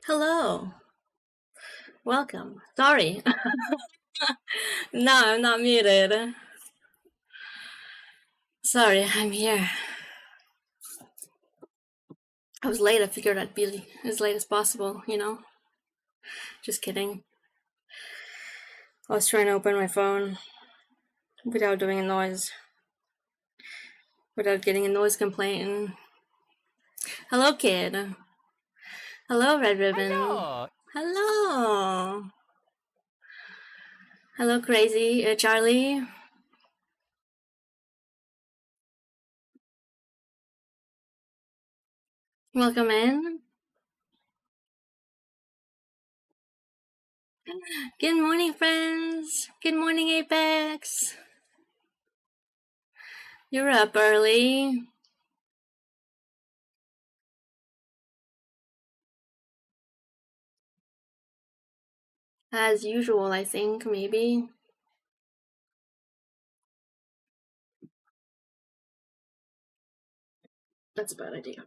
Hello, welcome. Sorry. No, I'm not muted. Sorry, I'm here. I was late. I figured I'd be as late as possible. Just kidding. I was trying to open my phone without doing a noise, without getting a noise complaint. Hello, kid. Hello, Red Ribbon. Hello. Hello. Hello, Crazy Charlie. Welcome in. Good morning, friends. Good morning, Apex. You're up early. As usual, I think, maybe. That's a bad idea.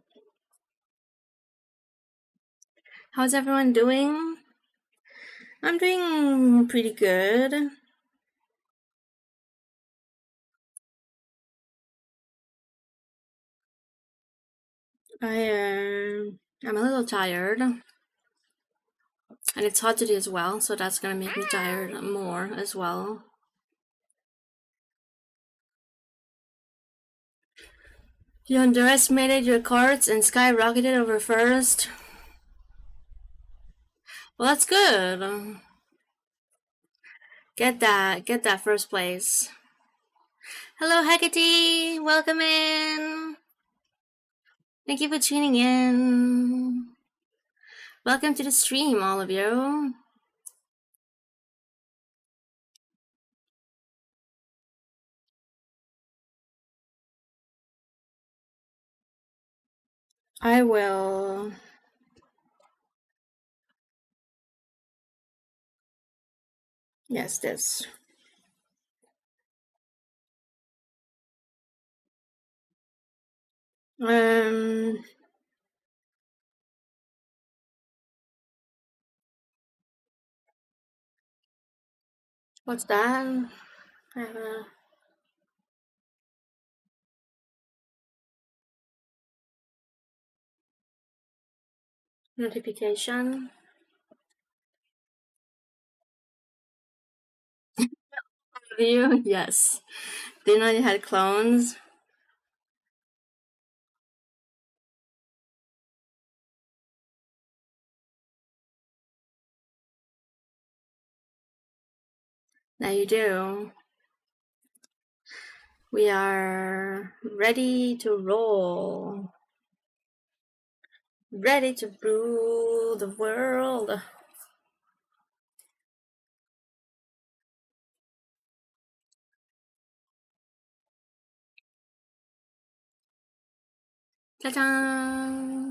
How's everyone doing? I'm doing pretty good. I'm a little tired, and it's hot today as well, so that's gonna make me tired more as well. You underestimated your cards and skyrocketed over first. Well, that's good. Get that first place. Hello, Hecate. Welcome in. Thank you for tuning in. Welcome to the stream, all of you. I will. Yes, this. Um, what's that? I have a notification. You? Yes. Didn't know you had clones. Now you do. We are ready to roll. Ready to rule the world. Ta-da!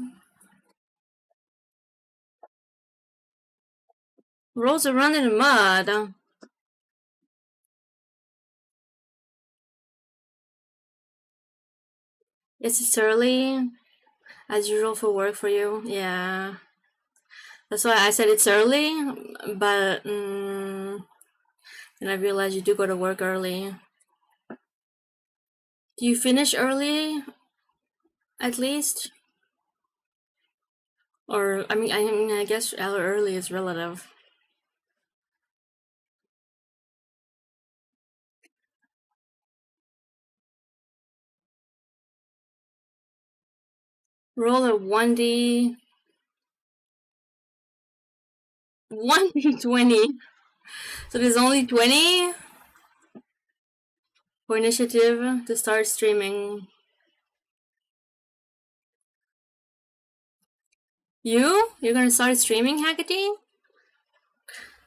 Rolls around in the mud. It's early, as usual for work for you. Yeah. That's why I said it's early, but and I realized you do go to work early. Do you finish early, at least? Or, I guess early is relative. Roll a 1D. 1D20. So there's only 20 for initiative to start streaming. You're gonna start streaming, Haggerty?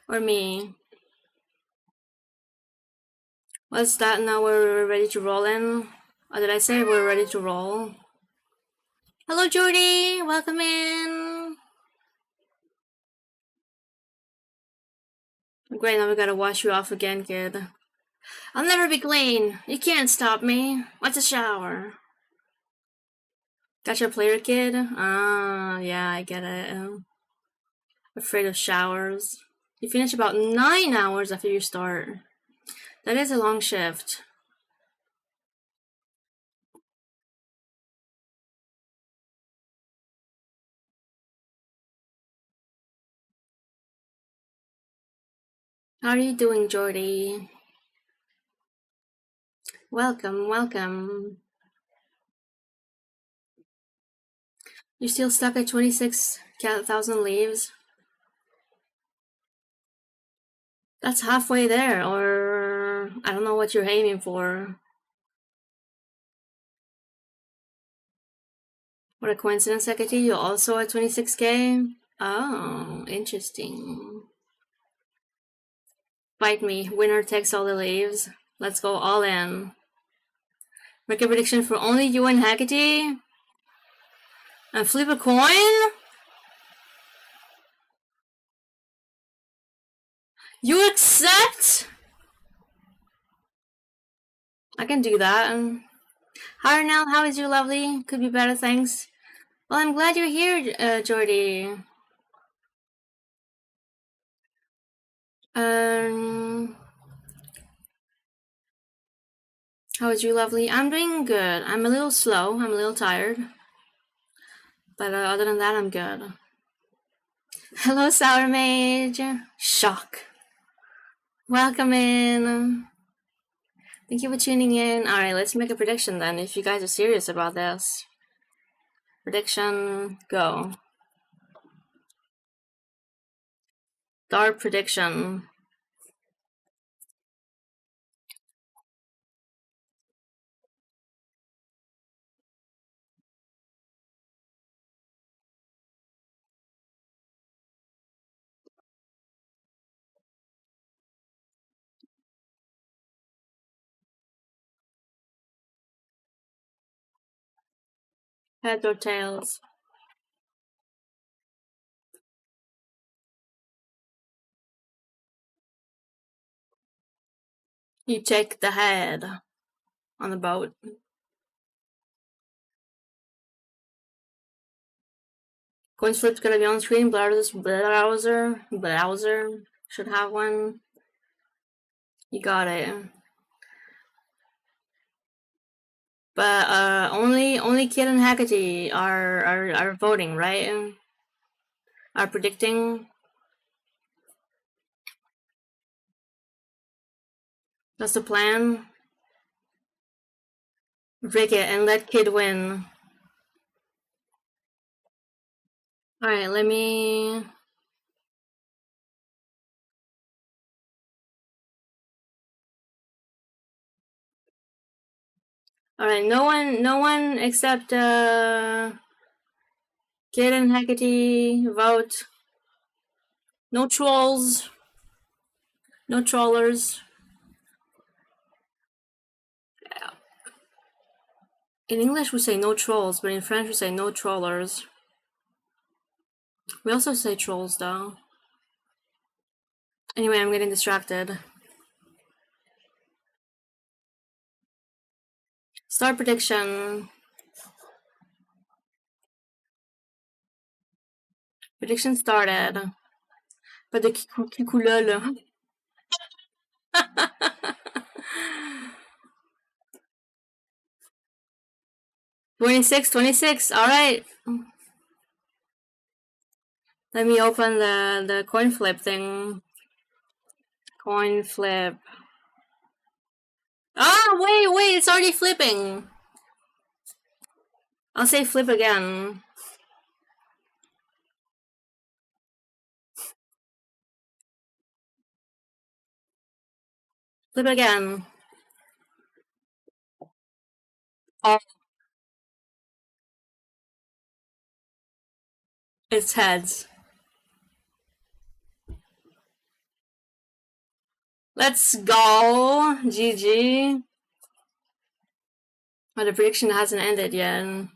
Or me? What's that now we're ready to roll in? Or did I say we're ready to roll? Hello, Jordy! Welcome in! Great, now we gotta wash you off again, kid. I'll never be clean! You can't stop me! What's a shower? Got your player, kid? Ah, yeah, I get it. Afraid of showers. You finish about 9 hours after you start. That is a long shift. How are you doing, Jordy? Welcome, welcome. You're still stuck at 26,000 leaves? That's halfway there, or I don't know what you're aiming for. What a coincidence, Hecate. You're also at 26k? Oh, interesting. Fight me. Winner takes all the leaves. Let's go all in. Make a prediction for only you and Hecate? And flip a coin? You accept? I can do that. Hi, Arnell. How is you, lovely? Could be better, thanks. Well, I'm glad you're here, Jordy. How is you, lovely? I'm doing good. I'm a little slow. I'm a little tired. But other than that, I'm good. Hello, Sour Mage. Shock. Welcome in. Thank you for tuning in. Alright, let's make a prediction then, if you guys are serious about this. Prediction, go. Dark prediction. Heads or tails? You take the head on the boat. Coin flip's gonna be on screen. Browser should have one. You got it. But only Kid and Hecate are voting, right? Are predicting. That's the plan. Break it and let Kid win. Alright, let me. Alright, no one except Kid and Hecate vote. No trolls. No trollers. In English we say no trolls, but in French we say no trollers. We also say trolls though. Anyway, I'm getting distracted. Start prediction. Prediction started. Pas de kikulol. 26, alright. Let me open the coin flip thing. Coin flip. Ah, wait, it's already flipping. I'll say flip again. Flip again. Oh. It's heads. Let's go. GG. But the prediction hasn't ended yet.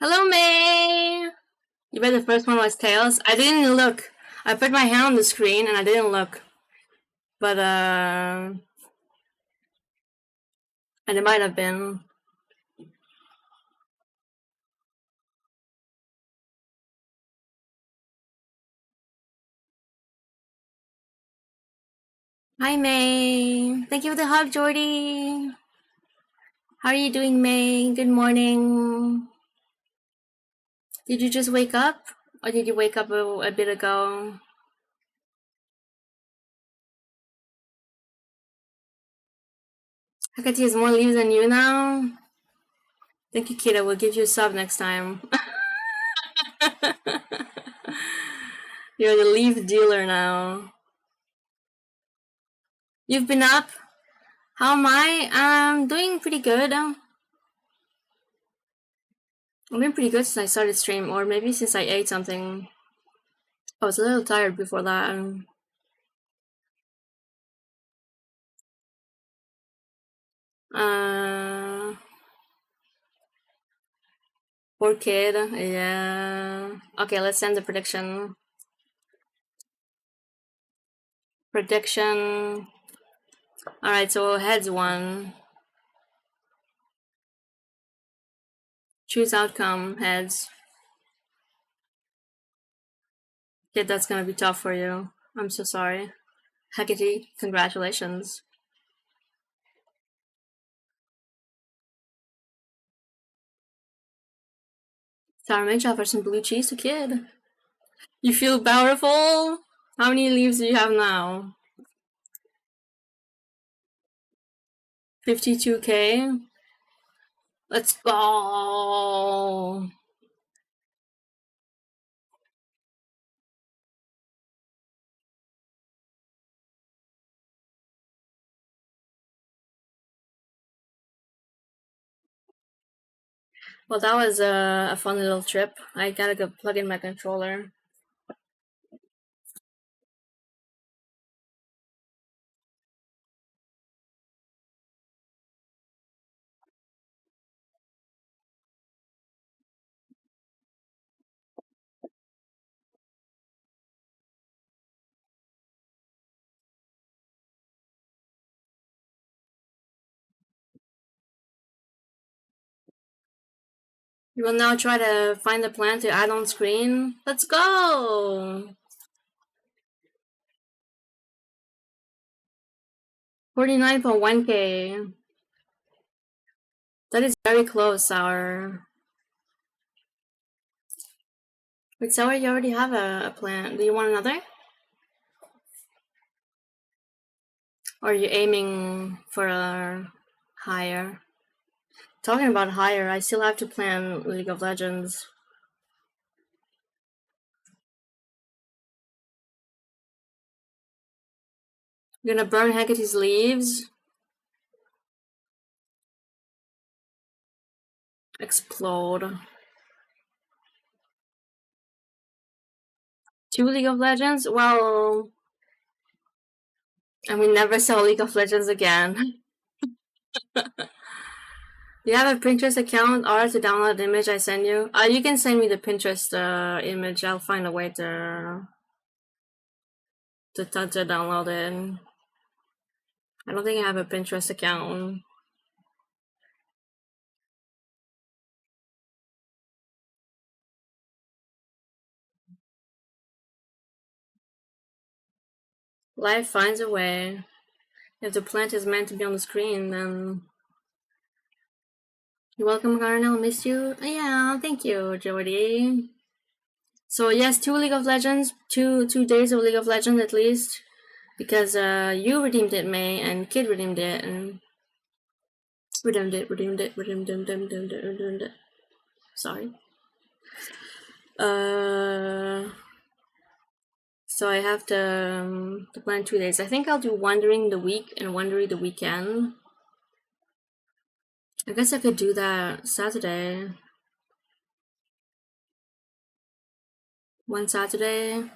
Hello, May. You bet the first one was tails. I didn't look. I put my hand on the screen and I didn't look. But, and it might have been. Hi, May. Thank you for the hug, Jordy. How are you doing, May? Good morning. Did you just wake up? Or did you wake up a bit ago? Hecate has more leaves than you now. Thank you, Kita. We'll give you a sub next time. You're the leaf dealer now. You've been up? How am I? I'm doing pretty good. I've been pretty good since I started stream, or maybe since I ate something. I was a little tired before that. Poor kid. Yeah. Okay, let's send the prediction. Prediction. Alright, so heads won. Choose outcome, heads. Kid, that's gonna be tough for you. I'm so sorry. Hecate, congratulations. Sour Mint offer some blue cheese to kid. You feel powerful? How many leaves do you have now? 52k? Let's go! Well, that was a fun little trip. I gotta go plug in my controller. We will now try to find the plan to add on screen. Let's go! 49.1k. That is very close, Sour. Wait, Sour, you already have a plan. Do you want another? Or are you aiming for a higher? Talking about higher, I still have to plan League of Legends. You're gonna burn Hecate's leaves? Explode. 2 League of Legends? Well, and we never saw League of Legends again. Do you have a Pinterest account or to download the image I send you? You can send me the Pinterest image. I'll find a way to download it. I don't think I have a Pinterest account. Life finds a way. If the plant is meant to be on the screen, then... You're welcome, Garnell. Missed you. Yeah, thank you, Jody. So yes, 2 League of Legends, two days of League of Legends at least, because you redeemed it, May, and Kid redeemed it, and redeemed it. Sorry. So I have to plan 2 days. I think I'll do one during the week and one during the weekend. I guess I could do that Saturday. One Saturday.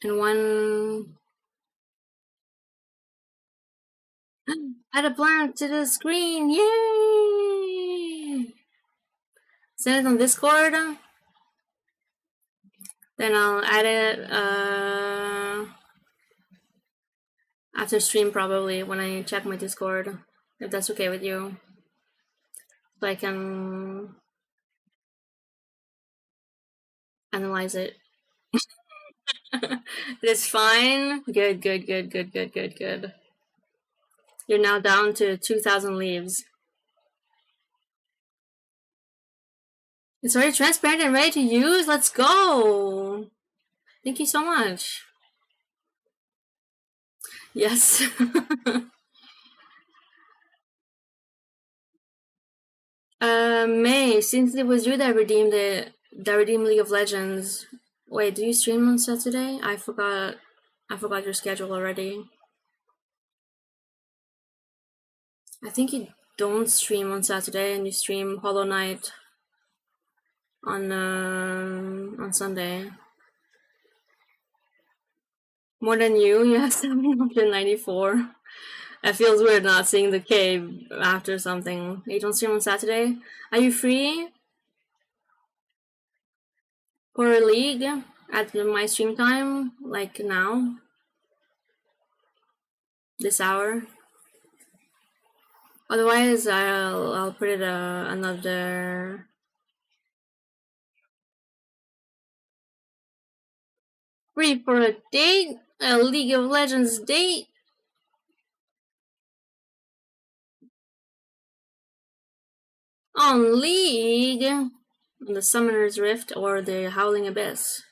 And one... Add a plant to the screen! Yay! Send it on Discord. Then I'll add it after stream, probably, when I check my Discord, if that's okay with you. So I can analyze it. It's fine. Good. You're now down to 2,000 leaves. It's already transparent and ready to use. Let's go. Thank you so much. Yes. May, since it was you that redeemed League of Legends. Wait, do you stream on Saturday? I forgot your schedule already. I think you don't stream on Saturday and you stream Hollow Knight on Sunday. More than you have 794. It feels weird not seeing the cave after something. You don't stream on Saturday? Are you free for a league at my stream time? Like now? This hour? Otherwise, I'll put it another. Free for a date? A League of Legends date? On League? On the Summoner's Rift or the Howling Abyss?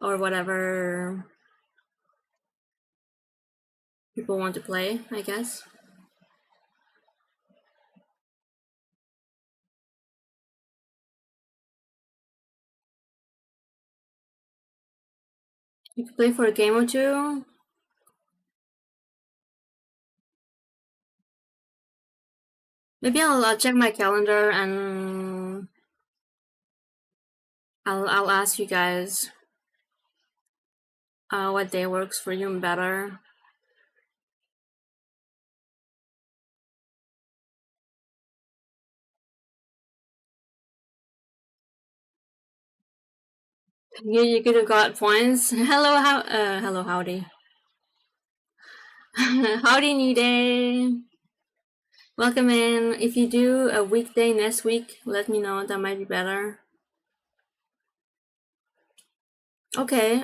Or whatever people want to play, I guess. You can play for a game or two. Maybe I'll check my calendar and I'll ask you guys what day works for you better. You could have got points. Hello, howdy. Howdy, Nide. Welcome in. If you do a weekday next week, let me know. That might be better. Okay.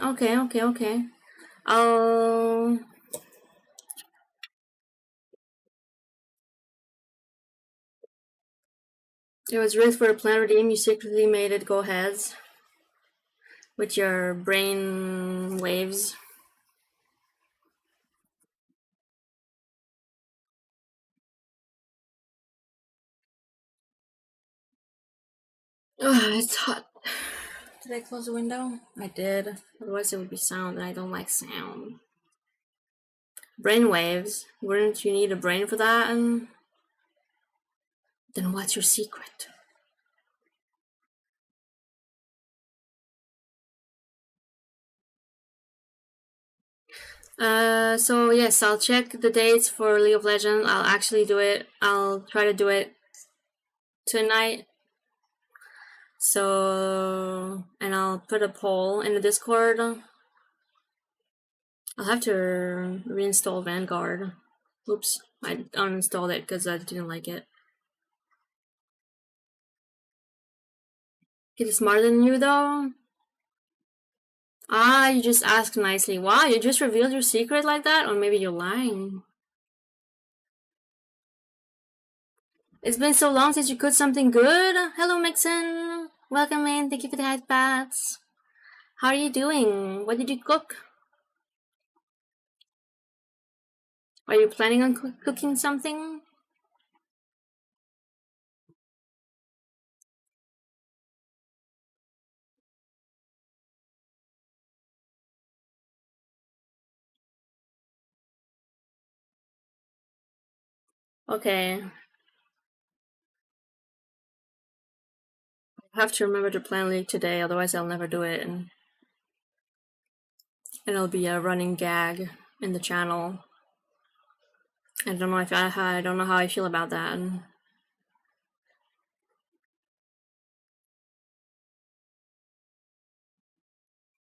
It was rigged for a plan redeem. You secretly made it go heads with your brain waves. Ugh, it's hot. Did I close the window? I did. Otherwise it would be sound, and I don't like sound. Brain waves? Wouldn't you need a brain for that? And then what's your secret? So yes, I'll check the dates for League of Legends. I'll actually do it. I'll try to do it tonight. So, and I'll put a poll in the Discord. I'll have to reinstall Vanguard. Oops, I uninstalled it because I didn't like it. Get smarter than you though? Ah, you just asked nicely. Wow, you just revealed your secret like that? Or maybe you're lying. It's been so long since you cooked something good. Hello, Mixon. Welcome in. Thank you for the head pats. How are you doing? What did you cook? Are you planning on cooking something? Okay. I have to remember to plan League today, otherwise I'll never do it. And it'll be a running gag in the channel. I don't know if I don't know how I feel about that.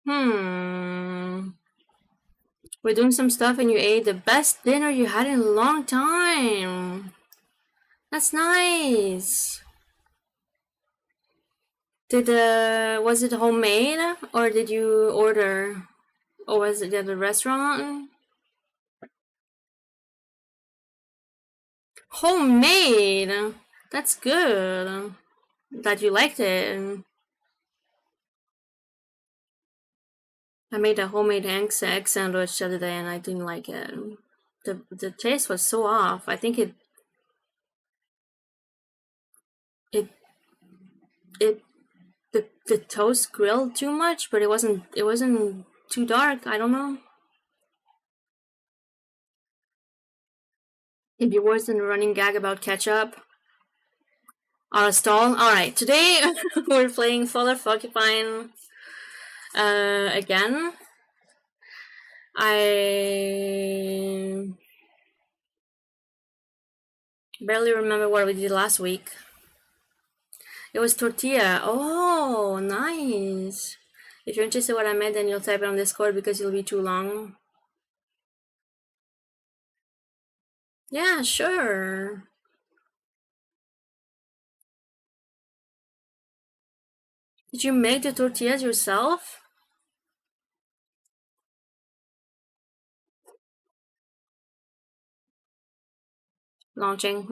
Hmm. We're doing some stuff and you ate the best dinner you had in a long time. That's nice. Was it homemade or did you order? Or was it at a restaurant? Homemade. That's good. That you liked it. I made a homemade egg sandwich the other day and I didn't like it. The taste was so off. I think it it the toast grilled too much, but it wasn't too dark. I don't know. It'd be worse than a running gag about ketchup. On a stall. All right, today we're playing Full of Porcupine again. I barely remember what we did last week. It was tortilla. Oh, nice. If you're interested in what I meant, then you'll type it on Discord because it'll be too long. Yeah, sure. Did you make the tortillas yourself? Launching.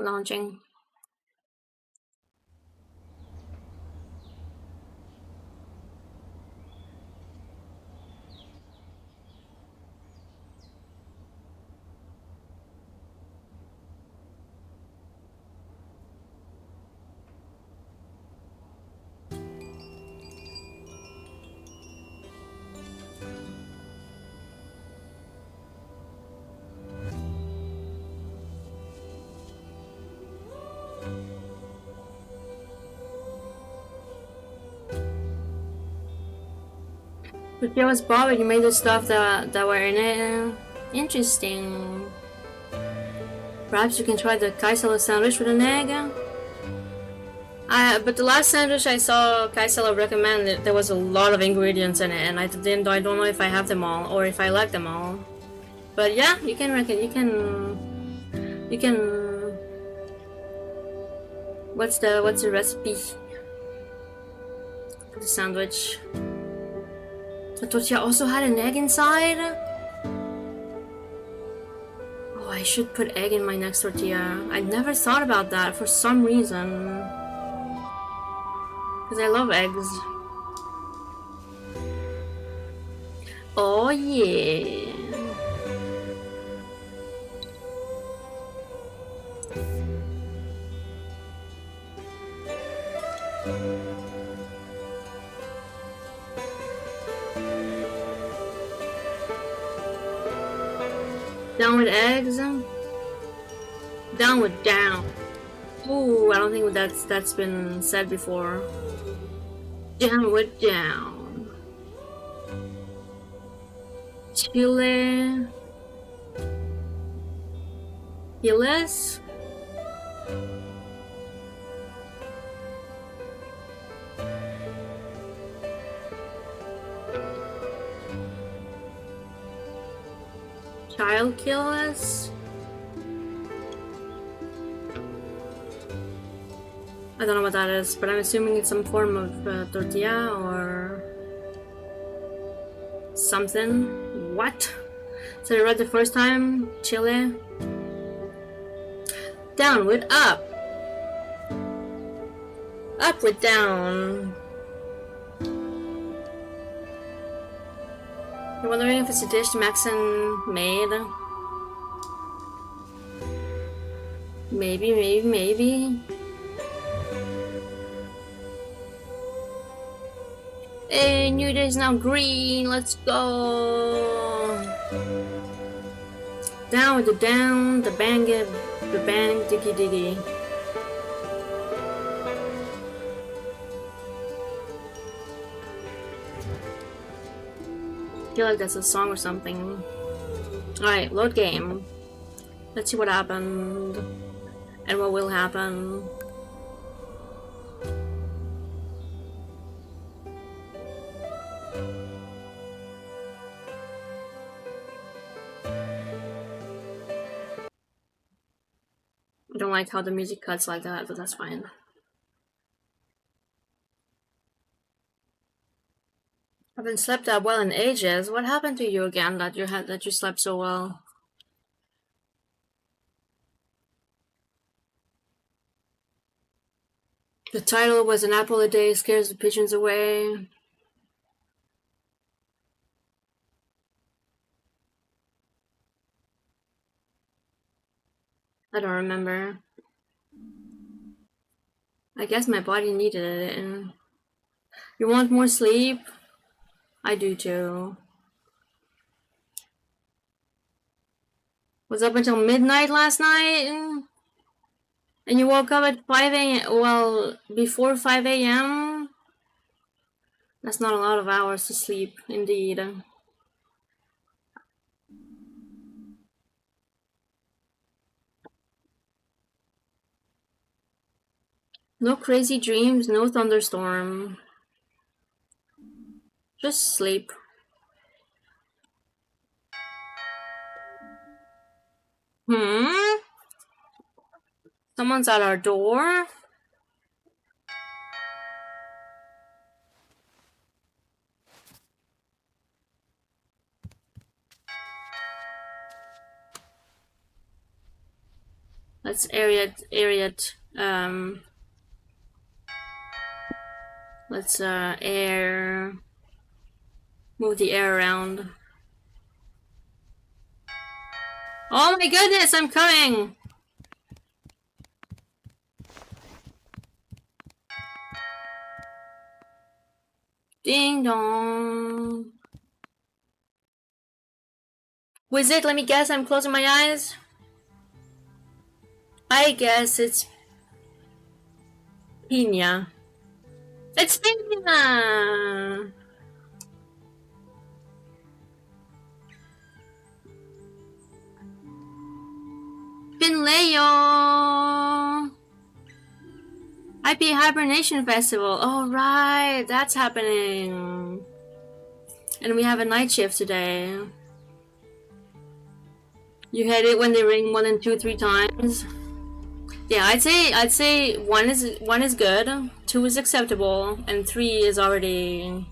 Tortilla was Bob, and you made the stuff that were in it. Interesting. Perhaps you can try the Kaisala sandwich with an egg. But the last sandwich I saw Kaisala recommend, there was a lot of ingredients in it, and I don't know if I have them all or if I like them all. But yeah, you can. What's the recipe for the sandwich? The tortilla also had an egg inside. Oh, I should put egg in my next tortilla. I never thought about that for some reason. Because I love eggs. Oh yeah. Down with eggs. Down with down. Ooh, I don't think that's been said before. Down with down. Chile. Chiles. Child killers. I don't know what that is, but I'm assuming it's some form of tortilla or something. What? So I read the first time, Chile. Down with up. Up with down. You're wondering if it's a dish Maxon made? Maybe. Hey, New Day is now green. Let's go. Down with the down, the bang, diggy. I feel like that's a song or something. Alright, load game. Let's see what happened. And what will happen. like how the music cuts like that, but that's fine. I haven't slept that well in ages. What happened to you again that you slept so well? The title was "An apple a day scares the pigeons away." I don't remember. I guess my body needed it. And you want more sleep? I do too. Was up until midnight last night? And you woke up at 5 a.m. Well, before 5 a.m.? That's not a lot of hours to sleep, indeed. No crazy dreams, no thunderstorm. Just sleep. Someone's at our door? Let's let's move the air around. Oh my goodness, I'm coming! Ding dong. Who is it? Let me guess, I'm closing my eyes. I guess it's Pina. It's Pina! Pinleyo! IP Hibernation Festival. Oh, right, that's happening. And we have a night shift today. You hate it when they ring more than 2-3 times. Yeah, I'd say one is good, 2 is acceptable, and 3 is already.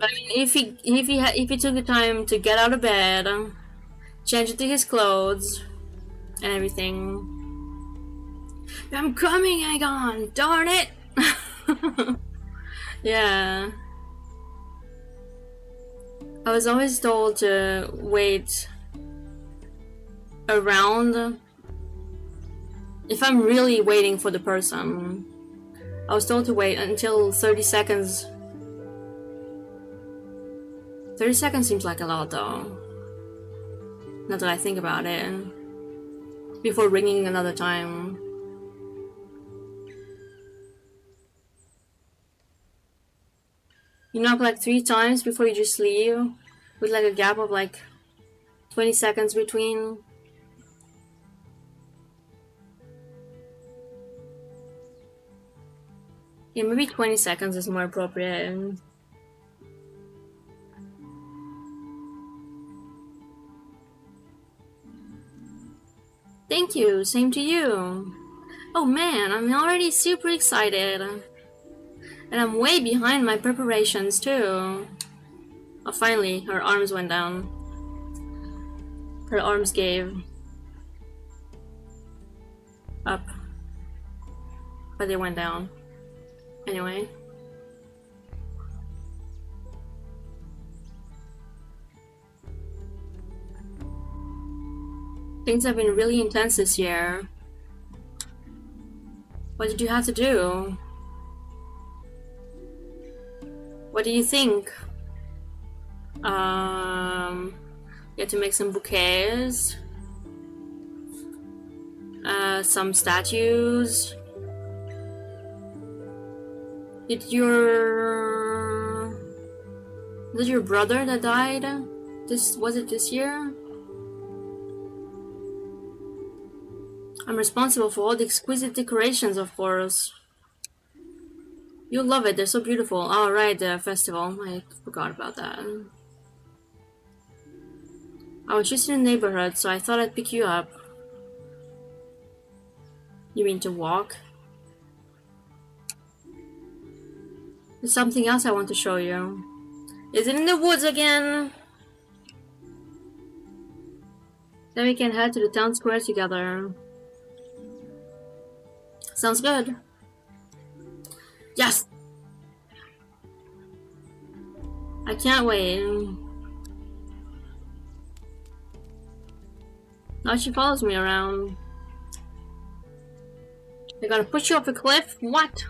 I mean, if he took the time to get out of bed, change into his clothes, and everything. I'm coming, Aegon! Darn it! Yeah. I was always told to wait around if I'm really waiting for the person. I was told to wait until 30 seconds. 30 seconds seems like a lot though. Now that I think about it. Before ringing another time. You knock like 3 times before you just leave, with like a gap of like 20 seconds between. Yeah, maybe 20 seconds is more appropriate. Thank you, same to you. Oh man, I'm already super excited. And I'm way behind my preparations too. Oh, finally, her arms went down. Her arms gave up. But they went down. Anyway. Things have been really intense this year. What did you have to do? What do you think? You had to make some bouquets. Some statues. Was it your brother that died? Was it this year? I'm responsible for all the exquisite decorations, of course. You'll love it, they're so beautiful. Oh, right, the festival. I forgot about that. I was just in the neighborhood, so I thought I'd pick you up. You mean to walk? There's something else I want to show you. Is it in the woods again? Then we can head to the town square together. Sounds good. Yes! I can't wait. Now she follows me around. They're gonna push you off a cliff? What?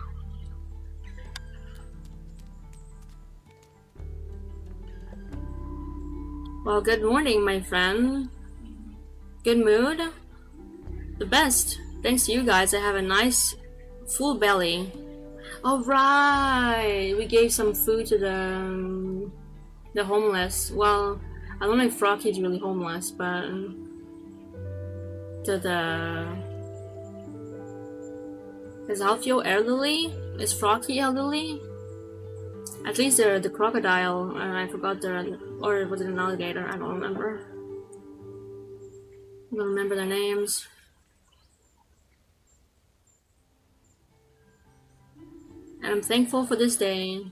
Well, good morning, my friend. Good mood? The best. Thanks to you guys, I have a nice full belly. Alright! We gave some food to the homeless. Well, I don't know if Froggy's really homeless, but to the... Is Alfio elderly? Is Froggy elderly? At least the crocodile, I forgot or was it an alligator? I don't remember. I don't remember their names. And I'm thankful for this day.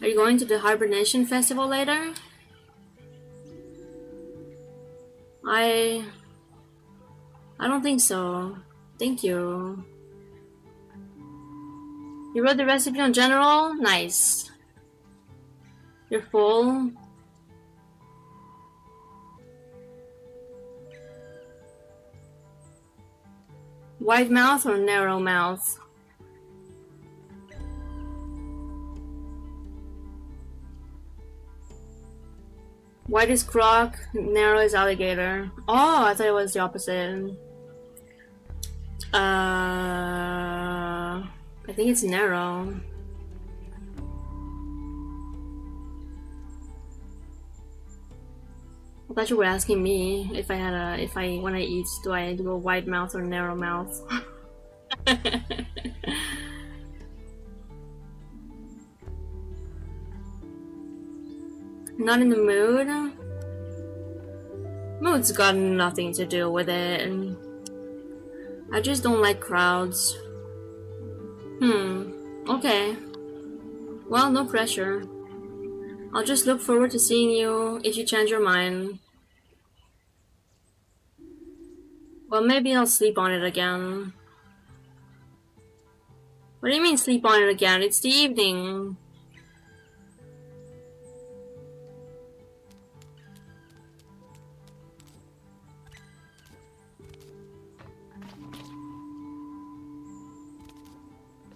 Are you going to the Hibernation Festival later? I don't think so. Thank you. You wrote the recipe on General? Nice. You're full? Wide mouth or narrow mouth? Wide is croc, narrow is alligator. Oh, I thought it was the opposite. I think it's narrow. I thought you were asking me if when I eat, do I do a wide mouth or narrow mouth? Not in the mood? Mood's got nothing to do with it. I just don't like crowds. Okay. Well, no pressure. I'll just look forward to seeing you if you change your mind. Well, maybe I'll sleep on it again. What do you mean sleep on it again? It's the evening.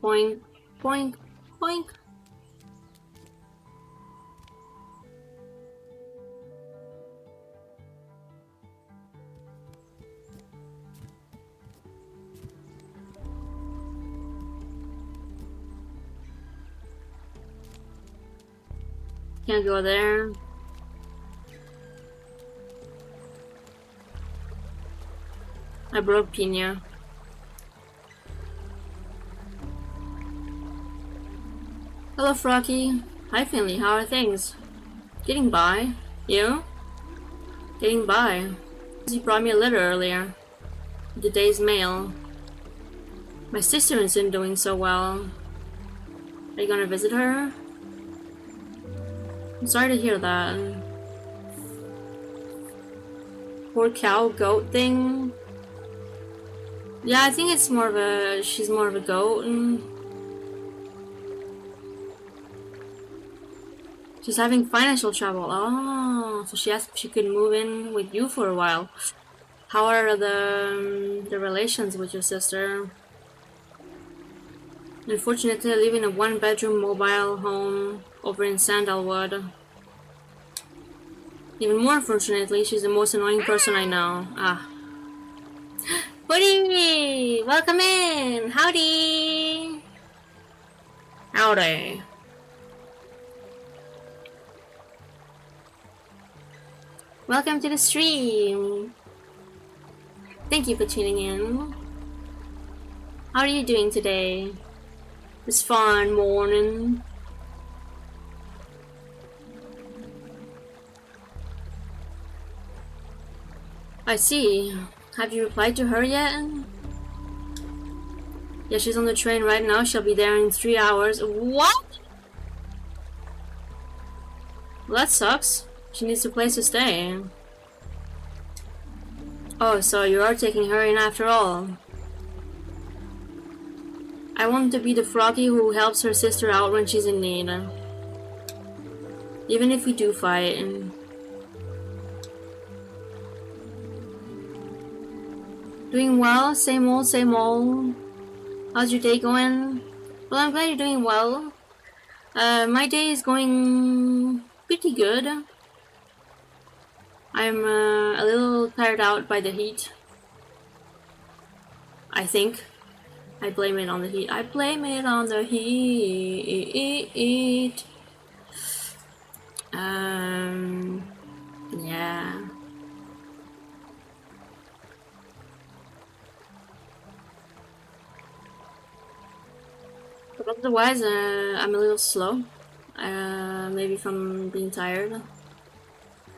Boink, boink, boink. Can't go there. I broke Pina. Hello, Froggy. Hi, Finley. How are things? Getting by. You? Getting by. You brought me a letter earlier. The day's mail. My sister isn't doing so well. Are you gonna visit her? I'm sorry to hear that. Poor cow goat thing. Yeah, I think it's more of a... she's more of a goat. She's having financial trouble. Oh, so she asked if she could move in with you for a while. How are the relations with your sister? Unfortunately, I live in a one-bedroom mobile home over in Sandalwood. Even more unfortunately, she's the most annoying person I know. Ah. Woody! Welcome in! Howdy! Howdy. Welcome to the stream! Thank you for tuning in. How are you doing today? This fine morning. I see. Have you replied to her yet? Yeah, she's on the train right now. She'll be there in 3 hours. What? Well, that sucks. She needs a place to stay. Oh, so you are taking her in after all. I want to be the Froggy who helps her sister out when she's in need. Even if we do fight. Doing well, same old, same old. How's your day going? Well, I'm glad you're doing well. My day is going pretty good. I'm a little tired out by the heat. I think. I blame it on the heat. I blame it on the heat. Yeah. But otherwise, I'm a little slow. Maybe from being tired.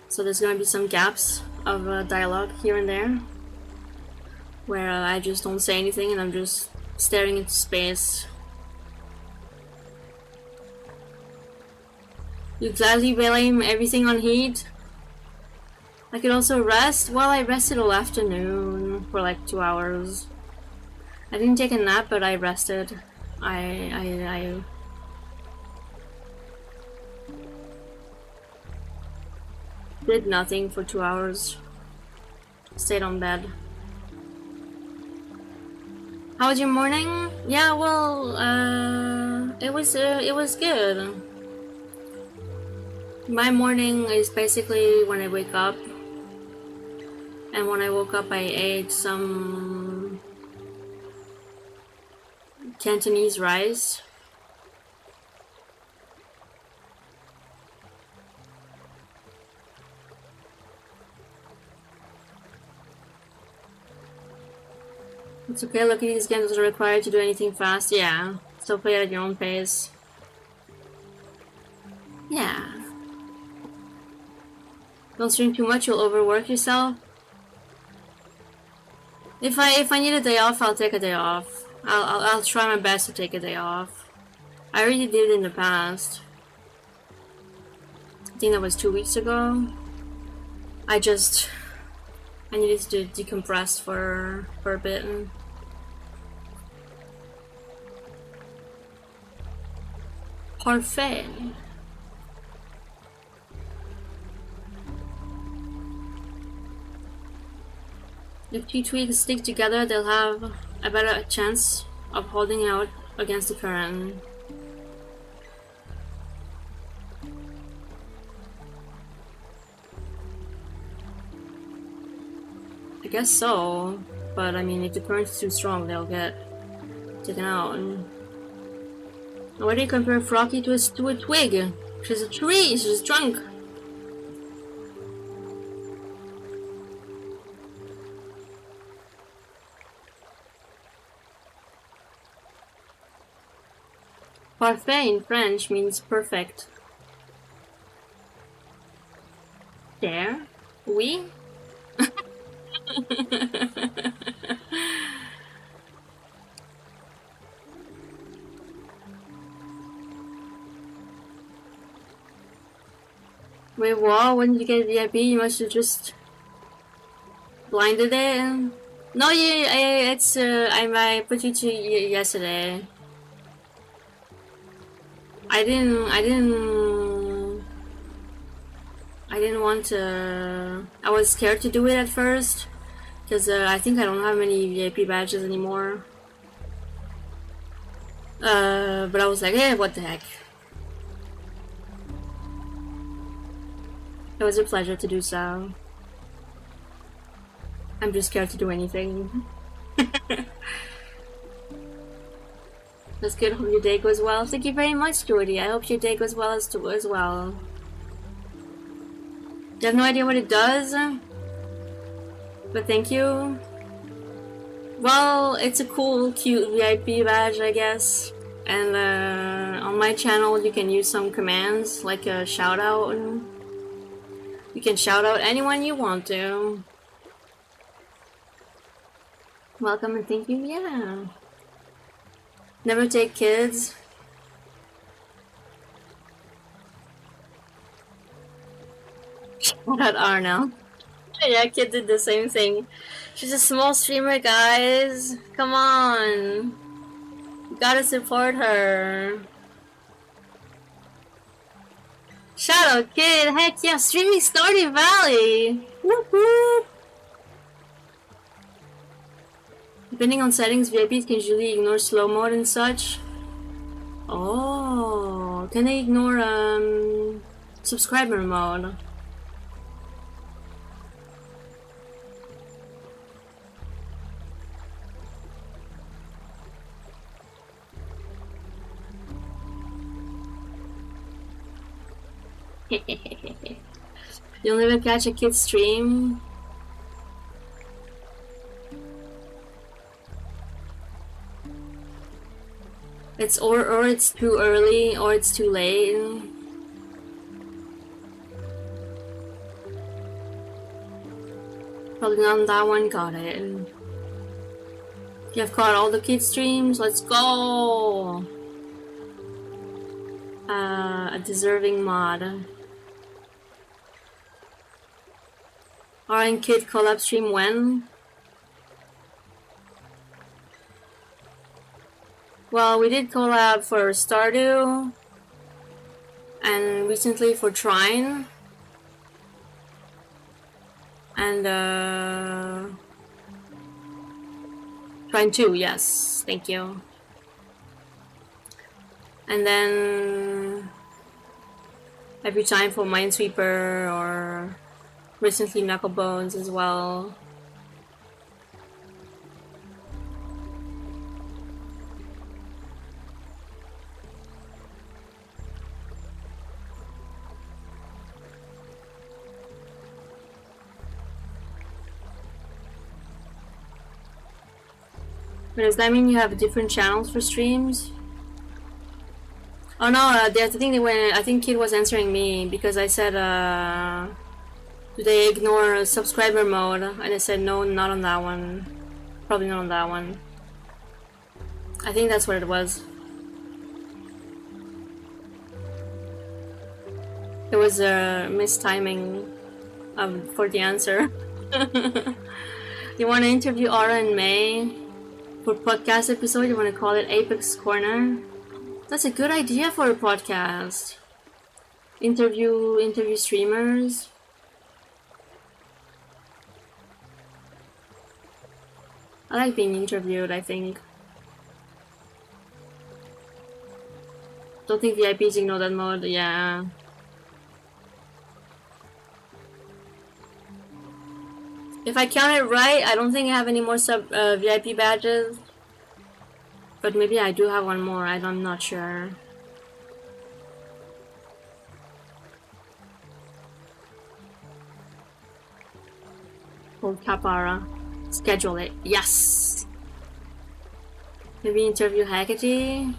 So there's gonna be some gaps of dialogue here and there, where I just don't say anything and I'm just staring into space. You gladly blame everything on heat? I could also rest? Well, I rested all afternoon for like 2 hours. I didn't take a nap, but I rested. I did nothing for 2 hours. Stayed on bed. How was your morning? Yeah, well, it was good. My morning is basically when I wake up. And when I woke up, I ate some Cantonese rice. It's okay, look at these games doesn't require you to do anything fast. Yeah, still play it at your own pace. Yeah. Don't stream too much, you'll overwork yourself. If I need a day off, I'll take a day off. I'll try my best to take a day off. I already did it in the past. I think that was 2 weeks ago. I needed to decompress for a bit. Parfait. If two twigs stick together, they'll have a better chance of holding out against the current. I guess so, but I mean, if the current's too strong, they'll get taken out. Why do you compare Froggy to a twig? She's a tree, she's a trunk. Parfait in French means perfect. There? Oui? Wait, what? When did you get VIP? You must have just blinded it. No, yeah, it's I put you to yesterday. I didn't want to. I was scared to do it at first because I think I don't have many VIP badges anymore. But I was like, hey, what the heck? It was a pleasure to do so. I'm just scared to do anything. That's good. Hope your day goes well. Thank you very much, Jordy. I hope your day goes well as well. You have no idea what it does, but thank you. Well, it's a cool, cute VIP badge, I guess. And on my channel, you can use some commands like a shout out. You can shout out anyone you want to. Welcome and thank you. Yeah. Never take kids. Shout out Arnell. Yeah, kid did the same thing. She's a small streamer, guys. Come on. You gotta support her. Shout out kid. Heck yeah, streaming Stardew Valley. Whoop whoop. Depending on settings, VIPs can usually ignore slow mode and such. Oh, can they ignore subscriber mode? You'll never catch a kid stream. It's or it's too early or it's too late. Probably not on that one. Got it. You've caught all the kid streams. Let's go. A deserving mod. Alright, kid collab stream when? Well, we did collab for Stardew and recently for Trine. And Trine 2, yes, thank you. And then every time for Minesweeper or recently Knucklebones as well. But does that mean you have different channels for streams? Oh no, I think they went. I think Kid was answering me because I said, do they ignore subscriber mode? And I said no, not on that one. Probably not on that one. I think that's what it was. It was a mistiming for the answer. You want to interview Aura in May for podcast episode? You want to call it Apex Corner? That's a good idea for a podcast. Interview streamers. I like being interviewed, I think. Don't think VIPs ignore that mode, yeah. If I count it right, I don't think I have any more VIP badges. But maybe I do have one more, I'm not sure. Oh, Capara. Schedule it. Yes! Maybe interview Haggerty?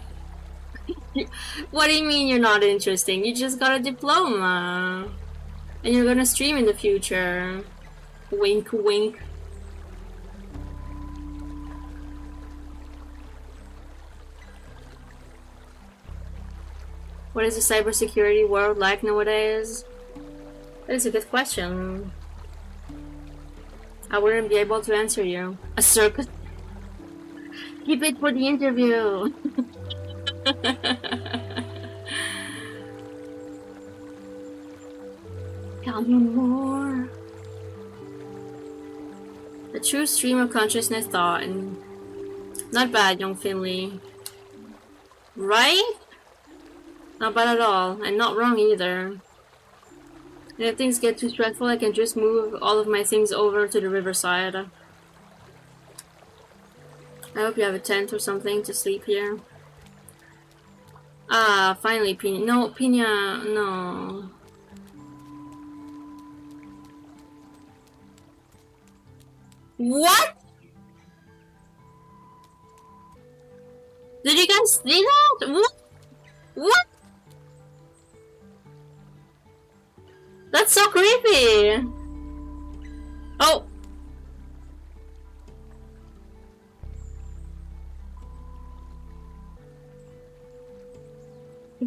What do you mean you're not interesting? You just got a diploma. And you're gonna stream in the future. Wink, wink. What is the cybersecurity world like nowadays? That is a good question. I wouldn't be able to answer you. A circus? Keep it for the interview. Tell me more. The true stream of consciousness thought. And not bad, young Finley. Right? Not bad at all, and not wrong either. And if things get too stressful, I can just move all of my things over to the riverside. I hope you have a tent or something to sleep here. Ah, finally, Pina. No, Pina, no. What? Did you guys see that? What? What? That's so creepy! Oh!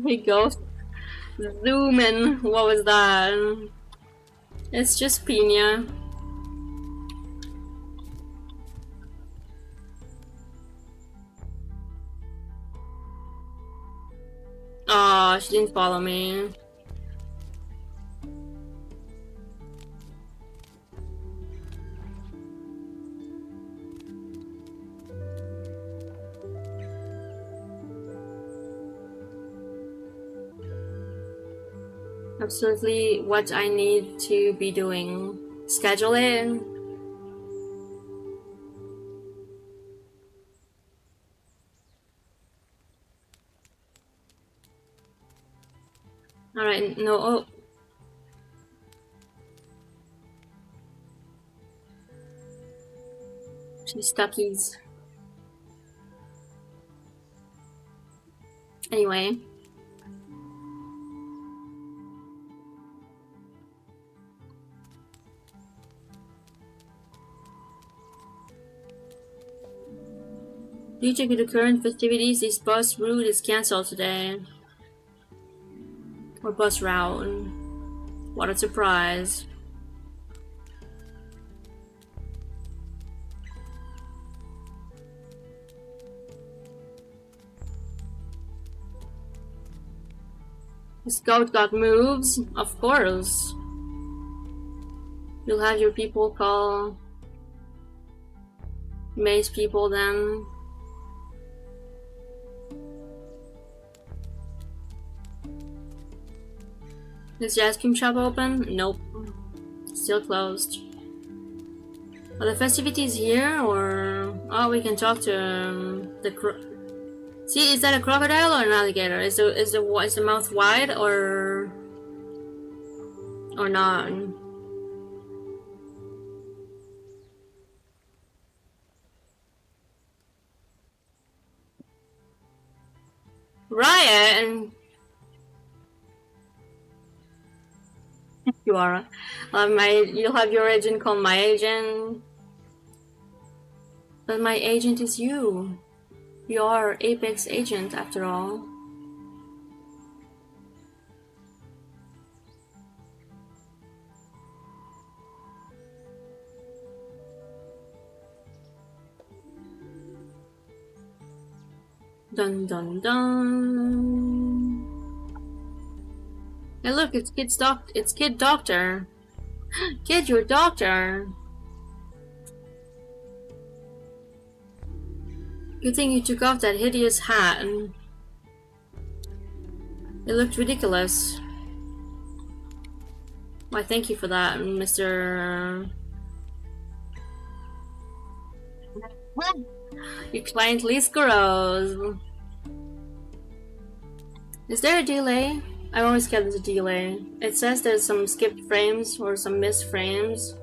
we go. Zoom in. What was that? It's just Pina. Oh, she didn't follow me. Absolutely what I need to be doing. Schedule it. Alright, no. Oh. She's stuckies. Anyway. Due to the current festivities, this bus route is cancelled today. Or bus route. What a surprise. The scout got moves? Of course. You'll have your people call Maze people then. Is the ice cream shop open? Nope. Still closed. Are the festivities here or... Oh, we can talk to the See, is that a crocodile or an alligator? Is the mouth wide or not? Ryan, you are. You'll have your agent call my agent, but my agent is you. You are Apex agent after all. Dun dun dun. Hey look, it's Kid Doctor. Kid, you're doctor. Good thing you took off that hideous hat. It looked ridiculous. Why, thank you for that, Mr. Your client Liz grows. Is there a delay? I always get the delay. It says there's some skipped frames or some missed frames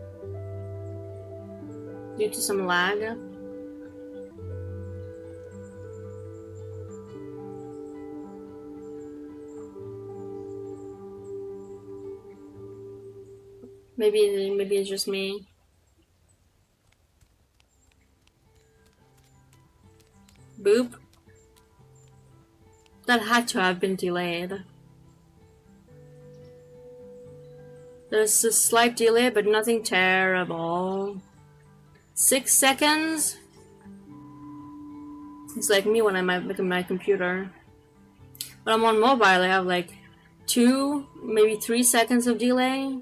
due to some lag. Maybe it's just me. Boop. That had to have been delayed. There's a slight delay, but nothing terrible. 6 seconds? It's like me when I'm at my computer. When I'm on mobile, I have like 2, maybe 3 seconds of delay.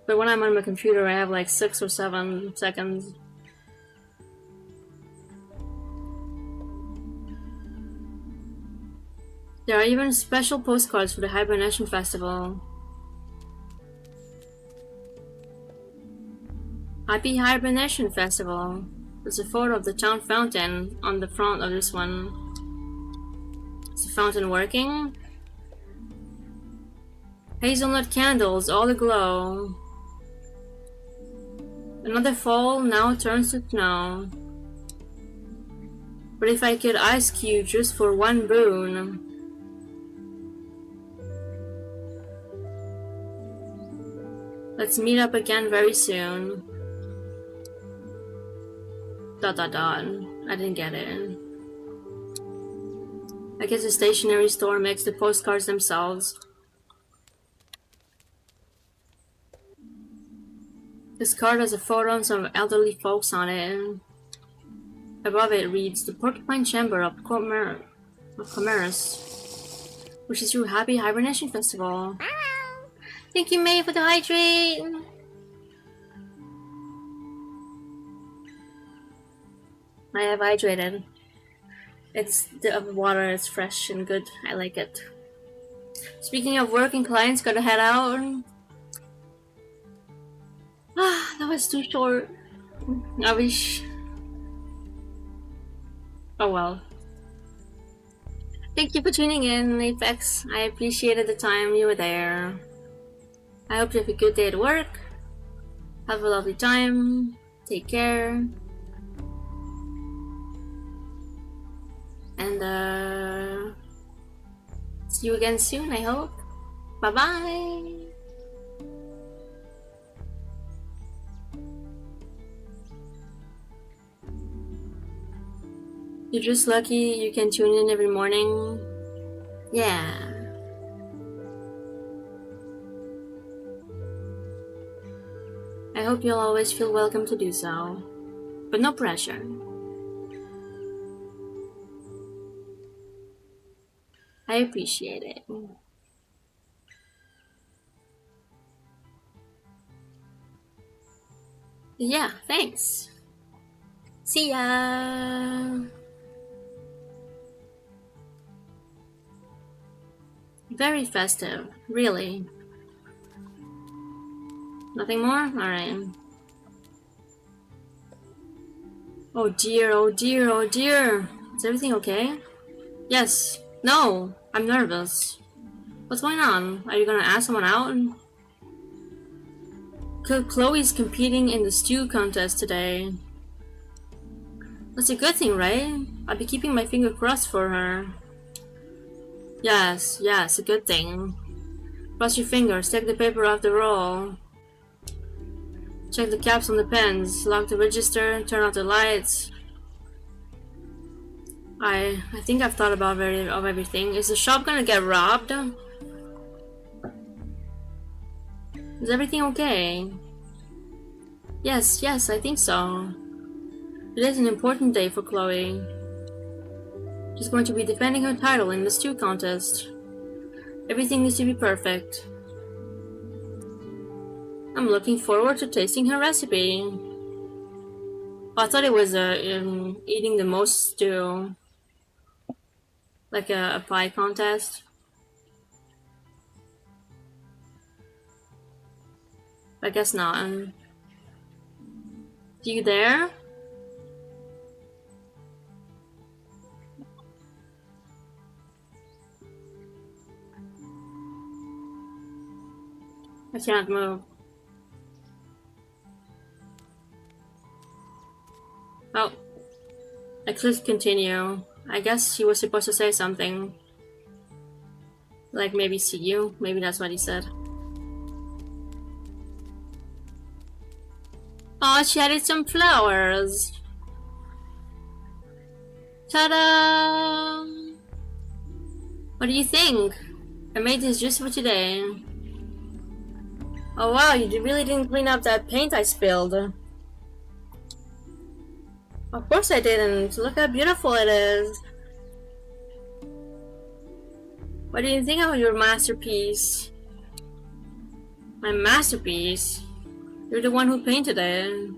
But when I'm on my computer, I have like 6 or 7 seconds. There are even special postcards for the Hibernation Festival. Happy Hibernation Festival. There's a photo of the town fountain on the front of this one. Is the fountain working? Hazelnut candles, all aglow. Another fall now turns to snow. But if I could ice cube just for one boon. Let's meet up again very soon. ... I didn't get it. I guess the stationery store makes the postcards themselves. This card has a photo of some elderly folks on it, and above it reads, "The Porcupine Chamber of Commerce wishes you a happy hibernation festival." Thank you, May, for the hydrate! I have hydrated. The water is fresh and good. I like it. Speaking of working clients, gotta head out. That was too short. I wish. Oh well. Thank you for tuning in, Apex. I appreciated the time you were there. I hope you have a good day at work. Have a lovely time. Take care. And see you again soon, I hope. Bye-bye. You're just lucky you can tune in every morning. Yeah. I hope you'll always feel welcome to do so, but no pressure. I appreciate it. Yeah, thanks. See ya! Very festive, really. Nothing more? Alright. Oh dear, oh dear, oh dear. Is everything okay? Yes. No, I'm nervous. What's going on? Are you gonna ask someone out? Chloe's competing in the stew contest today. That's a good thing, right? I'll be keeping my finger crossed for her. Yes, a good thing. Cross your fingers, take the paper off the roll. Check the caps on the pens, lock the register, turn off the lights. I think I've thought about everything. Is the shop gonna get robbed? Is everything okay? Yes, I think so. It is an important day for Chloe. She's going to be defending her title in the stew contest. Everything needs to be perfect. I'm looking forward to tasting her recipe. Oh, I thought it was eating the most stew. Like a pie contest. I guess not. You there? I can't move. Oh. I clicked continue. I guess he was supposed to say something. Like maybe see you. Maybe that's what he said. Oh, she added some flowers. Ta-da! What do you think? I made this just for today. Oh wow, you really didn't clean up that paint I spilled. Of course I didn't. Look how beautiful it is. What do you think of your masterpiece? My masterpiece? You're the one who painted it.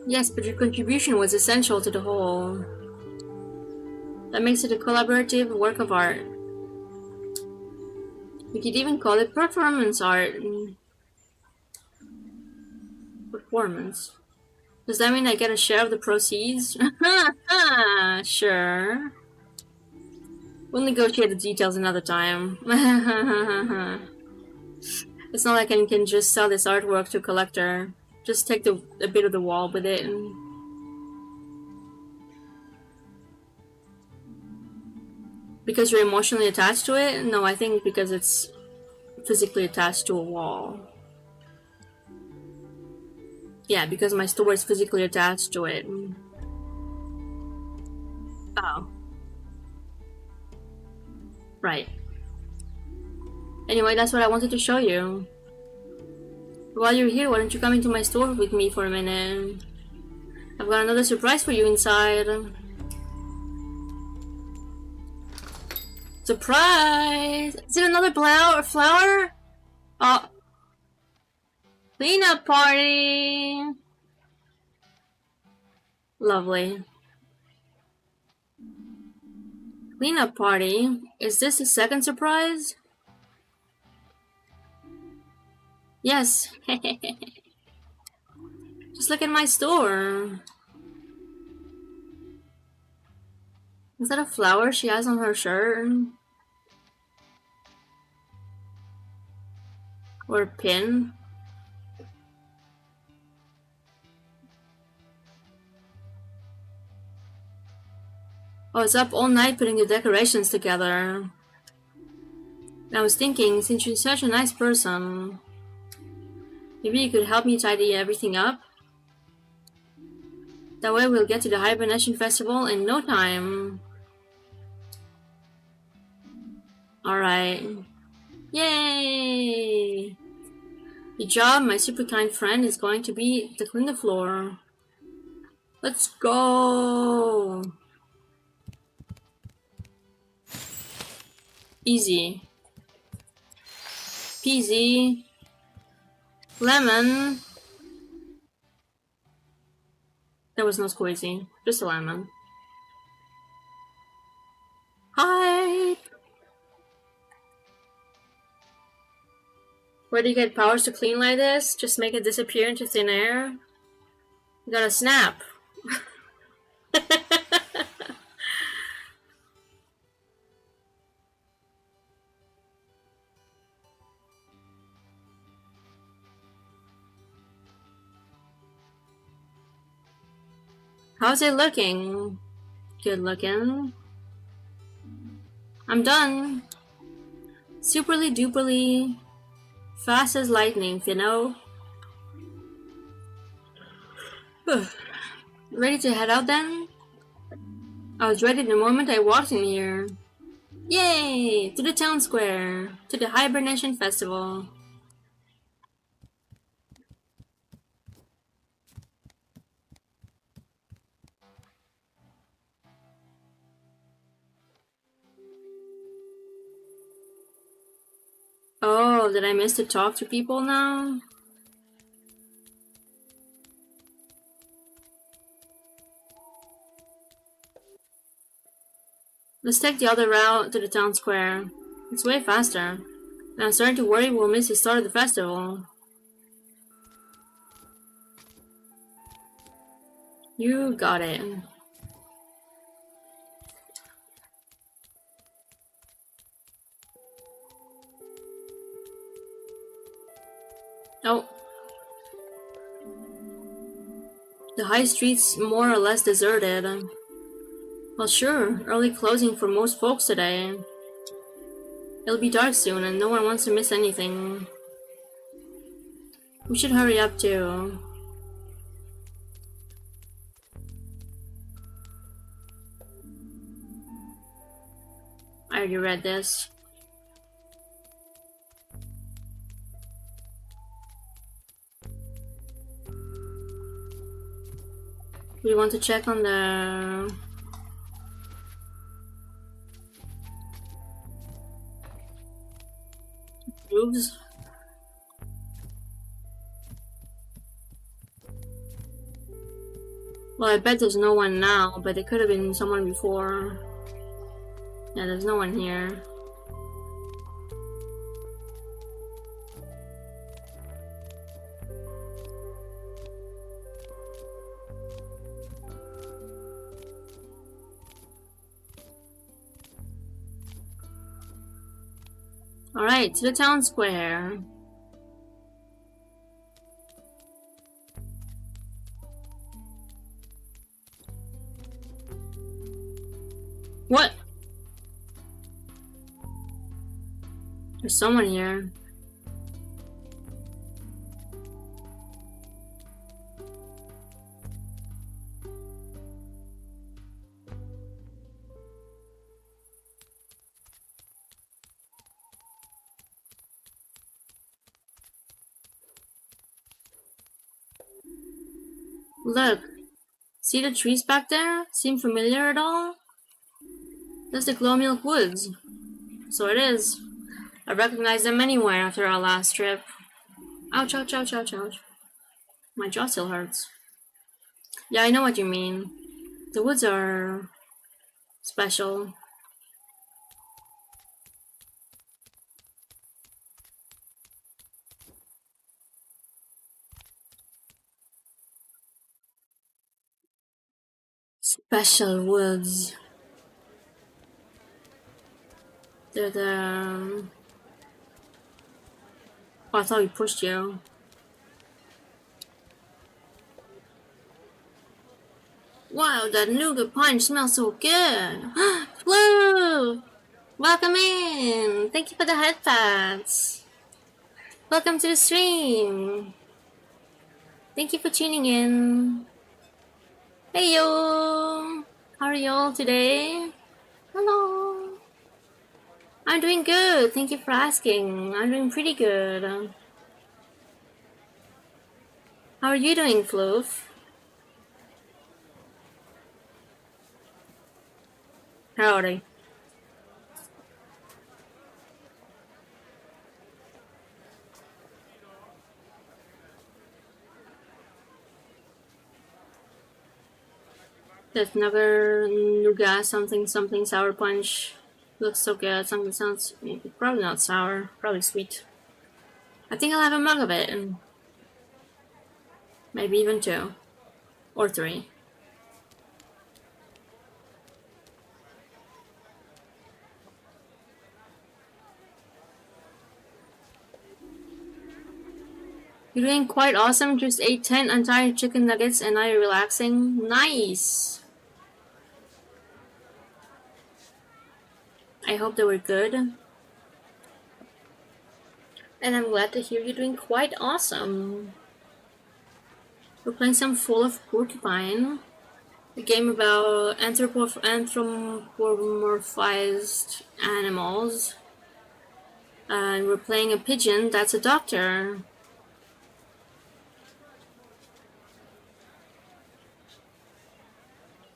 Yes, but your contribution was essential to the whole. That makes it a collaborative work of art. We could even call it performance art. Performance. Does that mean I get a share of the proceeds? Sure. We'll negotiate the details another time. It's not like I can just sell this artwork to a collector. Just take a bit of the wall with it. Because you're emotionally attached to it? No, I think because it's physically attached to a wall. Yeah, because my store is physically attached to it. Oh. Right. Anyway, that's what I wanted to show you. While you're here, why don't you come into my store with me for a minute? I've got another surprise for you inside. Surprise! Is it another flower? Oh. Cleanup party! Lovely. Cleanup party? Is this the second surprise? Yes. Just look at my store. Is that a flower she has on her shirt? Or a pin? I was up all night putting the decorations together. And I was thinking, since you're such a nice person, maybe you could help me tidy everything up? That way we'll get to the Hibernation Festival in no time. Alright. Yay! The job my super kind friend is going to be to clean the floor. Let's go! Easy. Peasy. Lemon. There was no squeezy, just a lemon. Hi! Where do you get powers to clean like this? Just make it disappear into thin air? You gotta snap. How's it looking? Good looking. I'm done. Superly duperly. Fast as lightning, you know? Ready to head out then? I was ready the moment I walked in here. Yay! To the town square. To the Hibernation Festival. Oh, did I miss to talk to people now? Let's take the other route to the town square. It's way faster. And I'm starting to worry we'll miss the start of the festival. You got it. Oh. The high street's more or less deserted. Well, sure, early closing for most folks today. It'll be dark soon and no one wants to miss anything. We should hurry up too. I already read this. We want to check on the roofs. Well, I bet there's no one now, but it could have been someone before. Yeah, there's no one here. Alright, to the town square. What? There's someone here. Look, see the trees back there? Seem familiar at all? That's the Glowmilk Woods. So it is. I recognize them anywhere after our last trip. Ouch, ouch, ouch, ouch, ouch. My jaw still hurts. Yeah, I know what you mean. The woods are special. Special woods. They're the... Oh, I thought we pushed you. Wow, that nougat punch smells so good. Woo! Welcome in. Thank you for the headpats. Welcome to the stream. Thank you for tuning in. Hey yo! How are y'all today? Hello! I'm doing good. Thank you for asking. I'm doing pretty good. How are you doing, Floof? Howdy. There's another nougat something something sour punch. Looks so good. Something sounds probably not sour, probably sweet. I think I'll have a mug of it, and maybe even 2 or 3. You're doing quite awesome. Just ate 10 entire chicken nuggets and now you're relaxing. Nice. I hope they were good. And I'm glad to hear you're doing quite awesome. We're playing some Fall of Porcupine, a game about anthropomorphized animals. And we're playing a pigeon that's a doctor.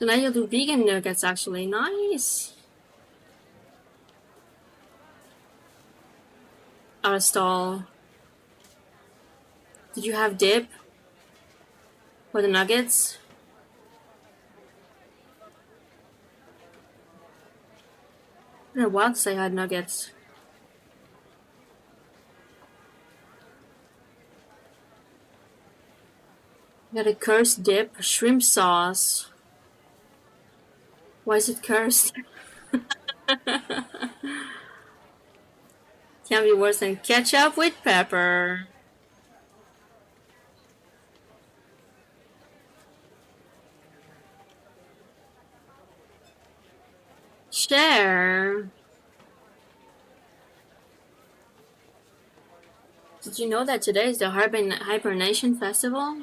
Tonight you'll do vegan nuggets, actually. Nice. Out of stall. Did you have dip for the nuggets? I don't know why I had nuggets. Got a cursed dip, shrimp sauce. Why is it cursed? Can't be worse than ketchup with pepper. Share. Did you know that today is the Hibernation Festival?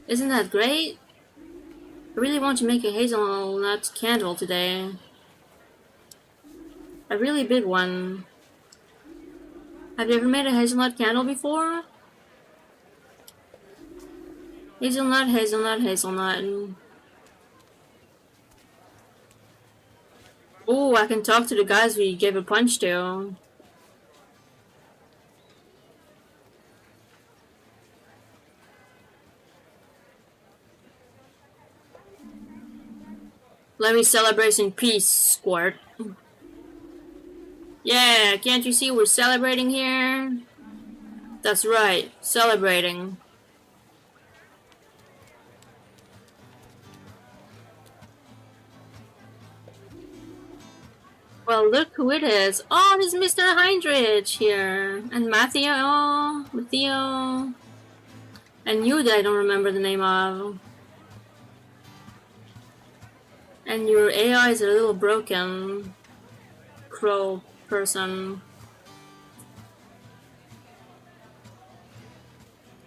Isn't that great? I really want to make a hazelnut candle today. A really big one. Have you ever made a hazelnut candle before? Hazelnut, hazelnut, hazelnut. Oh, I can talk to the guys we gave a punch to. Let me celebrate in peace, Squirt. Yeah, can't you see we're celebrating here? That's right, celebrating. Well, look who it is. Oh, it's Mr. Heinrich here. And Matthew. And you that I don't remember the name of. And your AI is a little broken. Crow person.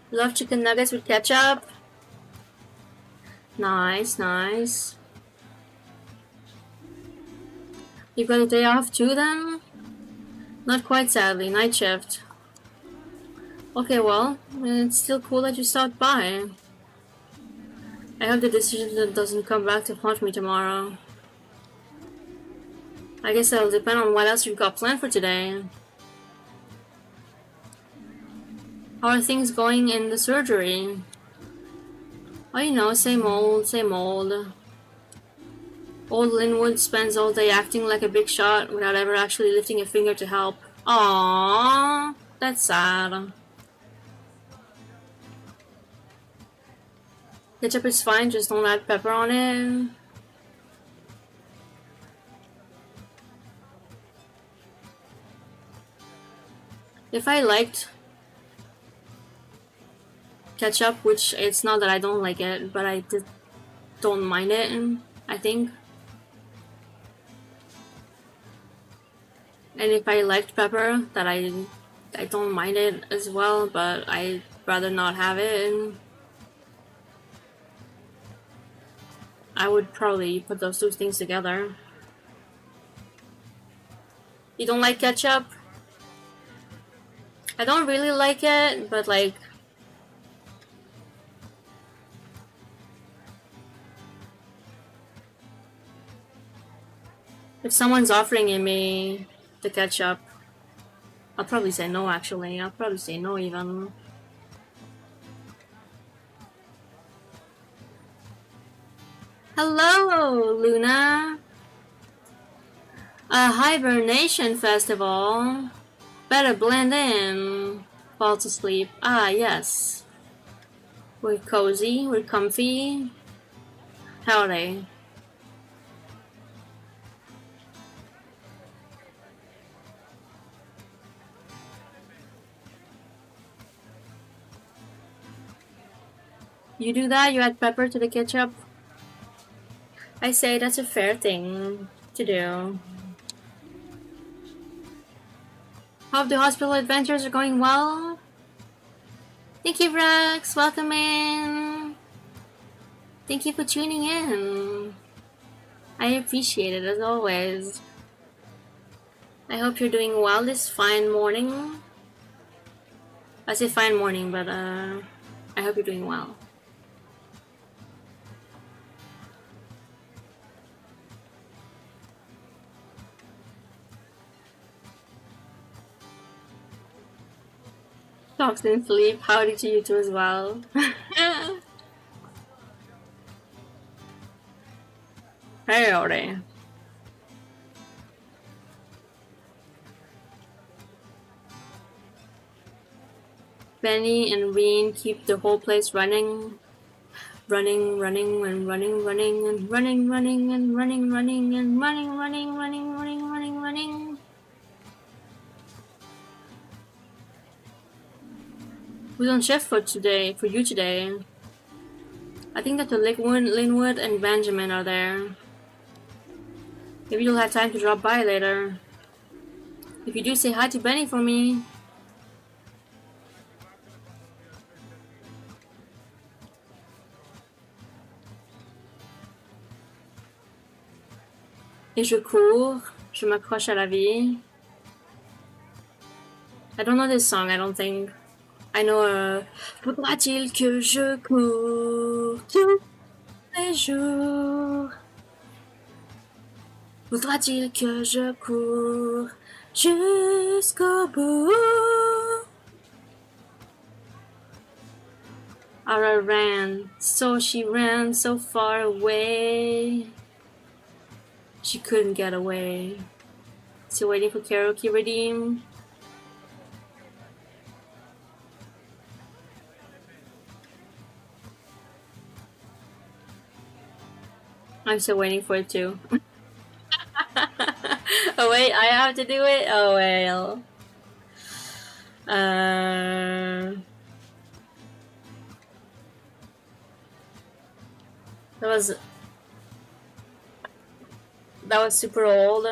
Love chicken nuggets with ketchup. Nice, nice. You got a day off too then? Not quite, sadly. Night shift. Okay, well, it's still cool that you stopped by. I hope the decision doesn't come back to haunt me tomorrow. I guess that'll depend on what else you've got planned for today. How are things going in the surgery? Oh, you know, same old, same old. Old Linwood spends all day acting like a big shot without ever actually lifting a finger to help. Aww, that's sad. Ketchup is fine, just don't add pepper on it. If I liked ketchup, which it's not that I don't like it, but I don't mind it, I think. And if I liked pepper, that I don't mind it as well, but I'd rather not have it. I would probably put those two things together. You don't like ketchup? I don't really like it, but like... if someone's offering me the ketchup, I'll probably say no, actually. I'll probably say no, even. Hello, Luna! A hibernation festival. Better blend in. Falls asleep. Ah, yes. We're cozy, we're comfy. Howdy. You do that? You add pepper to the ketchup? I say that's a fair thing to do. Hope the hospital adventures are going well. Thank you, Rex. Welcome in. Thank you for tuning in. I appreciate it as always. I hope you're doing well this fine morning. I say fine morning, but I hope you're doing well. Talks in sleep. Howdy to you too as well. Howdy. Benny and Reen keep the whole place running. Running and running and running and running and running and running and running. Who's on shift for today? For you today? I think that the Linwood and Benjamin are there. Maybe you'll have time to drop by later. If you do, say hi to Benny for me. Et je cours, je m'accroche à la vie. I don't know this song, I don't think. I know Faudra-t-il que je cours tous les jours? Faudra-t-il que je cours jusqu'au bout? Ara ran, so she ran so far away. She couldn't get away. Still waiting for Karaoke Redeem. I'm still waiting for it too. Oh wait, I have to do it? Oh well. That was super old.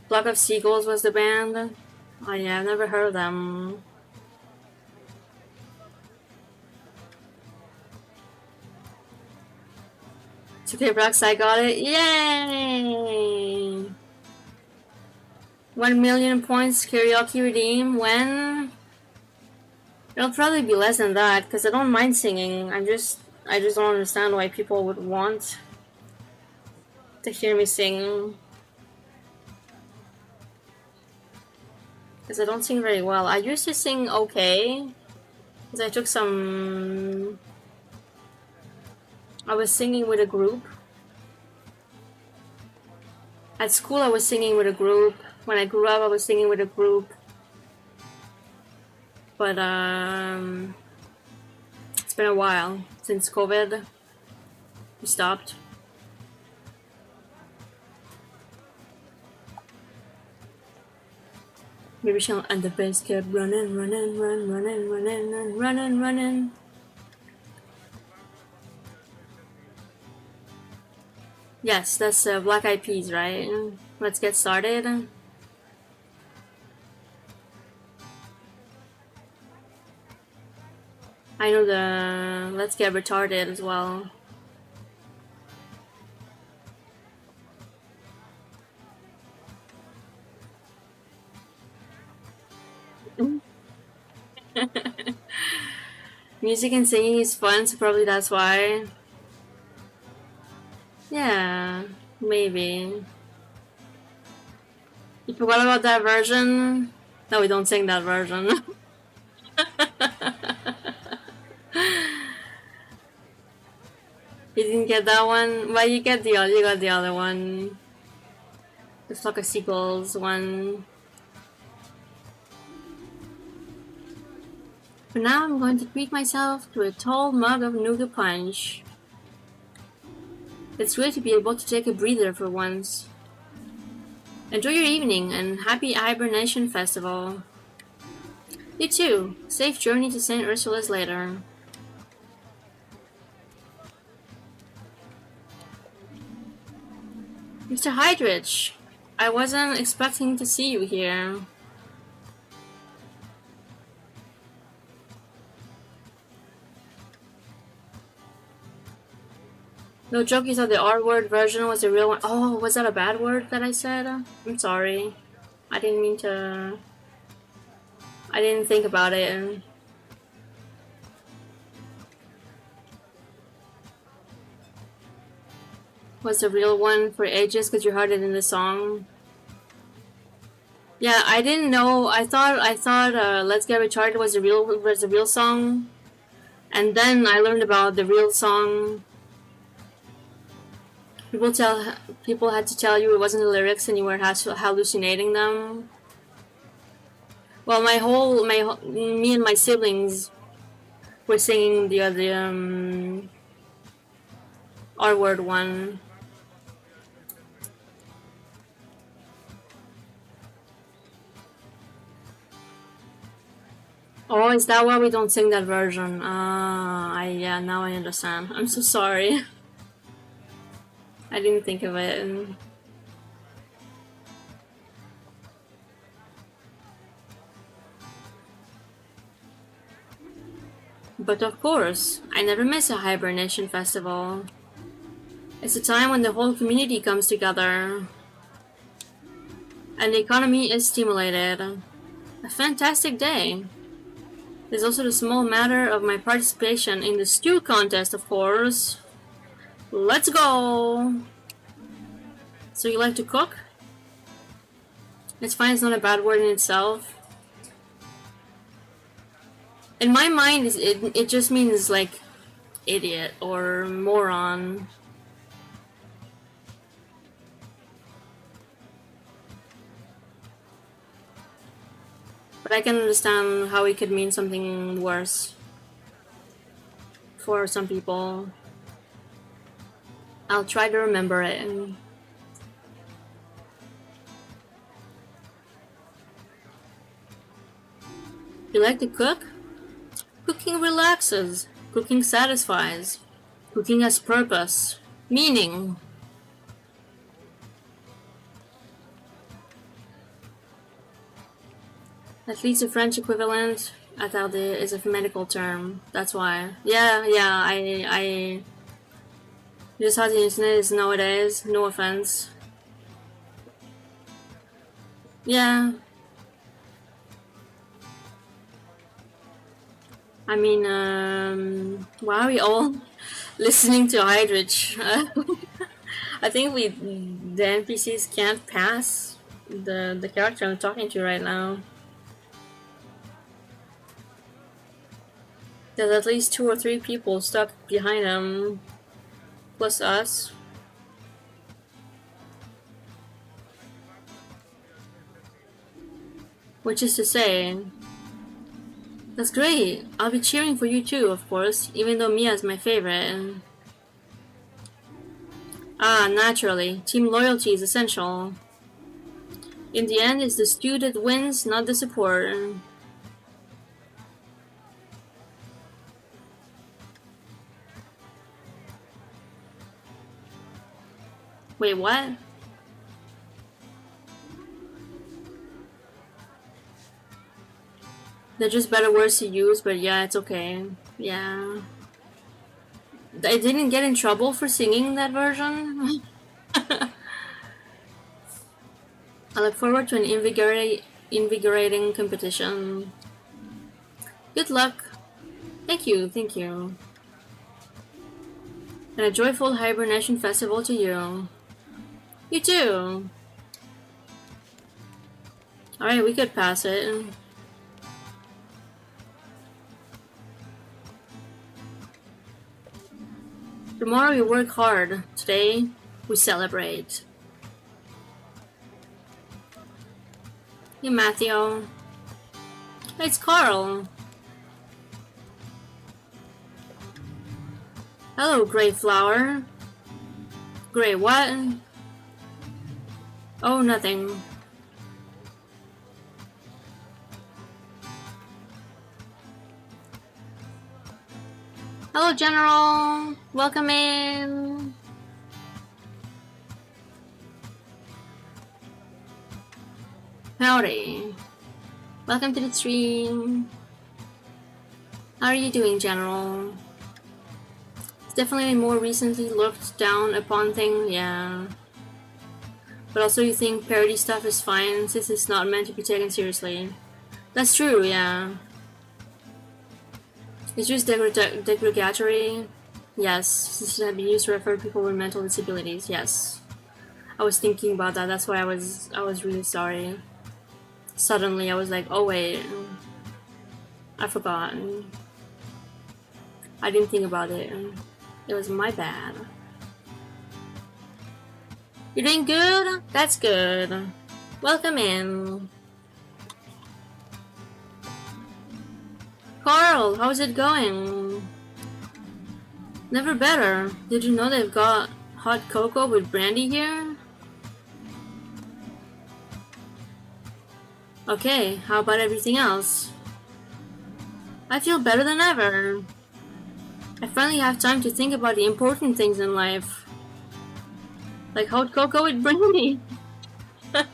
Flock of Seagulls was the band. Oh yeah, I've never heard of them. It's okay, Brox, I got it. Yay! 1 million points karaoke redeem. When? It'll probably be less than that, because I don't mind singing. I'm just I just don't understand why people would want to hear me sing. Because I don't sing very well. I used to sing okay. Because I took some... I was singing with a group. At school I was singing with a group. When I grew up I was singing with a group. But it's been a while since COVID. We stopped. Maybe she'll, and the bass kept running. Yes, that's Black Eyed Peas, right? Let's get started. I know the Let's Get Retarded as well. Music and singing is fun, so probably that's why. Yeah, maybe. You forgot about that version? No, we don't sing that version. You didn't get that one? Well, you got the other one. The Flock of Seagulls one. For now, I'm going to treat myself to a tall mug of nougat punch. It's great to be able to take a breather for once. Enjoy your evening and happy Hibernation Festival. You too. Safe journey to St. Ursula's later. Mr. Hydrich, I wasn't expecting to see you here. No joke, you thought the R-word version was the real one. Oh, was that a bad word that I said? I'm sorry. I didn't mean to... I didn't think about it. Was the real one for ages because you heard it in the song. Yeah, I didn't know. I thought Let's Get Retarded was the real song, and then I learned about the real song. People had to tell you it wasn't the lyrics, and you were hallucinating them. Well, me and my siblings were singing the other R-word one. Oh, is that why we don't sing that version? Yeah, now I understand. I'm so sorry. I didn't think of it. But of course, I never miss a Hibernation Festival. It's a time when the whole community comes together and the economy is stimulated. A fantastic day. There's also the small matter of my participation in the stew contest, of course. Let's go! So you like to cook? It's fine, it's not a bad word in itself. In my mind, it just means like idiot or moron. But I can understand how it could mean something worse for some people. I'll try to remember it. You like to cook? Cooking relaxes. Cooking satisfies. Cooking has purpose. Meaning. At least the French equivalent, I thought it is a medical term. That's why. Yeah, I just how the internet is nowadays. No offense. Yeah. I mean, why are we all Listening to Hydrich. I think the NPCs can't pass the character I'm talking to right now. There's at least 2 or 3 people stuck behind him, plus us. Which is to say, that's great. I'll be cheering for you too, of course, even though Mia's my favorite. Ah, naturally. Team loyalty is essential. In the end, it's the stew that wins, not the support. Wait, what? They're just better words to use, but yeah, it's okay. Yeah. I didn't get in trouble for singing that version. I look forward to an invigorating competition. Good luck. Thank you, thank you. And a joyful hibernation festival to you. You too. Alright, we could pass it. Tomorrow we work hard. Today, we celebrate. Hey, Matthew. Hey, it's Carl. Hello, Grey Flower. Grey what? Oh, nothing. Hello, General. Welcome in. Howdy. Welcome to the stream. How are you doing, General? It's definitely a more recently looked down upon thing, yeah. But also you think parody stuff is fine since it's not meant to be taken seriously. That's true, yeah. It's just derogatory. Yes, since it had been used to refer to people with mental disabilities, yes. I was thinking about that, that's why I was really sorry. Suddenly I was like, oh wait, I forgot. I didn't think about it. It was my bad. You're doing good? That's good. Welcome in. Carl, how's it going? Never better. Did you know they've got hot cocoa with brandy here? Okay, how about everything else? I feel better than ever. I finally have time to think about the important things in life. Like hot cocoa with brandy. Ha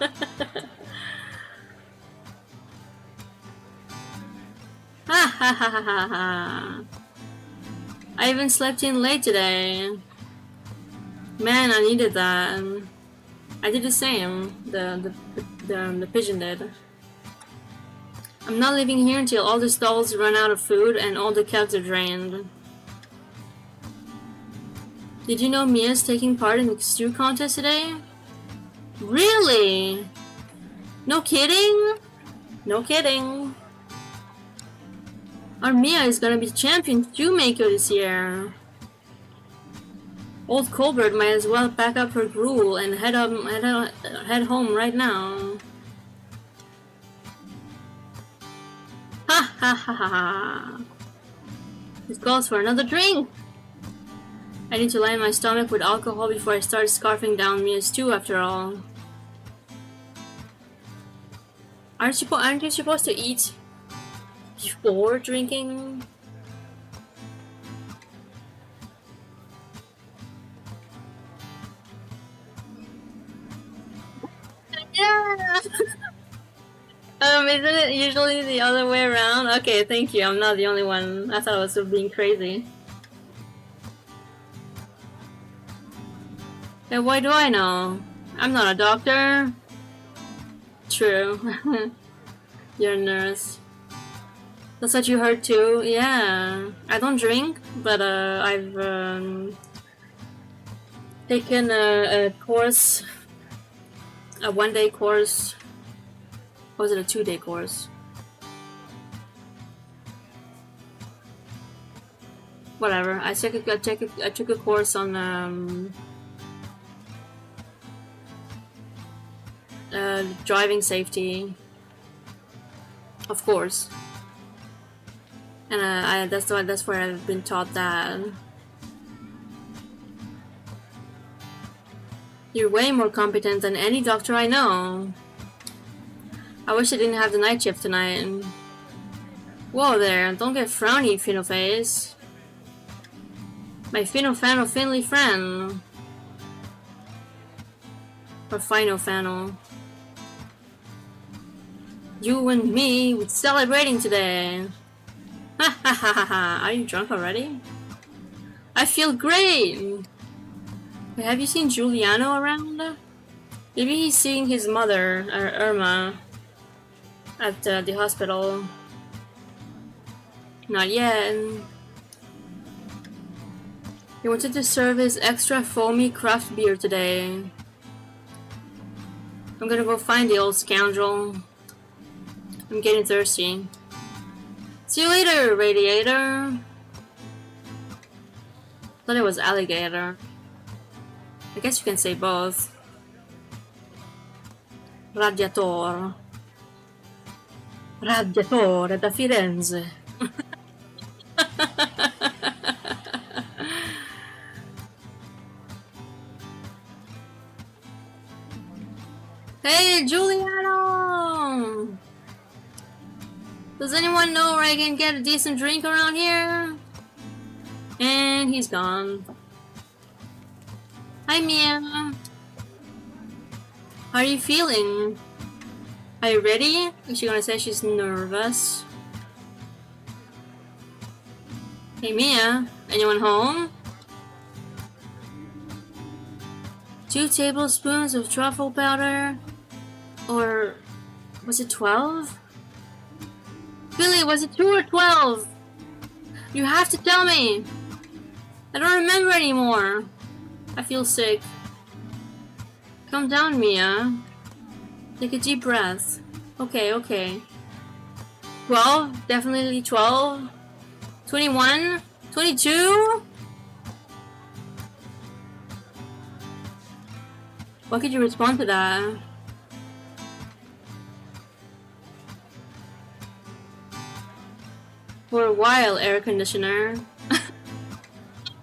ha ha ha ha. I even slept in late today. Man, I needed that. I did the same. The pigeon did. I'm not leaving here until all the stalls run out of food and all the kegs are drained. Did you know Mia's taking part in the stew contest today? Really? No kidding? No kidding. Our Mia is gonna be champion stew maker this year. Old Colbert might as well pack up her gruel and head home right now. Ha ha ha ha ha. This calls for another drink. I need to line my stomach with alcohol before I start scarfing down Mia's stew after all. Aren't you supposed to eat before drinking? Yeah. Isn't it usually the other way around? Okay, thank you. I'm not the only one. I thought I was being crazy. Hey, why do I know? I'm not a doctor. True. You're a nurse. That's what you heard too? Yeah. I don't drink, but I've taken a course, a 1-day course. Or was it a 2-day course? Whatever. I took a course on driving safety, of course. And that's where I've been taught that. You're way more competent than any doctor I know. I wish I didn't have the night shift tonight. Whoa there, don't get frowny, Fino Face. My Fino Fano Finley friend. Or Fino Fano. You and me, we're celebrating today. Ha ha ha ha ha. Are you drunk already? I feel great! Have you seen Giuliano around? Maybe he's seeing his mother, Irma, at the hospital. Not yet. He wanted to serve his extra foamy craft beer today. I'm gonna go find the old scoundrel. I'm getting thirsty. See you later, Radiator. Thought it was Alligator. I guess you can say both. Radiator. Radiatore da Firenze. Hey, Giuliano! Does anyone know where I can get a decent drink around here? And he's gone. Hi, Mia. How are you feeling? Are you ready? Is she gonna say she's nervous? Hey, Mia. Anyone home? 2 tablespoons of truffle powder? Or was it 12? Billy, was it 2 or 12? You have to tell me. I don't remember anymore. I feel sick. Calm down, Mia. Take a deep breath. Okay, okay. 12? Definitely 12? 21? 22? What could you respond to that? For a while, air conditioner.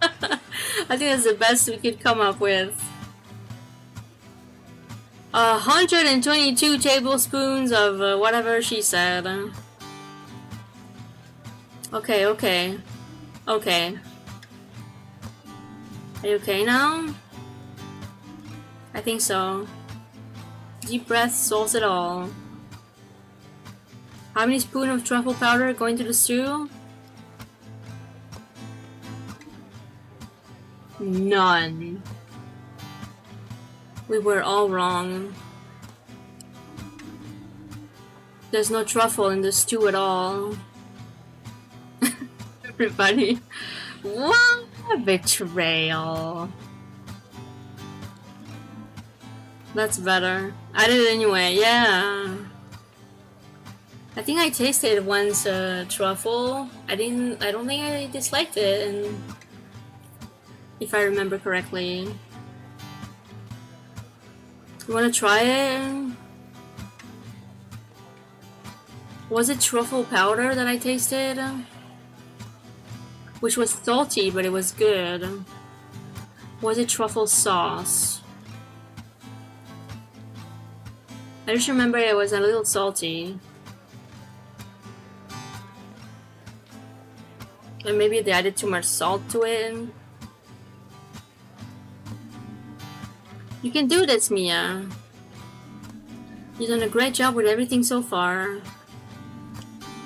I think that's the best we could come up with. 122 tablespoons of whatever she said. Okay, okay. Okay. Are you okay now? I think so. Deep breath solves it all. How many spoons of truffle powder going to the stew? None. We were all wrong. There's no truffle in the stew at all. Everybody. What a betrayal. That's better. I did it anyway, yeah. I think I tasted once truffle. I don't think I disliked it, and if I remember correctly. You wanna try it? Was it truffle powder that I tasted? Which was salty, but it was good. Was it truffle sauce? I just remember it was a little salty. And maybe they added too much salt to it. You can do this, Mia. You've done a great job with everything so far.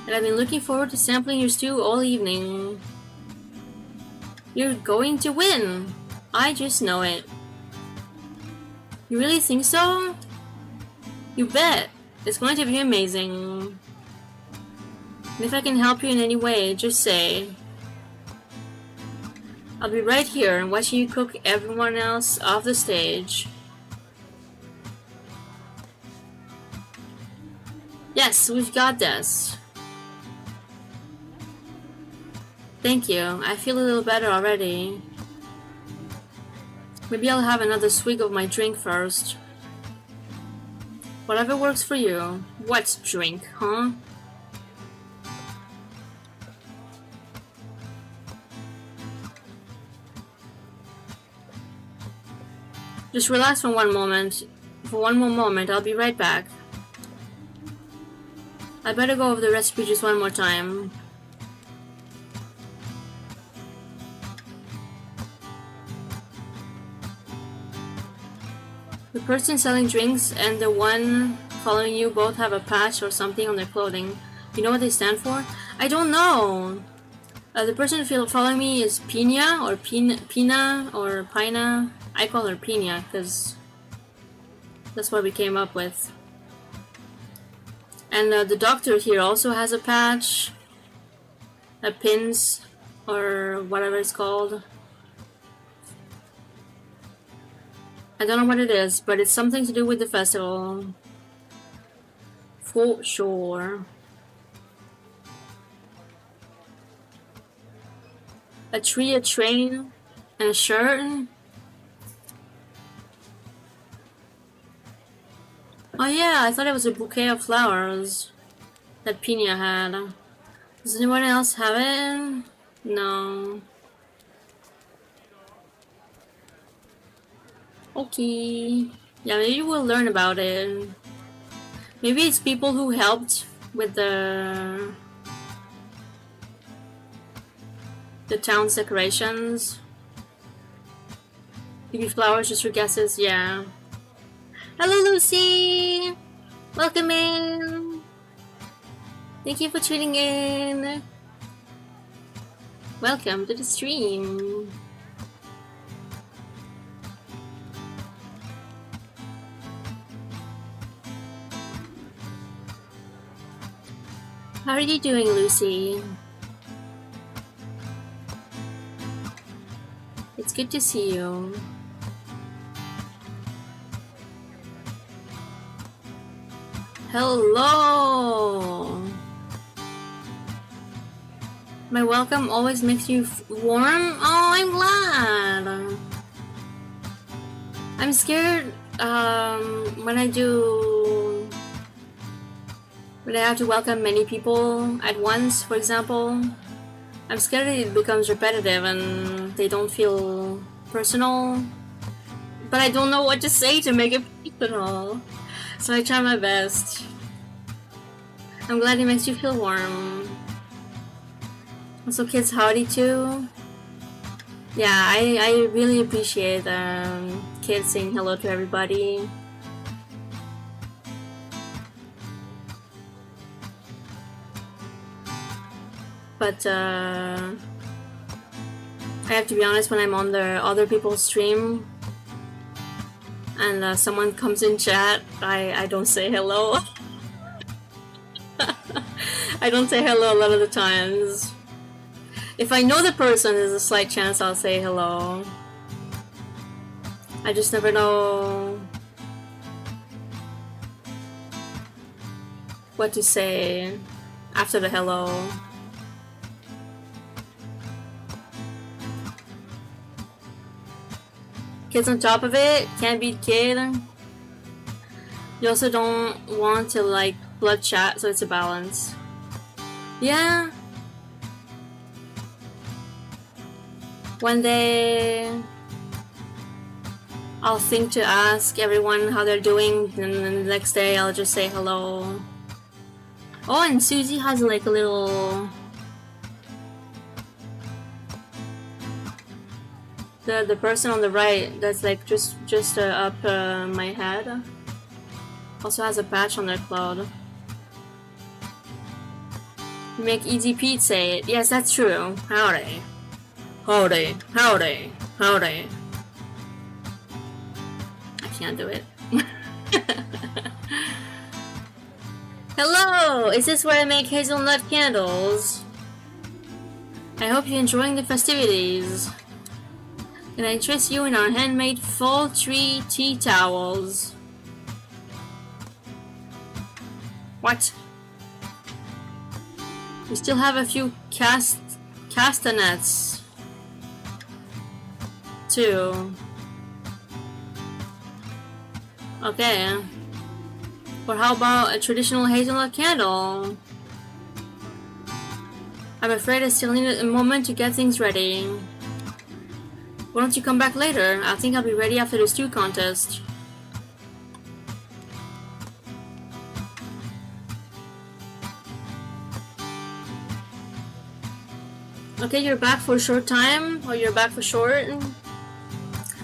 And I've been looking forward to sampling your stew all evening. You're going to win. I just know it. You really think so? You bet. It's going to be amazing. And if I can help you in any way, just say. I'll be right here and watching you cook everyone else off the stage. Yes, we've got this. Thank you. I feel a little better already. Maybe I'll have another swig of my drink first. Whatever works for you. What drink, huh? Just relax for one moment. For one more moment, I'll be right back. I better go over the recipe just one more time. The person selling drinks and the one following you both have a patch or something on their clothing. You know what they stand for? I don't know. The person following me is Pina or Pina or Pina. I call her Pina because that's what we came up with. And the doctor here also has a patch, a pins, or whatever it's called. I don't know what it is, but it's something to do with the festival. For sure. A tree, a train, and a shirt. Oh yeah, I thought it was a bouquet of flowers that Pina had. Does anyone else have it? No. Okay. Yeah, maybe we'll learn about it. Maybe it's people who helped with the town's decorations. Maybe flowers, just your guesses, yeah. Hello, Lucy! Welcome in! Thank you for tuning in! Welcome to the stream! How are you doing, Lucy? It's good to see you. Hello! My welcome always makes you warm? Oh, I'm glad! I'm scared when I have to welcome many people at once, for example. I'm scared it becomes repetitive and they don't feel personal. But I don't know what to say to make it personal. So I try my best. I'm glad it makes you feel warm. Also, kids howdy too. Yeah, I really appreciate kids saying hello to everybody. But I have to be honest, when I'm on the other people's stream and someone comes in chat, I don't say hello. I don't say hello a lot of the times. If I know the person, there's a slight chance I'll say hello. I just never know what to say after the hello. Kids on top of it, can't beat kid. You also don't want to like blood chat, so it's a balance. Yeah. One day I'll think to ask everyone how they're doing, and then the next day I'll just say hello. Oh, and Susie has like a little... The person on the right that's like just up my head also has a patch on their cloud. Make Easy Pete say it. Yes, that's true. Howdy. Howdy. Howdy. Howdy. I can't do it. Hello! Is this where I make hazelnut candles? I hope you're enjoying the festivities. Can I interest you in our handmade fall tree tea towels? What? We still have a few castanets too. Okay. But how about a traditional hazelnut candle? I'm afraid I still need a moment to get things ready. Why don't you come back later? I think I'll be ready after the stew contest. Okay, you're back for a short time, or you're back for short.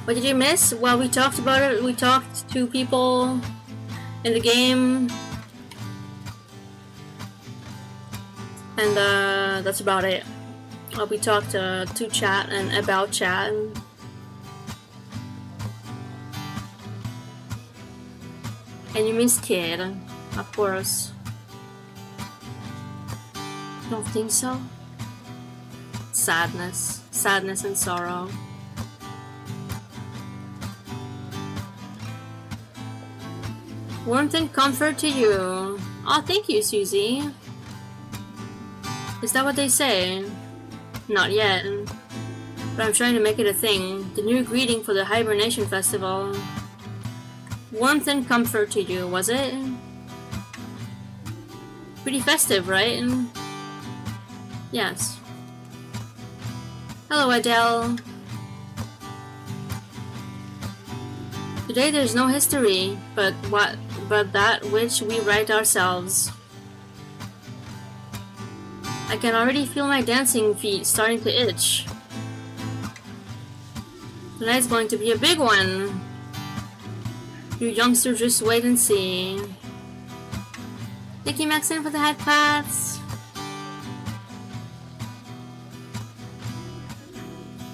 What did you miss? Well, we talked about it. We talked to people in the game. And that's about it. We talked to chat and about chat. And you missed Kid, of course. Don't think so? Sadness and sorrow. Warmth and comfort to you. Oh, thank you, Susie. Is that what they say? Not yet. But I'm trying to make it a thing. The new greeting for the Hibernation Festival. Warmth and comfort to you, was it? Pretty festive, right? Yes. Hello, Adele. Today there's no history, but that which we write ourselves. I can already feel my dancing feet starting to itch. Tonight's going to be a big one. You youngsters just wait and see. Thank you, Maxine, for the head pats.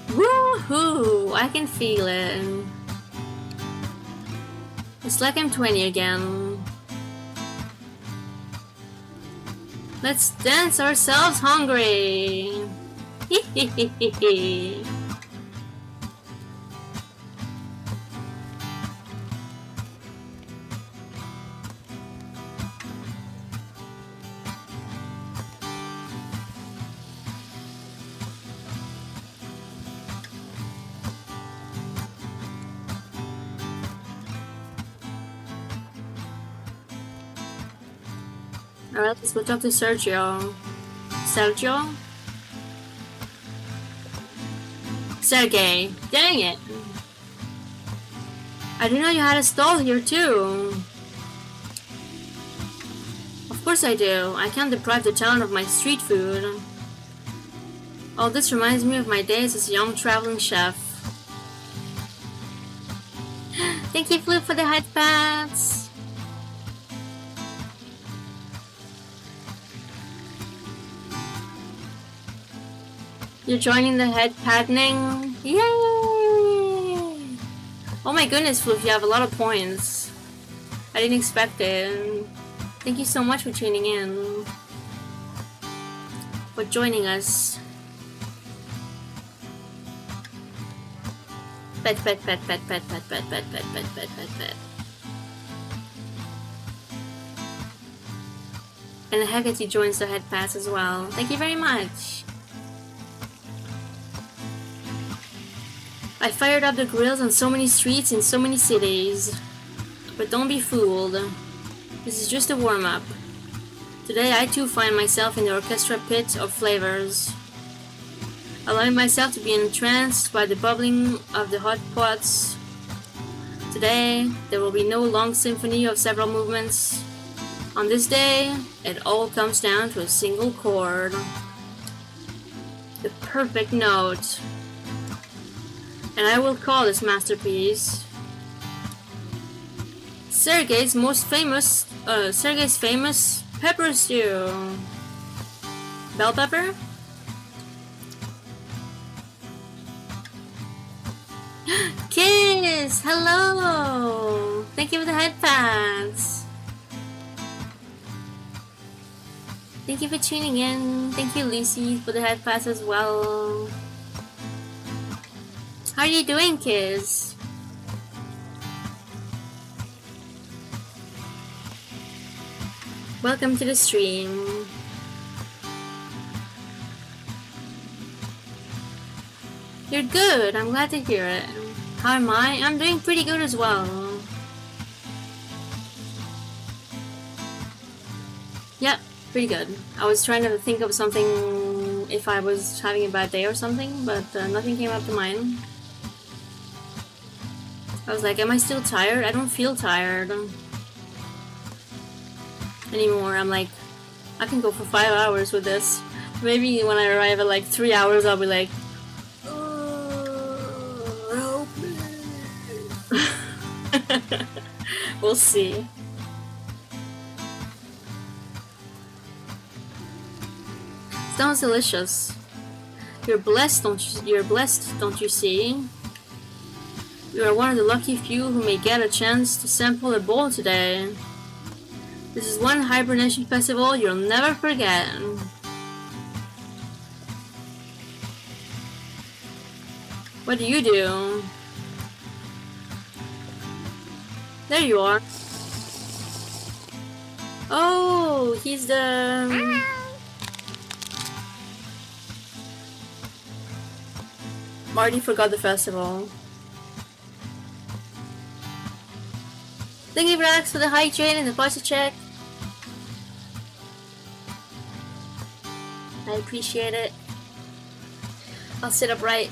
Woohoo! I can feel it. It's like I'm 20 again. Let's dance ourselves hungry. Hehehehe. Alright, let's go talk to Sergio. Sergio? Sergey. Dang it. I didn't know you had a stall here too. Of course I do. I can't deprive the town of my street food. Oh, this reminds me of my days as a young traveling chef. Thank you, Flip, for the head pats. You're joining the head patting? Yay! Oh my goodness, Floof, you have a lot of points. I didn't expect it. Thank you so much for tuning in. For joining us. Pet, pet, pet, pet, pet, pet, pet, pet, pet, pet, pet, pet, pet. And Hecate joins the head pass as well. Thank you very much. I fired up the grills on so many streets in so many cities. But don't be fooled. This is just a warm-up. Today I too find myself in the orchestra pit of flavors. Allowing myself to be entranced by the bubbling of the hot pots. Today, there will be no long symphony of several movements. On this day, it all comes down to a single chord. The perfect note. And I will call this masterpiece Sergey's famous pepper stew. Bell pepper? Kiss! Hello! Thank you for the head pats. Thank you for tuning in. Thank you, Lucy, for the head pass as well. How are you doing, kids? Welcome to the stream. You're good. I'm glad to hear it. How am I? I'm doing pretty good as well. Yep, pretty good. I was trying to think of something if I was having a bad day or something, but nothing came up to mind. I was like, am I still tired? I don't feel tired anymore. I'm like, I can go for 5 hours with this. Maybe when I arrive at like 3 hours, I'll be like, help me. We'll see. Sounds delicious. You're blessed, don't you see? You are one of the lucky few who may get a chance to sample a bowl today. This is one hibernation festival you'll never forget. What do you do? There you are. Oh, he's the... Marty forgot the festival. Thank you, Brax, for the high train and the party check. I appreciate it. I'll sit upright.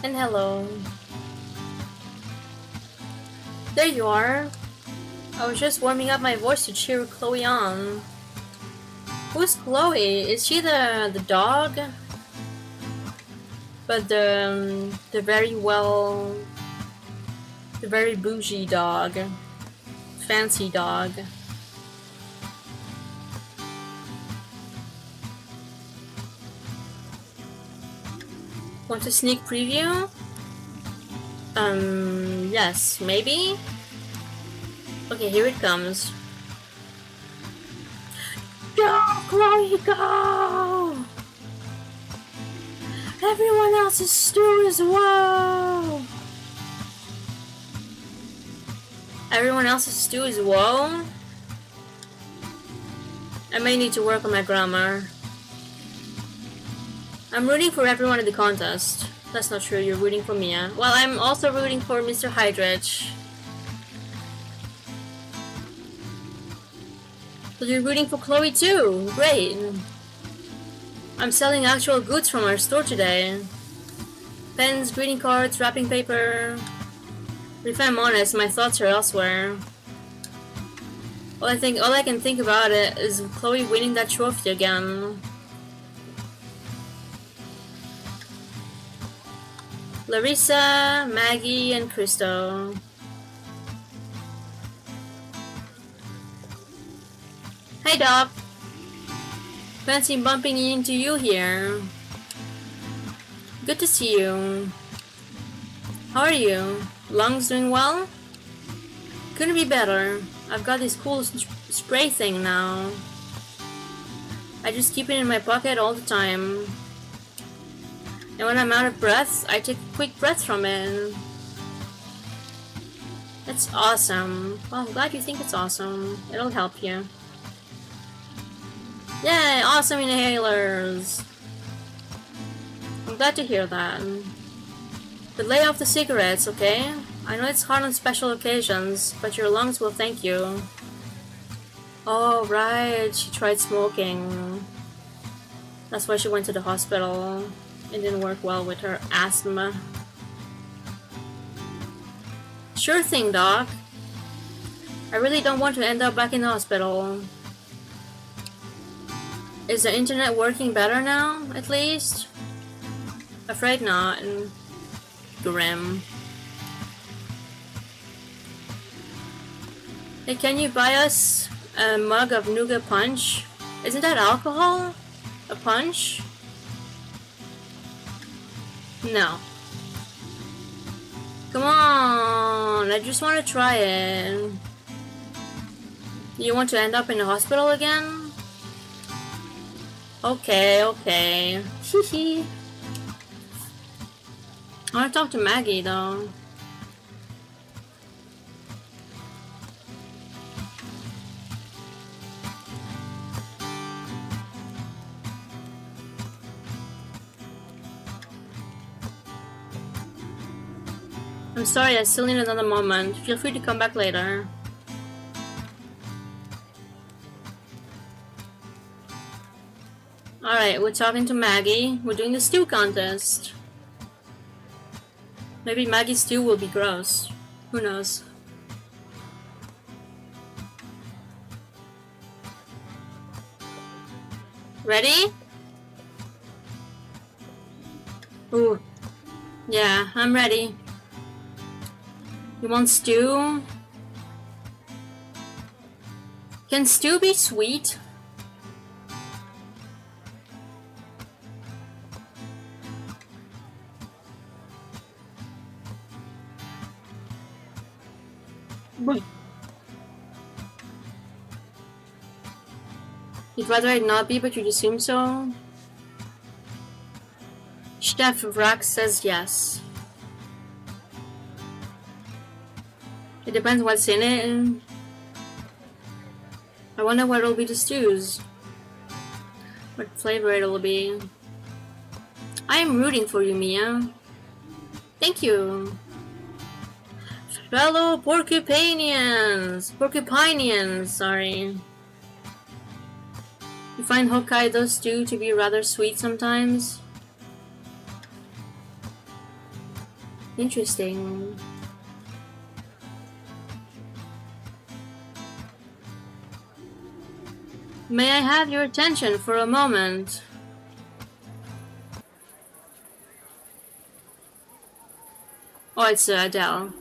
And hello. There you are. I was just warming up my voice to cheer Chloe on. Who's Chloe? Is she the dog? But the very bougie dog. Fancy dog. Want a sneak preview? Yes, maybe? Okay, here it comes. Go, Chloe, go! Everyone else's stew is whoa! Everyone else's stew is whoa? I may need to work on my grammar. I'm rooting for everyone in the contest. That's not true, you're rooting for Mia. Well, I'm also rooting for Mr. Hydrich. But you're rooting for Chloe too! Great! I'm selling actual goods from our store today. Pens, greeting cards, wrapping paper. But if I'm honest, my thoughts are elsewhere. All I can think about it is Chloe winning that trophy again. Larissa, Maggie, and Christo. Hey Doc! Fancy bumping into you here. Good to see you. How are you? Lungs doing well? Couldn't be better. I've got this cool spray thing now. I just keep it in my pocket all the time. And when I'm out of breath, I take a quick breath from it. That's awesome. Well, I'm glad you think it's awesome. It'll help you. Yay! Awesome inhalers! I'm glad to hear that. But lay off the cigarettes, okay? I know it's hard on special occasions, but your lungs will thank you. Oh, right. She tried smoking. That's why she went to the hospital. It didn't work well with her asthma. Sure thing, Doc. I really don't want to end up back in the hospital. Is the internet working better now, at least? Afraid not. Grim. Hey, can you buy us a mug of Nougat Punch? Isn't that alcohol? A punch? No. Come on, I just want to try it. You want to end up in the hospital again? Okay, okay. Hehe. I want to talk to Maggie though. I'm sorry, I still need another moment. Feel free to come back later. Alright, we're talking to Maggie. We're doing the stew contest. Maybe Maggie's stew will be gross. Who knows? Ready? Ooh. Yeah, I'm ready. You want stew? Can stew be sweet? You'd rather it not be, but you'd assume so? Chef Vrax says yes. It depends what's in it. I wonder what it'll be to stews. What flavor it'll be. I am rooting for you, Mia. Thank you. Fellow Porcupinians, sorry. You find Hokkaido stew to be rather sweet sometimes? Interesting. May I have your attention for a moment? Oh, it's Adele.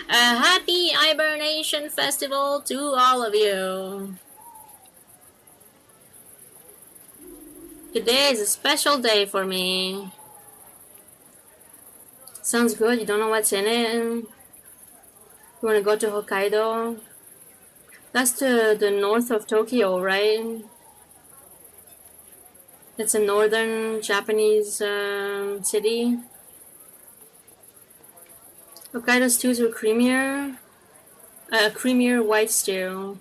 A happy hibernation festival to all of you. Today is a special day for me. Sounds good. You don't know what's in it? You want to go to Hokkaido? That's the north of Tokyo, right? It's a northern Japanese city. Hokkaido stews are creamier. Creamier white stew.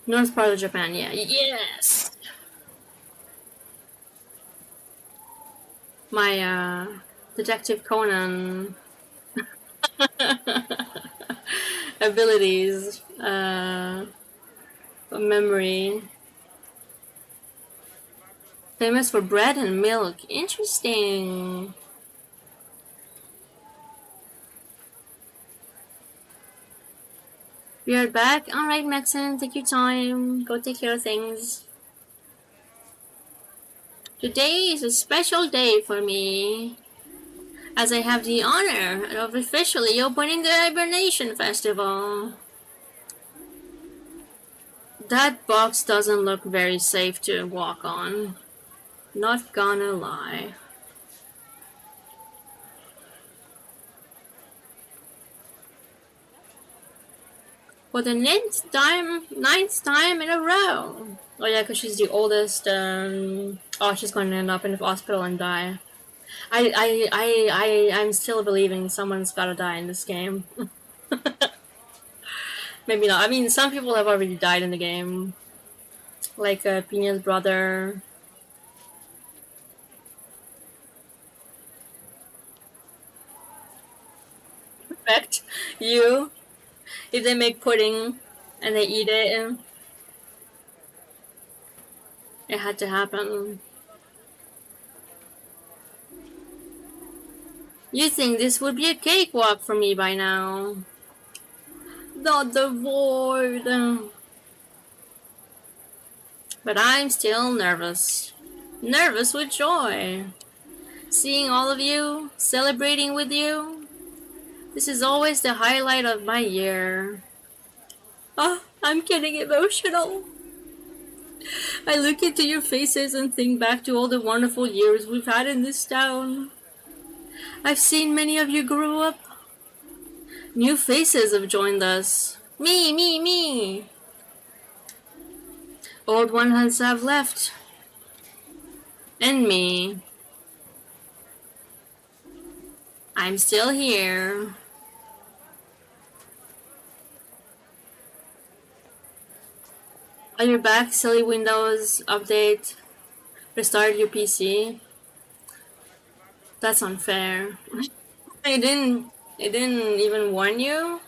North part of Japan, yeah. Yes! My Detective Conan abilities, memory. Famous for bread and milk. Interesting. We are back. Alright, Maxon, take your time. Go take care of things. Today is a special day for me, as I have the honor of officially opening the Hibernation Festival. That box doesn't look very safe to walk on. Not gonna lie. For the ninth time in a row. Oh yeah, because she's the oldest. Oh, she's going to end up in the hospital and die. I'm still believing someone's gotta die in this game. Maybe not. I mean, some people have already died in the game. Like Pina's brother. Perfect. You. If they make pudding and they eat it, it had to happen. You think this would be a cakewalk for me by now? Not the void. But I'm still nervous. Nervous with joy. Seeing all of you, celebrating with you. This is always the highlight of my year. Oh, I'm getting emotional. I look into your faces and think back to all the wonderful years we've had in this town. I've seen many of you grow up. New faces have joined us. Me! Old ones have left. And me. I'm still here. Are you back? Silly Windows update. Restart your PC. That's unfair. It didn't even warn you?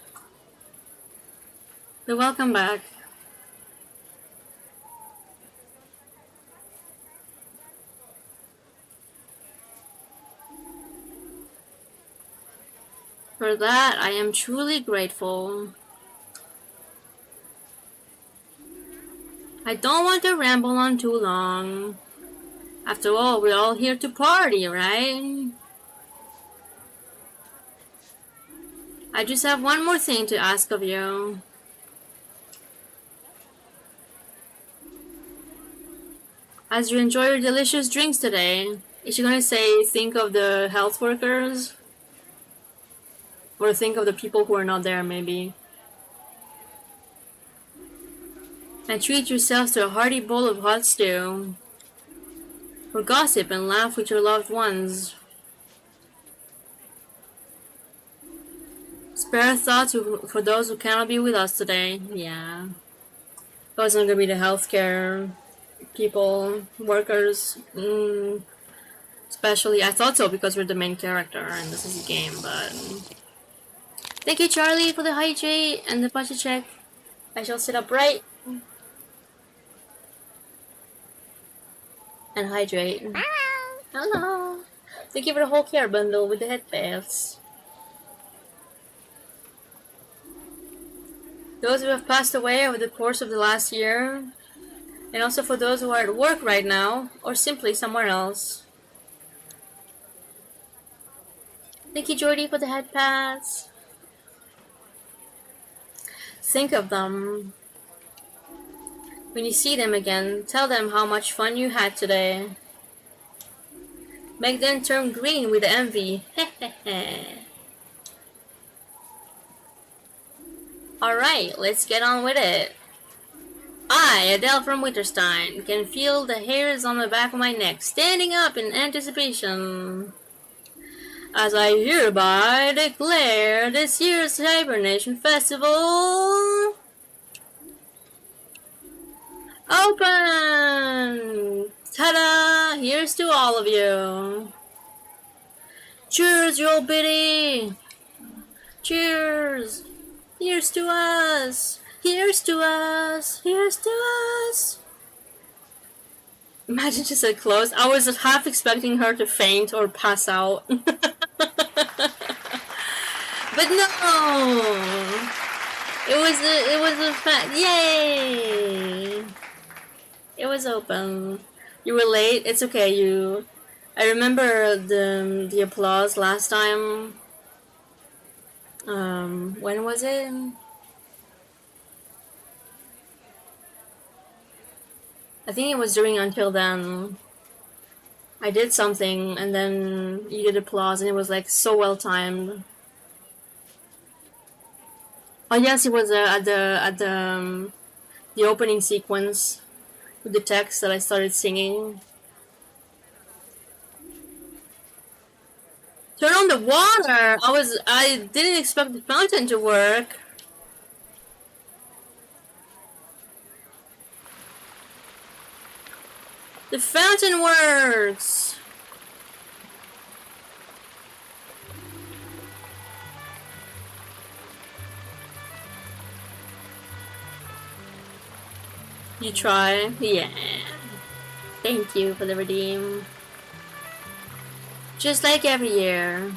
But welcome back. For that, I am truly grateful. I don't want to ramble on too long. After all, we're all here to party, right? I just have one more thing to ask of you. As you enjoy your delicious drinks today, is she gonna say, think of the health workers? Or think of the people who are not there, maybe? And treat yourselves to a hearty bowl of hot stew. Or gossip and laugh with your loved ones. Spare thoughts for those who cannot be with us today. Yeah. Those are gonna be the healthcare people, workers. Especially, I thought so because we're the main character and this is a game, but... Thank you, Charlie, for the hydrate and the budget check. I shall sit upright and hydrate. Hello. Thank you for the whole care bundle with the head baths. Those who have passed away over the course of the last year, and also for those who are at work right now, or simply somewhere else. Thank you, Jordy, for the head pads. Think of them. When you see them again, tell them how much fun you had today. Make them turn green with envy. Alright, let's get on with it. I, Adele from Winterstein, can feel the hairs on the back of my neck standing up in anticipation. As I hereby declare this year's Hibernation Festival open! Ta-da! Here's to all of you. Cheers, you old biddy! Cheers! Here's to us! Here's to us! Here's to us! Imagine she said close. I was half expecting her to faint or pass out. But no! It was a fact. Yay! It was open. You were late. It's okay. I remember the applause last time. When was it? I think it was during Until Then. I did something and then you did applause and it was like so well timed. Oh yes, it was at the opening sequence with the text that I started singing. Turn on the water! I didn't expect the fountain to work. The fountain works! You try? Yeah. Thank you for the redeem. Just like every year.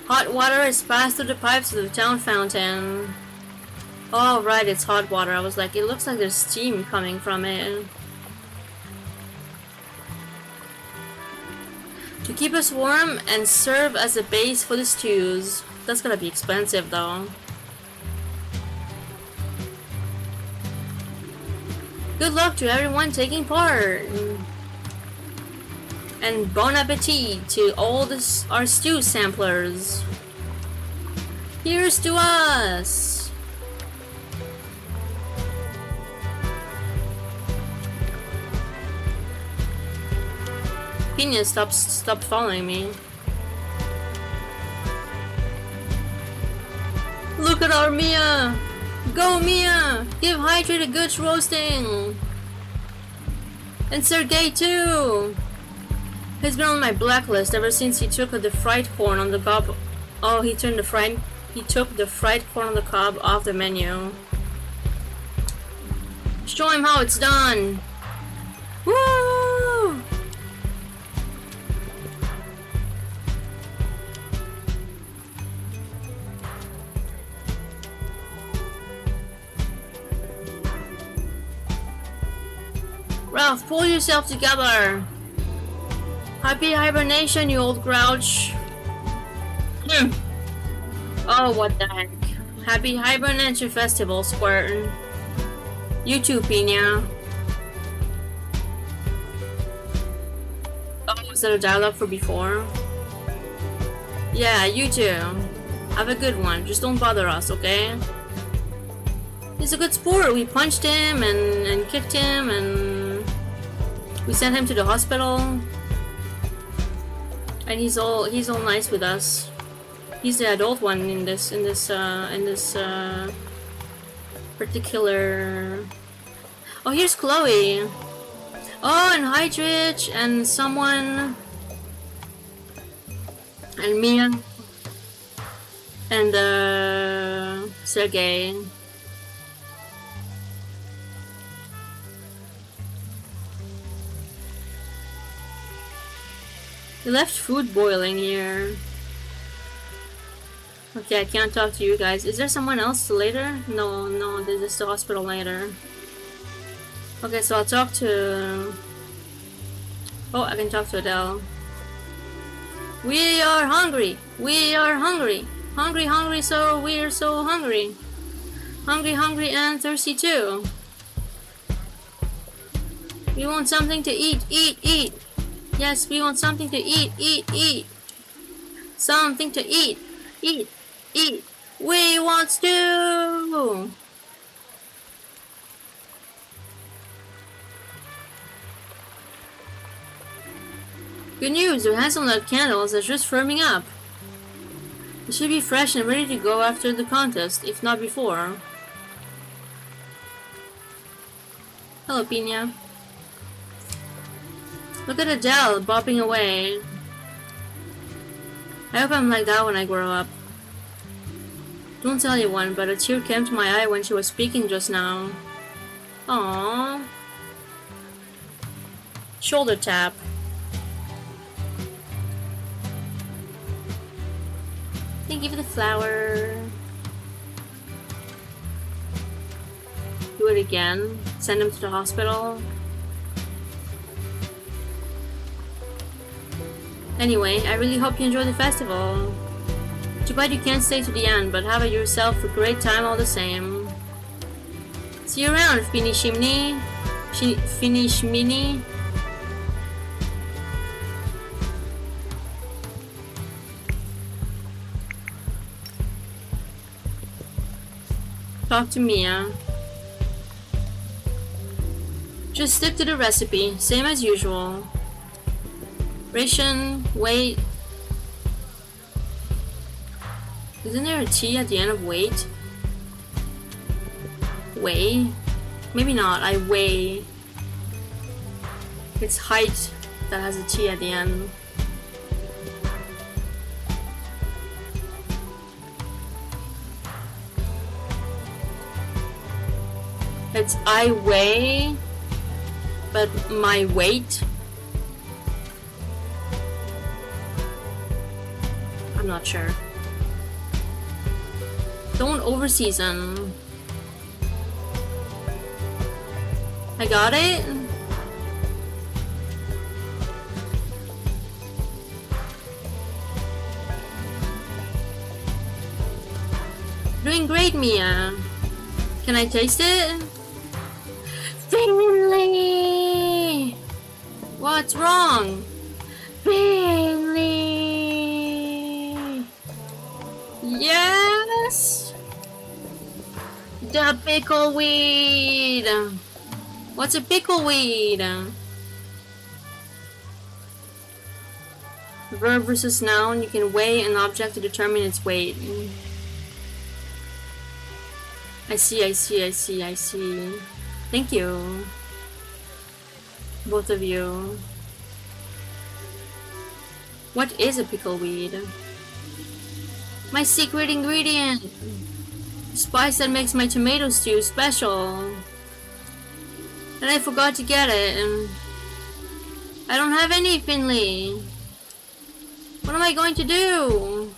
Hot water is passed through the pipes of the town fountain. Oh right, it's hot water. I was like, it looks like there's steam coming from it. To keep us warm and serve as a base for the stews. That's gonna be expensive though. Good luck to everyone taking part. And bon appetit to all our stew samplers. Here's to us. Pina, stop following me. Look at our Mia! Go Mia! Give Hydrate a good roasting! And Sergey too! He's been on my blacklist ever since he took the fried corn on the cob. Oh, he took the fried corn on the cob off the menu. Show him how it's done! Woo! Ralph, pull yourself together! Happy hibernation, you old grouch! Oh, what the heck. Happy hibernation festival, Squirtin'. You too, Pina. Oh, was that a dialogue for before? Yeah, you too. Have a good one. Just don't bother us, okay? He's a good sport. We punched him and kicked him and we sent him to the hospital. And he's all nice with us. He's the adult one in this particular. Oh, here's Chloe. Oh, and Hydrich and someone and Mia and Sergey. We left food boiling here. Okay, I can't talk to you guys. Is there someone else later? No, this is the hospital later. Okay, so I'll talk to... Oh, I can talk to Adele. We are hungry! We are hungry! Hungry, so we're so hungry. Hungry and thirsty too. We want something to eat, eat! Yes, we want something to eat! Something to eat! We want to! Good news, the hazelnut candles are just firming up. It should be fresh and ready to go after the contest, if not before. Hello, Pina. Look at Adele bopping away. I hope I'm like that when I grow up. Don't tell anyone, but a tear came to my eye when she was speaking just now. Aww. Shoulder tap. Thank you for the flower. Do it again. Send him to the hospital. Anyway, I really hope you enjoy the festival. Too bad you can't stay to the end, but have yourself a great time all the same. See you around, Finishimini. Finishmini. Talk to Mia. Just stick to the recipe, same as usual. Ration, wait. Isn't there a T at the end of wait? Weigh? Maybe not, I weigh. It's height that has a T at the end. It's I weigh, but my weight. I'm not sure. Don't overseason. I got it? Doing great, Mia. Can I taste it? Finley! What's wrong? Finley! Yes! The pickleweed! What's a pickleweed? Verb versus noun. You can weigh an object to determine its weight. I see. Thank you. Both of you. What is a pickleweed? My secret ingredient! The spice that makes my tomato stew special. And I forgot to get it. I don't have any, Finley. What am I going to do?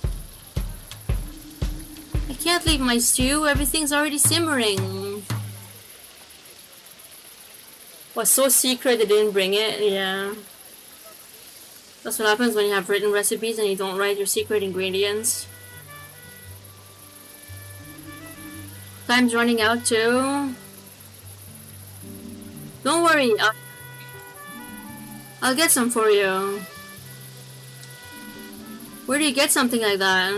I can't leave my stew. Everything's already simmering. Was so secret they didn't bring it. Yeah. That's what happens when you have written recipes and you don't write your secret ingredients. Time's running out too. Don't worry. I'll get some for you. Where do you get something like that?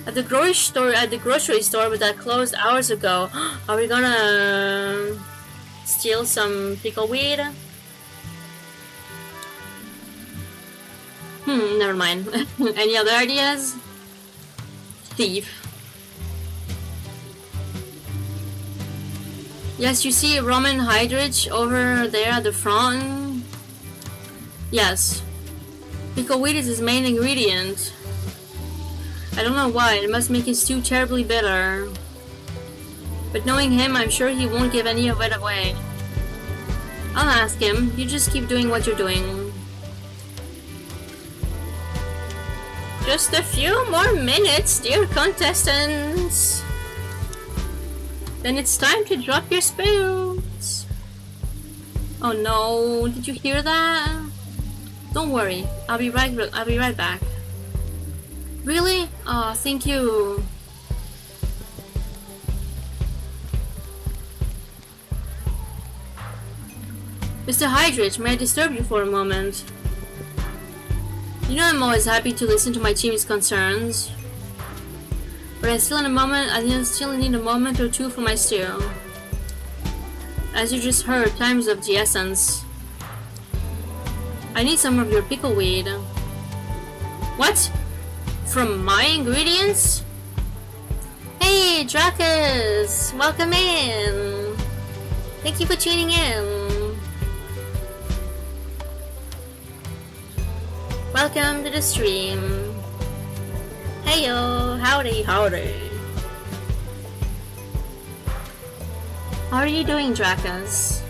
At the grocery store, but that closed hours ago. Are we gonna steal some pickleweed? Never mind. Any other ideas? Thief. Yes, you see Roman Hydrich over there at the front? Yes. Pickleweed is his main ingredient. I don't know why, it must make his stew terribly bitter. But knowing him, I'm sure he won't give any of it away. I'll ask him, you just keep doing what you're doing. Just a few more minutes, dear contestants. Then it's time to drop your spoons. Oh no, did you hear that? Don't worry, I'll be right back. Really? Oh, thank you. Mr. Hydrich, may I disturb you for a moment? You know I'm always happy to listen to my team's concerns. But I still need a moment or two for my stew. As you just heard, time is of the essence. I need some of your pickleweed. What? From my ingredients? Hey, Drakus! Welcome in! Thank you for tuning in. Welcome to the stream. Heyo, howdy. How are you doing, Drakus?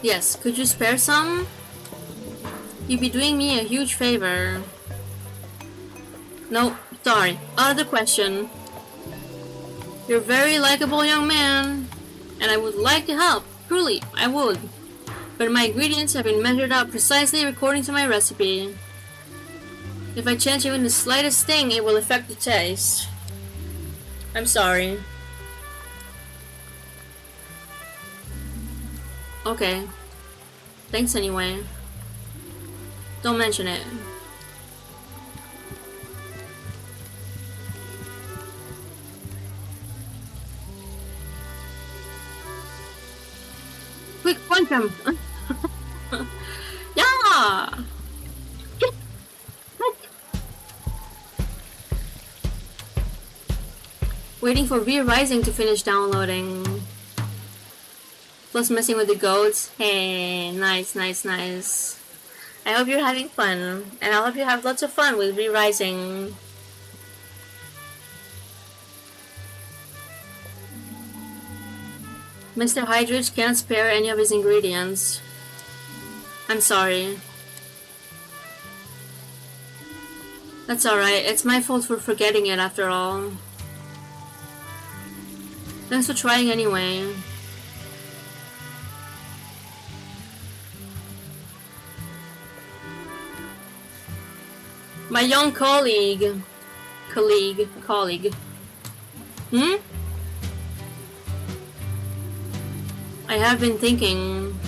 Yes, could you spare some? You'd be doing me a huge favor. No, sorry, out of the question. You're a very likable young man, and I would like to help, truly, I would. But my ingredients have been measured out precisely according to my recipe. If I change even the slightest thing, it will affect the taste. I'm sorry. Okay. Thanks anyway. Don't mention it. Quick, punch him! Yeah! Waiting for V Rising to finish downloading. Plus messing with the goats. Hey, nice. I hope you're having fun. And I hope you have lots of fun with V Rising. Mr. Hydrich can't spare any of his ingredients. I'm sorry. That's alright, it's my fault for forgetting it after all. Thanks for trying anyway. My young colleague. I have been thinking.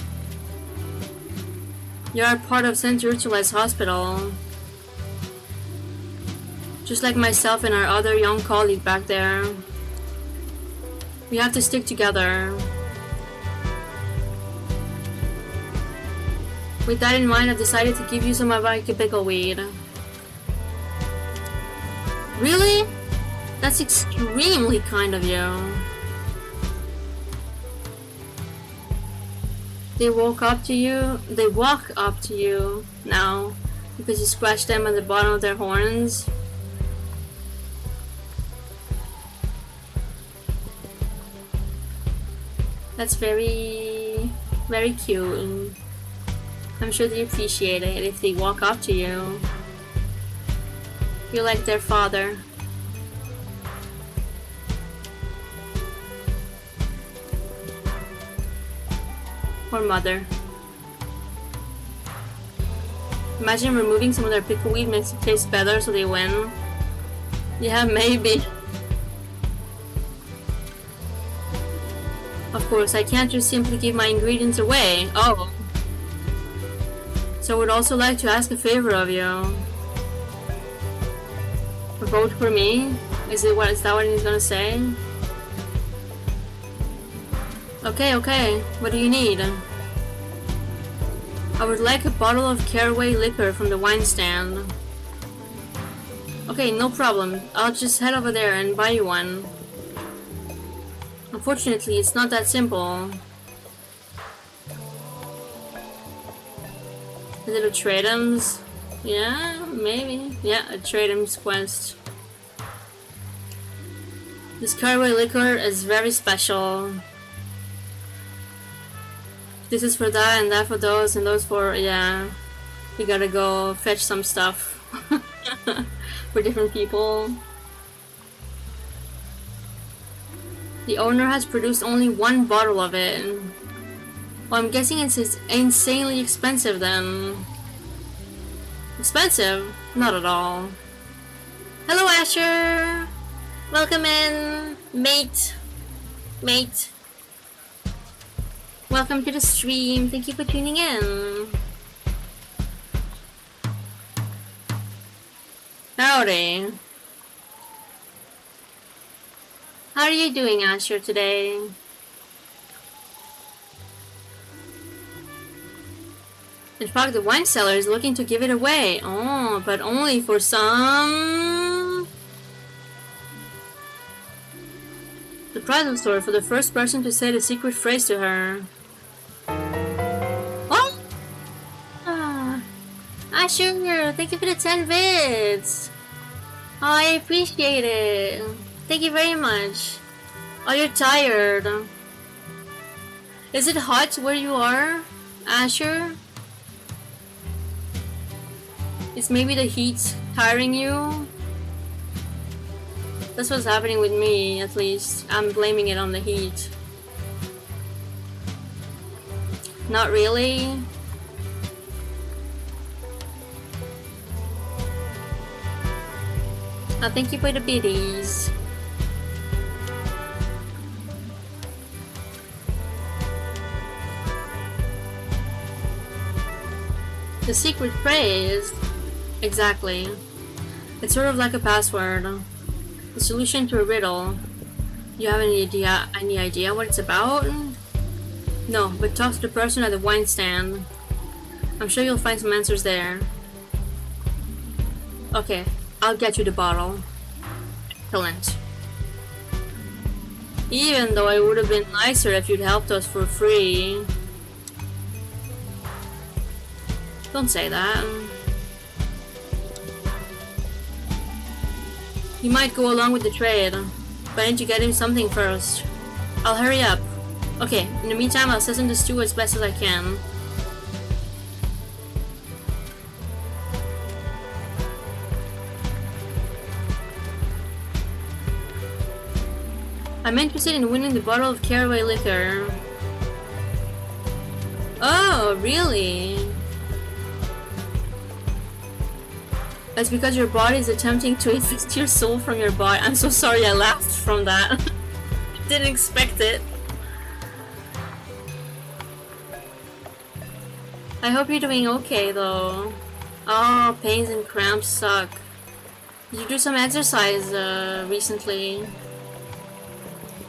You're part of St. Ursula's hospital. Just like myself and our other young colleague back there. We have to stick together. With that in mind, I decided to give you some of my pickle weed. Really? That's extremely kind of you. They walk up to you now because you scratched them at the bottom of their horns. That's very, very cute. I'm sure they appreciate it if they walk up to you. You're like their father. Or mother. Imagine removing some of their pickle weed makes it taste better so they win. Yeah, maybe. Of course, I can't just simply give my ingredients away. Oh. So I would also like to ask a favor of you. Vote for me? Is that what he's gonna say? Okay. What do you need? I would like a bottle of caraway liquor from the wine stand. Okay, no problem. I'll just head over there and buy you one. Unfortunately, it's not that simple. Is it a Tradems? Yeah, maybe. Yeah, a Tradems quest. This caraway liquor is very special. This is for that and that for those and those for, yeah. We gotta go fetch some stuff for different people. The owner has produced only one bottle of it. Well, I'm guessing it's insanely expensive then. Expensive? Not at all. Hello, Asher! Welcome in, mate. Welcome to the stream. Thank you for tuning in. Howdy. How are you doing, Asher, today? In fact, the wine seller is looking to give it away. Oh, but only for some... The bridal store for the first person to say the secret phrase to her. Oh! Asher, thank you for the 10 bits. Oh, I appreciate it. Thank you very much. Oh, you're tired. Is it hot where you are, Asher? Is maybe the heat tiring you? That's what's happening with me, at least. I'm blaming it on the heat. Not really. Oh, thank you for the biddies. The secret phrase? Exactly. It's sort of like a password. The solution to a riddle. You have any idea what it's about? No, but talk to the person at the wine stand. I'm sure you'll find some answers there. Okay, I'll get you the bottle. Excellent. Even though it would have been nicer if you'd helped us for free. Don't say that. You might go along with the trade, but I need to get him something first. I'll hurry up. Okay, in the meantime, I'll season the stew as best as I can. I'm interested in winning the bottle of caraway liquor. Oh, really? That's because your body is attempting to evict your soul from your body. I'm so sorry I laughed from that. Didn't expect it. I hope you're doing okay though. Oh, pains and cramps suck. Did you do some exercise recently?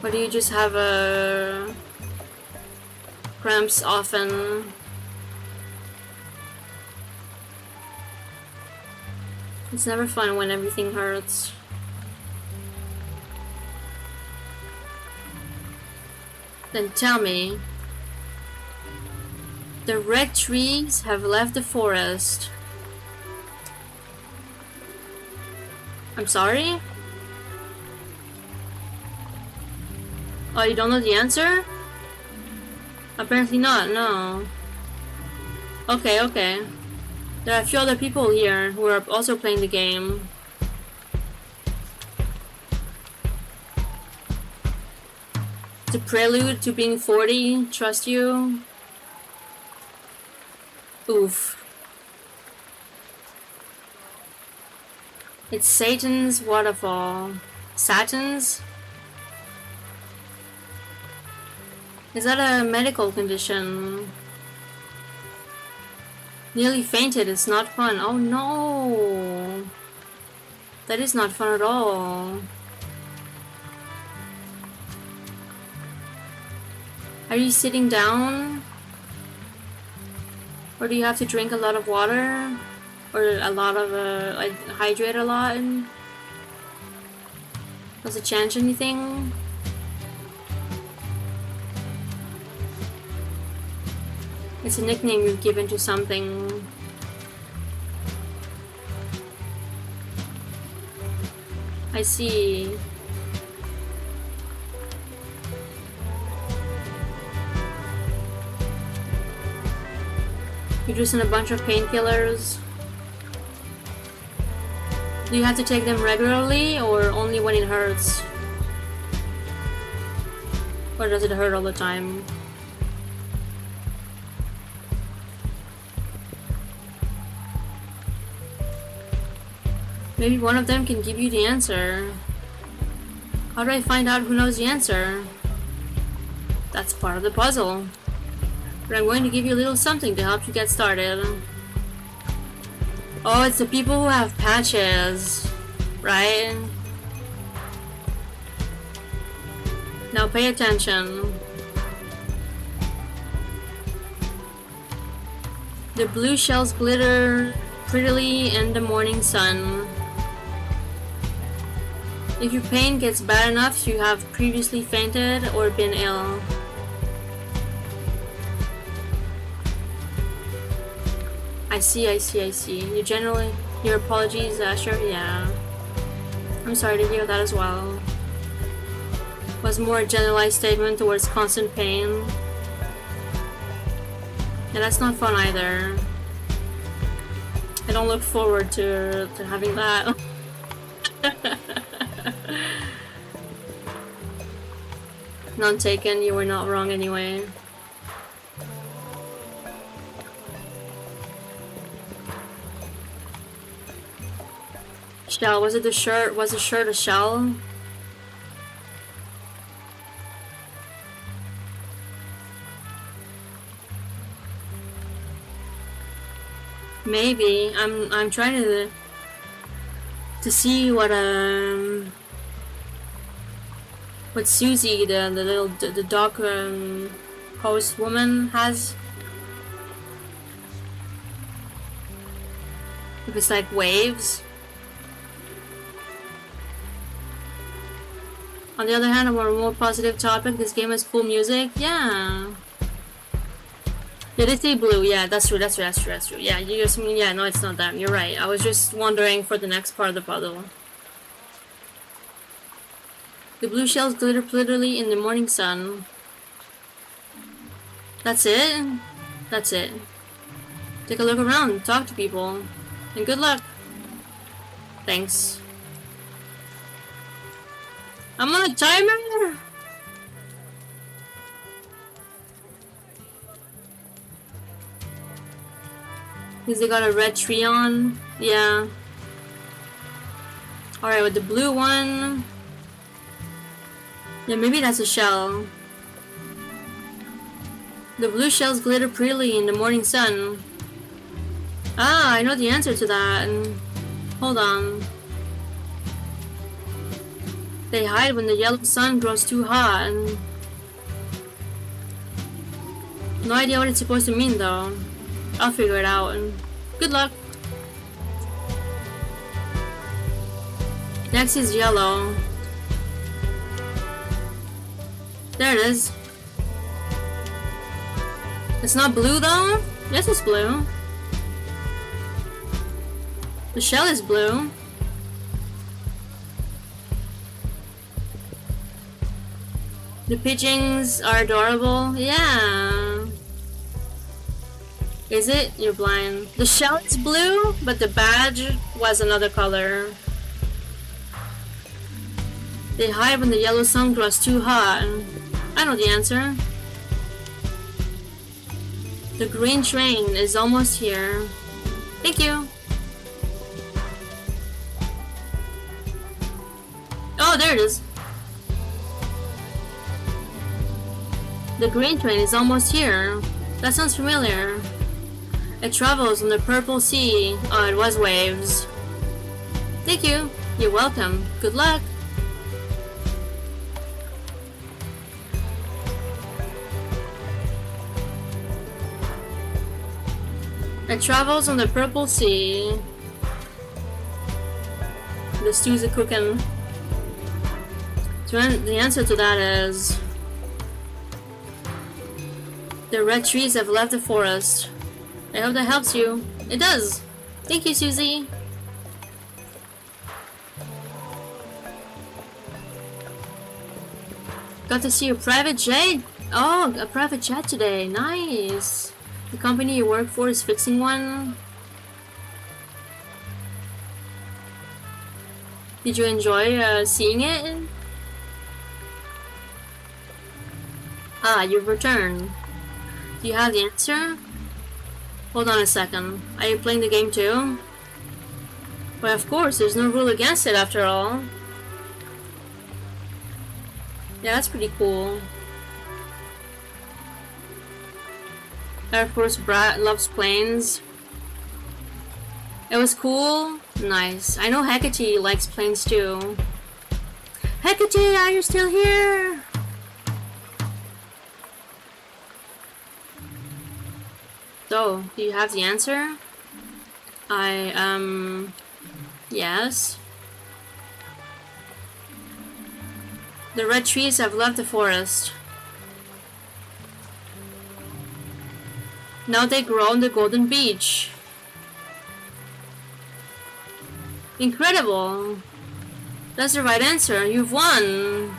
Or do you just have cramps often? It's never fun when everything hurts. Then tell me. The red trees have left the forest. I'm sorry? Oh, you don't know the answer? Apparently not, no. Okay, okay. There are a few other people here who are also playing the game. The prelude to being 40, trust you? Oof. It's Satan's waterfall. Satan's? Is that a medical condition? Nearly fainted, it's not fun. Oh no! That is not fun at all. Are you sitting down? Or do you have to drink a lot of water? Or a lot of, like, hydrate a lot? Does it change anything? It's a nickname you've given to something. I see. You're just in a bunch of painkillers. Do you have to take them regularly or only when it hurts? Or does it hurt all the time? Maybe one of them can give you the answer. How do I find out who knows the answer? That's part of the puzzle. But I'm going to give you a little something to help you get started. Oh, it's the people who have patches, right? Now pay attention. The blue shells glitter prettily in the morning sun. If your pain gets bad enough, you have previously fainted or been ill. I see. Your apologies, Asher, yeah. I'm sorry to hear that as well. Was more a generalized statement towards constant pain. Yeah, that's not fun either. I don't look forward to having that. None taken, you were not wrong anyway. Shell, was it the shirt? Was the shirt a shell? Maybe. I'm trying to see what Susie, the dog host woman has. If it's like waves. On the other hand, a more positive topic, this game has cool music. Yeah. Yeah, they say blue. Yeah, that's true. Yeah, you just mean, yeah, no, it's not them. You're right. I was just wondering for the next part of the puzzle. The blue shells glitter prettily in the morning sun. That's it? That's it. Take a look around, talk to people, and good luck. Thanks. I'm on a timer! Because they got a red tree on. Yeah. Alright, with the blue one. Yeah, maybe that's a shell. The blue shells glitter prettily in the morning sun. Ah, I know the answer to that. Hold on. They hide when the yellow sun grows too hot. And no idea what it's supposed to mean though. I'll figure it out. And good luck. Next is yellow. There it is. It's not blue though? Yes, it's blue. The shell is blue. The pigeons are adorable. Yeah. Is it? You're blind. The shell is blue, but the badge was another color. They hide when the yellow sun grows too hot. I know the answer. The green train is almost here. Thank you. Oh, there it is. The green train is almost here. That sounds familiar. It travels on the purple sea. Oh, it was waves. Thank you. You're welcome. Good luck. It travels on the purple sea. The stews are cooking. So the answer to that is... the red trees have left the forest. I hope that helps you. It does. Thank you, Susie. Got to see a private jet? Oh, a private jet today. Nice. The company you work for is fixing one. Did you enjoy seeing it? Ah, you've returned. Do you have the answer? Hold on a second. Are you playing the game too? Well, of course, there's no rule against it after all. Yeah, that's pretty cool. Air Force Brat loves planes. It was cool. Nice. I know Hecate likes planes too. Hecate, are you still here? So, do you have the answer? Yes. The red trees have left the forest. Now they grow on the golden beach. Incredible! That's the right answer. You've won!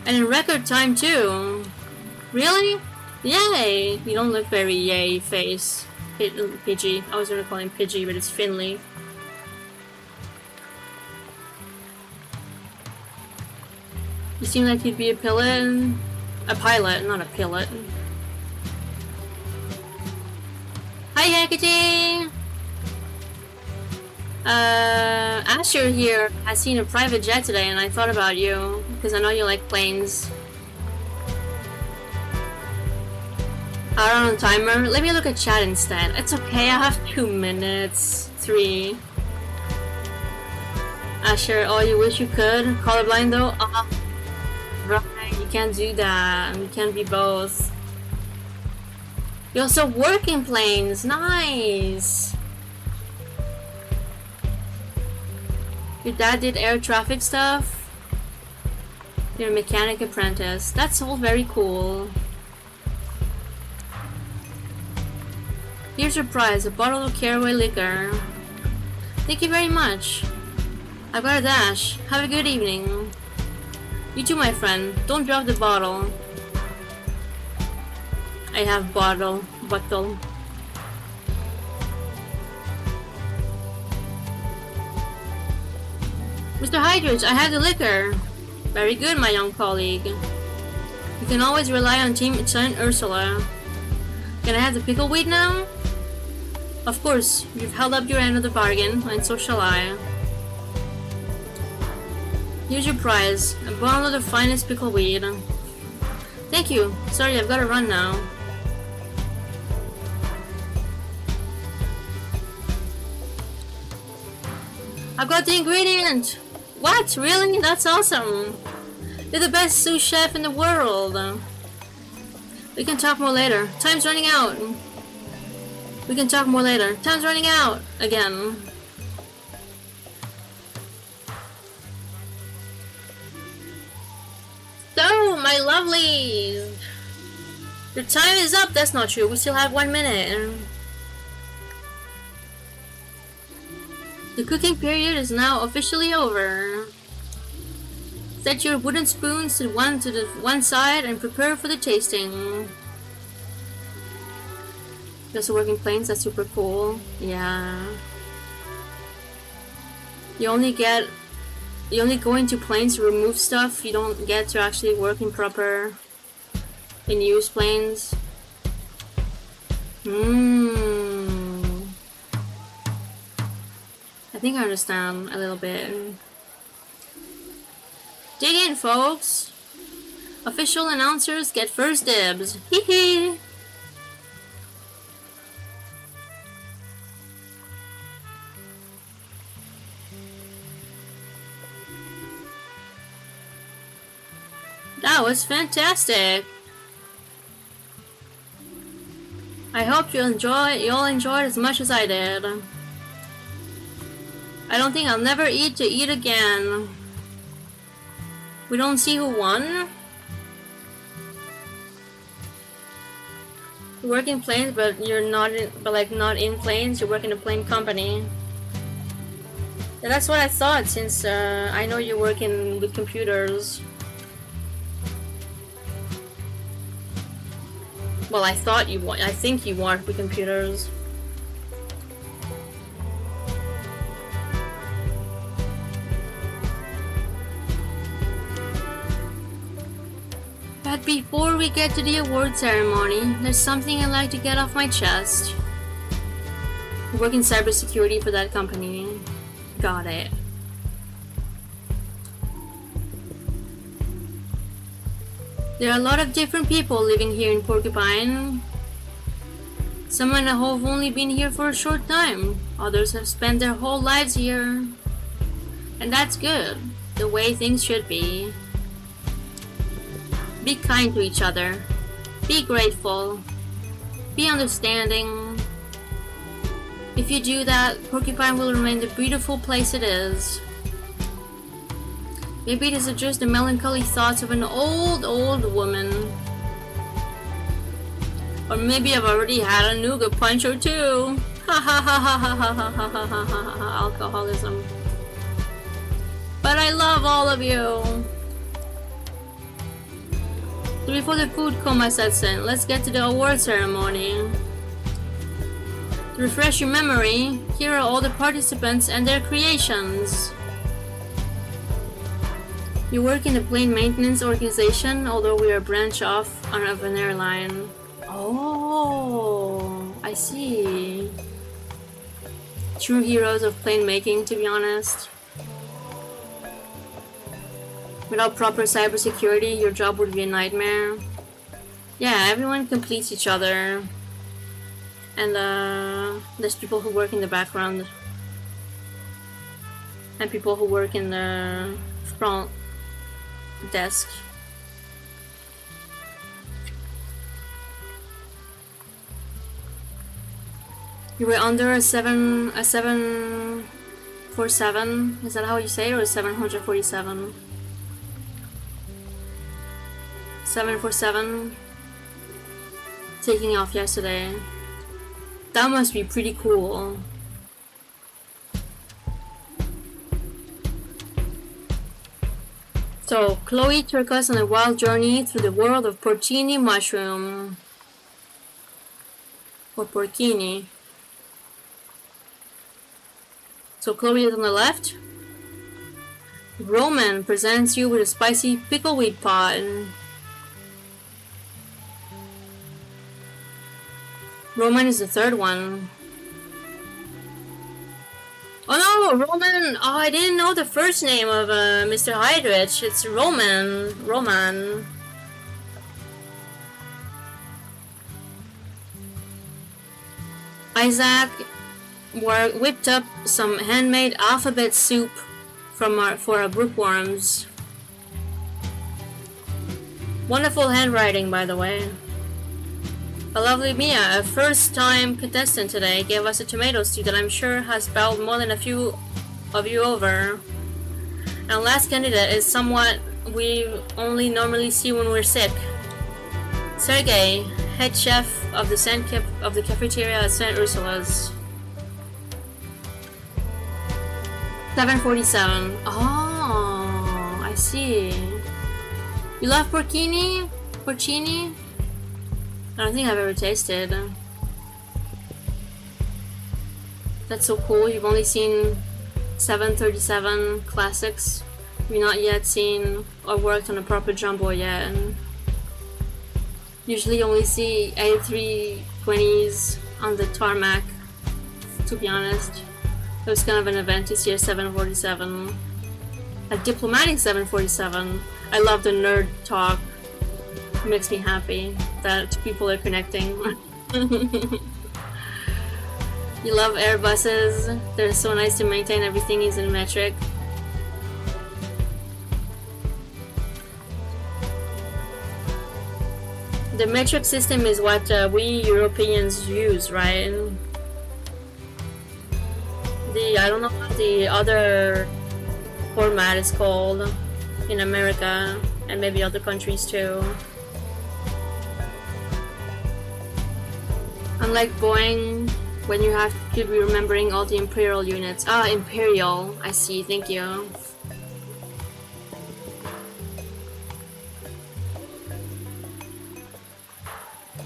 And in record time too. Really? Yay! You don't look very yay face. Pidgey. I was gonna call him Pidgey, but it's Finley. You seem like you'd be a pilot. A pilot, not a pilot. Hi, Hecate! Asher here has seen a private jet today and I thought about you, because I know you like planes. Hour on timer? Let me look at chat instead. It's okay, I have 2 minutes. 3. Asher, oh, you wish you could? Colorblind though? Right, you can't do that. You can't be both. You also work in planes. Nice. Your dad did air traffic stuff. You're a mechanic apprentice. That's all very cool. Here's your prize, a bottle of Caraway liquor. Thank you very much. I've got a dash. Have a good evening. You too, my friend. Don't drop the bottle. I have bottle. Mr. Hydrich, I have the liquor. Very good, my young colleague. You can always rely on Team Saint Ursula. Can I have the pickleweed now? Of course, you've held up your end of the bargain, and so shall I. Here's your prize, a bottle of the finest pickleweed. Thank you. Sorry, I've got to run now. I've got the ingredient! What? Really? That's awesome! You're the best sous chef in the world! We can talk more later. Time's running out! We can talk more later. Time's running out! Again. my lovelies! Your time is up! That's not true, we still have 1 minute. The cooking period is now officially over. Set your wooden spoons to the one side and prepare for the tasting. Just working planes, that's super cool. Yeah. You only go into planes to remove stuff. You don't get to actually work in use planes. I think I understand a little bit. Dig in, folks! Official announcers get first dibs. Hee hee! That was fantastic! I hope you all enjoyed as much as I did. I don't think I'll never eat again. We don't see who won. You work in planes, but you're not in planes. You work in a plane company. Yeah, that's what I thought. Since I know you're working with computers. Well, I think you work with computers. But before we get to the award ceremony, there's something I'd like to get off my chest. I work in cybersecurity for that company. Got it. There are a lot of different people living here in Porcupine. Some have only been here for a short time. Others have spent their whole lives here. And that's good. The way things should be. Be kind to each other. Be grateful. Be understanding. If you do that, Porcupine will remain the beautiful place it is. Maybe these are just the melancholy thoughts of an old woman. Or maybe I've already had a nougat punch or two. Ha ha ha ha ha ha ha ha ha ha ha. Alcoholism. But I love all of you. So before the food coma sets in, let's get to the award ceremony. To refresh your memory, here are all the participants and their creations. You work in a plane maintenance organization, although we are a branch off of an airline. Oh, I see. True heroes of plane making, to be honest. Without proper cybersecurity, your job would be a nightmare. Yeah, everyone completes each other. And there's people who work in the background. And people who work in the front desk. You were under a 747. Is that how you say it, or 747? 747 taking off yesterday. That must be pretty cool. So, Chloe took us on a wild journey through the world of porcini mushroom. Or porcini. So Chloe is on the left. Roman presents you with a spicy pickleweed pot. Roman is the third one. Oh no, Roman! Oh, I didn't know the first name of Mr. Hydrich. It's Roman. Roman. Isaac whipped up some handmade alphabet soup for our bookworms. Wonderful handwriting, by the way. A lovely Mia, a first-time contestant today, gave us a tomato stew that I'm sure has bowled more than a few of you over. And last candidate is somewhat we only normally see when we're sick. Sergey, head chef of the cafeteria at St. Ursula's. 747. Oh, I see. You love porcini? Porcini? I don't think I've ever tasted. That's so cool. You've only seen 737 classics. You've not yet seen or worked on a proper jumbo yet. Usually only see A320s on the tarmac, to be honest. It was kind of an event to see a 747. A diplomatic 747. I love the nerd talk. It makes me happy that people are connecting. You love Airbuses. They're so nice to maintain. Everything is in metric. The metric system is what we Europeans use, right? I don't know what the other format is called in America and maybe other countries too. Unlike Boeing, when you have to be remembering all the Imperial units. Ah, Imperial. I see, thank you.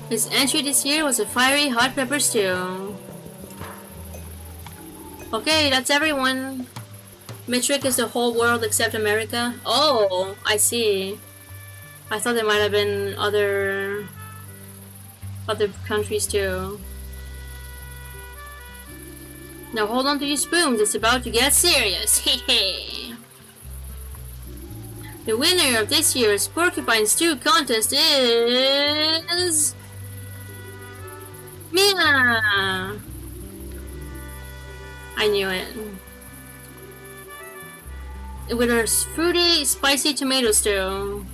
His entry this year was a fiery hot pepper stew. Okay, that's everyone. Metric is the whole world except America. Oh, I see. I thought there might have been other countries too. Now hold on to your spoons, it's about to get serious. Hehe. The winner of this year's Porcupine Stew contest is Mia! I knew it. With her fruity, spicy tomato stew.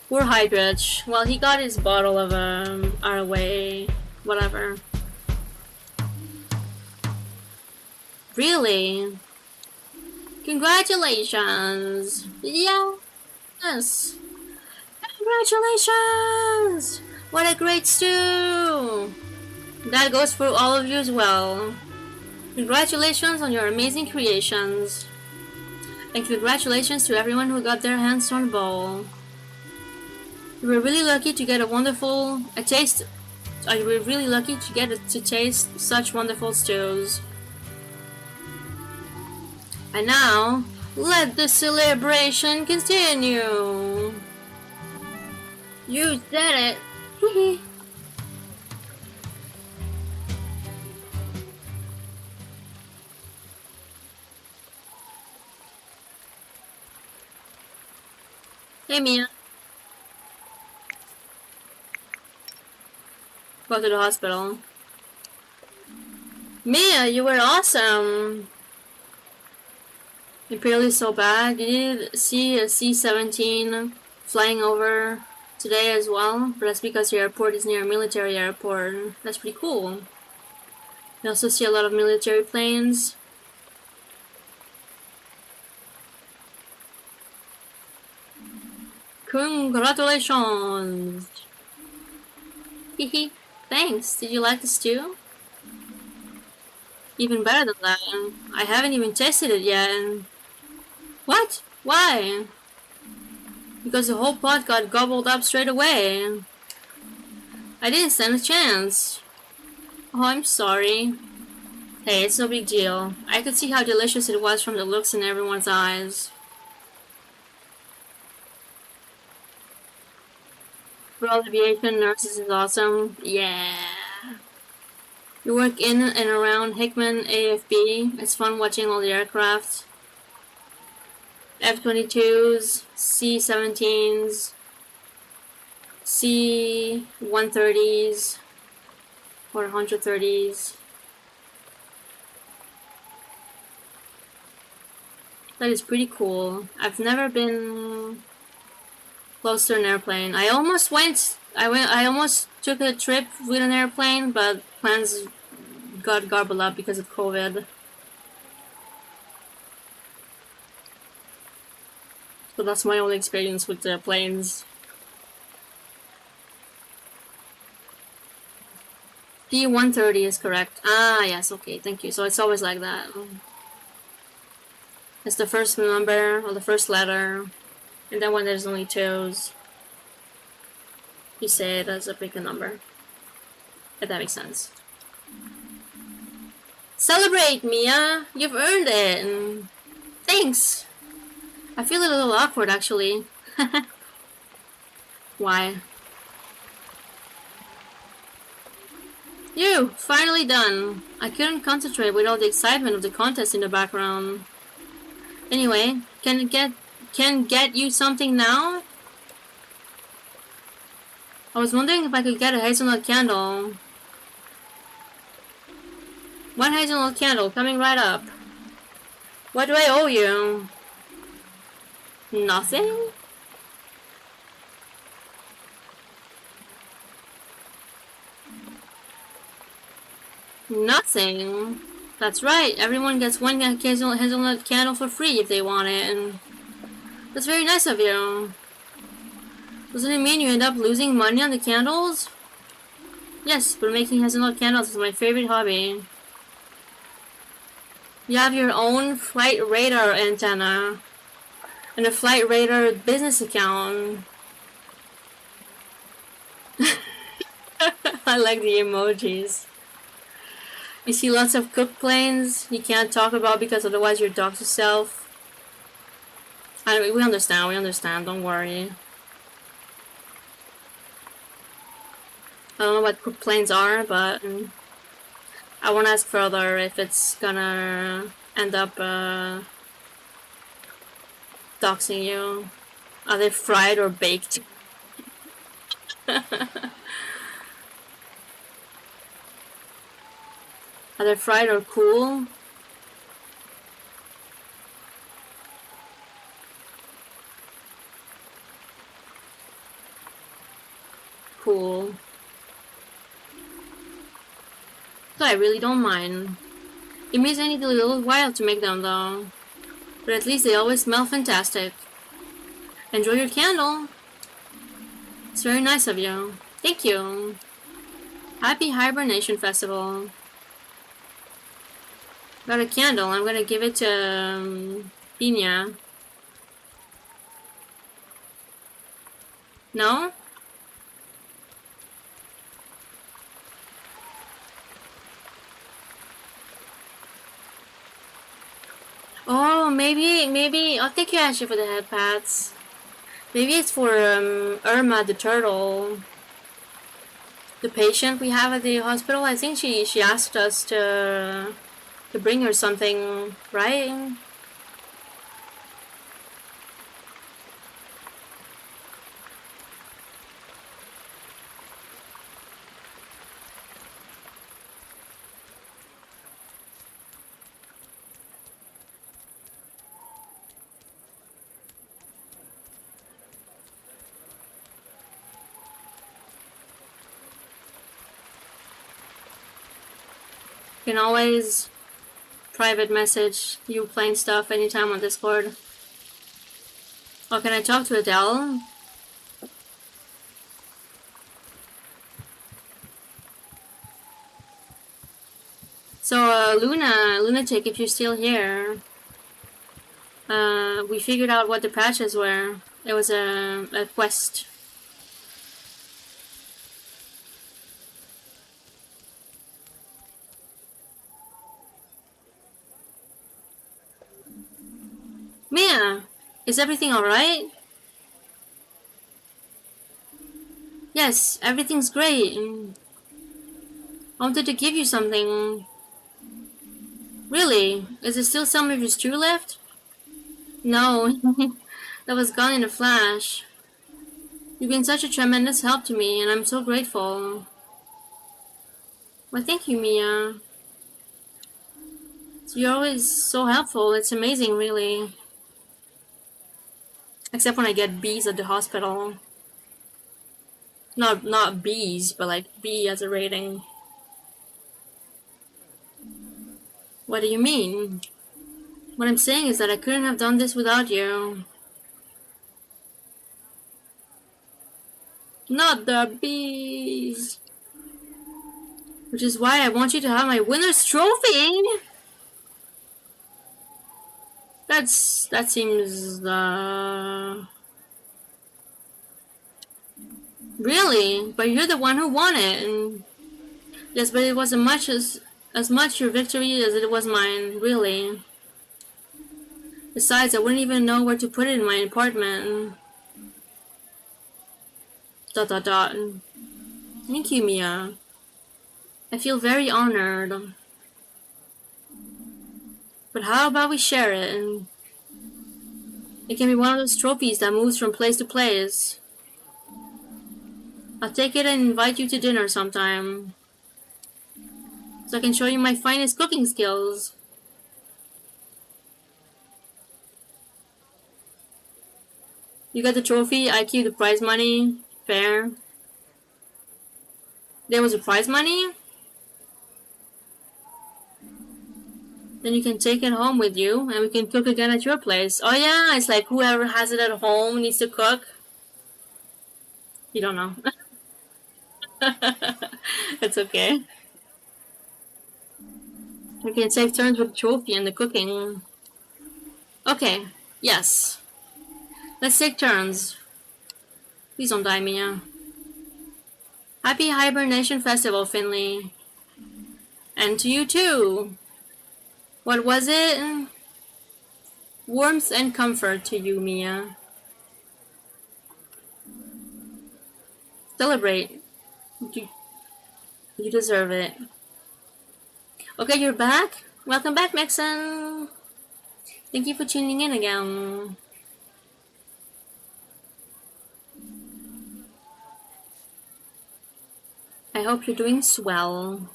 Poor Hydrich. Well, he got his bottle of our way. Whatever. Really? Congratulations! Yes! Congratulations! What a great stew! That goes for all of you as well. Congratulations on your amazing creations. And congratulations to everyone who got their hands on the bowl. You were really lucky to get a taste. You were really lucky to get to taste such wonderful stews. And now, let the celebration continue. You said it. Hehe. Hey Mia. Go to the hospital. Mia, you were awesome. Imperial is so bad. You did see a C-17 flying over today as well, but that's because your airport is near a military airport. That's pretty cool. You also see a lot of military planes. Congratulations! Hehe. Thanks. Did you like the stew? Even better than that. I haven't even tasted it yet. What? Why? Because the whole pot got gobbled up straight away. I didn't stand a chance. Oh, I'm sorry. Hey, it's no big deal. I could see how delicious it was from the looks in everyone's eyes. Royal Aviation Nurses is awesome. Yeah. You work in and around Hickman AFB. It's fun watching all the aircraft. F-22s, C-17s, C-130s, or 130s. That is pretty cool. I've never been close to an airplane. I almost took a trip with an airplane, but plans got gobbled up because of COVID. So that's my only experience with the planes. P130 is correct. Ah, yes, okay, thank you. So it's always like that. It's the first number or the first letter, and then when there's only twos, you say it as a bigger number. If that makes sense. Celebrate, Mia! You've earned it! Thanks! I feel a little awkward, actually. Why? You! Finally done! I couldn't concentrate with all the excitement of the contest in the background. Anyway, can get you something now? I was wondering if I could get a hazelnut candle. One hazelnut candle, coming right up. What do I owe you? Nothing? Nothing? That's right, everyone gets one hazelnut candle for free if they want it, and that's very nice of you. Doesn't it mean you end up losing money on the candles? Yes, but making hazelnut candles is my favorite hobby. You have your own flight radar antenna and a flight radar business account. I like the emojis. You see lots of cooked planes you can't talk about because otherwise you'll dox yourself. We understand, don't worry. I don't know what cooked planes are, but I won't ask further if it's gonna end up doxing you. Are they fried or baked? Are they fried or cool? Cool. So I really don't mind. It means I need a little while to make them though. But at least they always smell fantastic. Enjoy your candle. It's very nice of you. Thank you. Happy Hibernation Festival. Got a candle. I'm gonna give it to Pina. No? Oh, maybe I'll take you actually for the head pats. Maybe it's for Irma the turtle. The patient we have at the hospital. I think she asked us to bring her something, right? You can always private message you playing stuff anytime on Discord. Oh, can I talk to Adele? So, Lunatic, if you're still here, we figured out what the patches were. It was a quest. Mia, is everything alright? Yes, everything's great. I wanted to give you something. Really? Is there still some of your stew left? No, that was gone in a flash. You've been such a tremendous help to me, and I'm so grateful. Well, thank you, Mia. You're always so helpful. It's amazing, really. Except when I get B's at the hospital. Not B's, but like B as a rating. What do you mean? What I'm saying is that I couldn't have done this without you. Not the bees. Which is why I want you to have my winner's trophy. That seems really, but you're the one who won it. And yes, but it was as much your victory as it was mine, really. Besides, I wouldn't even know where to put it in my apartment. Dot dot dot. Thank you, Mia. I feel very honored. But how about we share it? And it can be one of those trophies that moves from place to place. I'll take it and invite you to dinner sometime, so I can show you my finest cooking skills. You got the trophy, I keep the prize money. Fair. There was a prize money? Then you can take it home with you, and we can cook again at your place. Oh yeah, it's like whoever has it at home needs to cook. You don't know. It's okay. We can take turns with the trophy and the cooking. Okay, yes. Let's take turns. Please don't die, Mia. Happy Hibernation Festival, Finley. And to you too. What was it? Warmth and comfort to you, Mia. Celebrate. You deserve it. Okay, you're back. Welcome back, Maxon. Thank you for tuning in again. I hope you're doing swell.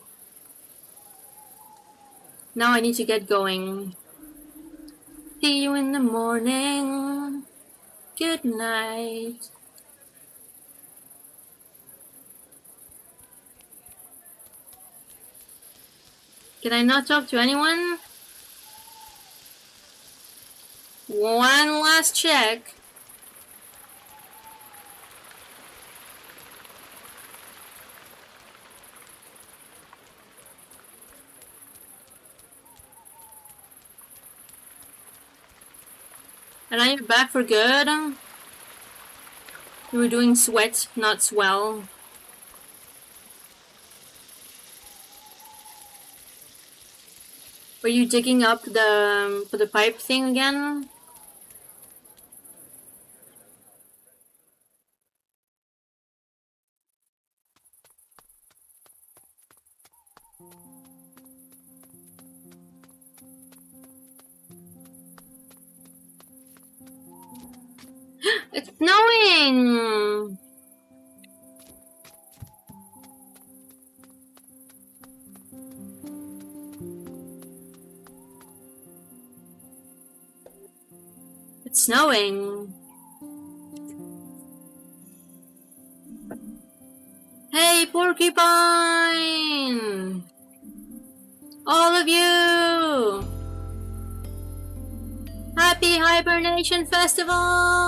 Now I need to get going. See you in the morning. Good night. Can I not talk to anyone? One last check. And are you back for good? You were doing sweat, not swell. Were you digging up the pipe thing again? It's snowing! It's snowing. Hey, Porcupine! All of you! Happy Hibernation Festival!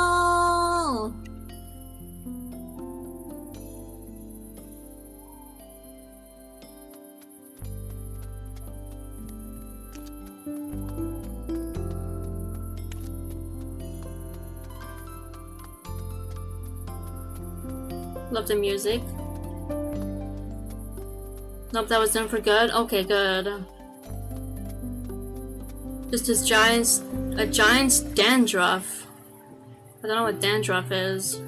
Love the music. Nope, that was done for good. Okay, good. Just a giant's dandruff. I don't know what dandruff is.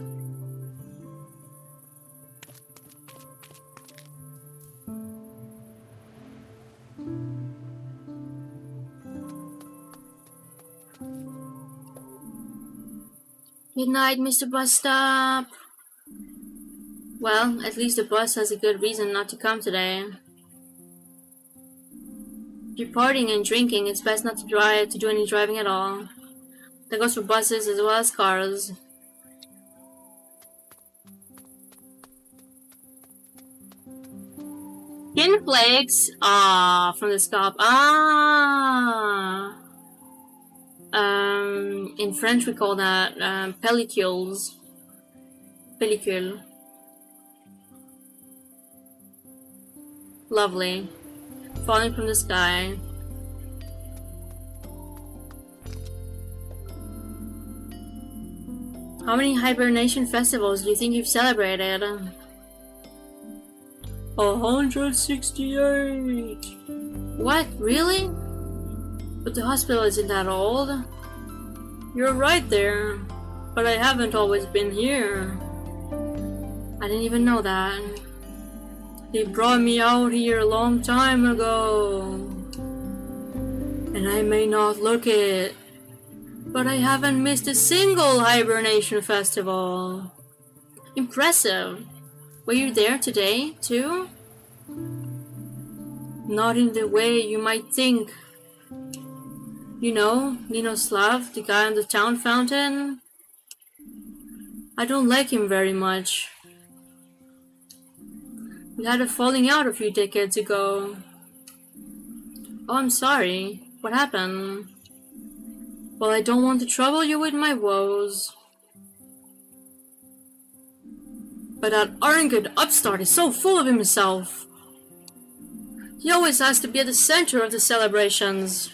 Good night, Mr. Bus Stop. Well, at least the bus has a good reason not to come today. If you're partying and drinking, it's best not to do any driving at all. That goes for buses as well as cars. Skin flakes? Ah, from the scalp. Ah! In French we call that pellicules. Pellicule. Lovely. Falling from the sky. How many hibernation festivals do you think you've celebrated? 168. What? Really? But the hospital isn't that old. You're right there. But I haven't always been here. I didn't even know that. They brought me out here a long time ago. And I may not look it, but I haven't missed a single hibernation festival. Impressive. Were you there today, too? Not in the way you might think. You know, Ninoslav, the guy on the town fountain? I don't like him very much. We had a falling out a few decades ago. Oh, I'm sorry. What happened? Well, I don't want to trouble you with my woes. But that arrogant upstart is so full of himself. He always has to be at the center of the celebrations.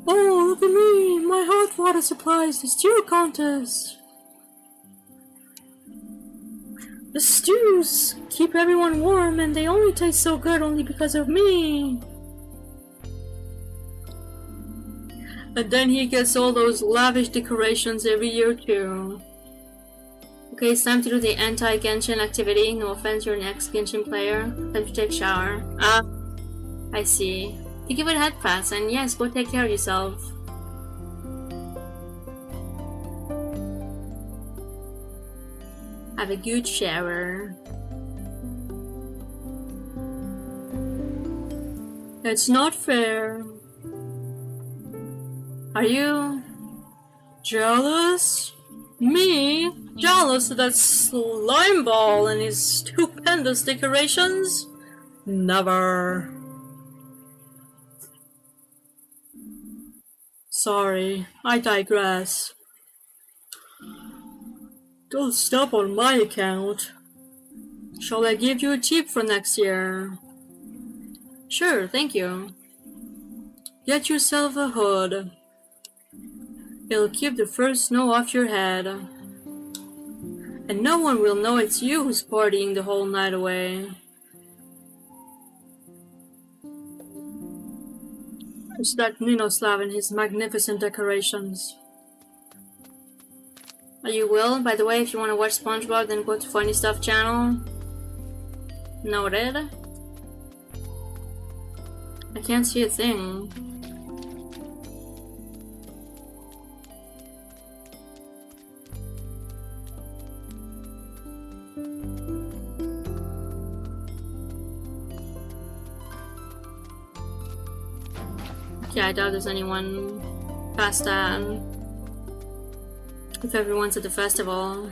Oh, look at me! My hot water supplies the stew contest! The stews keep everyone warm and they only taste so good only because of me. And then he gets all those lavish decorations every year too. Okay, it's time to do the anti-Genshin activity. No offense, you're an ex-Genshin player. Time to take a shower. Ah, I see. You give it a head pass, and yes, go take care of yourself. Have a good shower. It's not fair. Are you jealous? Me? Jealous of that slime ball and his stupendous decorations? Never. Sorry, I digress. Don't stop on my account. Shall I give you a tip for next year? Sure, thank you. Get yourself a hood. It'll keep the first snow off your head. And no one will know it's you who's partying the whole night away. It's that Ninoslav and his magnificent decorations. You will? By the way, if you want to watch SpongeBob, then go to Funny Stuff channel. Noted. I can't see a thing. Yeah, I doubt there's anyone past that. If everyone's at the festival.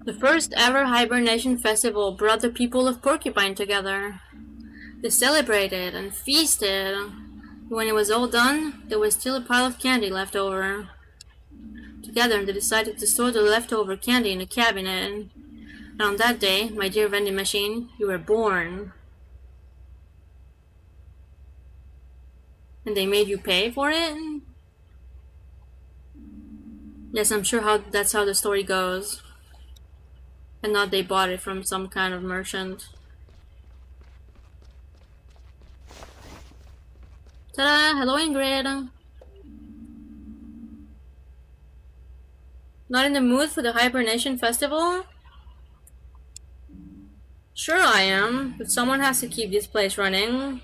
The first ever hibernation festival brought the people of Porcupine together. They celebrated and feasted. When it was all done, there was still a pile of candy left over. Together, they decided to store the leftover candy in a cabinet. And on that day, my dear vending machine, you were born. And they made you pay for it? Yes, I'm sure that's how the story goes. And not they bought it from some kind of merchant. Ta-da! Hello, Ingrid! Not in the mood for the hibernation festival? Sure I am, but someone has to keep this place running.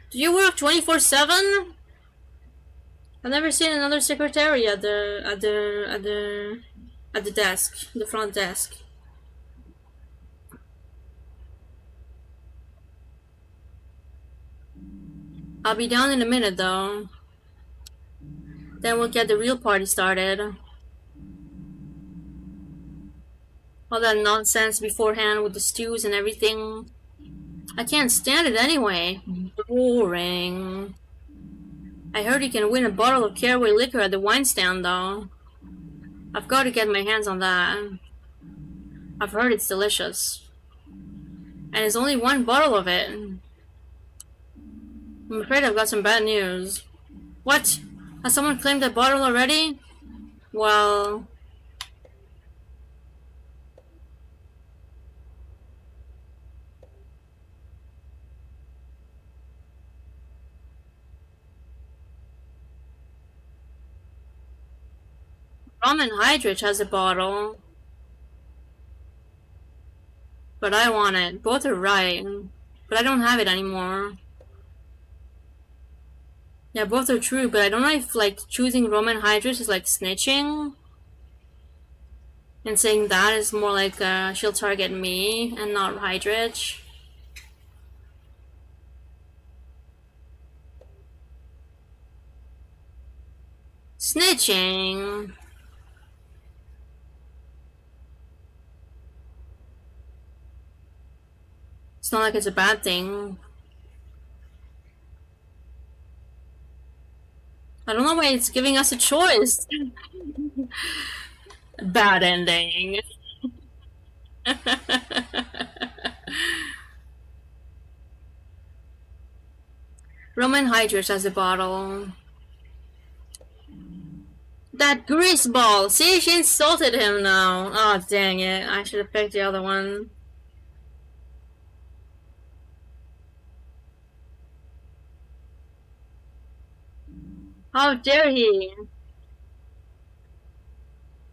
Do you work 24/7? I've never seen another secretary at the desk, the front desk. I'll be down in a minute though. Then we'll get the real party started. All that nonsense beforehand with the stews and everything. I can't stand it anyway. Boring. I heard you can win a bottle of Caraway liquor at the wine stand, though. I've got to get my hands on that. I've heard it's delicious. And there's only one bottle of it. I'm afraid I've got some bad news. What? Has someone claimed that bottle already? Well... Ramen Hydrich has a bottle. But I want it. Both are right. But I don't have it anymore. Yeah, both are true, but I don't know if, like, choosing Roman Hydrich is, like, snitching. And saying that is more like, she'll target me and not Hydrich. Snitching! It's not like it's a bad thing. I don't know why it's giving us a choice. Bad ending. Roman Hydrich has a bottle. That greaseball! See, she insulted him now. Oh, dang it. I should have picked the other one. How dare he?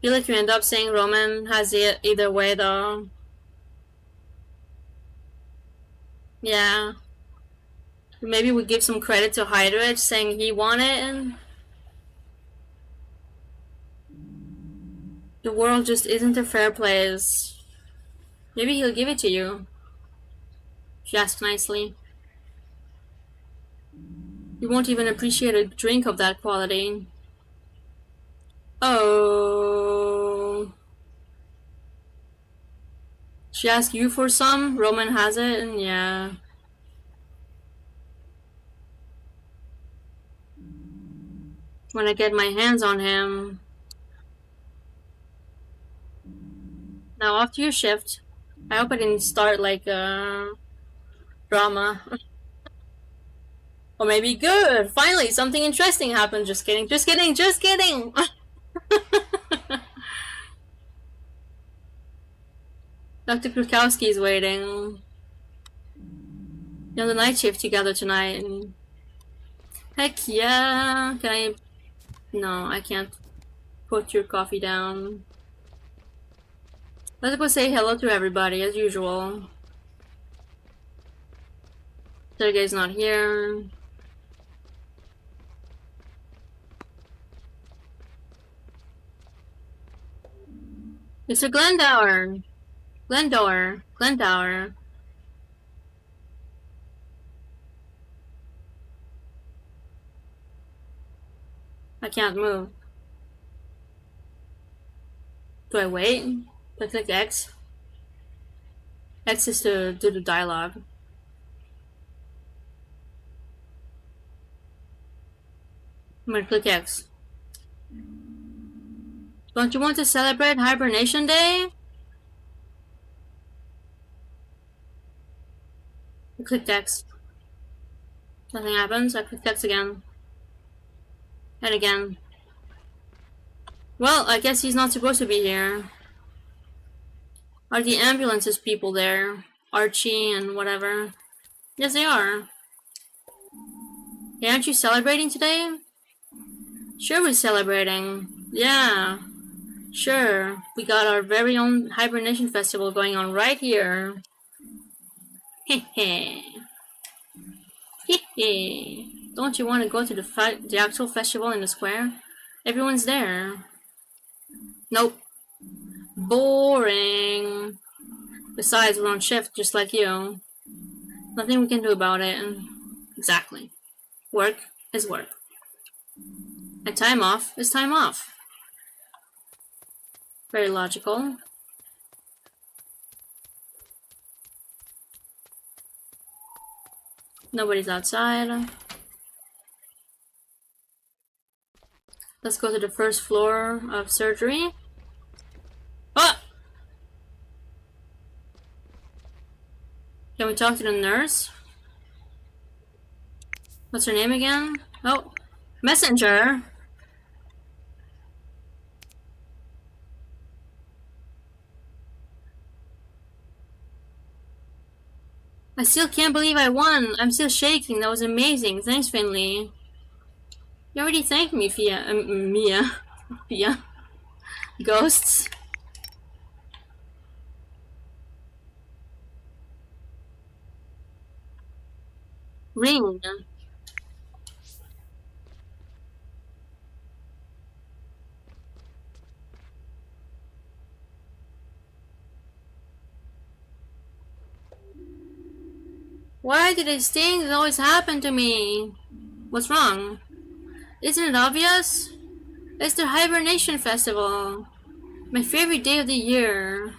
Feel like you end up saying Roman has it either way, though. Yeah. Maybe we give some credit to Hydrich, saying he won it. The world just isn't a fair place. Maybe he'll give it to you. She asked nicely. You won't even appreciate a drink of that quality. Oh. She asked you for some? Roman has it, and yeah. When I get my hands on him. Now off to your shift. I hope I didn't start like drama. Or maybe good. Finally, something interesting happened. Just kidding. Just kidding. Just kidding. Dr. Krukowski is waiting. You're on the night shift together tonight. Heck yeah. Can I... No, I can't put your coffee down. Let's go say hello to everybody, as usual. Sergey's not here. Mr. Glendower. Glendower. I can't move. Do I wait? Do I click X? X is to do the dialogue. I'm gonna click X. Don't you want to celebrate Hibernation Day? I clicked X. Nothing happens. I clicked X again. And again. Well, I guess he's not supposed to be here. Are the ambulances people there? Archie and whatever. Yes, they are. Hey, aren't you celebrating today? Sure, we're celebrating. Yeah. Sure. We got our very own Hibernation Festival going on right here. Hehe. Hehe. Don't you want to go to the actual festival in the square? Everyone's there. Nope. Boring. Besides, we're on shift just like you. Nothing we can do about it. Exactly. Work is work. And time off is time off. Very logical. Nobody's outside. Let's go to the first floor of surgery. Ah! Can we talk to the nurse? What's her name again? Oh, Messenger. I still can't believe I won. I'm still shaking. That was amazing. Thanks, Finley. You already thanked me, Mia. Fia. Ghosts. Ring. Why do these things always happen to me? What's wrong? Isn't it obvious? It's the Hibernation Festival. My favorite day of the year.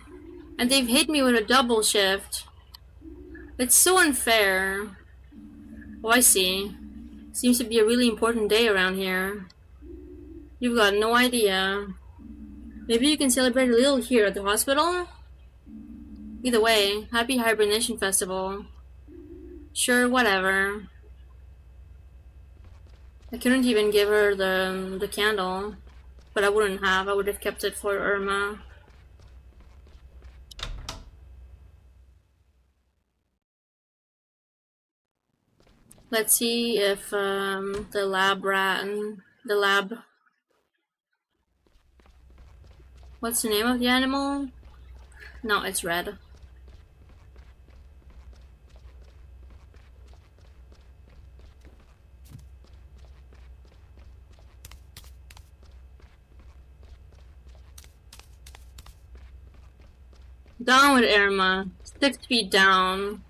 And they've hit me with a double shift. It's so unfair. Oh, I see. Seems to be a really important day around here. You've got no idea. Maybe you can celebrate a little here at the hospital? Either way, happy Hibernation Festival. Sure, whatever. I couldn't even give her the candle. But I wouldn't have. I would have kept it for Irma. Let's see if the lab rat and the lab. What's the name of the animal? No, it's red. Down with Irma. 6 feet down.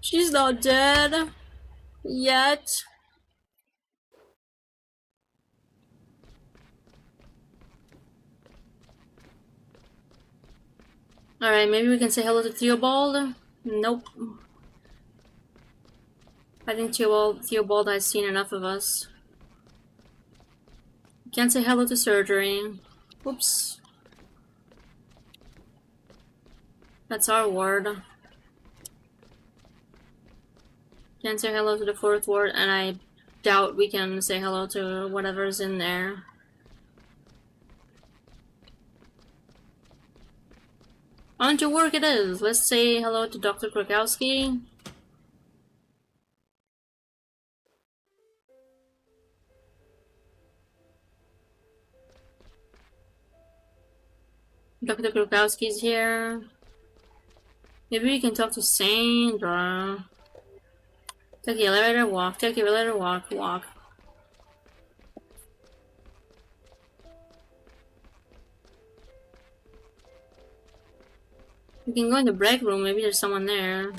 She's not dead. Yet. Alright, maybe we can say hello to Theobald? Nope. I think Theobald has seen enough of us. Can't say hello to surgery. Oops. That's our ward. Can't say hello to the 4th ward, and I doubt we can say hello to whatever's in there. On to work it is. Let's say hello to Dr. Krakowski. Dr. Krakowski's here. Maybe we can talk to Sandra. Take the elevator, walk. Take the elevator, walk. Walk. We can go in the break room. Maybe there's someone there. Is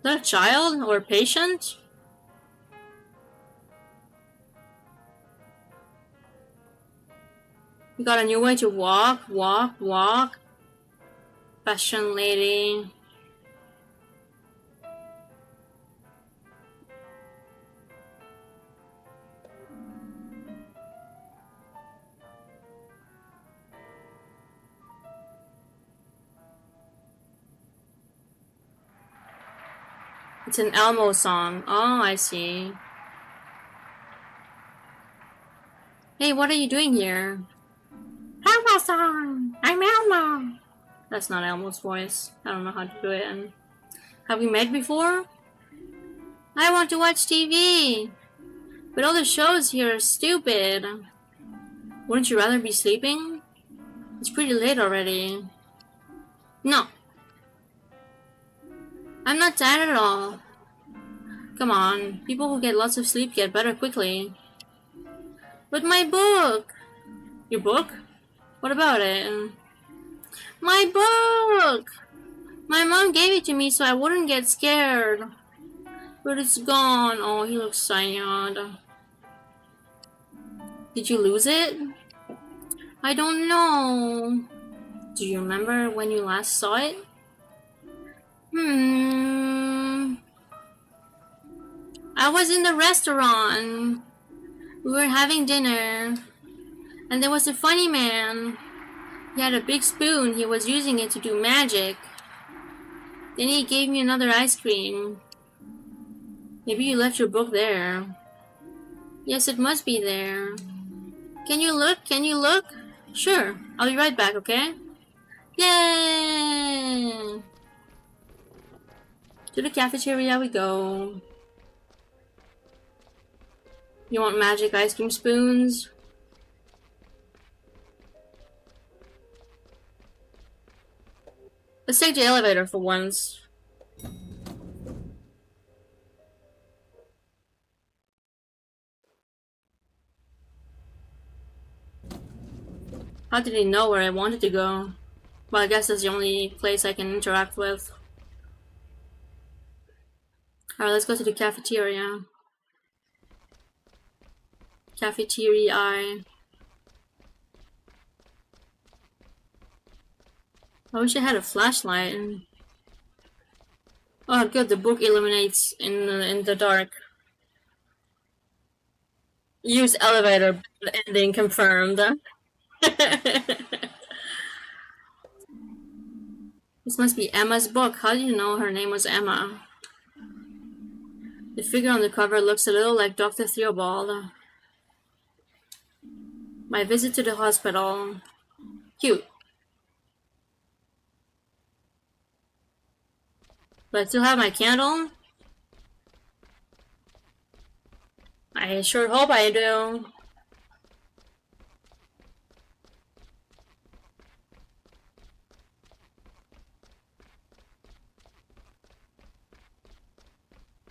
that a child or a patient? You got a new way to walk, walk, walk. Fashion lady. It's an Elmo song. Oh, I see. Hey, what are you doing here? Elmo song! I'm Elmo! That's not Elmo's voice. I don't know how to do it. And have we met before? I want to watch TV! But all the shows here are stupid. Wouldn't you rather be sleeping? It's pretty late already. No. I'm not tired at all. Come on, people who get lots of sleep get better quickly. But my book! Your book? What about it? My book! My mom gave it to me so I wouldn't get scared. But it's gone. Oh, he looks sad. Did you lose it? I don't know. Do you remember when you last saw it? I was in the restaurant. We were having dinner. And there was a funny man. He had a big spoon. He was using it to do magic. Then he gave me another ice cream. Maybe you left your book there. Yes, it must be there. Can you look? Can you look? Sure. I'll be right back, okay? Yay! To the cafeteria we go. You want magic ice cream spoons? Let's take the elevator for once. How did he know where I wanted to go? Well, I guess that's the only place I can interact with. Alright, let's go to the cafeteria. Cafeteria. I wish I had a flashlight. Oh good, the book illuminates in the dark. Use elevator, ending confirmed. This must be Emma's book. How do you know her name was Emma? The figure on the cover looks a little like Dr. Theobald. My visit to the hospital. Cute. But I still have my candle? I sure hope I do.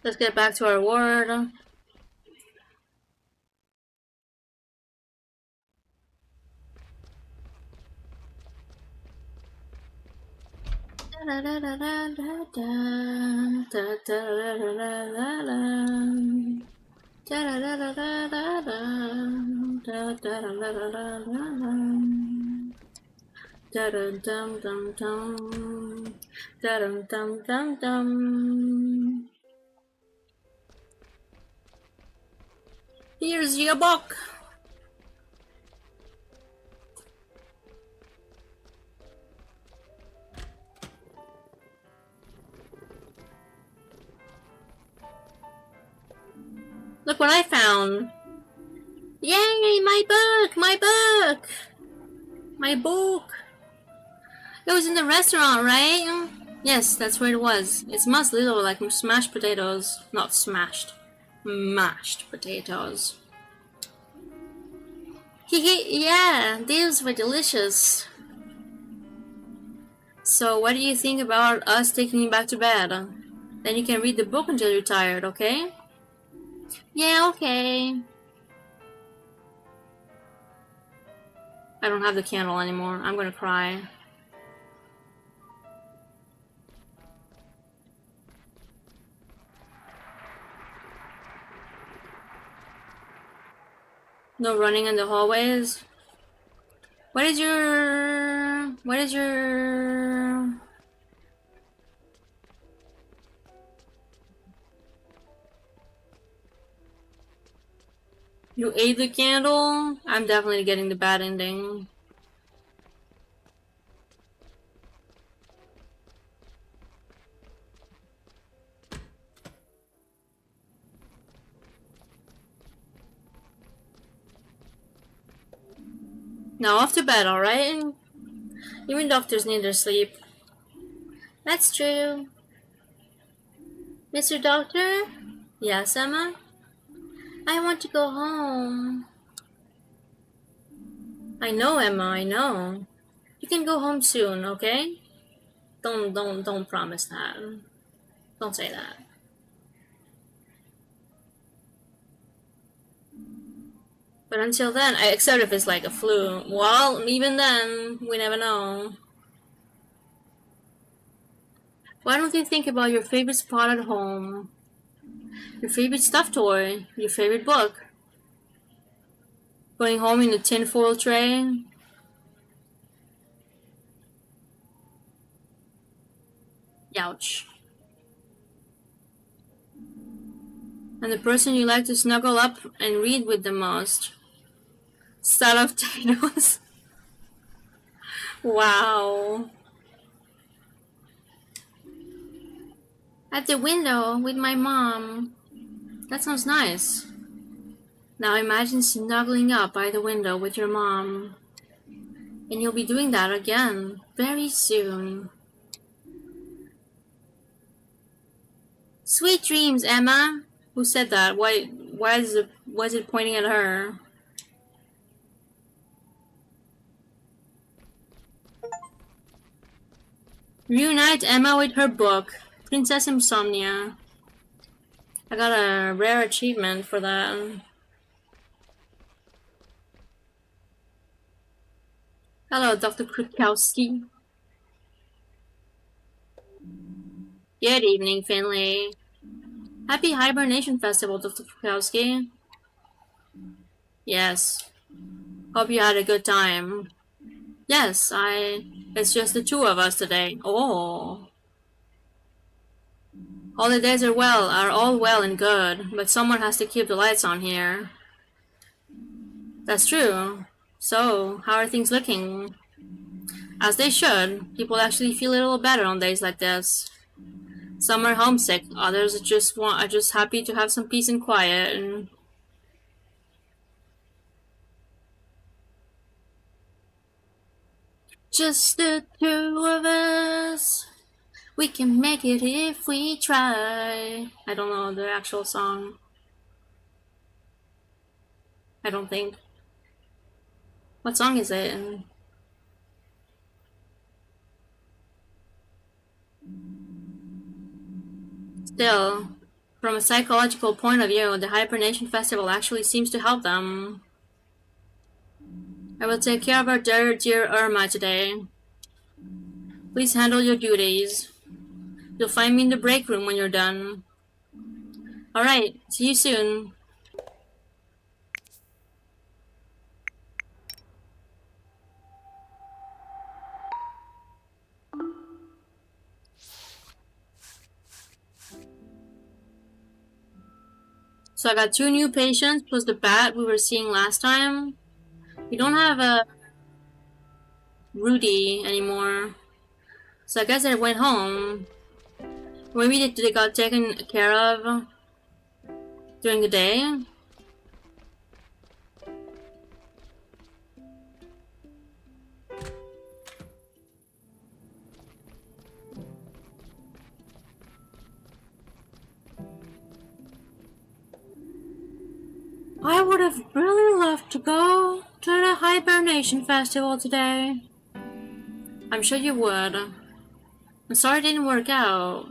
Let's get back to our ward. Here's your book. Look what I found. Yay, my book, my book. My book. It was in the restaurant, right? Yes, that's where it was. It smells a little like smashed potatoes. Not smashed. Mashed potatoes. Yeah, these were delicious. So what do you think about us taking you back to bed? Then you can read the book until you're tired, okay? Yeah, okay. I don't have the candle anymore. I'm gonna cry. No running in the hallways. What is your... You ate the candle? I'm definitely getting the bad ending. Now off to bed, alright? Even doctors need their sleep. That's true. Mr. Doctor? Yes, Emma? I want to go home. I know, Emma, I know. You can go home soon, okay? Don't promise that. Don't say that. But until then, except if it's like a flu. Well, even then, we never know. Why don't you think about your favorite spot at home? Your favorite stuffed toy? Your favorite book? Going home in a tinfoil tray? Ouch. And the person you like to snuggle up and read with the most. Stud of Thanos. Wow. At the window with my mom. That sounds nice. Now imagine snuggling up by the window with your mom. And you'll be doing that again very soon. Sweet dreams, Emma. Who said that? Why was it pointing at her? Reunite Emma with her book, Princess Insomnia. I got a rare achievement for that. Hello, Dr. Krutkowski. Good evening, Finley. Happy Hibernation Festival, Dr. Krutkowski. Yes. Hope you had a good time. Yes, it's just the two of us today. Oh. Holidays are all well and good, but someone has to keep the lights on here. That's true. So, how are things looking? As they should. People actually feel a little better on days like this. Some are homesick, others are just happy to have some peace and quiet and just the two of us. We can make it if we try. I don't know the actual song. I don't think. What song is it? Still, from a psychological point of view, the Hibernation Festival actually seems to help them. I will take care of our dear Irma today. Please handle your duties. You'll find me in the break room when you're done. Alright, see you soon. So I got 2 new patients plus the bat we were seeing last time. We don't have a Rudy anymore. So I guess I went home. Maybe they got taken care of during the day. I would have really loved to go to the Hibernation Festival today. I'm sure you would. I'm sorry it didn't work out.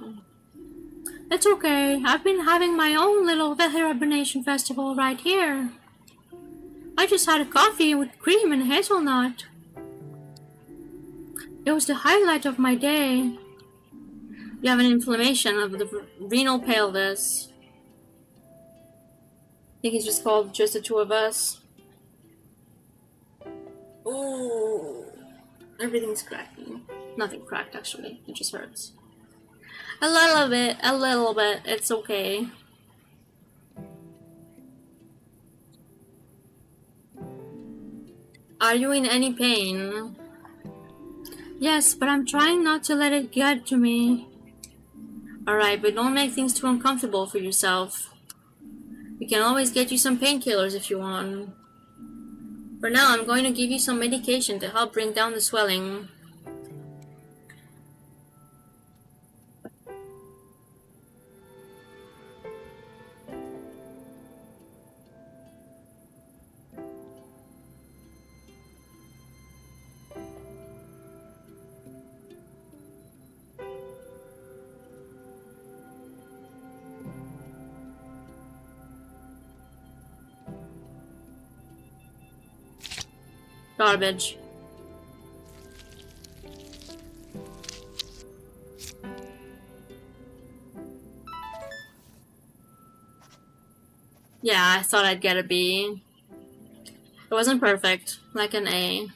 It's okay. I've been having my own little Hibernation Festival right here. I just had a coffee with cream and hazelnut. It was the highlight of my day. You have an inflammation of the renal pelvis. I think it's just called just the two of us. Ooh. Everything's cracking. Nothing cracked actually. It just hurts. A little bit. It's okay. Are you in any pain? Yes, but I'm trying not to let it get to me. Alright, but don't make things too uncomfortable for yourself. We can always get you some painkillers if you want. For now, I'm going to give you some medication to help bring down the swelling. Garbage. Yeah, I thought I'd get a B. It wasn't perfect, like an A.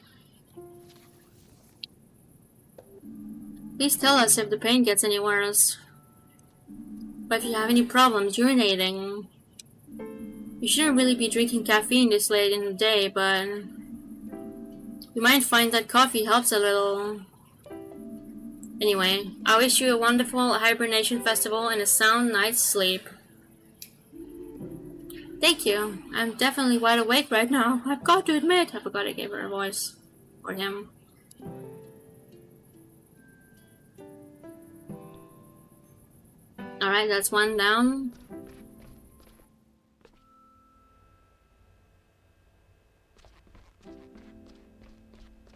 Please tell us if the pain gets any worse. But if you have any problems urinating, you shouldn't really be drinking caffeine this late in the day, but you might find that coffee helps a little. Anyway, I wish you a wonderful hibernation festival and a sound night's sleep. Thank you. I'm definitely wide awake right now. I've got to admit, I forgot I gave her a voice. Or him. Alright, that's one down.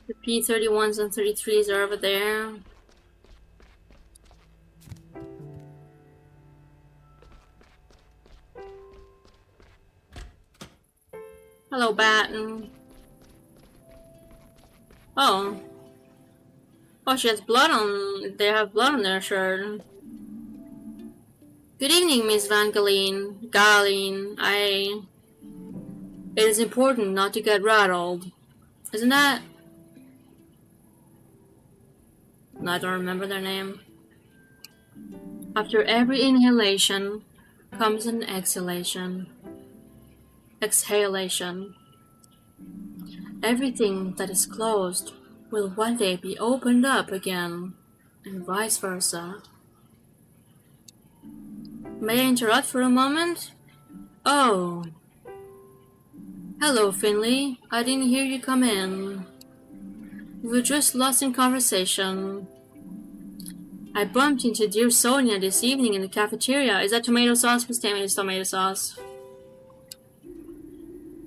The P-31s and 33s are over there. Hello, Batten. Oh. Oh, she has blood on... They have blood on their shirt. Good evening, Miss Van Galeen. It is important not to get rattled. Isn't that... No, I don't remember their name. After every inhalation comes an exhalation. Everything that is closed will one day be opened up again, and vice versa. May I interrupt for a moment? Oh. Hello, Finley. I didn't hear you come in. We were just lost in conversation. I bumped into dear Sonia this evening in the cafeteria. Is that tomato sauce? Please tell me it's tomato sauce.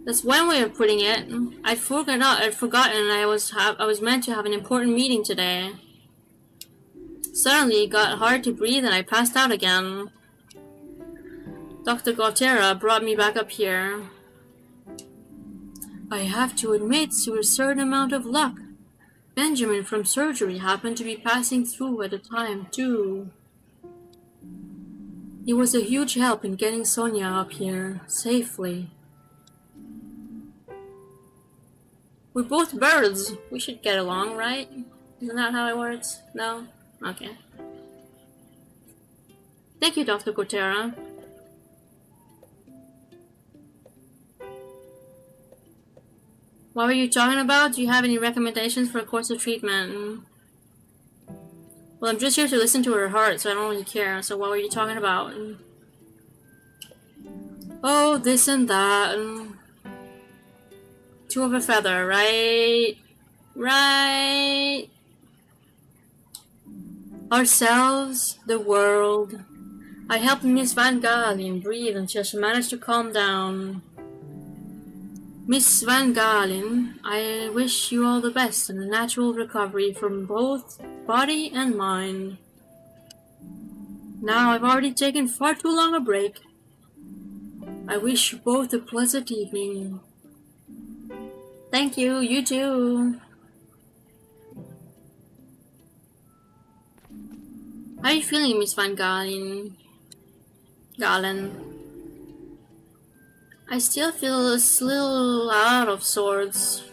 That's one way of putting it. I'd forgotten I was meant to have an important meeting today. Suddenly it got hard to breathe and I passed out again. Dr. Gautera brought me back up here. I have to admit to a certain amount of luck. Benjamin from surgery happened to be passing through at the time, too. He was a huge help in getting Sonia up here, safely. We're both birds. We should get along, right? Isn't that how it works? No? Okay. Thank you, Dr. Gautera. What were you talking about? Do you have any recommendations for a course of treatment? Well, I'm just here to listen to her heart, so I don't really care. So what were you talking about? Oh, this and that. Two of a feather, right? Right. Ourselves, the world. I helped Miss Van Galen breathe until she managed to calm down. Miss Van Galen, I wish you all the best and a natural recovery from both body and mind. Now I've already taken far too long a break. I wish you both a pleasant evening. Thank you, you too. How are you feeling, Miss Van Galen? I still feel a little out of sorts.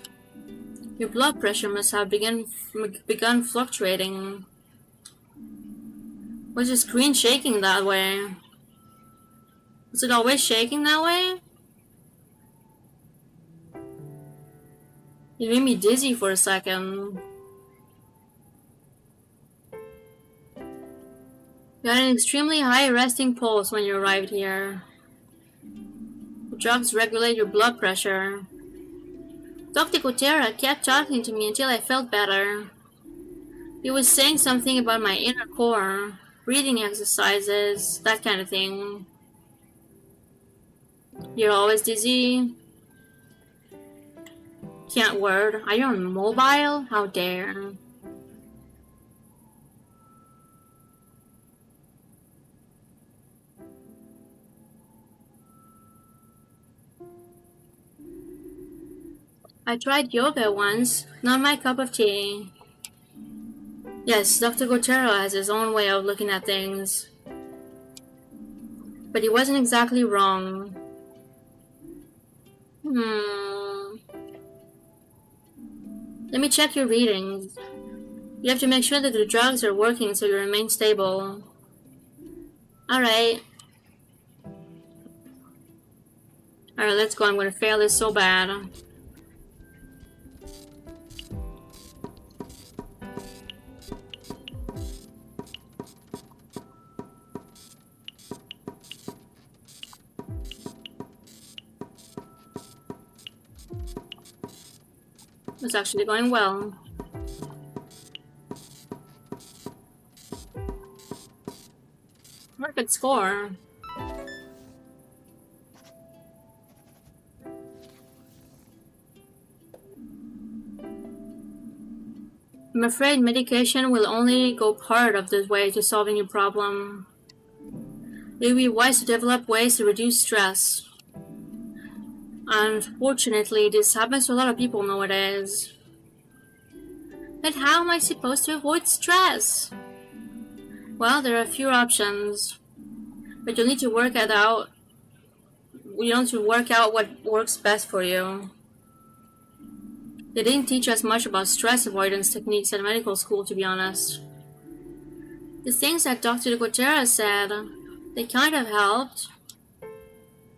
Your blood pressure must have begun fluctuating. Was your screen shaking that way? Is it always shaking that way? You made me dizzy for a second. You had an extremely high resting pulse when you arrived here. The drugs regulate your blood pressure. Dr. Gautera kept talking to me until I felt better. He was saying something about my inner core, breathing exercises, that kind of thing. You're always dizzy? Can't word. Are you on mobile? How dare. I tried yoga once, not my cup of tea. Yes, Dr. Gautera has his own way of looking at things. But he wasn't exactly wrong. Let me check your readings. You have to make sure that the drugs are working so you remain stable. Alright. Alright, let's go. I'm gonna fail this so bad. It's actually going well. Perfect score. I'm afraid medication will only go part of the way to solving your problem. It would be wise to develop ways to reduce stress. Unfortunately, this happens to a lot of people nowadays. But how am I supposed to avoid stress? Well, there are a few options, but you'll need to work it out. You need to work out what works best for you. They didn't teach us much about stress avoidance techniques at medical school, to be honest. The things that Dr. Gutierrez said, they kind of helped.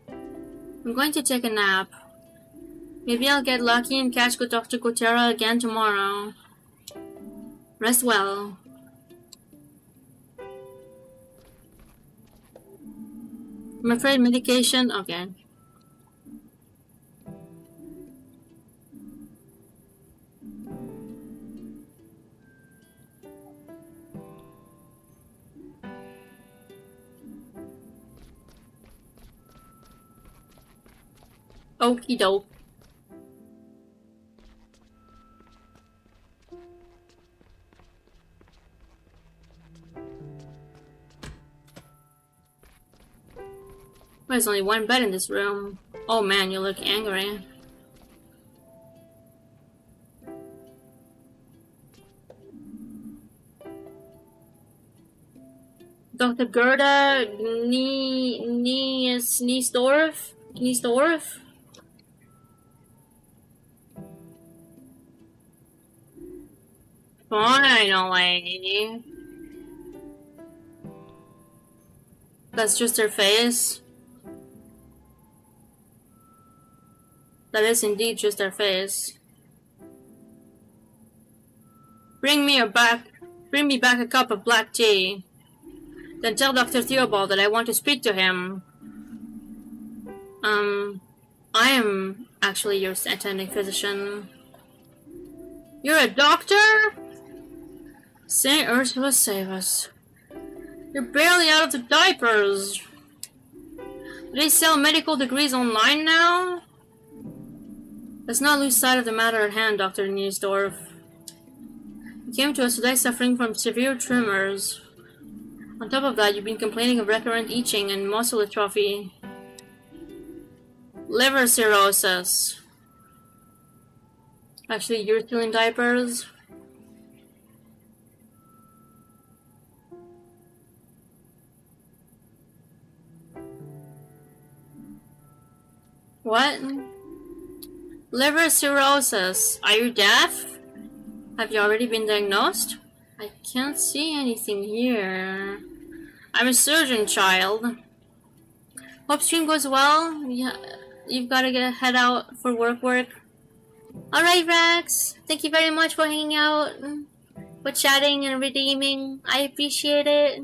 I'm going to take a nap. Maybe I'll get lucky and catch Dr. Gutierrez again tomorrow. Rest well. I'm afraid medication... Okay. Okie doke. There's only one bed in this room. Oh man, you look angry. Dr. Gerda Niesdorf? Niesdorf? Finally. That's just her face. That is indeed just her face. Bring me back a cup of black tea. Then tell Dr. Theobald that I want to speak to him. I am actually your attending physician. You're a doctor? Saint Ursula save us. You're barely out of the diapers. Do they sell medical degrees online now? Let's not lose sight of the matter at hand, Dr. Niesdorf. You came to us today suffering from severe tremors. On top of that, you've been complaining of recurrent itching and muscle atrophy. Liver cirrhosis. Actually, you're still in diapers? What? Liver cirrhosis. Are you deaf? Have you already been diagnosed? I can't see anything here. I'm a surgeon, child. Hope stream goes well. Yeah, you've got to head out for work. Alright, Rex. Thank you very much for hanging out, for chatting and redeeming. I appreciate it.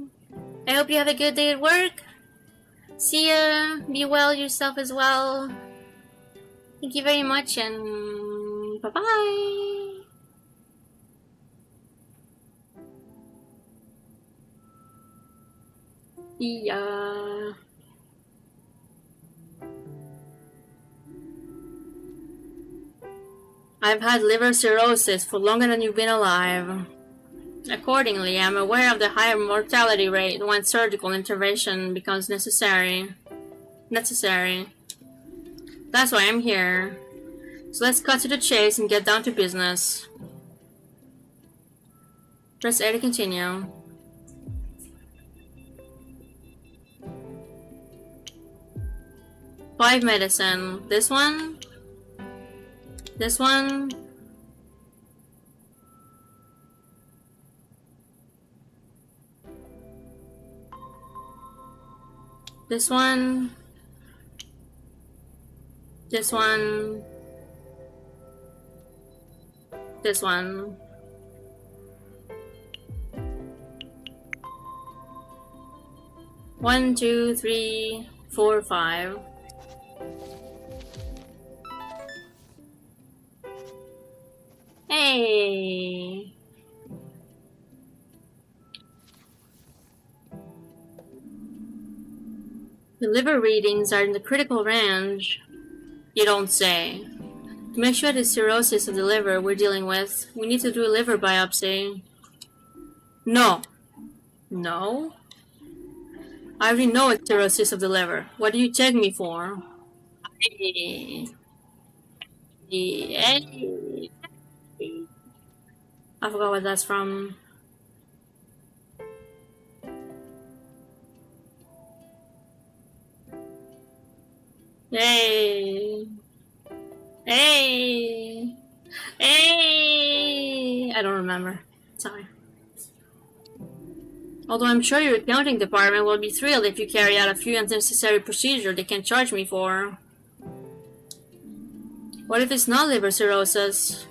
I hope you have a good day at work. See ya. Be well yourself as well. Thank you very much and bye-bye. Yeah. I've had liver cirrhosis for longer than you've been alive. Accordingly, I'm aware of the higher mortality rate when surgical intervention becomes necessary. That's why I'm here. So let's cut to the chase and get down to business. Press A to continue. Five medicine. This one. This one. This one. This one. This one. One, two, three, four, five. Hey! The liver readings are in the critical range. You don't say. To make sure the cirrhosis of the liver we're dealing with, we need to do a liver biopsy. No. No? I already know it's cirrhosis of the liver. What do you check me for? Hey. Hey. I forgot what that's from. Hey. Hey. Hey. I don't remember. Sorry. Although I'm sure your accounting department will be thrilled if you carry out a few unnecessary procedures they can charge me for. What if it's not liver cirrhosis?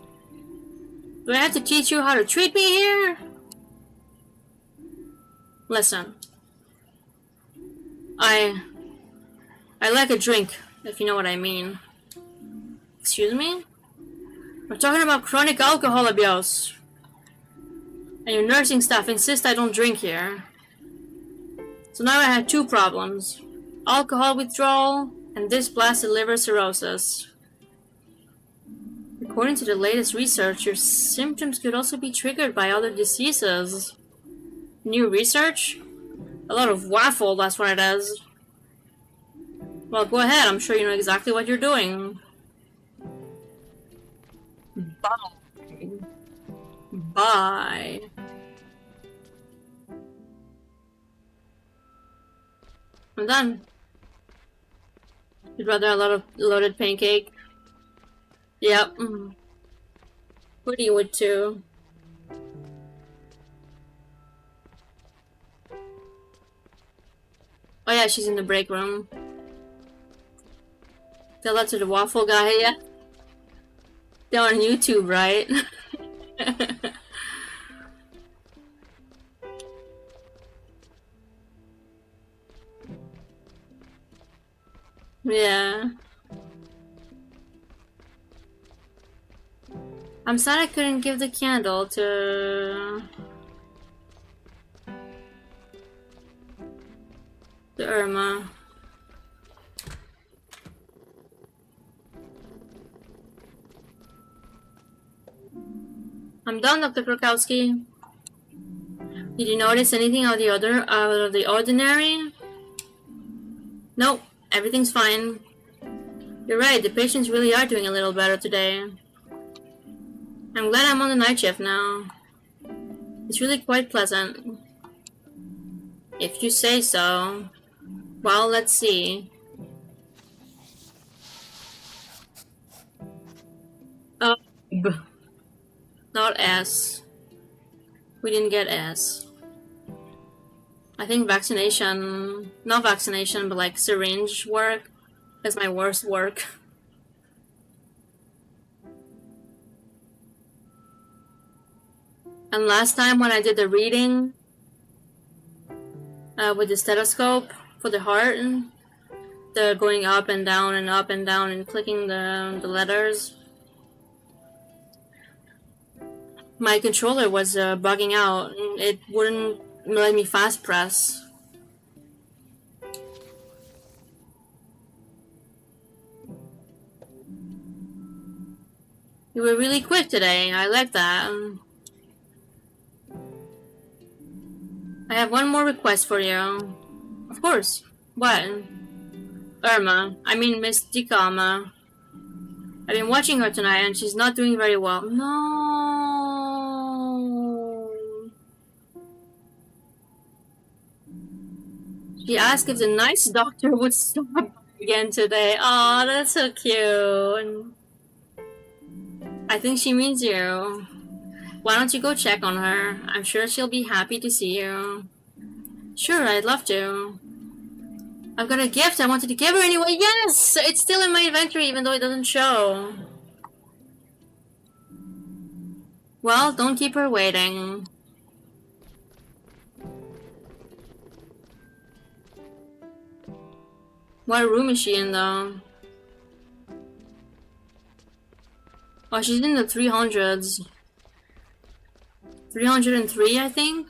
Do I have to teach you how to treat me here? Listen. I like a drink, if you know what I mean. Excuse me? We're talking about chronic alcohol abuse. And your nursing staff insist I don't drink here. So now I have two problems. Alcohol withdrawal and this blasted liver cirrhosis. According to the latest research, your symptoms could also be triggered by other diseases. New research? A lot of waffle, that's what it is. Well, go ahead, I'm sure you know exactly what you're doing. Bye. Bye. I'm done. You'd rather a lot of loaded pancake? Yep. Woody would too. Oh yeah, she's in the break room. Tell that to the waffle guy, yeah? They're on YouTube, right? Yeah. I'm sad I couldn't give the candle to Irma. I'm done, Dr. Krokowski. Did you notice anything out of the ordinary? Nope, everything's fine. You're right, the patients really are doing a little better today. I'm glad I'm on the night shift now. It's really quite pleasant. If you say so. Well, let's see. Oh, B. Not S. We didn't get S. I think vaccination, not vaccination, but like syringe work is my worst work. And last time when I did the reading with the stethoscope for the heart, the going up and down and clicking the letters, my controller was bugging out. It wouldn't let me fast press. You were really quick today. I like that. I have one more request for you. Of course. What? Irma. I mean Miss Dikama. I've been watching her tonight and she's not doing very well. No. She asked if the nice doctor would stop again today. Oh, that's so cute. I think she means you. Why don't you go check on her? I'm sure she'll be happy to see you. Sure, I'd love to. I've got a gift I wanted to give her anyway. Yes! It's still in my inventory even though it doesn't show. Well, don't keep her waiting. What room is she in though? Oh, she's in the 300s. 303, I think?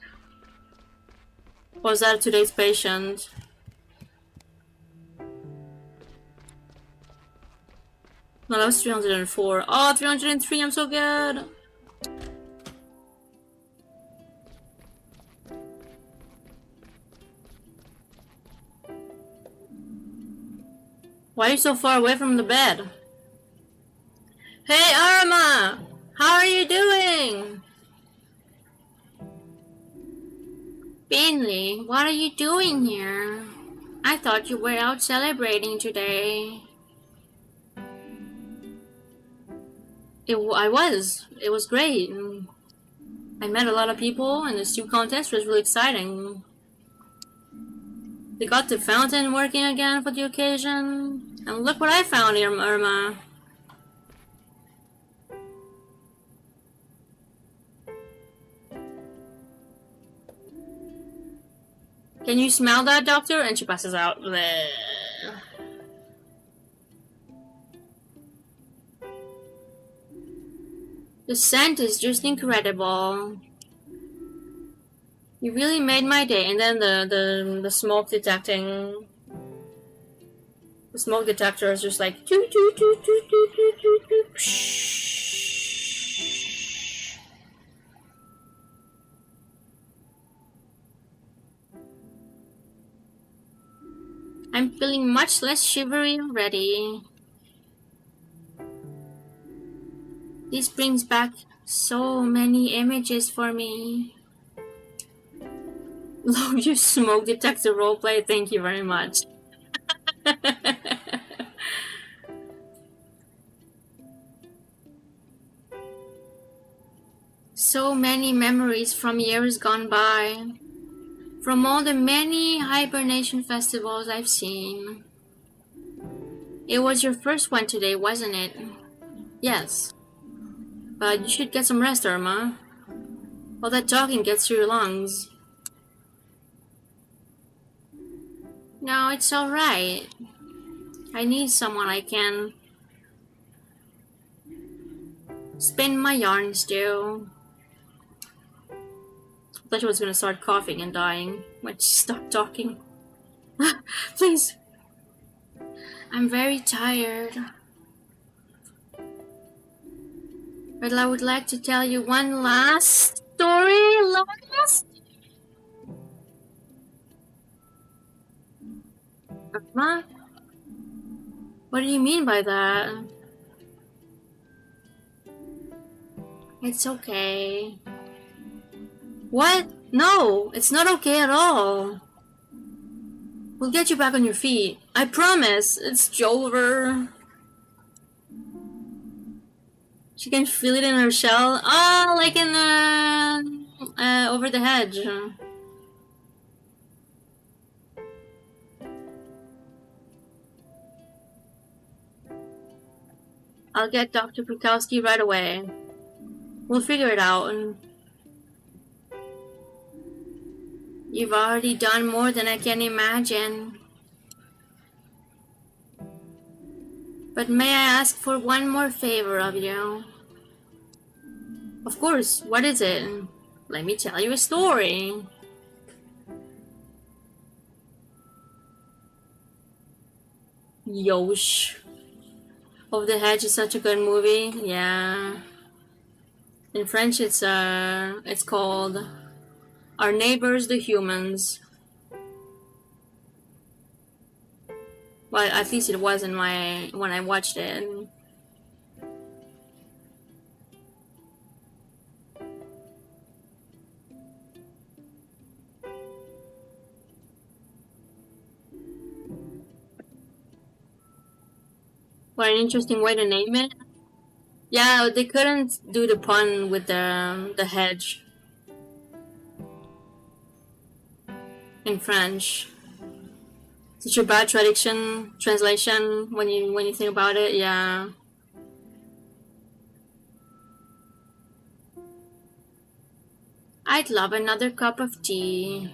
Or is that today's patient? No, that was 304. Oh, 303, I'm so good! Why are you so far away from the bed? Hey, Arma! How are you doing? Binley, what are you doing here? I thought you were out celebrating today. I was. It was great. I met a lot of people and the stew contest was really exciting. They got the fountain working again for the occasion. And look what I found here, Irma. Can you smell that, doctor? And she passes out. Bleh. The scent is just incredible. You really made my day. And then the smoke detecting. The smoke detector is just like toot, toot, toot, toot, toot, toot, toot, toot. I'm feeling much less shivery already. This brings back so many images for me. Love your smoke detector roleplay. Thank you very much. So many memories from years gone by. From all the many hibernation festivals I've seen. It was your first one today, wasn't it? Yes. But you should get some rest, Irma. All that talking gets to your lungs. No, it's alright. I need someone I can spin my yarns to. I thought she was gonna start coughing and dying when she stopped talking. Please. I'm very tired. But I would like to tell you one last story. Last? Irma? What do you mean by that? It's okay. What? No, it's not okay at all. We'll get you back on your feet. I promise. It's Jolver. She can feel it in her shell. Oh, like in the over the hedge. I'll get Dr. Krukowski right away. We'll figure it out. You've already done more than I can imagine. But may I ask for one more favor of you? Of course, what is it? Let me tell you a story. Yosh. Over the Hedge is such a good movie. Yeah. In French, it's called Our Neighbors the Humans. Well, at least it was in when I watched it. What an interesting way to name it. Yeah, they couldn't do the pun with the hedge in French. Such a bad translation when you think about it, yeah. I'd love another cup of tea.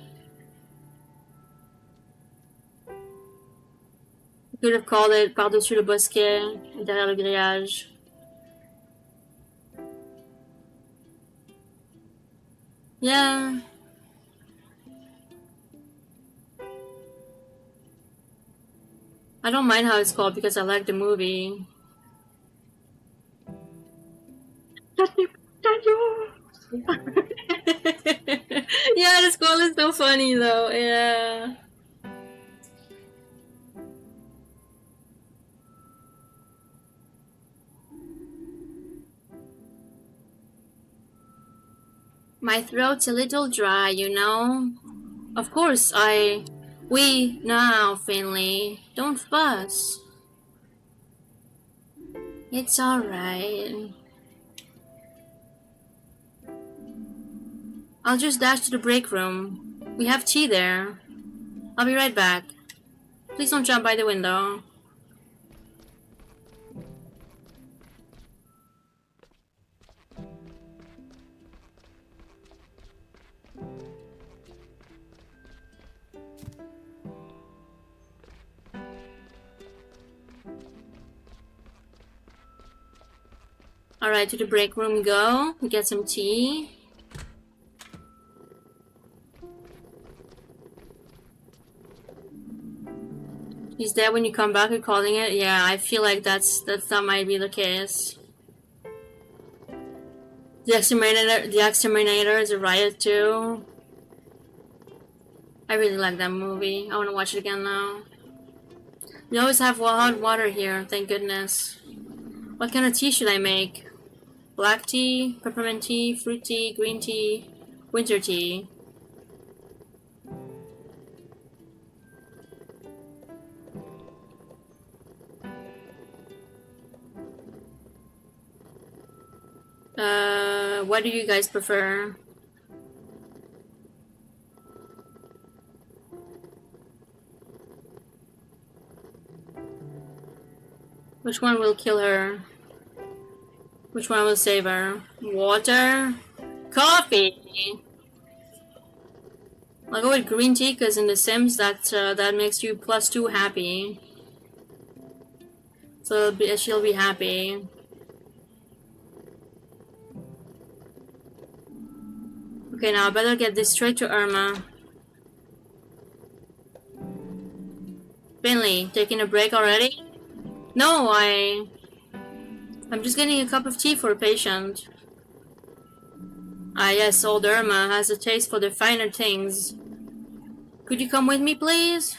Could have called it Par-dessus le bosquet, derrière le grillage. Yeah. I don't mind how it's called because I like the movie. Yeah, the squall is so funny though. Yeah. My throat's a little dry, you know. Of course, we now, Finley. Don't fuss. It's alright. I'll just dash to the break room. We have tea there. I'll be right back. Please don't jump by the window. Alright, to the break room we go. We get some tea. He's dead when you come back, you're calling it? Yeah, I feel like that might be the case. The Exterminator is a riot too. I really like that movie. I want to watch it again now. We always have hot water here, thank goodness. What kind of tea should I make? Black tea, peppermint tea, fruit tea, green tea, winter tea. What do you guys prefer? Which one will kill her? Which one will save her? Water? Coffee? I'll go with green tea because in The Sims that makes you +2 happy. So she'll be happy. Okay, now I better get this straight to Irma. Finley, taking a break already? No, I'm just getting a cup of tea for a patient. Ah yes, old Irma has a taste for the finer things. Could you come with me, please?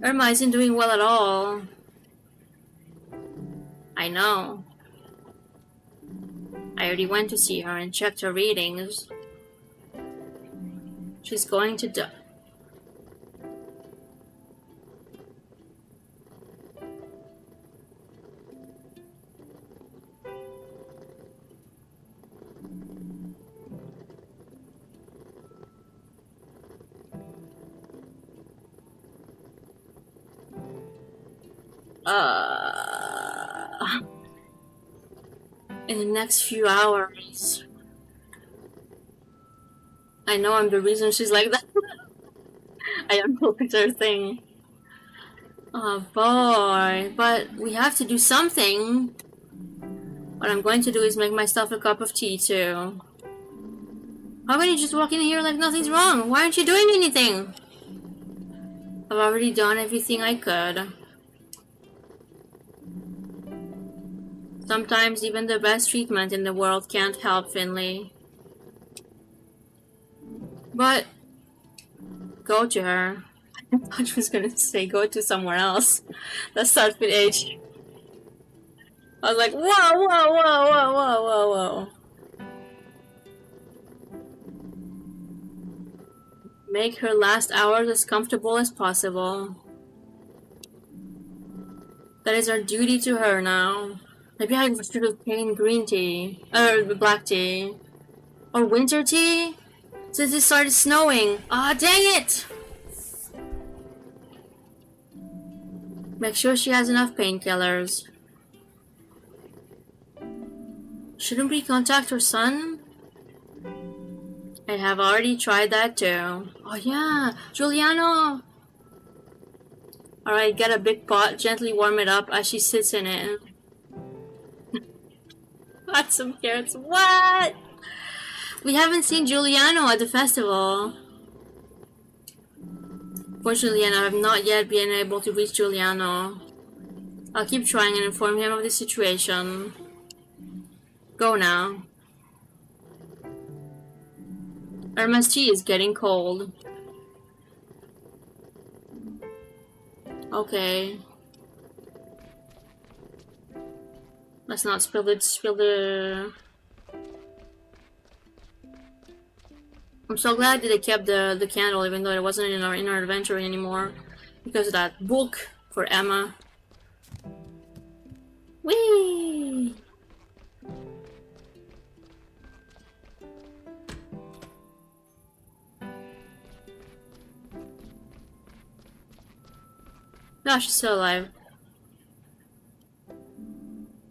Irma isn't doing well at all. I know. I already went to see her and checked her readings. She's going to die. In the next few hours. I know I'm the reason she's like that. I am her thing. Oh boy, but we have to do something. What I'm going to do is make myself a cup of tea too. How can you just walk in here like nothing's wrong? Why aren't you doing anything? I've already done everything I could. Sometimes even the best treatment in the world can't help, Finley. But go to her. I thought she was gonna say go to somewhere else. That starts with H. I was like, whoa, whoa, whoa, whoa, whoa, whoa, whoa. Make her last hours as comfortable as possible. That is our duty to her now. Maybe I should have taken green tea. Or black tea. Or winter tea? Since it started snowing. Ah, dang it! Make sure she has enough painkillers. Shouldn't we contact her son? I have already tried that too. Oh yeah, Giuliano! Alright, get a big pot, gently warm it up as she sits in it. Got some carrots. What? We haven't seen Giuliano at the festival. Fortunately, and I have not yet been able to reach Giuliano. I'll keep trying and inform him of the situation. Go now. Irma's tea is getting cold. Okay. Let's not spill the... I'm so glad that they kept the candle even though it wasn't in our inventory anymore. Because of that book for Emma. Whee! No, she's still alive.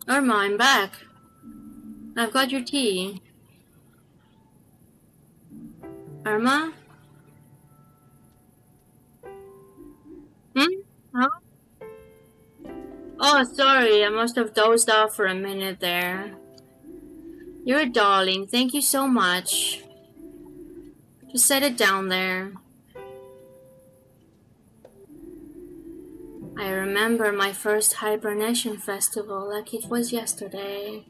Irma, I'm back. I've got your tea. Irma? Huh? Oh, sorry, I must have dozed off for a minute there. You're a darling, thank you so much. Just set it down there. I remember my first hibernation festival like it was yesterday.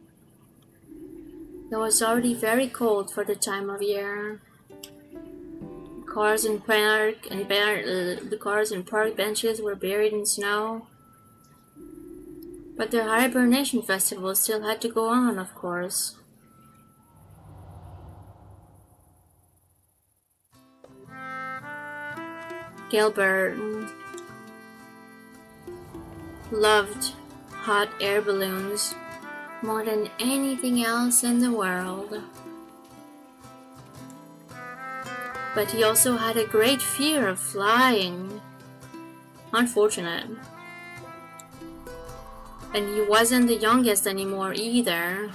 It was already very cold for the time of year. The cars and park benches were buried in snow. But the hibernation festival still had to go on, of course. Gilbert loved hot air balloons more than anything else in the world. But he also had a great fear of flying. Unfortunate. And he wasn't the youngest anymore either.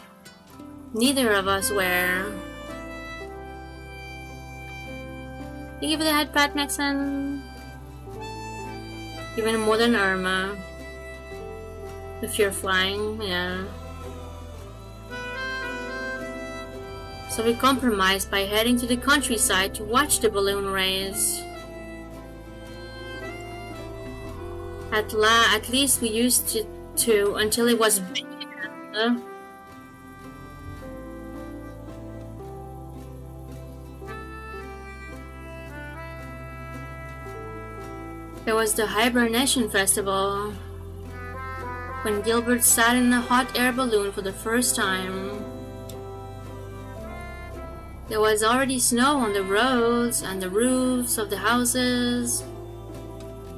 Neither of us were. Thank you for the head pat, Nixon. Even more than Irma. If you're flying, yeah. So we compromised by heading to the countryside to watch the balloon race. At least we used to until it was big. There was the hibernation festival, when Gilbert sat in a hot air balloon for the first time. There was already snow on the roads and the roofs of the houses,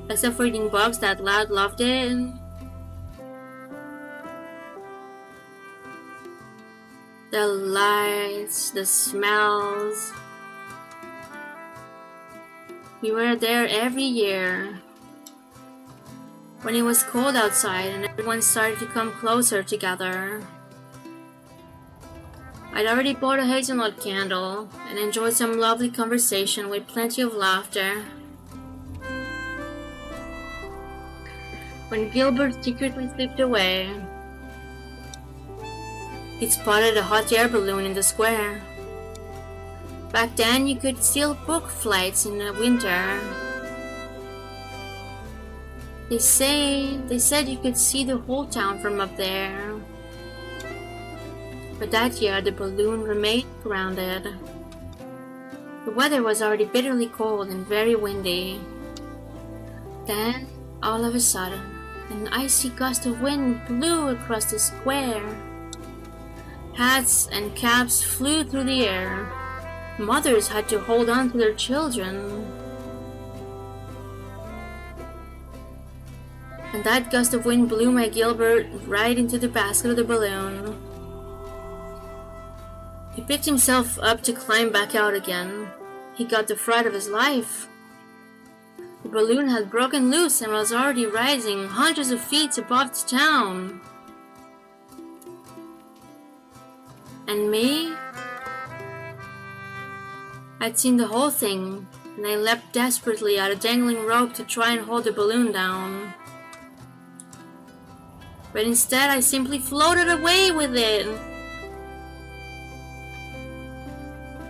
except for eating bugs that Loud loved it. The lights, the smells. We were there every year. When it was cold outside and everyone started to come closer together. I'd already bought a hazelnut candle and enjoyed some lovely conversation with plenty of laughter. When Gilbert secretly slipped away, he spotted a hot air balloon in the square. Back then, you could still book flights in the winter. They said you could see the whole town from up there. But that year, the balloon remained grounded. The weather was already bitterly cold and very windy. Then, all of a sudden, an icy gust of wind blew across the square. Hats and caps flew through the air. Mothers had to hold on to their children. And that gust of wind blew my Gilbert right into the basket of the balloon. He picked himself up to climb back out again. He got the fright of his life. The The balloon had broken loose and was already rising hundreds of feet above the town. And me? I'd seen the whole thing, and I leapt desperately at a dangling rope to try and hold the balloon down. But instead I simply floated away with it.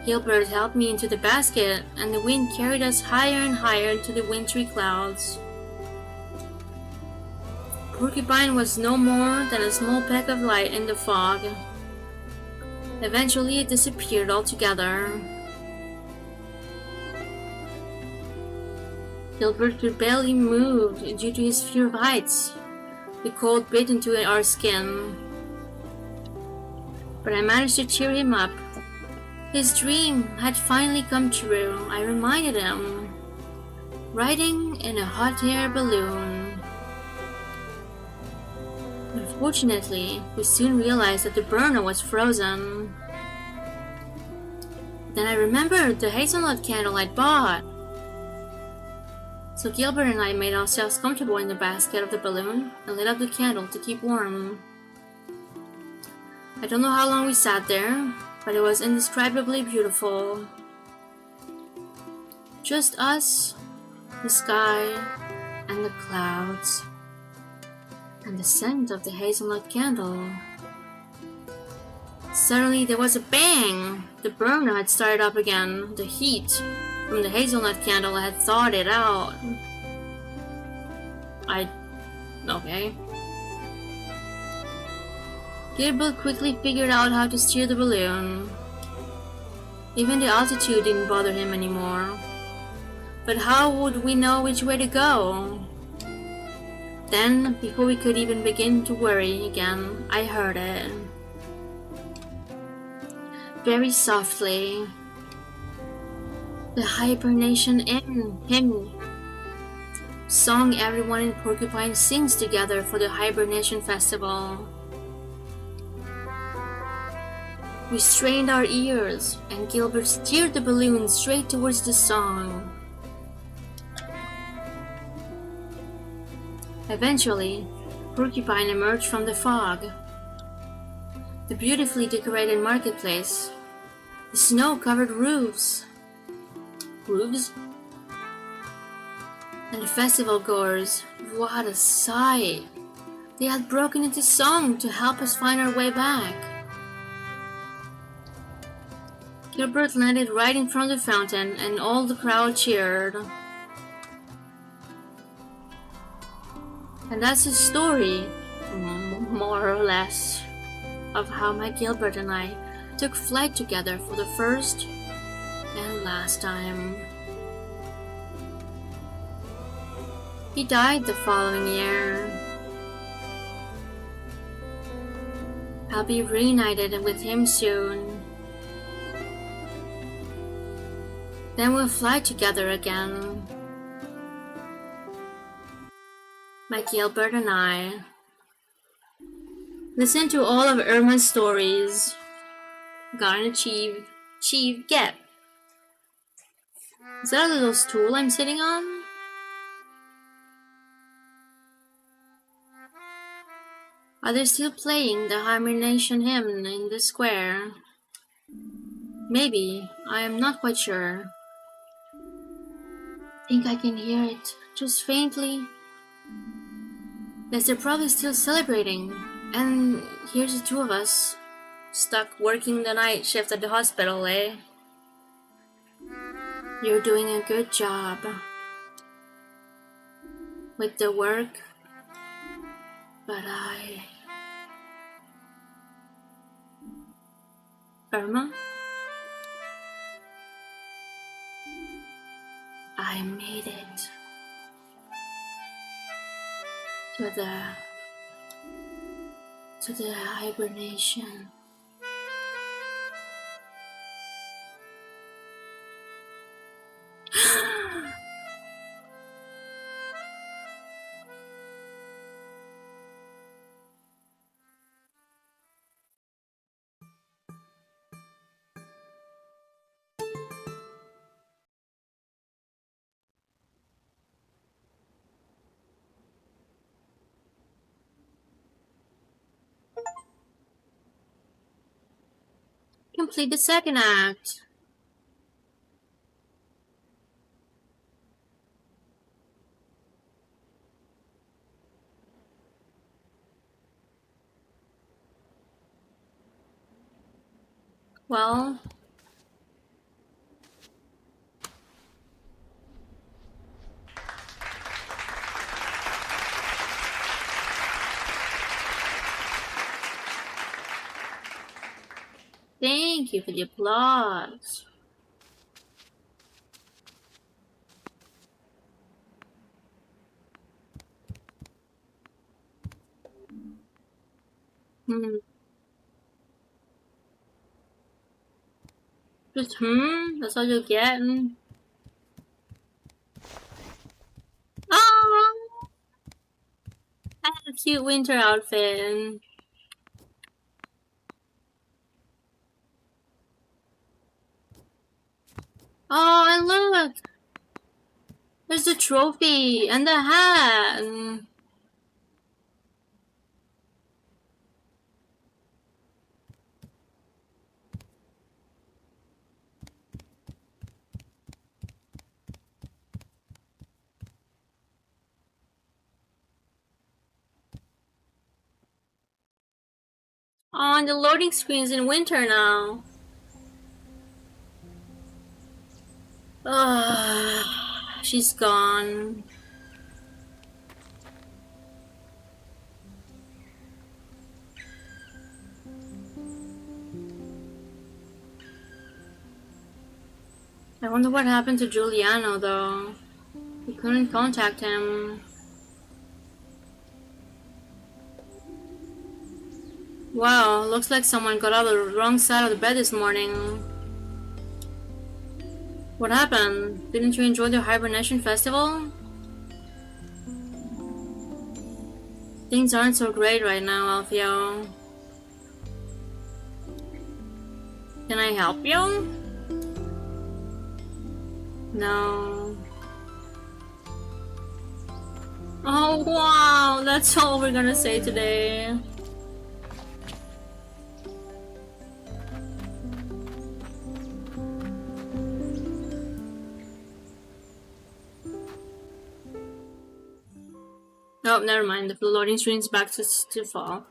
Gilbert helped me into the basket, and the wind carried us higher and higher into the wintry clouds. Porcupine was no more than a small peck of light in the fog. Eventually it disappeared altogether. Gilbert could barely move due to his fear of heights. The cold bit into our skin. But I managed to cheer him up. His dream had finally come true, I reminded him. Riding in a hot air balloon. Unfortunately, we soon realized that the burner was frozen. Then I remembered the hazelnut candle I'd bought. So Gilbert and I made ourselves comfortable in the basket of the balloon and lit up the candle to keep warm. I don't know how long we sat there, but it was indescribably beautiful. Just us, the sky, and the clouds, and the scent of the hazelnut candle. Suddenly there was a bang! The burner had started up again. The heat from the hazelnut candle had thawed it out. Okay. Gilbert quickly figured out how to steer the balloon. Even the altitude didn't bother him anymore. But how would we know which way to go? Then, before we could even begin to worry again, I heard it. Very softly. The hibernation hymn. Song everyone in Porcupine sings together for the hibernation festival. We strained our ears, and Gilbert steered the balloon straight towards the song. Eventually, Porcupine emerged from the fog. The beautifully decorated marketplace, the snow-covered roofs, and the festival goers. What a sight! They had broken into song to help us find our way back. Gilbert landed right in front of the fountain, and all the crowd cheered. And that's the story, more or less, of how my Gilbert and I took flight together for the first and last time. He died the following year. I'll be reunited with him soon. Then we'll fly together again. My Gilbert and I. Listen to all of Irma's stories. Gotta achieve, get. Is that a little stool I'm sitting on? Are they still playing the hibernation hymn in the square? Maybe, I am not quite sure. Think I can hear it, just faintly. Yes, they're probably still celebrating. And here's the two of us, stuck working the night shift at the hospital, eh? You're doing a good job with the work, but Irma? I made it to the hibernation. Complete the second act. Well, thank you for the applause. Just that's all you're getting. Oh, I have a cute winter outfit. Oh, and look! There's the trophy and the hat. Oh, and the loading screen's in winter now. She's gone. I wonder what happened to Giuliano, though. We couldn't contact him. Wow, looks like someone got out of the wrong side of the bed this morning. What happened? Didn't you enjoy the hibernation festival? Things aren't so great right now, Alfio. Can I help you? No. Oh wow, that's all we're gonna say today. Oh, never mind. The loading screen's back to fall.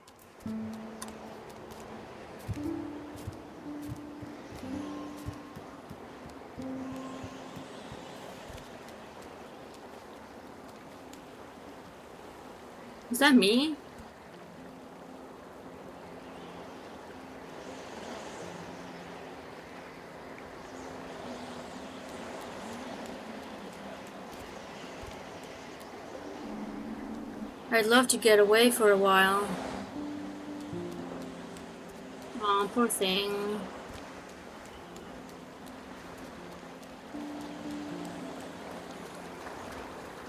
Is that me? I'd love to get away for a while. Oh, poor thing.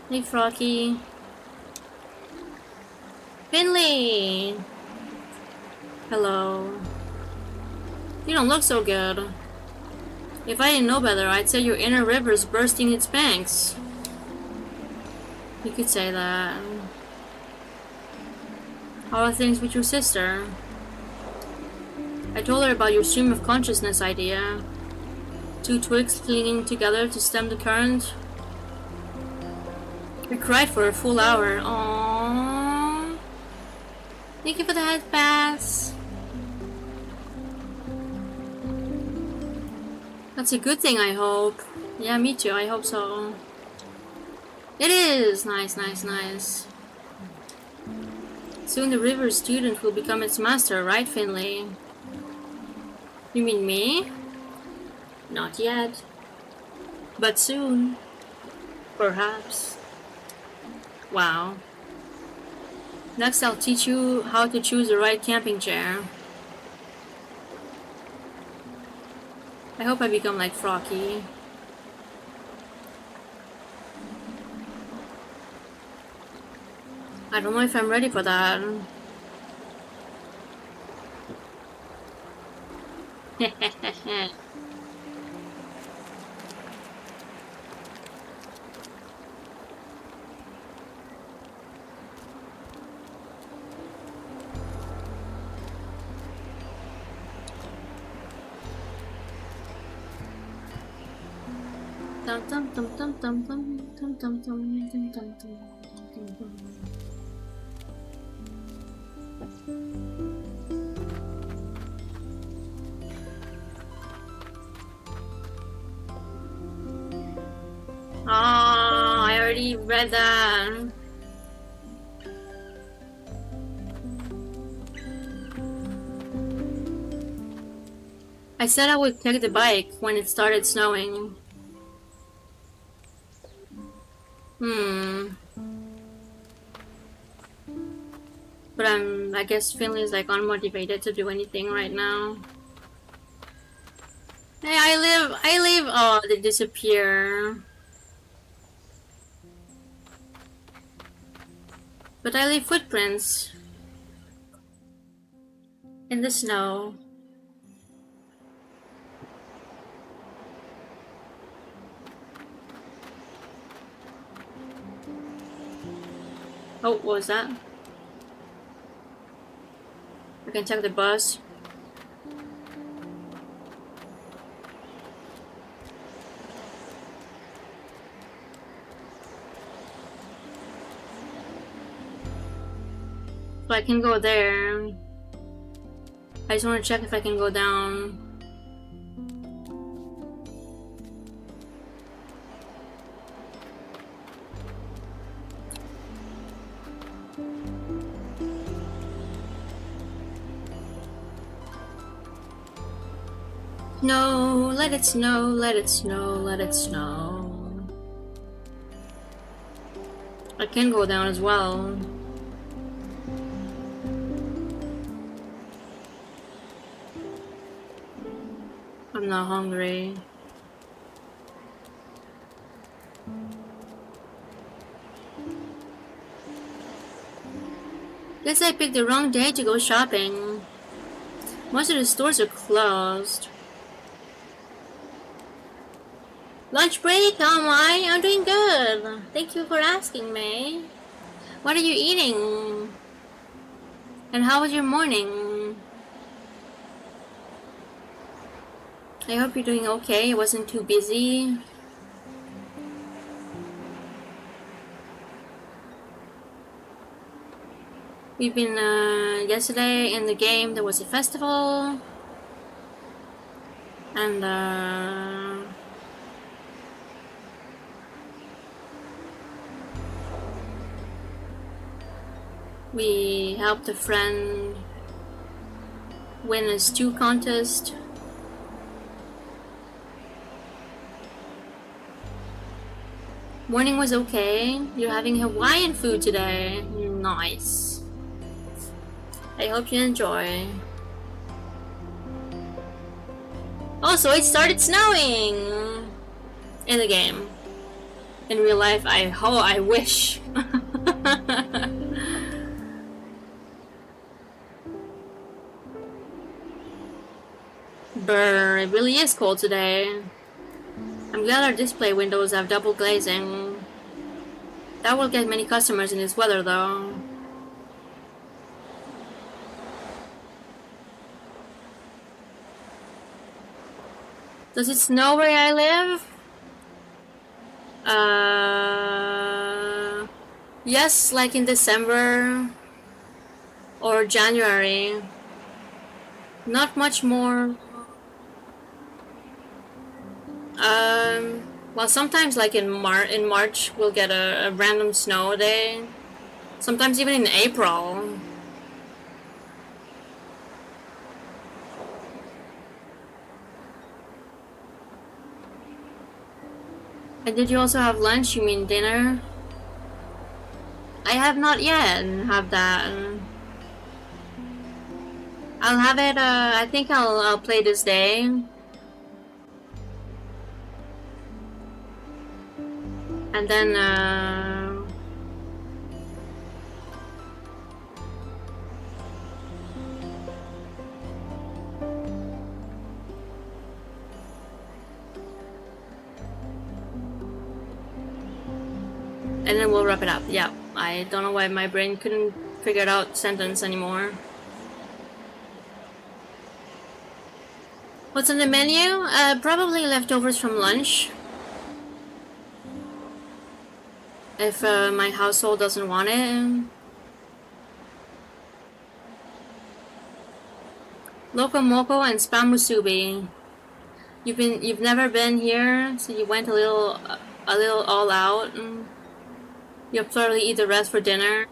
Hey, Froggy. Finley! Hello. You don't look so good. If I didn't know better, I'd say your inner river's bursting its banks. You could say that. How are things with your sister? I told her about your stream of consciousness idea. Two twigs clinging together to stem the current. We cried for a full hour. Aww. Thank you for the head pass. That's a good thing, I hope. Yeah, me too. I hope so. It is! Nice, nice, nice. Soon the river student will become its master, right, Finley? You mean me? Not yet. But soon. Perhaps. Wow. Next I'll teach you how to choose the right camping chair. I hope I become like Froggy. I don't know if I'm ready for that. I already read that. I said I would take the bike when it started snowing. But I guess feeling like unmotivated to do anything right now. Hey, I live, oh, they disappear. But I leave footprints in the snow. Oh, what was that? I can check the bus. So I can go there. I just want to check if I can go down. No, let it snow, let it snow, let it snow. I can go down as well. I'm not hungry. Guess I picked the wrong day to go shopping. Most of the stores are closed. Lunch break? How am I? I'm doing good. Thank you for asking me. What are you eating? And how was your morning? I hope you're doing okay. It wasn't too busy. We've been, yesterday in the game there was a festival. And, we helped a friend win a stew contest. Morning was okay. You're having Hawaiian food today. Nice. I hope you enjoy. Also, it started snowing in the game. In real life, I wish. Brr, it really is cold today. I'm glad our display windows have double glazing. That will get many customers in this weather though. Does it snow where I live? Yes, like in December or January. Not much more. Well, sometimes like in March we'll get a random snow day. Sometimes even in April. And did you also have lunch? You mean dinner? I have not yet have that. I'll have it, I think I'll play this day. And then, we'll wrap it up. Yeah, I don't know why my brain couldn't figure out sentence anymore. What's on the menu? Probably leftovers from lunch. if my household doesn't want it. Loco Moco and Spam Musubi. You've never been here, so you went a little all out. You'll probably eat the rest for dinner.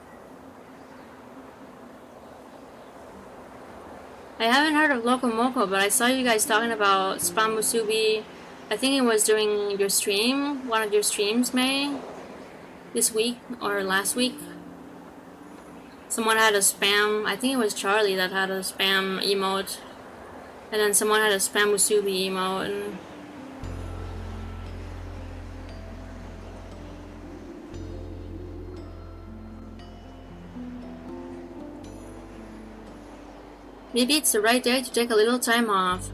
I haven't heard of Loco Moco, but I saw you guys talking about Spam Musubi. I think it was during your stream, one of your streams, May, this week or last week. Someone had a spam, I think it was Charlie that had a spam emote. And then someone had a Spam Musubi emote. And maybe it's the right day to take a little time off.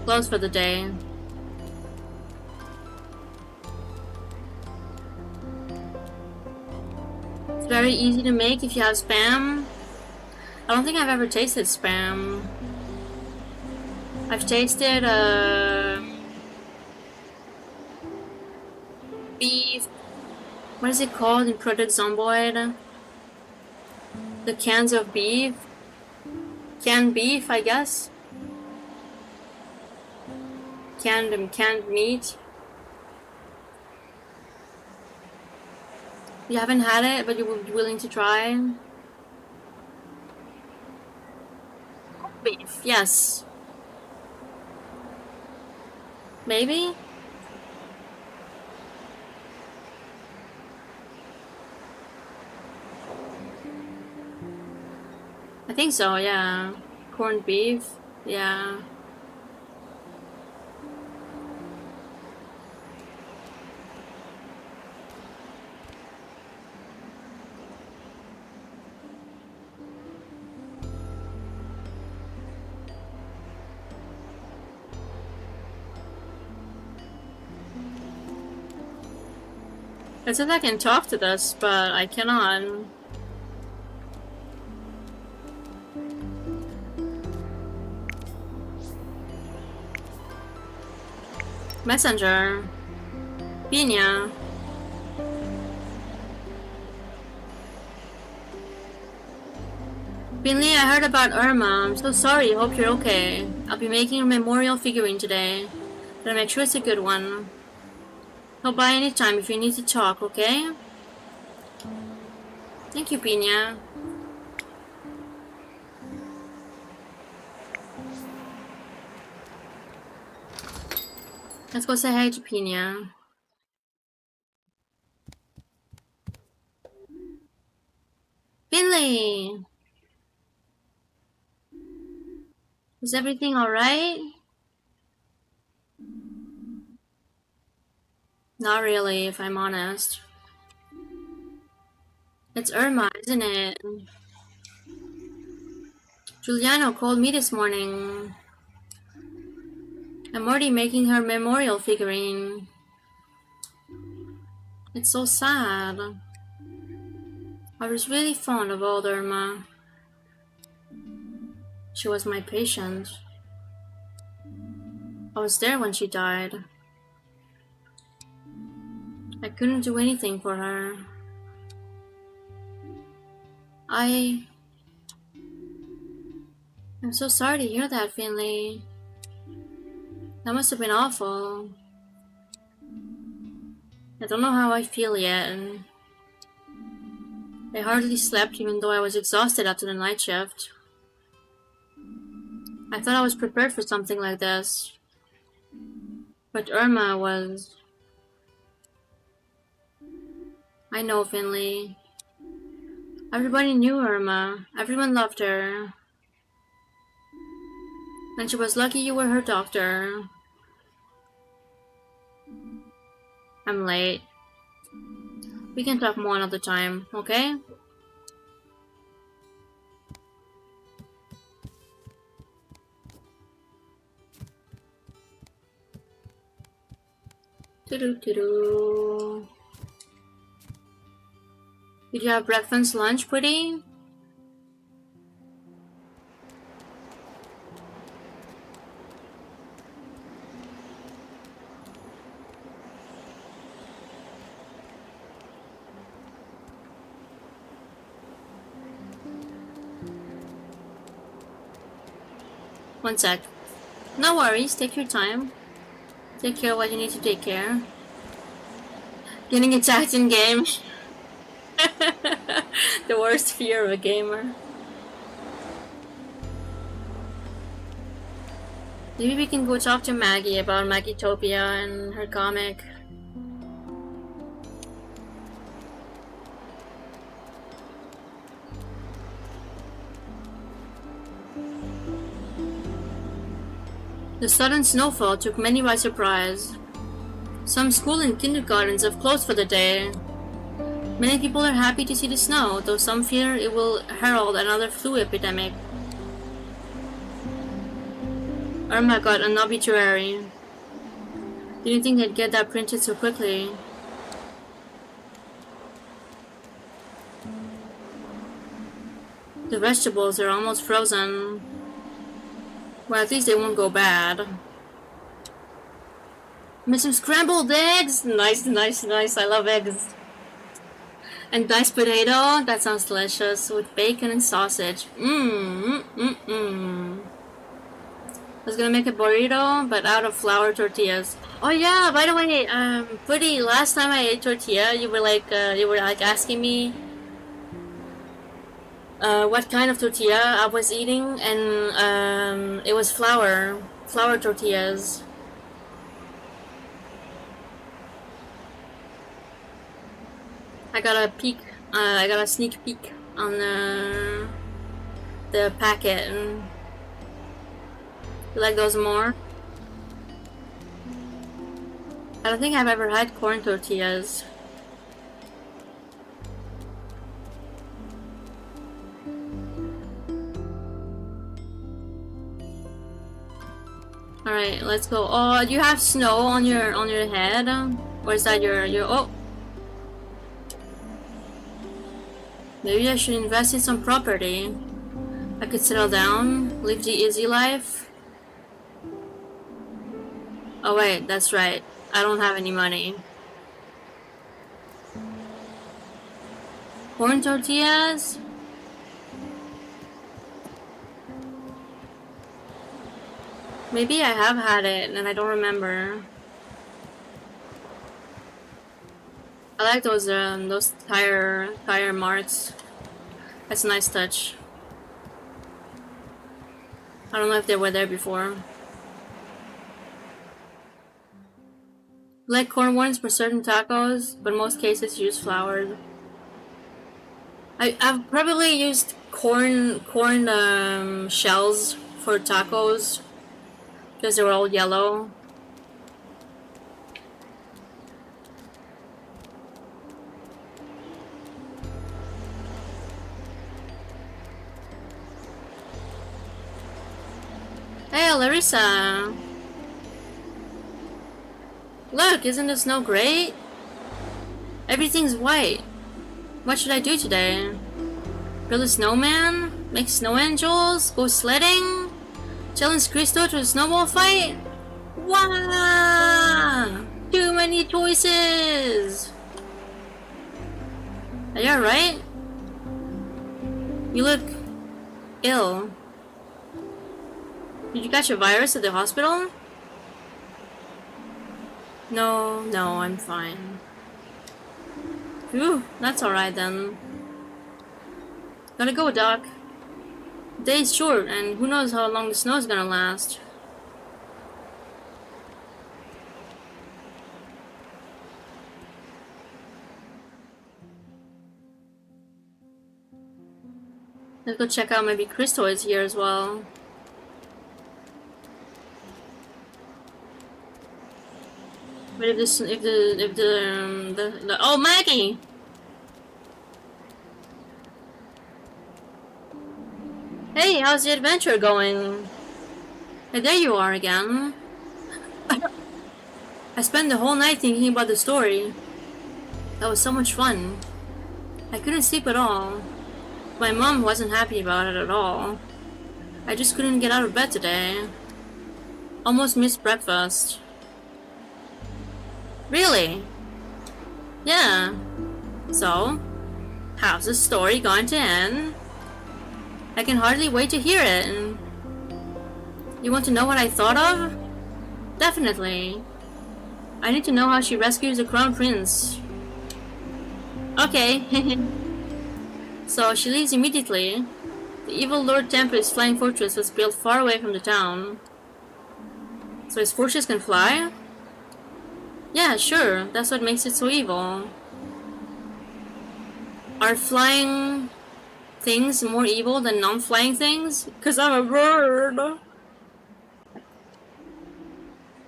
Close for the day. It's very easy to make if you have spam. I don't think I've ever tasted spam. I've tasted beef. What is it called in Project Zomboid? The cans of beef. Canned beef, I guess. Canned meat. You haven't had it, but you're willing to try? Beef, yes. Maybe? I think so, yeah. Corned beef, yeah. I said I can talk to this, but I cannot. Messenger. Pina. Finley, I heard about Irma. I'm so sorry. Hope you're okay. I'll be making a memorial figurine today. Gotta make sure it's a good one. I'll buy anytime if you need to talk, okay? Thank you, Pina. Let's go say hi to Pina. Finley! Is everything alright? Not really, if I'm honest. It's Irma, isn't it? Giuliano called me this morning. I'm already making her memorial figurine. It's so sad. I was really fond of old Irma. She was my patient. I was there when she died. I couldn't do anything for her. I'm so sorry to hear that, Finley. That must have been awful. I don't know how I feel yet, and I hardly slept even though I was exhausted after the night shift. I thought I was prepared for something like this. But Irma was... I know, Finley. Everybody knew Irma. Everyone loved her. And she was lucky you were her doctor. I'm late. We can talk more another time, okay? Doo-doo-doo-doo. Did you have breakfast, lunch, Pretty? One sec. No worries, take your time. Take care of what you need to take care. Getting attacked in game. The worst fear of a gamer. Maybe we can go talk to Maggie about Maggietopia and her comic. The sudden snowfall took many by surprise. Some school and kindergartens have closed for the day. Many people are happy to see the snow, though some fear it will herald another flu epidemic. Irma got an obituary. Didn't think they'd get that printed so quickly. The vegetables are almost frozen. Well, at least they won't go bad. Made some scrambled eggs! Nice, nice, nice. I love eggs. And diced potato? That sounds delicious. With bacon and sausage. I was gonna make a burrito, but out of flour tortillas. Oh yeah, by the way, Putty, last time I ate tortilla, you were like asking me what kind of tortilla I was eating, and it was flour tortillas. I got a sneak peek on the packet. And you like those more? I don't think I've ever had corn tortillas. Alright, let's go. Oh, you have snow on your head? Or is that your oh? Maybe I should invest in some property. I could settle down, live the easy life. Oh wait, that's right. I don't have any money. Corn tortillas? Maybe I have had it and I don't remember. I like those tire marks. That's a nice touch. I don't know if they were there before. Like corn ones for certain tacos, but in most cases use flour. I've probably used corn shells for tacos because they were all yellow. Hey, Larissa! Look, isn't the snow great? Everything's white. What should I do today? Build a snowman? Make snow angels? Go sledding? Challenge Cristo to a snowball fight? Wow! Too many choices! Are you alright? You look ill. Did you catch a virus at the hospital? No, I'm fine. Phew, that's alright then. Gotta go, Doc. The day's short, and who knows how long the snow's gonna last. Let's go check out, maybe Cristo is here as well. But if the oh, Maggie! Hey, how's the adventure going? Hey, there you are again. I spent the whole night thinking about the story. That was so much fun. I couldn't sleep at all. My mom wasn't happy about it at all. I just couldn't get out of bed today. Almost missed breakfast. Really? Yeah. So, how's the story going to end? I can hardly wait to hear it. You want to know what I thought of? Definitely. I need to know how she rescues the crown prince. Okay. So she leaves immediately. The evil Lord Tempest's flying fortress was built far away from the town. So his fortress can fly? Yeah, sure. That's what makes it so evil. Are flying things more evil than non-flying things? 'Cause I'm a bird.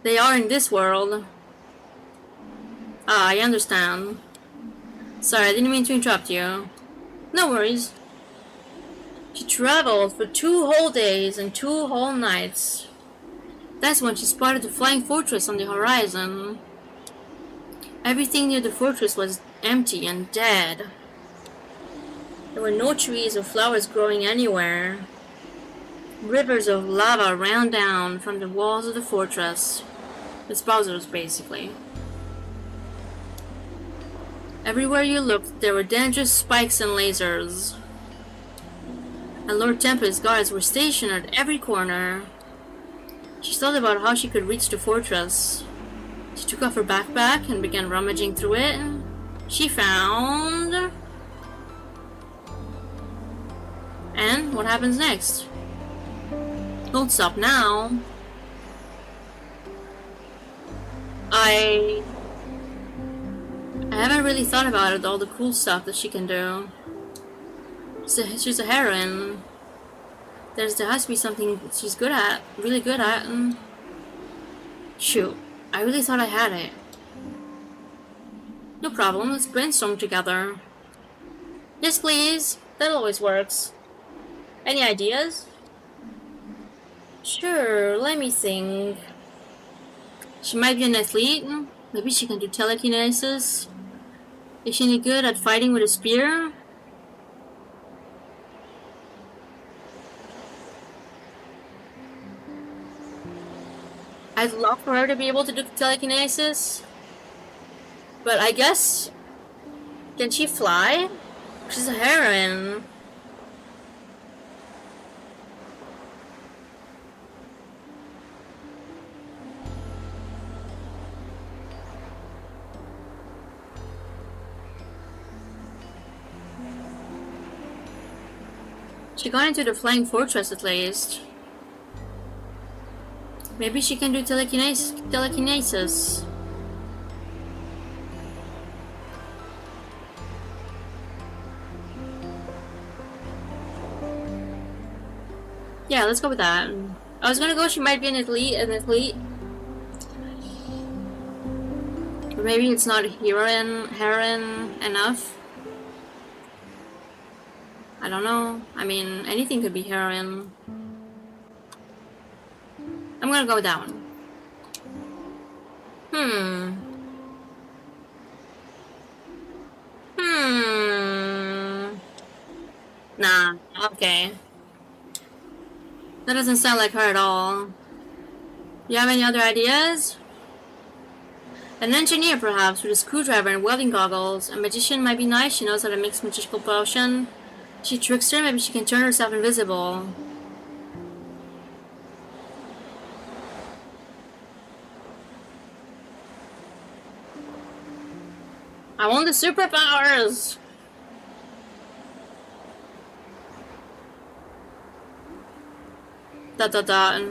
They are in this world. Ah, I understand. Sorry, I didn't mean to interrupt you. No worries. She traveled for 2 whole days and 2 whole nights. That's when she spotted the flying fortress on the horizon. Everything near the fortress was empty and dead. There were no trees or flowers growing anywhere. Rivers of lava ran down from the walls of the fortress. It's Bowser's, basically. Everywhere you looked, there were dangerous spikes and lasers. And Lord Tempest's guards were stationed at every corner. She thought about how she could reach the fortress. She took off her backpack and began rummaging through it. She found... And what happens next? Don't stop now. I haven't really thought about it, all the cool stuff that she can do. She's a heroine. There has to be something she's good at, really good at. Shoot, I really thought I had it. No problem, let's brainstorm together. Yes, please. That always works. Any ideas? Sure, let me think. She might be an athlete. Maybe she can do telekinesis. Is she any good at fighting with a spear? I'd love for her to be able to do telekinesis. But I guess... Can she fly? She's a heroine. She got into the flying fortress at least. Maybe she can do telekinesis. Yeah, let's go with that. I was gonna go she might be an athlete. Or maybe it's not heroine enough. I don't know. I mean, anything could be heroine. I'm gonna go with that one. Nah, okay. That doesn't sound like her at all. You have any other ideas? An engineer, perhaps, with a screwdriver and welding goggles. A magician might be nice. She knows how to mix magical potion. She tricks her. Maybe she can turn herself invisible. I want the superpowers! Dot dot dot.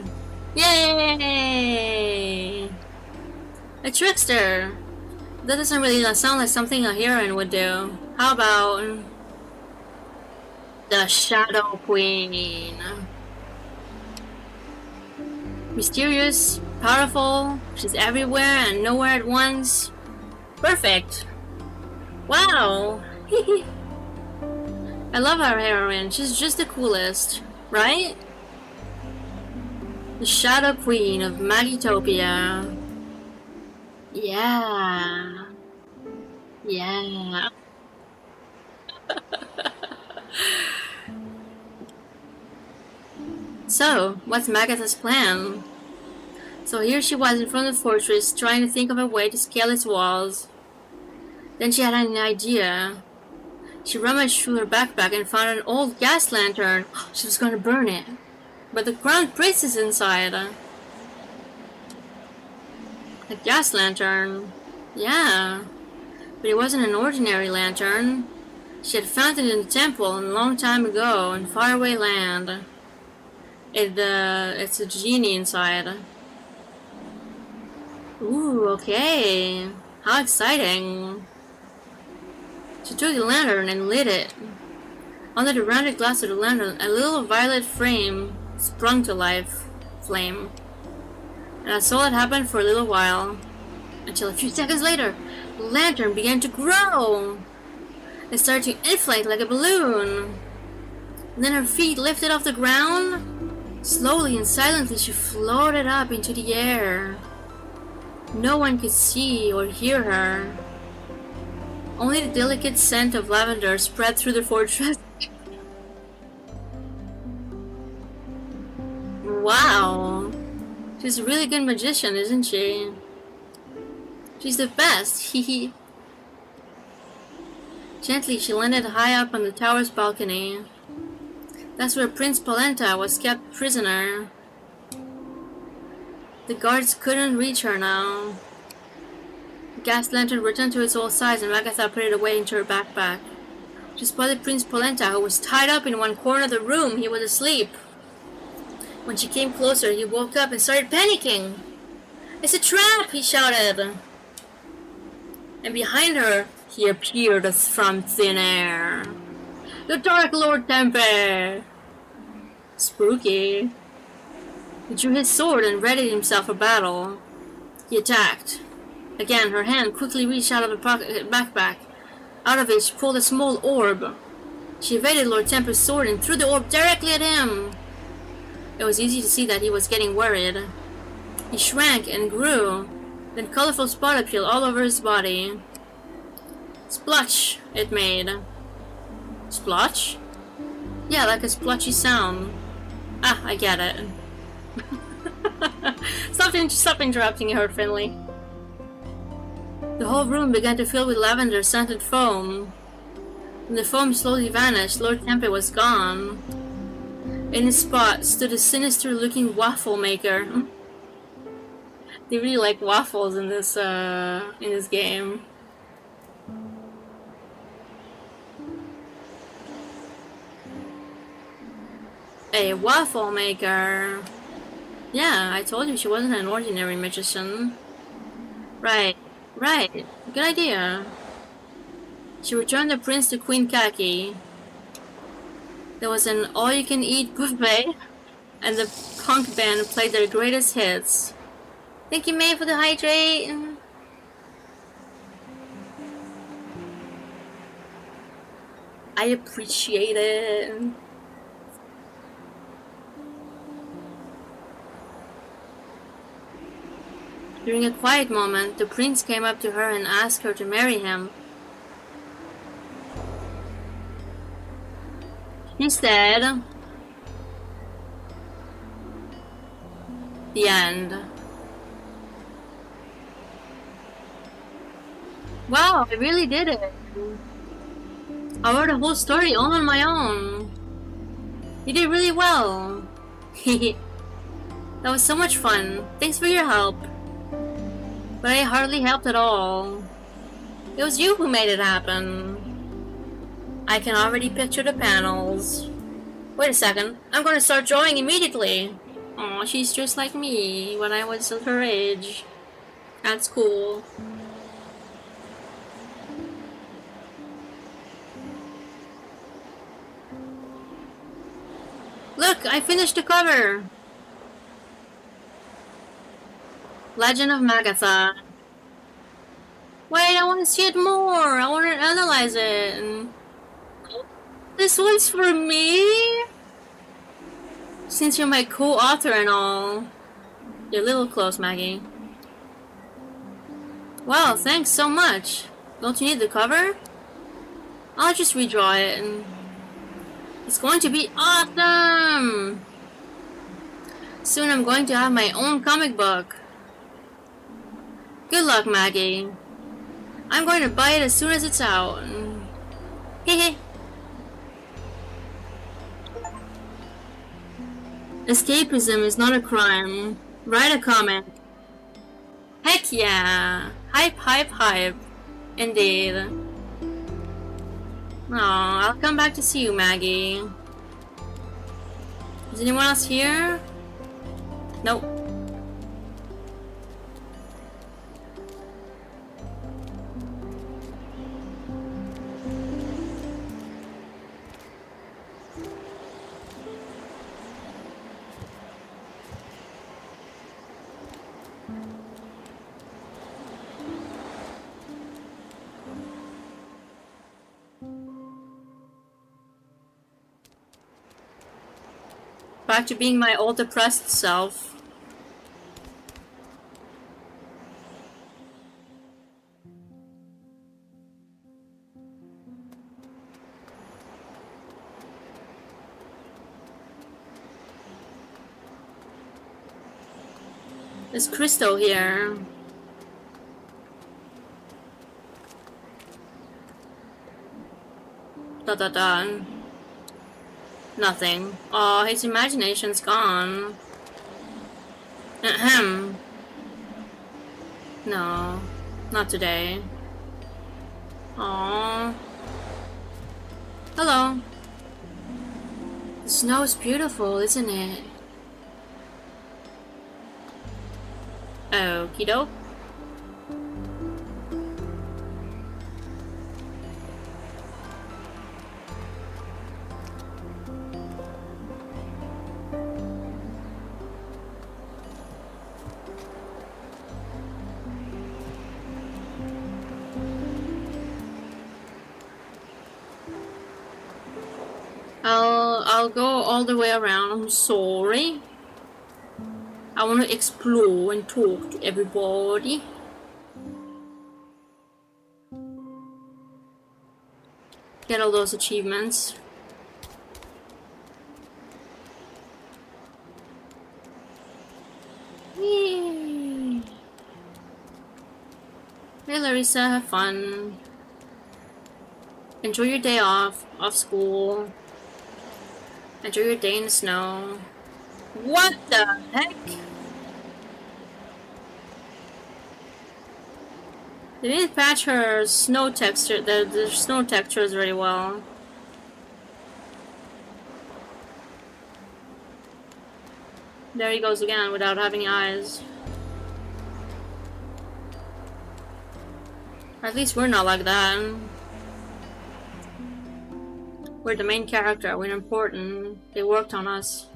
Yay! A trickster! That doesn't really sound like something a heroine would do. How about... the Shadow Queen? Mysterious, powerful, she's everywhere and nowhere at once. Perfect! Wow! I love our heroine, she's just the coolest, right? The Shadow Queen of Magitopia. Yeah. Yeah. So, what's Magatha's plan? So here she was in front of the fortress, trying to think of a way to scale its walls. Then she had an idea. She rummaged through her backpack and found an old gas lantern. She was going to burn it. But the crown prince is inside. A gas lantern. Yeah. But it wasn't an ordinary lantern. She had found it in the temple a long time ago in faraway land. It's a genie inside. Ooh, okay. How exciting. She took the lantern and lit it. Under the rounded glass of the lantern, a little violet flame sprung to life. And that's all that happened for a little while. Until a few seconds later, the lantern began to grow. It started to inflate like a balloon. And then her feet lifted off the ground. Slowly and silently, she floated up into the air. No one could see or hear her. Only the delicate scent of lavender spread through the fortress. Wow. She's a really good magician, isn't she? She's the best, hee. Gently, she landed high up on the tower's balcony. That's where Prince Polenta was kept prisoner. The guards couldn't reach her now. The gas lantern returned to its old size and Magatha put it away into her backpack. She spotted Prince Polenta, who was tied up in one corner of the room. He was asleep. When she came closer, he woke up and started panicking. "It's a trap!" he shouted. And behind her, he appeared from thin air. The Dark Lord Tempe! Spooky. He drew his sword and readied himself for battle. He attacked. Again, her hand quickly reached out of the backpack. Out of it, she pulled a small orb. She evaded Lord Tempe's sword and threw the orb directly at him. It was easy to see that he was getting worried. He shrank and grew. Then colorful spot appeared all over his body. Splotch, it made. Splotch? Yeah, like a splotchy sound. Ah, I get it. Stop interrupting her, Finley. The whole room began to fill with lavender-scented foam. When the foam slowly vanished, Lord Tempe was gone. In his spot stood a sinister-looking waffle maker. They really like waffles in this game. A waffle maker. Yeah, I told you she wasn't an ordinary magician. Right. Good idea. She returned the prince to Queen Kaki. There was an all-you-can-eat buffet, and the punk band played their greatest hits. Thank you, May, for the hydrate. I appreciate it. During a quiet moment, the prince came up to her and asked her to marry him. She said, the end. Wow, I really did it. I wrote a whole story all on my own. You did really well. That was so much fun. Thanks for your help. But I hardly helped at all. It was you who made it happen. I can already picture the panels. Wait a second, I'm gonna start drawing immediately. Aw, she's just like me when I was her age. That's cool. Look, I finished the cover! Legend of Magatha. Wait, I want to see it more! I want to analyze it! This one's for me? Since you're my co-author and all. You're a little close, Maggie. Wow, thanks so much. Don't you need the cover? I'll just redraw it and... It's going to be awesome! Soon I'm going to have my own comic book. Good luck, Maggie. I'm going to buy it as soon as it's out. Hehe. Escapism is not a crime. Write a comment. Heck yeah! Hype, hype, hype. Indeed. Aw, I'll come back to see you, Maggie. Is anyone else here? Nope. Back to being my old depressed self. There's Crystal here. Da da da. Nothing. Oh, his imagination's gone. Ahem. No, not today. Aww. Hello. The snow is beautiful, isn't it? Okie doke. I'll go all the way around. I'm sorry. I want to explore and talk to everybody. Get all those achievements. Yay. Hey Larissa, have fun. Enjoy your day off school. Enjoy your day in the snow. What the heck? They didn't patch her snow texture, the snow textures very well. There he goes again without having eyes. At least we're not like that. We're the main character, we're important. They worked on us.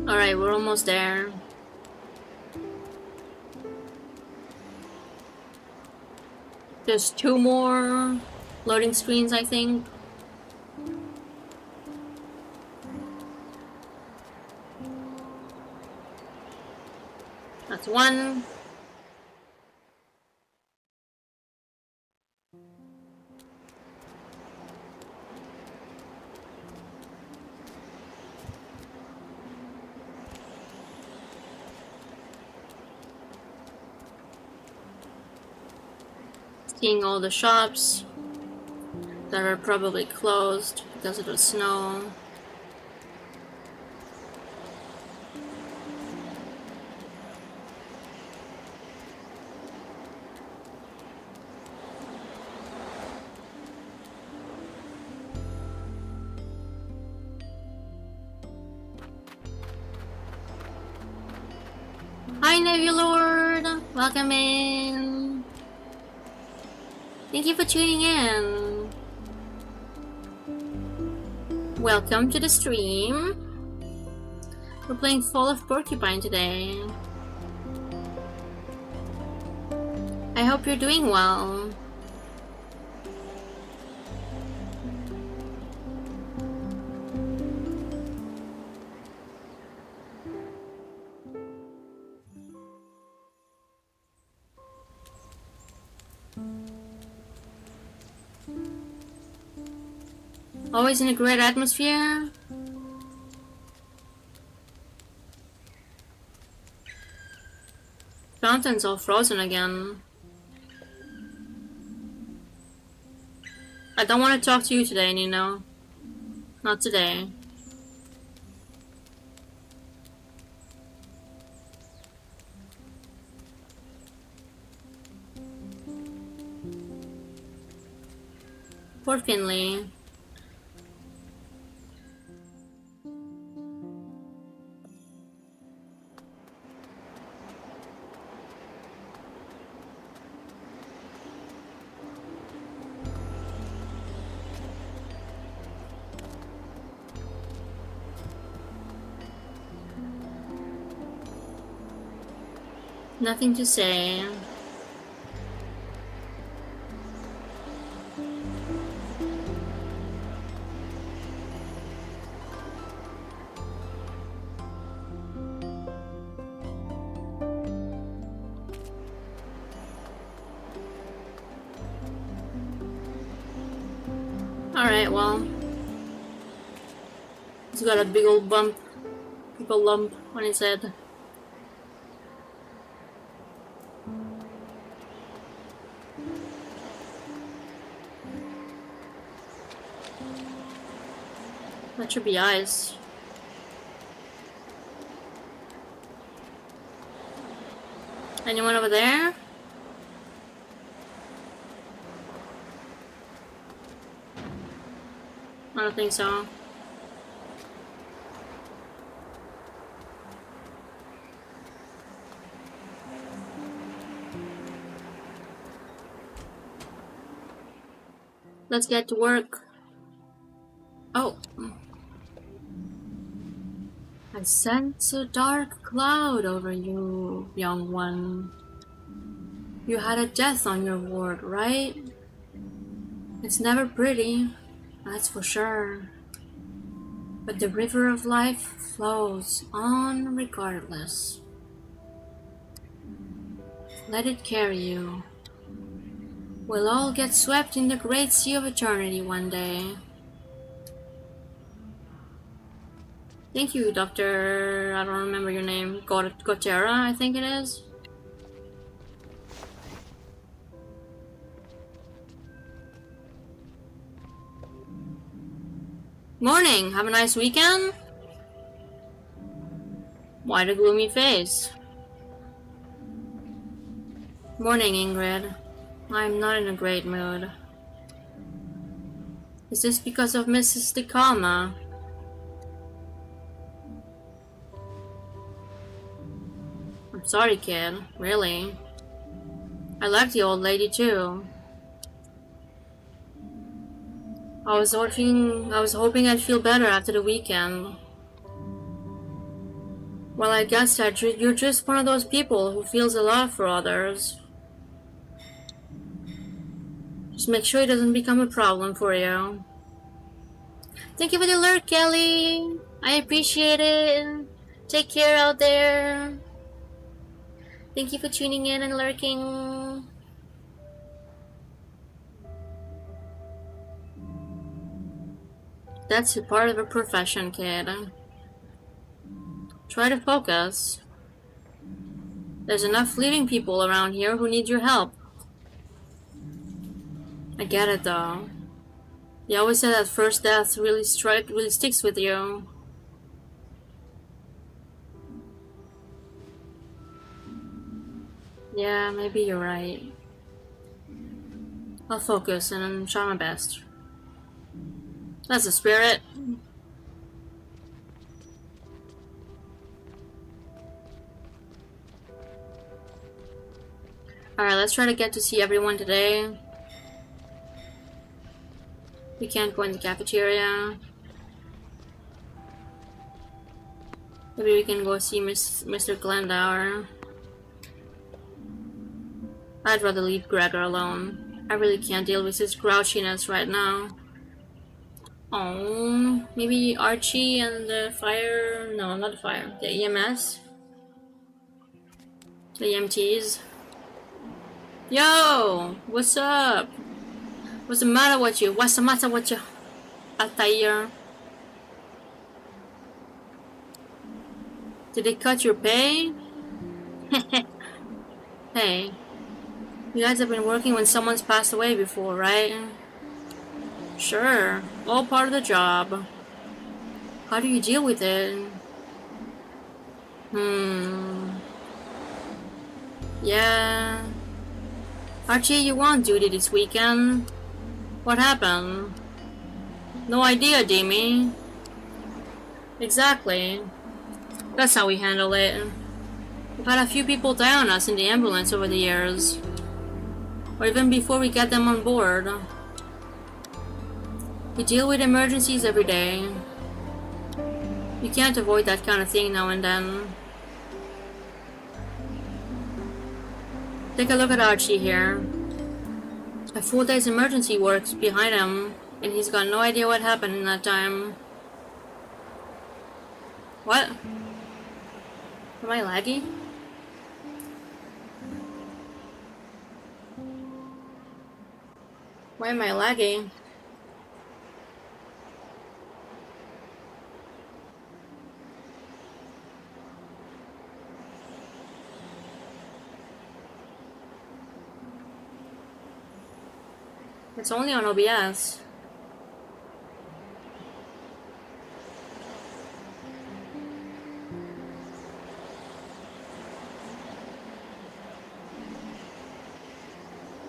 Alright, we're almost there. There's 2 more loading screens, I think. That's 1. Seeing all the shops that are probably closed because of the snow. Hi Nebulord! Welcome in! Thank you for tuning in! Welcome to the stream! We're playing Fall of Porcupine today. I hope you're doing well. Always in a great atmosphere. Fountain's all frozen again. I don't want to talk to you today, Nino. Not today. Poor Finley. Nothing to say. Alright, well. He's got a big old lump on his head. That should be eyes. Anyone over there? I don't think so. Let's get to work. Oh. I sense a dark cloud over you, young one. You had a death on your ward, right? It's never pretty, that's for sure. But the river of life flows on regardless. Let it carry you. We'll all get swept in the great sea of eternity one day. Thank you, Dr. I don't remember your name. Gotera, I think it is. Morning! Have a nice weekend? Why the gloomy face? Morning, Ingrid. I'm not in a great mood. Is this because of Mrs. DeKalma? I'm sorry, kid. Really. I like the old lady too. I was hoping I'd feel better after the weekend. Well, I guess that you're just one of those people who feels a lot for others. Just make sure it doesn't become a problem for you. Thank you for the alert, Kelly. I appreciate it. Take care out there. Thank you for tuning in and lurking. That's a part of a profession, kid. Try to focus. There's enough living people around here who need your help. I get it though. You always said that first death really sticks with you. Yeah, maybe you're right. I'll focus and try my best. That's the spirit. Alright, let's try to get to see everyone today. We can't go in the cafeteria. Maybe we can go see Mr. Glendower. I'd rather leave Gregor alone. I really can't deal with his grouchiness right now. Oh, maybe Archie and the fire... No, not the fire. The EMS? The EMTs? Yo! What's up? What's the matter with you? What's the matter with you? Altair. Did they cut your pay? Hey, you guys have been working when someone's passed away before, right? Sure, all part of the job. How do you deal with it? Yeah. Archie, you were on duty this weekend. What happened? No idea, Jamie. Exactly. That's how we handle it. We've had a few people die on us in the ambulance over the years. Or even before we get them on board. We deal with emergencies every day. You can't avoid that kind of thing now and then. Take a look at Archie here. A full day's emergency works behind him, and he's got no idea what happened in that time. What? Am I laggy? Why am I lagging? It's only on OBS.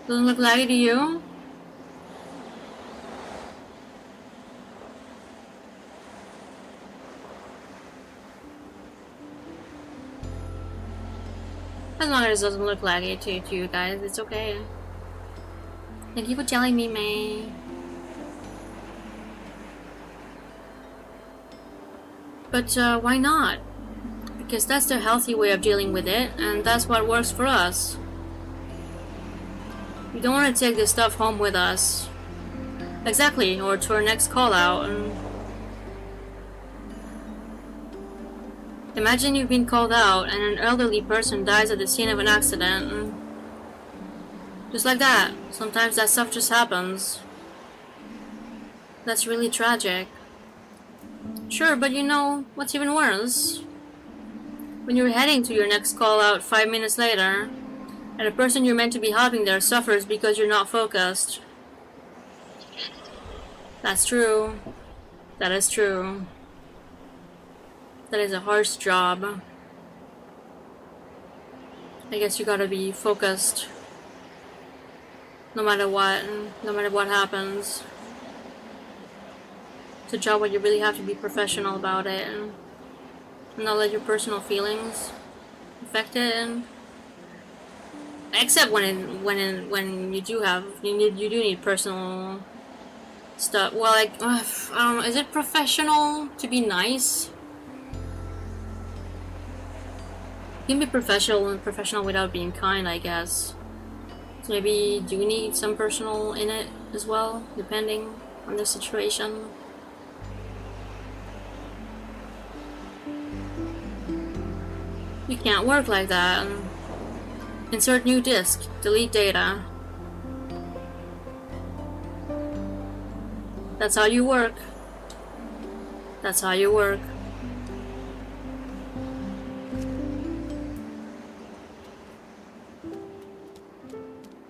Doesn't look laggy to you? As long as it doesn't look laggy to you guys, it's okay. Thank you for telling me, May. But why not? Because that's the healthy way of dealing with it, and that's what works for us. We don't want to take this stuff home with us. Exactly, or to our next call out. Imagine you've been called out and an elderly person dies at the scene of an accident. Just like that. Sometimes that stuff just happens. That's really tragic. Sure, but you know, what's even worse? When you're heading to your next call out 5 minutes later, and the person you're meant to be helping there suffers because you're not focused. That's true. That is true. That is a harsh job. I guess you gotta be focused. No matter what happens. It's a job where you really have to be professional about it and not let your personal feelings affect it. Except when you do need personal stuff. Well, like I don't know. Is it professional to be nice? You can be professional without being kind, I guess. So maybe you do need some personal in it as well, depending on the situation. You can't work like that. Insert new disk. Delete data. That's how you work. That's how you work.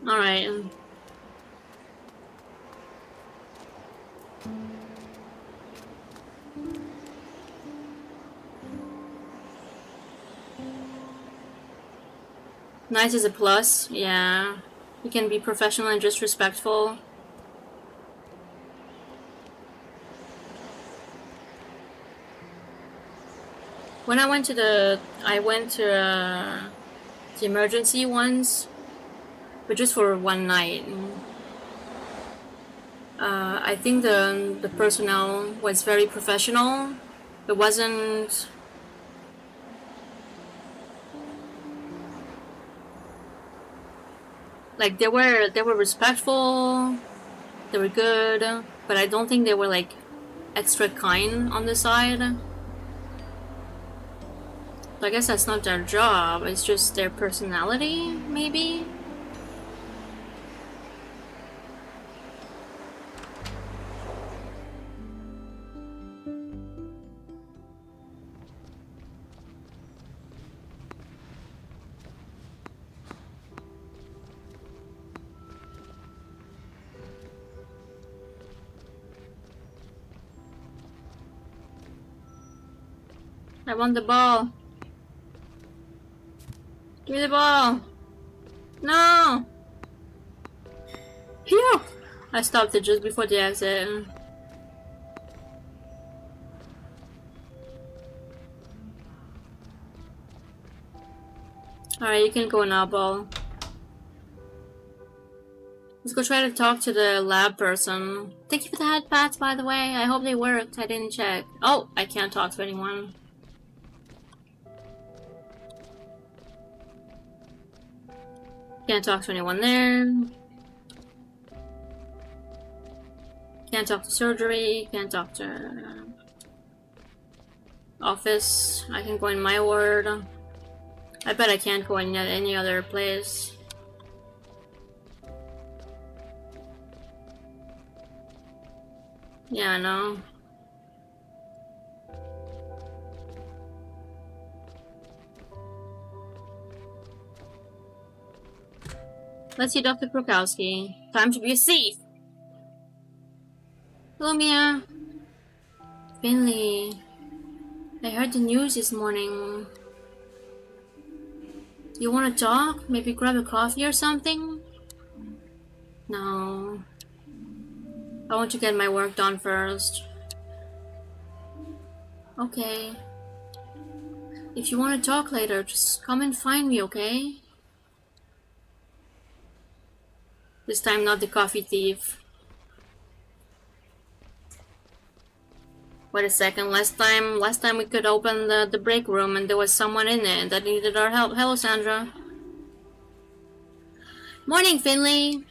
Alright. Nice is a plus, yeah. You can be professional and just respectful. When I went to the emergency once, but just for one night. I think the personnel was very professional. It wasn't like they were respectful, they were good, but I don't think they were like extra kind on the side. So I guess that's not their job, it's just their personality, maybe? I want the ball. Give me the ball. No! Phew! I stopped it just before the exit. Alright, you can go now, ball. Let's go try to talk to the lab person. Thank you for the headpads, by the way. I hope they worked. I didn't check. Oh, I can't talk to anyone. Can't talk to anyone there. Can't talk to surgery. Can't talk to office. I can go in my ward. I bet I can't go in any other place. Yeah, I know. Let's see Dr. Krokowski. Time to be a thief! Hello, Mia. Finley. I heard the news this morning. You wanna talk? Maybe grab a coffee or something? No. I want to get my work done first. Okay. If you want to talk later, just come and find me, okay? This time not the coffee thief. Wait a second, last time we could open the break room and there was someone in it that needed our help. Hello, Sandra. Morning, Finley.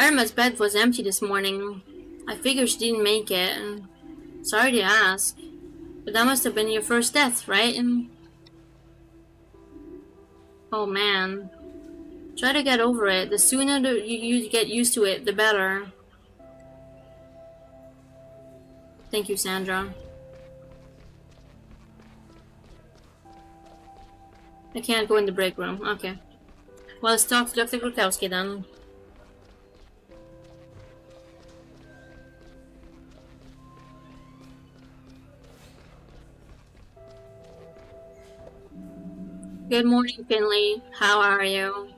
Irma's bed was empty this morning. I figured she didn't make it. Sorry to ask, but that must have been your first death, right? Oh man. Try to get over it. The sooner you get used to it, the better. Thank you, Sandra. I can't go in the break room. Okay. Well, let's talk to Dr. Krokowski then. Good morning, Finley. How are you?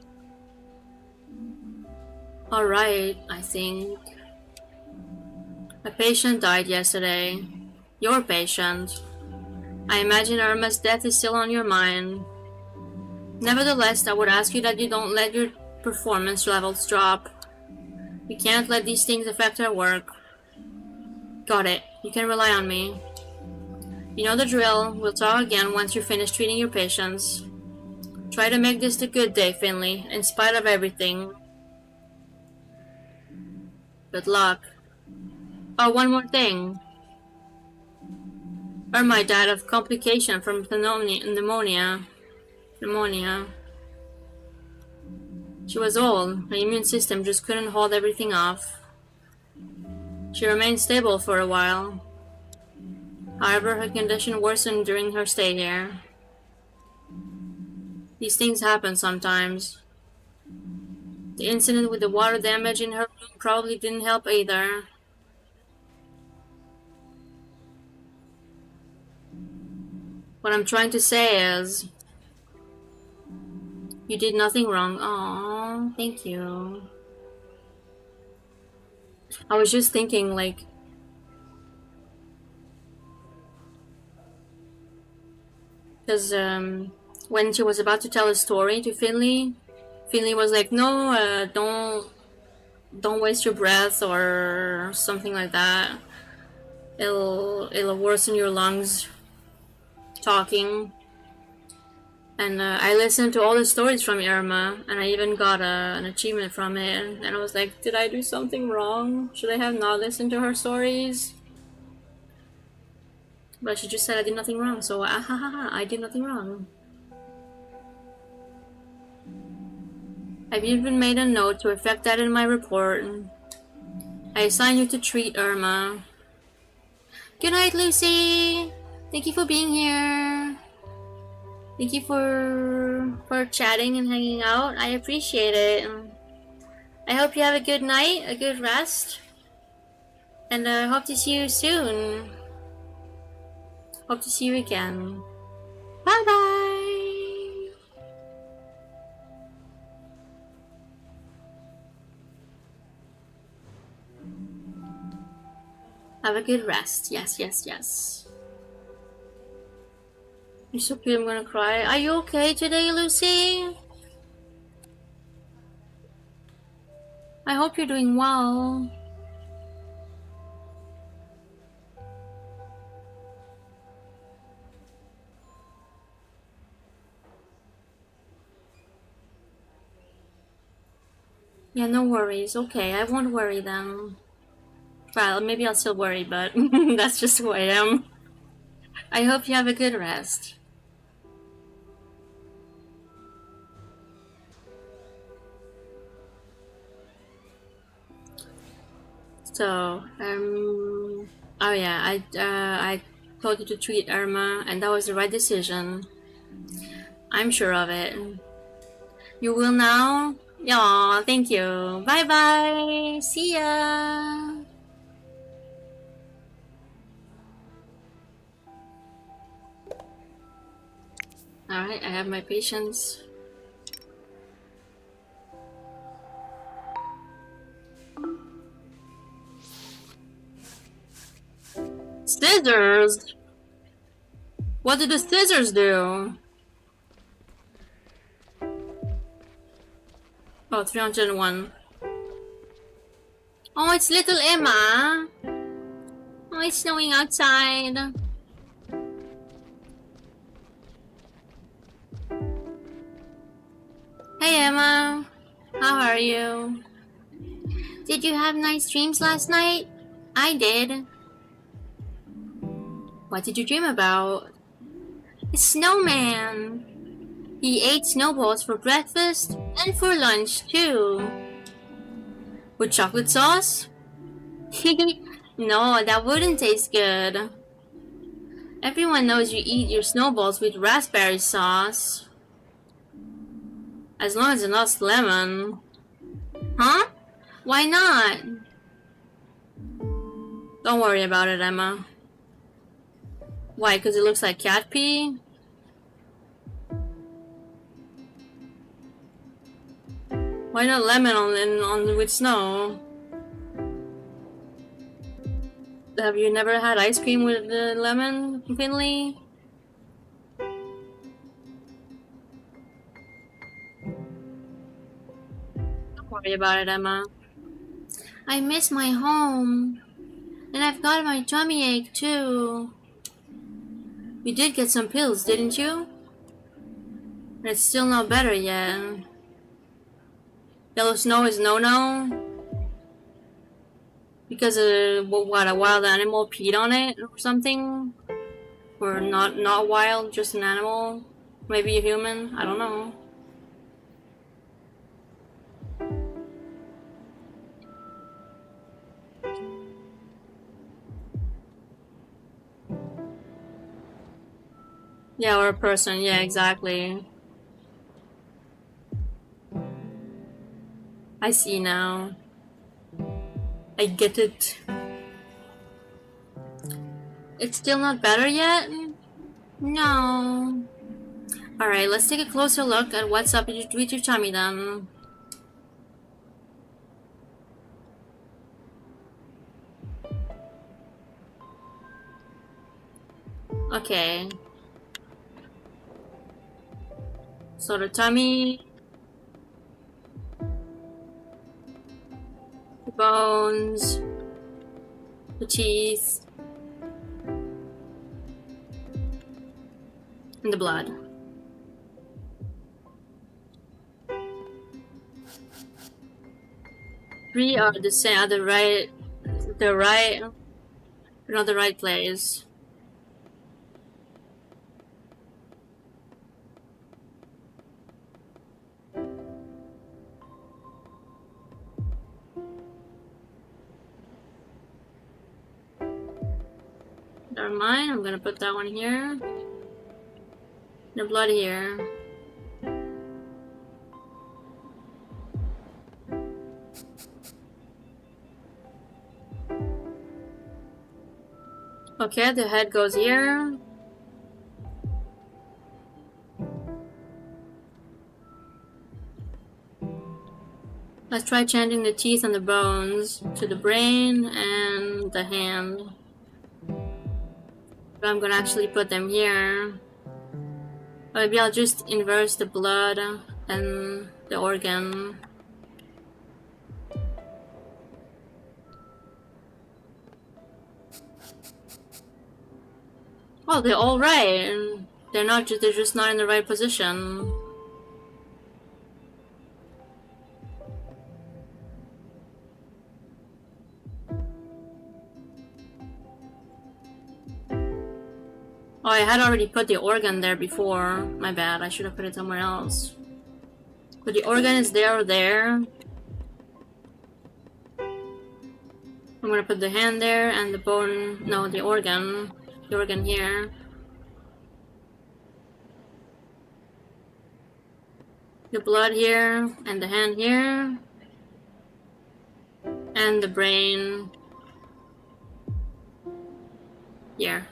Alright, I think. A patient died yesterday. Your patient. I imagine Irma's death is still on your mind. Nevertheless, I would ask you that you don't let your performance levels drop. We can't let these things affect our work. Got it. You can rely on me. You know the drill. We'll talk again once you're finished treating your patients. Try to make this the good day, Finley, in spite of everything. Good luck. Oh, one more thing. Irma died of complication from pneumonia. She was old. Her immune system just couldn't hold everything off. She remained stable for a while. However, her condition worsened during her stay here. These things happen sometimes. The incident with the water damage in her room probably didn't help either. What I'm trying to say is, you did nothing wrong. Aww, thank you. I was just thinking, like, because when she was about to tell a story to Finley, Finley was like, no, don't waste your breath or something like that. It'll worsen your lungs talking. And I listened to all the stories from Irma, and I even got an achievement from it. And I was like, did I do something wrong? Should I have not listened to her stories? But she just said I did nothing wrong, so I did nothing wrong. I've even made a note to reflect that in my report. I assign you to treat Irma. Good night, Lucy! Thank you for being here. Thank you for chatting and hanging out. I appreciate it. I hope you have a good night, a good rest. And I hope to see you soon. Hope to see you again. Bye bye. Have a good rest. Yes, yes, yes. You're so cute, I'm gonna cry. Are you okay today, Lucy? I hope you're doing well. Yeah, no worries. Okay, I won't worry then. Well, maybe I'll still worry, but that's just who I am. I hope you have a good rest. So, oh yeah, I told you to treat Irma, and that was the right decision. I'm sure of it. You will now? Yeah, thank you. Bye bye. See ya. Alright, I have my patience. Scissors? What did the scissors do? Oh, 301. Oh, it's little Emma. Oh, it's snowing outside. Hey, Emma. How are you? Did you have nice dreams last night? I did. What did you dream about? A snowman. He ate snowballs for breakfast and for lunch, too. With chocolate sauce? No, that wouldn't taste good. Everyone knows you eat your snowballs with raspberry sauce. As long as it's not lemon. Huh? Why not? Don't worry about it, Emma. Why, because it looks like cat pee? Why not lemon on with snow? Have you never had ice cream with lemon, Finley? Don't worry about it, Emma. I miss my home. And I've got my tummy ache too. You did get some pills, didn't you? But it's still not better yet. Yellow snow is no-no? Because what, a wild animal peed on it or something? Or not wild, just an animal? Maybe a human? I don't know. Yeah, or a person, yeah, exactly. I see now. I get it. It's still not better yet? No. Alright, let's take a closer look at what's up with your tummy then. Okay. So the tummy, the bones, the teeth, and the blood. Three are the same, are not the right place. Never mind, I'm gonna put that one here. The blood here. Okay, the head goes here. Let's try chanting the teeth and the bones to the brain and the hand. But I'm gonna actually put them here. Or maybe I'll just inverse the blood and the organ. Well, they're all right. They're just not in the right position. Oh, I had already put the organ there before. My bad, I should have put it somewhere else. But the organ is there. I'm gonna put the hand there and the bone, no, the organ here. The blood here, and the hand here. And the brain here.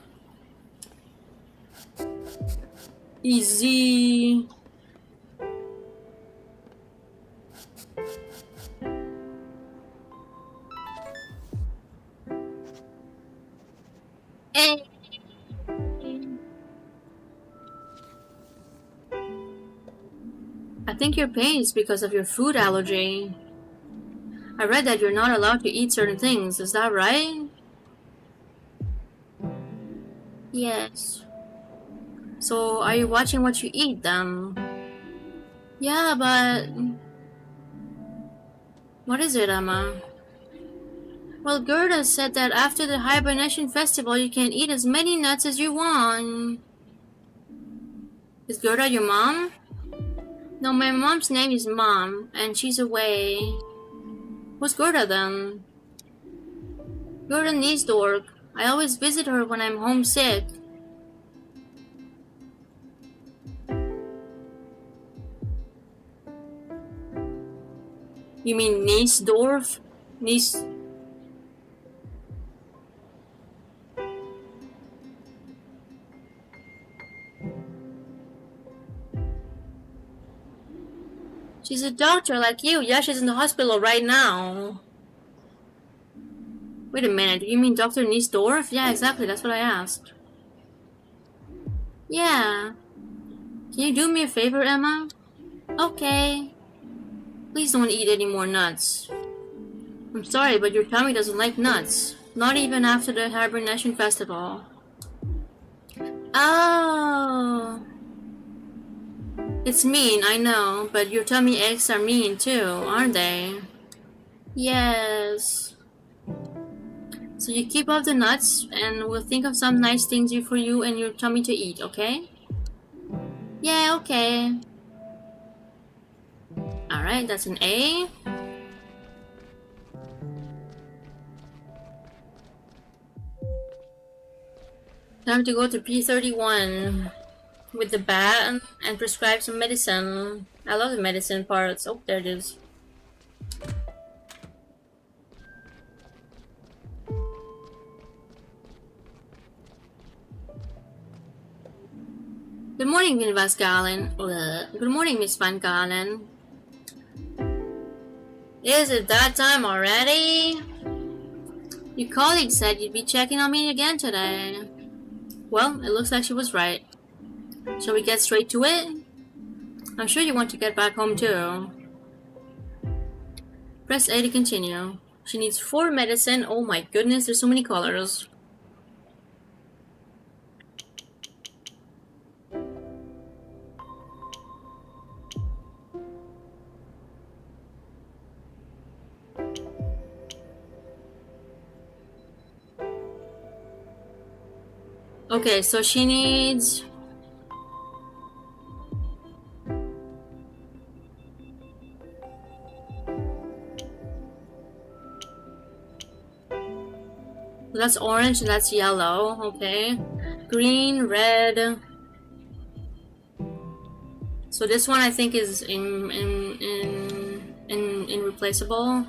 Easy. Hey. I think your pain is because of your food allergy. I read that you're not allowed to eat certain things, is that right? Yes. So, are you watching what you eat then? Yeah, but... What is it, Emma? Well, Gerda said that after the hibernation festival you can eat as many nuts as you want. Is Gerda your mom? No, my mom's name is Mom, and she's away. Who's Gerda then? Gerda Niesdorf. I always visit her when I'm homesick. You mean Niesdorf? Nies... She's a doctor like you. Yeah, she's in the hospital right now. Wait a minute, you mean Dr. Niesdorf? Yeah, exactly, that's what I asked. Yeah. Can you do me a favor, Emma? Okay. Please don't eat any more nuts. I'm sorry, but your tummy doesn't like nuts. Not even after the hibernation festival. Oh. It's mean, I know, but your tummy aches are mean too, aren't they? Yes. So you keep off the nuts, and we'll think of some nice things for you and your tummy to eat, okay? Yeah, okay. Alright, that's an A. Time to go to P31 with the bat and prescribe some medicine. I love the medicine parts. Oh, there it is. Good morning, Miss Galen. Good morning, Miss Van Galen. Is it that time already? Your colleague said you'd be checking on me again today. Well, it looks like she was right. Shall we get straight to it? I'm sure you want to get back home too. Press A to continue. She needs 4 medicine. Oh my goodness, there's so many colors. Okay, so she needs... That's orange, that's yellow, okay. Green, red. So this one I think is irreplaceable.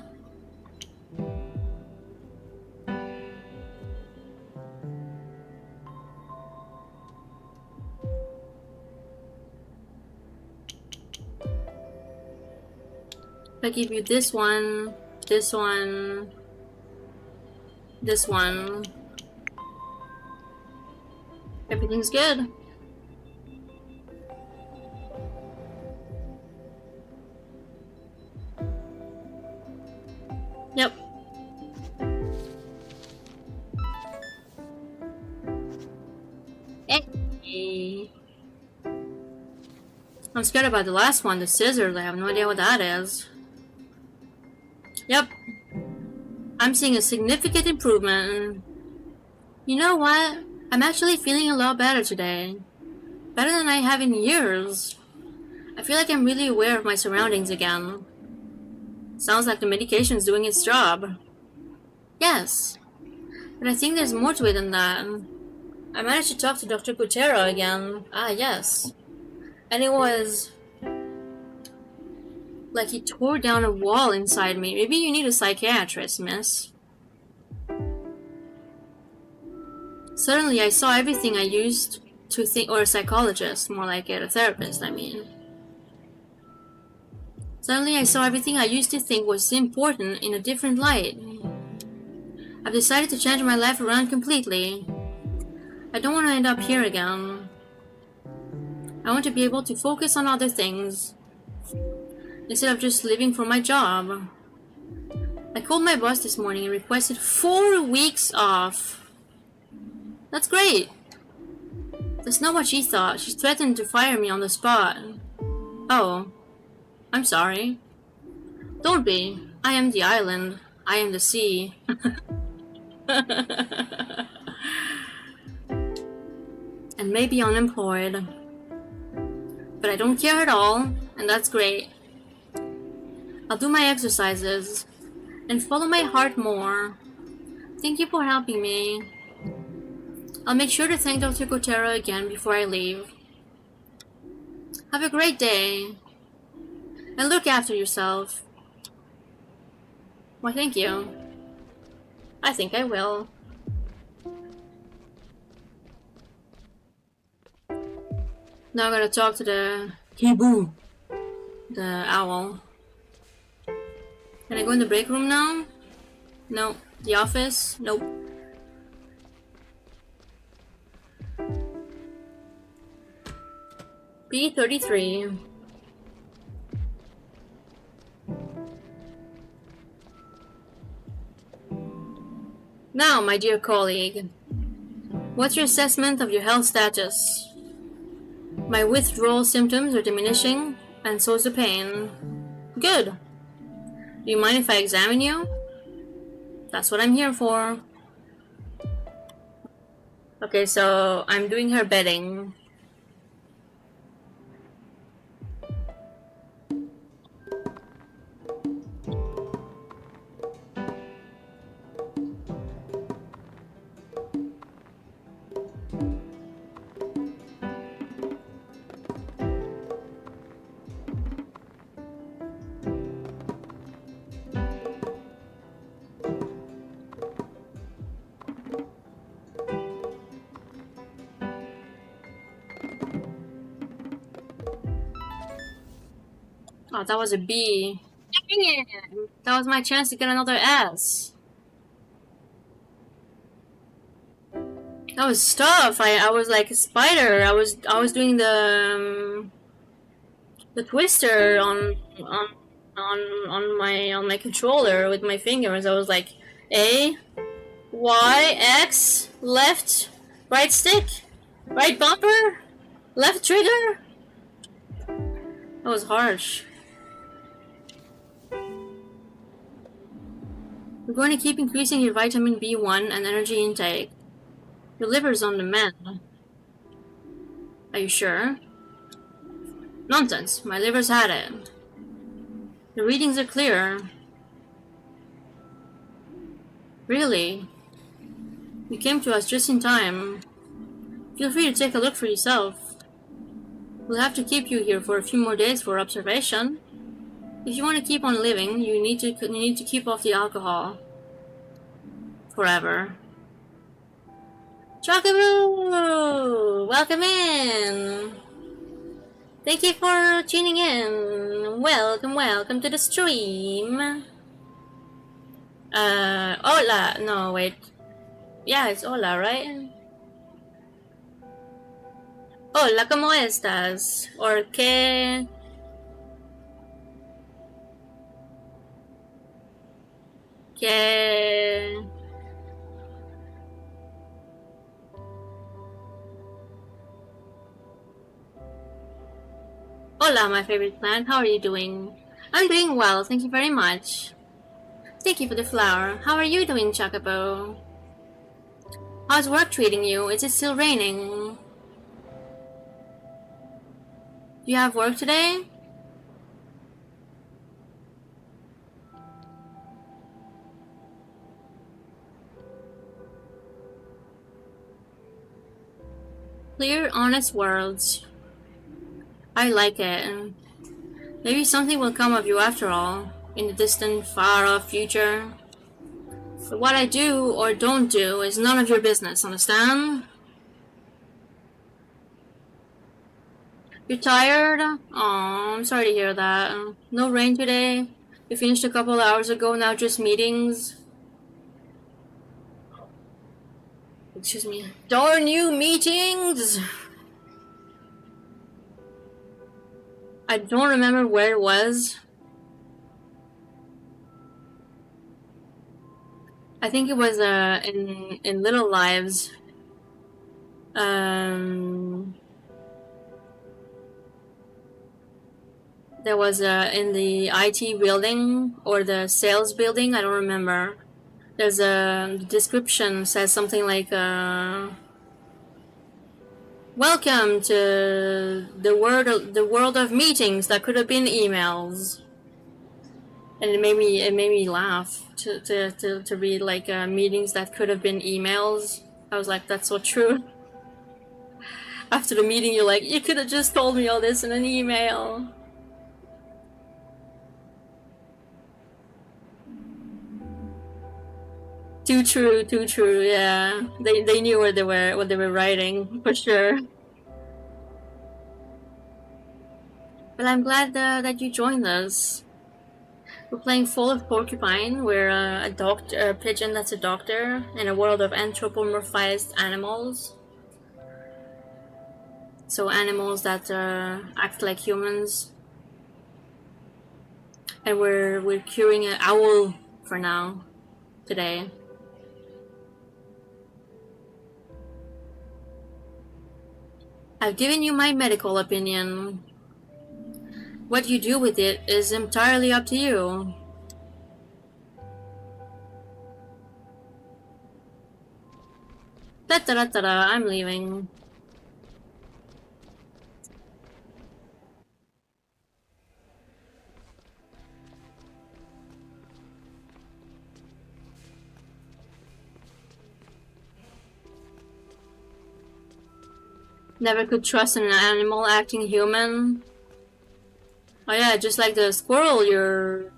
I give you this one, this one, this one. Everything's good. Yep. Hey. I'm scared about the last one, the scissors. I have no idea what that is. Yep. I'm seeing a significant improvement. You know what? I'm actually feeling a lot better today. Better than I have in years. I feel like I'm really aware of my surroundings again. Sounds like the medication's doing its job. Yes. But I think there's more to it than that. I managed to talk to Dr. Gutero again. Ah, yes. And it was like he tore down a wall inside me. Maybe you need a psychiatrist, miss. Suddenly I saw everything I used to think, or a psychologist, more like it, a therapist, I mean. Suddenly I saw everything I used to think was important in a different light. I've decided to change my life around completely. I don't want to end up here again. I want to be able to focus on other things, instead of just living for my job. I called my boss this morning and requested 4 weeks off. That's great. That's not what she thought. She threatened to fire me on the spot. Oh, I'm sorry. Don't be. I am the island. I am the sea. And maybe unemployed. But I don't care at all, and that's great. I'll do my exercises and follow my heart more. Thank you for helping me. I'll make sure to thank Dr. Gutero again before I leave. Have a great day. And look after yourself. Why, thank you. I think I will. Now I gotta talk to the Kibu, the owl. Can I go in the break room now? No. The office? Nope. B33. Now, my dear colleague, what's your assessment of your health status? My withdrawal symptoms are diminishing, and so is the pain. Good. Do you mind if I examine you? That's what I'm here for. Okay, so I'm doing her bedding. Oh, that was a B. Dang it! That was my chance to get another S. That was tough. I was like a spider. I was doing the twister on my controller with my fingers. I was like A, Y, X, left, right stick, right bumper, left trigger. That was harsh. We're going to keep increasing your vitamin B1 and energy intake. Your liver's on the mend. Are you sure? Nonsense. My liver's had it. The readings are clear. Really? You came to us just in time. Feel free to take a look for yourself. We'll have to keep you here for a few more days for observation. If you want to keep on living, you need to keep off the alcohol. Forever. Chocobo! Welcome in! Thank you for tuning in. welcome to the stream. Hola. No, wait. Yeah, it's hola, right? Hola, ¿cómo estás? Or qué? ¿Qué? Hola, my favorite plant. How are you doing? I'm doing well, thank you very much. Thank you for the flower. How are you doing, Chocobo? How's work treating you? Is it still raining? You have work today? Clear, honest words. I like it. Maybe something will come of you after all, in the distant, far-off future. But what I do or don't do is none of your business, understand? You're tired? Aw, I'm sorry to hear that. No rain today? You finished a couple hours ago, now just meetings? Excuse me. Darn you, meetings! I don't remember where it was. I think it was in Little Lives. There was in the IT building or the sales building, I don't remember. There's a description says something like welcome to the world of meetings that could have been emails. And it made me laugh to read like meetings that could have been emails. I was like, that's so true. After the meeting, you're like, you could have just told me all this in an email. Too true, yeah. They knew what they were writing, for sure. But I'm glad that you joined us. We're playing Fall of Porcupine. We're a pigeon that's a doctor in a world of anthropomorphized animals. So animals that act like humans. And we're curing an owl for now, today. I've given you my medical opinion. What you do with it is entirely up to you. Ta-da-da-da-da, I'm leaving. Never could trust an animal acting human. Oh yeah, just like the squirrel you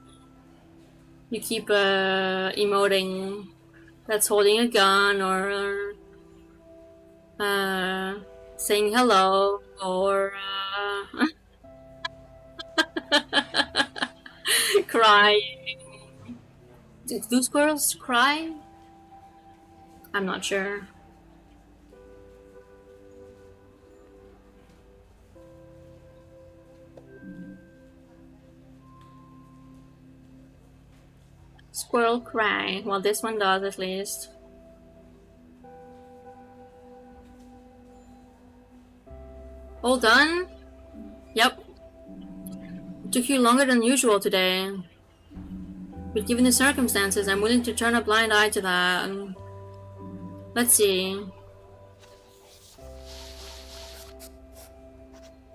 keep emoting that's holding a gun or saying hello or crying. Do squirrels cry? I'm not sure. Squirrel cry. Well, this one does at least. All done? Yep. It took you longer than usual today. But given the circumstances, I'm willing to turn a blind eye to that. Let's see.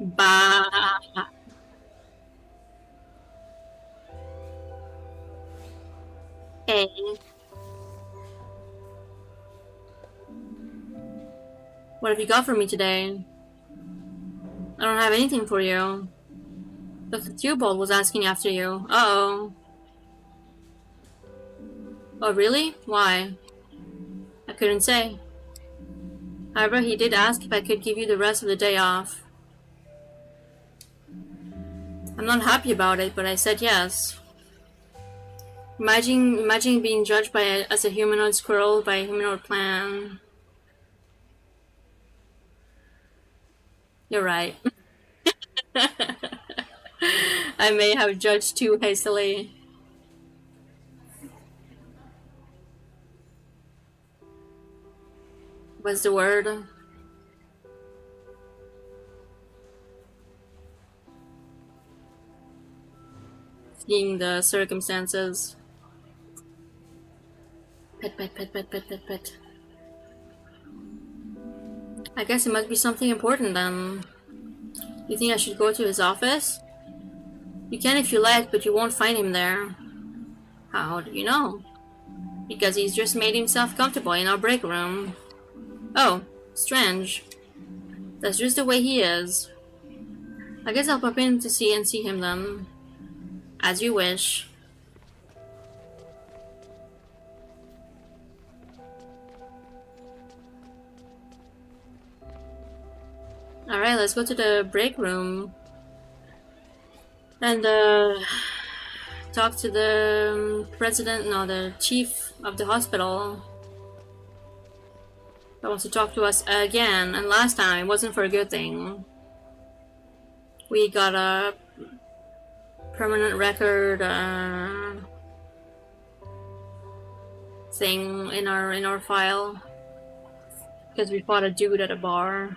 Bah. Hey. What have you got for me today? I don't have anything for you. Dr. Theobald was asking after you. Uh-oh. Oh, really? Why? I couldn't say. However, he did ask if I could give you the rest of the day off. I'm not happy about it, but I said yes. Imagine being judged as a humanoid squirrel by a humanoid plant. You're right. I may have judged too hastily. What's the word? Seeing the circumstances. Pet, pet, pet, pet, pet, pet, pet. I guess it must be something important then. You think I should go to his office? You can if you like, but you won't find him there. How do you know? Because he's just made himself comfortable in our break room. Oh, strange. That's just the way he is. I guess I'll pop in to see him then. As you wish. Alright, let's go to the break room. And, talk to the the chief of the hospital. That wants to talk to us again, and last time it wasn't for a good thing. We got a permanent record thing in our file because we fought a dude at a bar.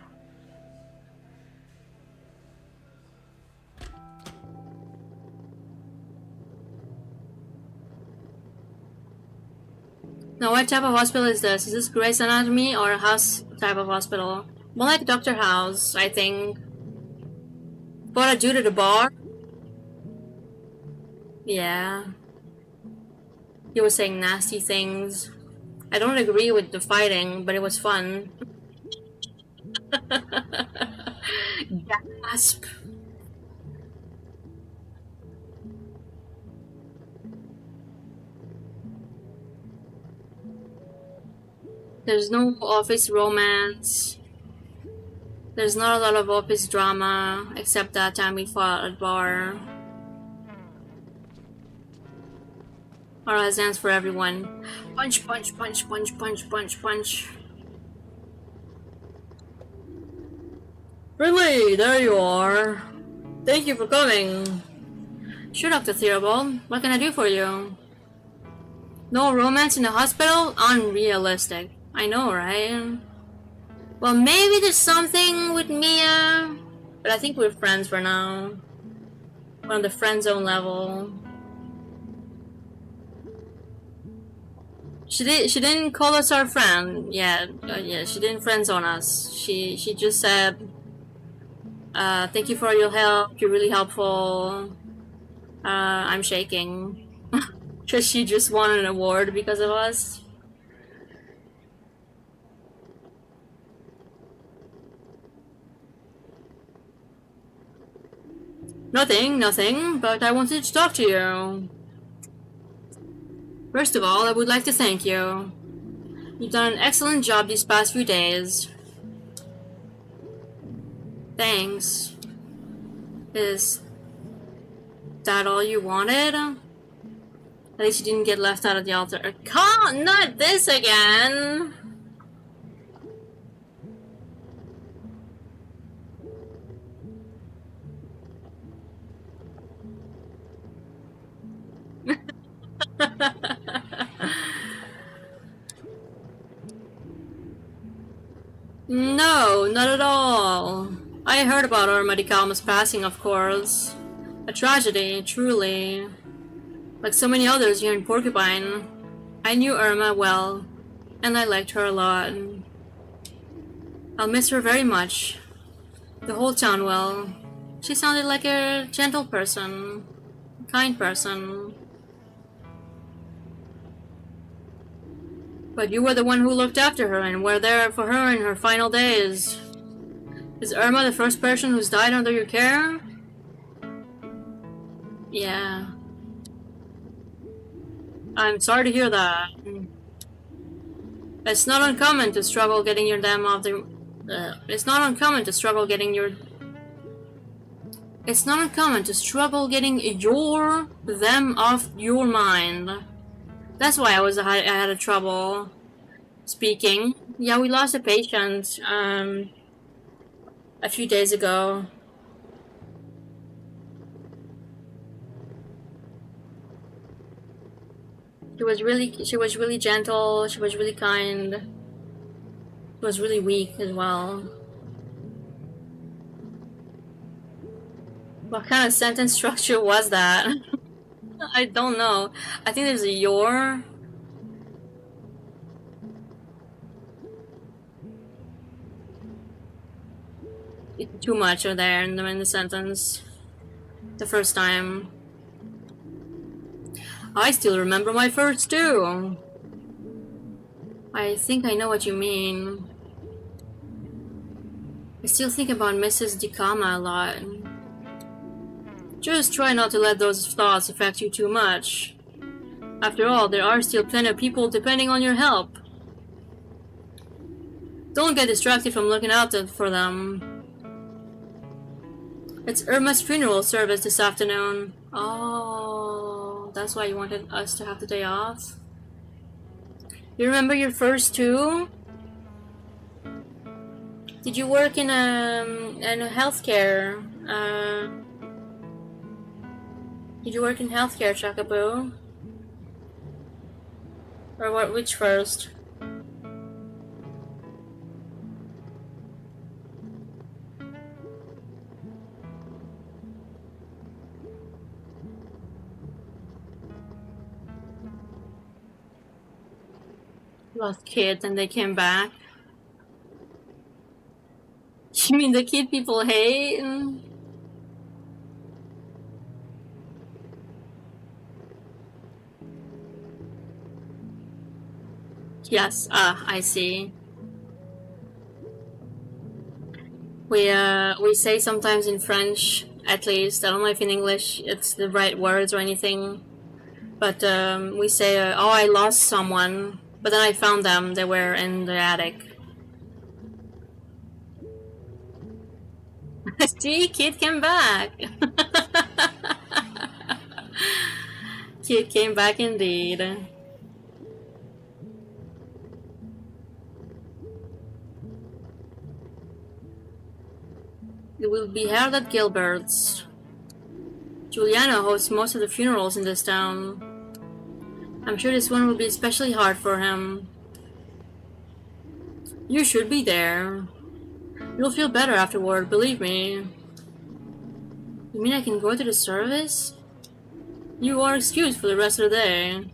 Now, what type of hospital is this? Is this Grey's Anatomy or a house type of hospital? More like Dr. House, I think. Fought a dude at a bar? Yeah. He was saying nasty things. I don't agree with the fighting, but it was fun. Gasp. There's no office romance. There's not a lot of office drama, except that time we fought at bar. RS stands for everyone. Punch, punch, punch, punch, punch, punch, punch. Really? There you are. Thank you for coming. Sure, Dr. Theobald. What can I do for you? No romance in the hospital? Unrealistic. I know, right? Well, maybe there's something with Mia, but I think we're friends for now. We're on the friend zone level. She didn't call us our friend. Yeah, she didn't friend zone us. She just said, thank you for your help. You're really helpful. I'm shaking. Cause she just won an award because of us. Nothing, but I wanted to talk to you. First of all, I would like to thank you. You've done an excellent job these past few days. Thanks. Is that all you wanted? At least you didn't get left out of the altar. Not this again! No, not at all. I heard about Irma de Calma's passing, of course. A tragedy, truly. Like so many others here in Porcupine. I knew Irma well, and I liked her a lot. I'll miss her very much. The whole town will. She sounded like a gentle person. Kind person. But you were the one who looked after her and were there for her in her final days. Is Irma the first person who's died under your care? Yeah. I'm sorry to hear that. It's not uncommon to struggle getting your dam off the... it's not uncommon to struggle getting your... It's not uncommon to struggle getting them off your mind. That's why I had a trouble speaking. Yeah, we lost a patient a few days ago. She was really gentle, she was really kind. She was really weak as well. What kind of sentence structure was that? I don't know. I think there's a your. It's too much over there in the sentence. The first time. I still remember my first two. I think I know what you mean. I still think about Mrs. DiCama a lot. Just try not to let those thoughts affect you too much. After all, there are still plenty of people depending on your help. Don't get distracted from looking out for them. It's Irma's funeral service this afternoon. Oh, that's why you wanted us to have the day off? You remember your first two? Did you work in a healthcare? Did you work in healthcare, Chakabu? Or what? Which first? Lost kids and they came back. You mean the kid people hate? Yes, I see. We say sometimes in French, at least. I don't know if in English it's the right words or anything. But we say, oh, I lost someone. But then I found them. They were in the attic. See, kid came back. Kid came back indeed. It will be held at Gilbert's. Giuliano hosts most of the funerals in this town. I'm sure this one will be especially hard for him. You should be there. You'll feel better afterward, believe me. You mean I can go to the service? You are excused for the rest of the day.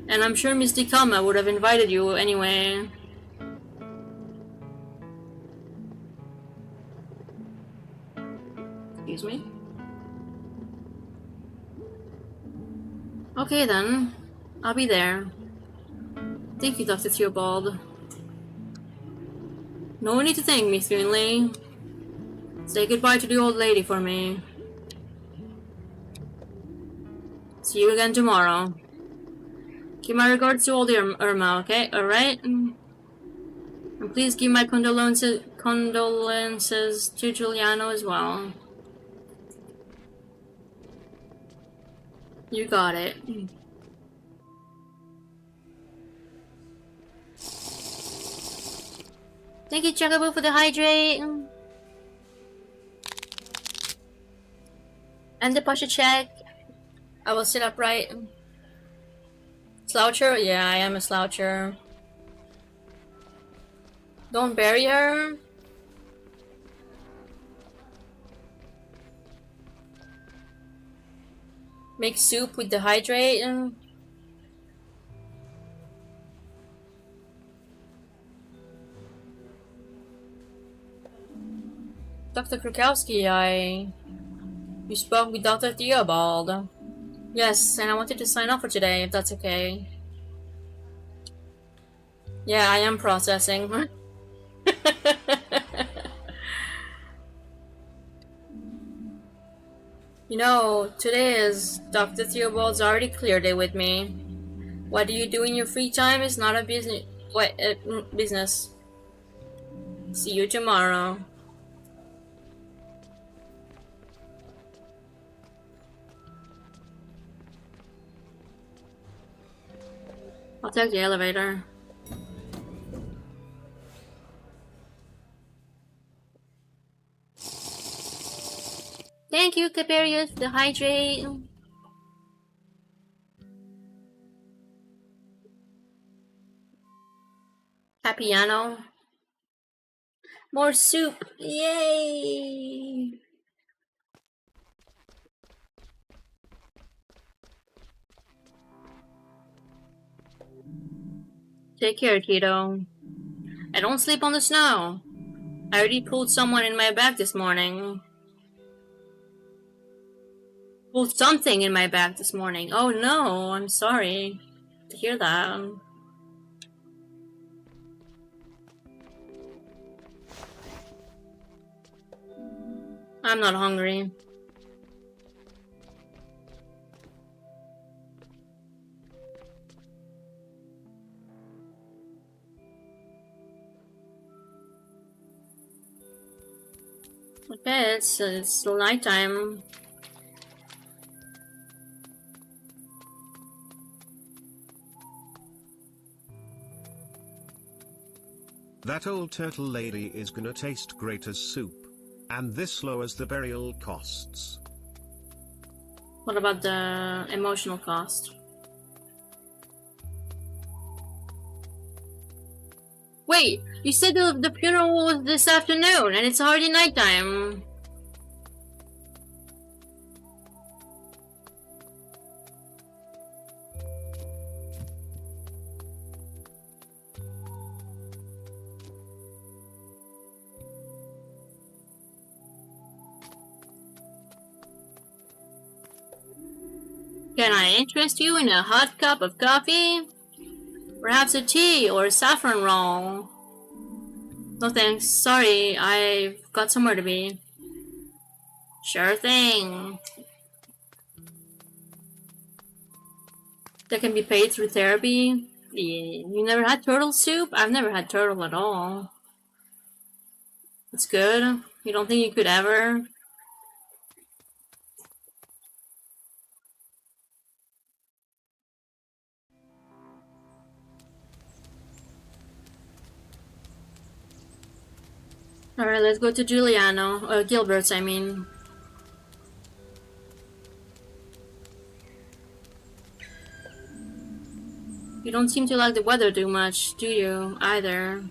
And I'm sure Miss DiCalma would have invited you anyway. Excuse me? Okay then. I'll be there. Thank you, Dr. Theobald. No need to thank me, Finley. Say goodbye to the old lady for me. See you again tomorrow. Give my regards to old Irma, okay? Alright? And please give my condolences to Giuliano as well. You got it. Thank you, Chakabu, for the hydrate. And the posture check. I will sit upright. Sloucher? Yeah, I am a sloucher. Don't bury her. Make soup with the hydrate. Dr. Krukowski, you spoke with Dr. Theobald. Yes, and I wanted to sign up for today, if that's okay. Yeah, I am processing. You know, today is Dr. Theobald's already cleared it with me. What do you do in your free time is not a business. Business. See you tomorrow. I'll take the elevator. Thank you, Caperius, for the hydrate. Capiano. More soup. Yay! Take care, kiddo. I don't sleep on the snow. I already pulled someone in my back this morning. Pulled something in my back this morning. Oh no, I'm sorry to hear that. I'm not hungry. Okay, it's still nighttime. That old turtle lady is gonna taste great as soup. And this lowers the burial costs. What about the emotional cost? Wait, you said the funeral was this afternoon and it's already nighttime. Can I interest you in a hot cup of coffee? Perhaps a tea or a saffron roll? No thanks, sorry, I've got somewhere to be. Sure thing. That can be paid through therapy? Yeah. You never had turtle soup? I've never had turtle at all. It's good? You don't think you could ever? Alright, let's go to Giuliano. Gilbert's, I mean. You don't seem to like the weather too much, do you? Either.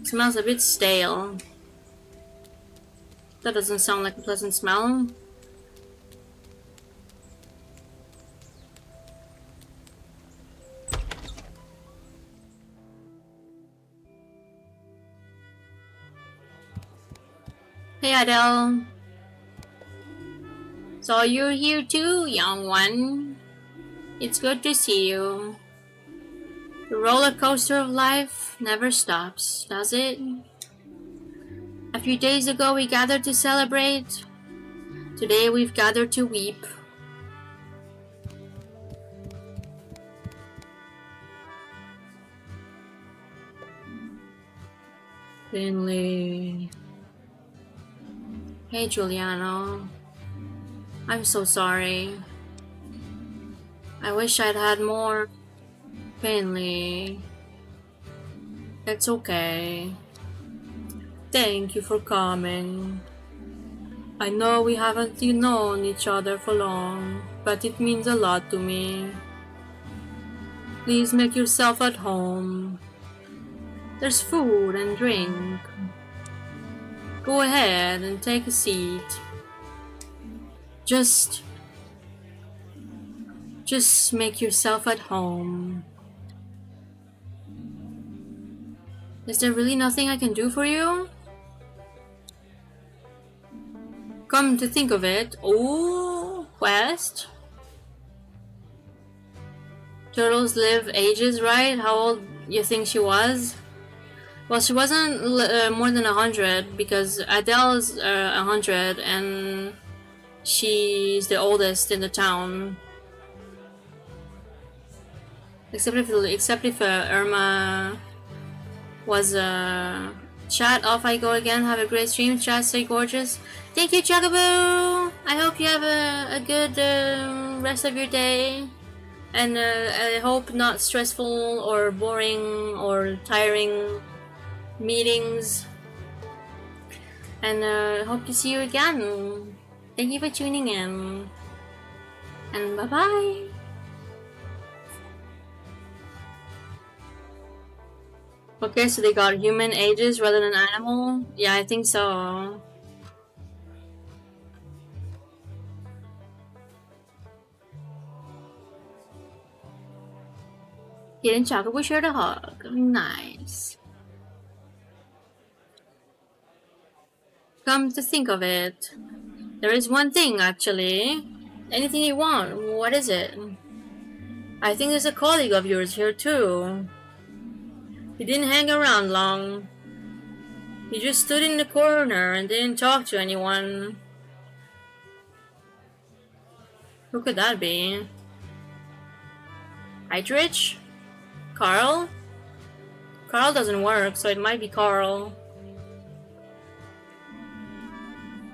It smells a bit stale. That doesn't sound like a pleasant smell. Hey Adele. So you're here too, young one. It's good to see you. The roller coaster of life never stops, does it? A few days ago we gathered to celebrate. Today we've gathered to weep. Finley. Hey Giuliano. I'm so sorry. I wish I'd had more. Finley. It's okay. Thank you for coming. I know we haven't known each other for long, but it means a lot to me. Please make yourself at home. There's food and drink. Go ahead and take a seat. Just make yourself at home. Is there really nothing I can do for you? Come to think of it, oh, Quest. Turtles live ages, right? How old you think she was? Well, she wasn't more than 100 because Adele's 100 and she's the oldest in the town. Except if Irma was chat. Off I go again. Have a great stream. Chat, stay gorgeous. Thank you, Chugaboo. I hope you have a good rest of your day. And I hope not stressful or boring or tiring meetings. And hope to see you again. Thank you for tuning in. And bye-bye. Okay, so they got human ages rather than animal? Yeah, I think so. Hidden chocolate, we shared a hug. Nice. Come to think of it, there is one thing actually. Anything you want, what is it? I think there's a colleague of yours here too. He didn't hang around long. He just stood in the corner and didn't talk to anyone. Who could that be? Heidrich? Carl? Carl doesn't work, so it might be Carl.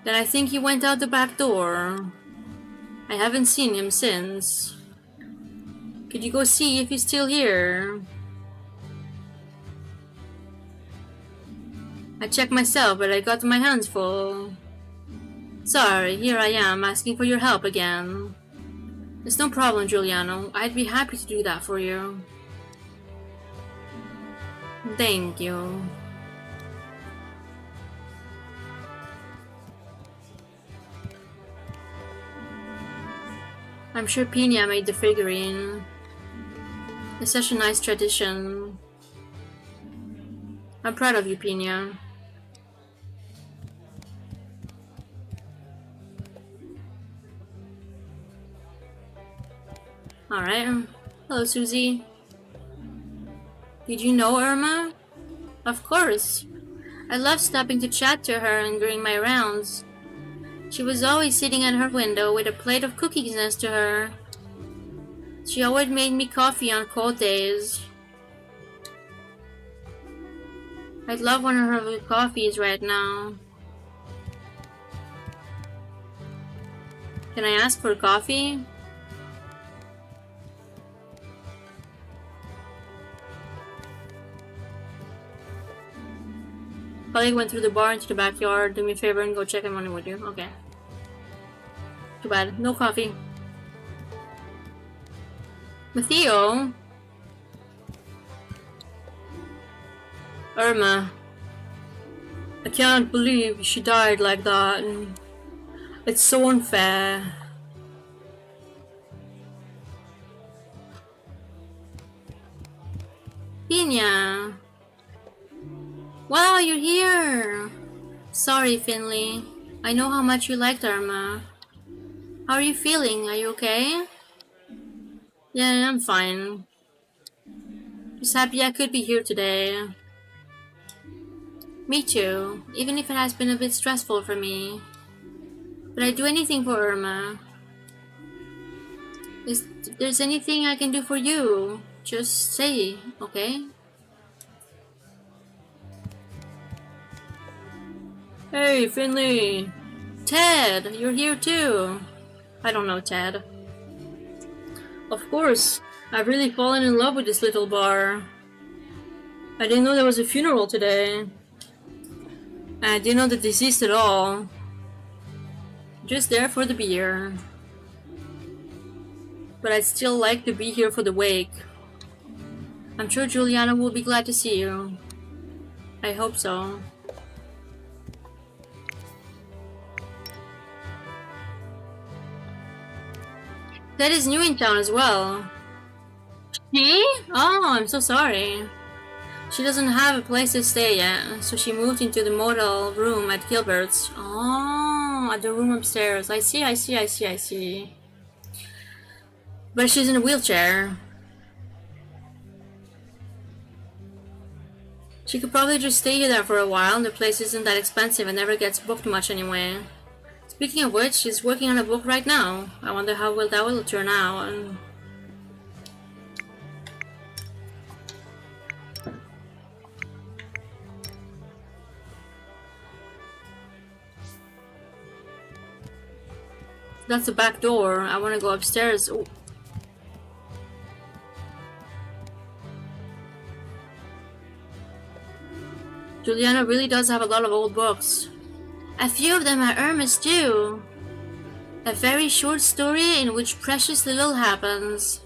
Then I think he went out the back door. I haven't seen him since. Could you go see if he's still here? I checked myself, but I got my hands full. Sorry, here I am asking for your help again. It's no problem, Giuliano. I'd be happy to do that for you. Thank you. I'm sure Pina made the figurine. It's such a nice tradition. I'm proud of you, Pina. Alright. Hello, Susie. Did you know Irma? Of course. I love stopping to chat to her and during my rounds. She was always sitting at her window with a plate of cookies next to her. She always made me coffee on cold days. I'd love one of her coffees right now. Can I ask for coffee? Colleague went through the bar into the backyard. Do me a favor and go check him on it, would you? Okay. Too bad. No coffee. Matteo? Irma. I can't believe she died like that. It's so unfair. Pina. Wow, you're here! Sorry, Finley. I know how much you liked Irma. How are you feeling? Are you okay? Yeah, I'm fine. Just happy I could be here today. Me too, even if it has been a bit stressful for me. But I'd do anything for Irma. If there's anything I can do for you, just say, okay? Hey, Finley! Ted, you're here too! I don't know Ted. Of course, I've really fallen in love with this little bar. I didn't know there was a funeral today. I didn't know the deceased at all. Just there for the beer. But I'd still like to be here for the wake. I'm sure Giuliano will be glad to see you. I hope so. Ted is new in town as well. She? Oh, I'm so sorry. She doesn't have a place to stay yet, so she moved into the motel room at Gilbert's. Oh, at the room upstairs. I see. But she's in a wheelchair. She could probably just stay there for a while, and the place isn't that expensive and never gets booked much anyway. Speaking of which, she's working on a book right now. I wonder how well that will turn out. That's the back door. I want to go upstairs. Ooh. Juliana really does have a lot of old books. A few of them are Irma's too. A very short story in which precious little happens.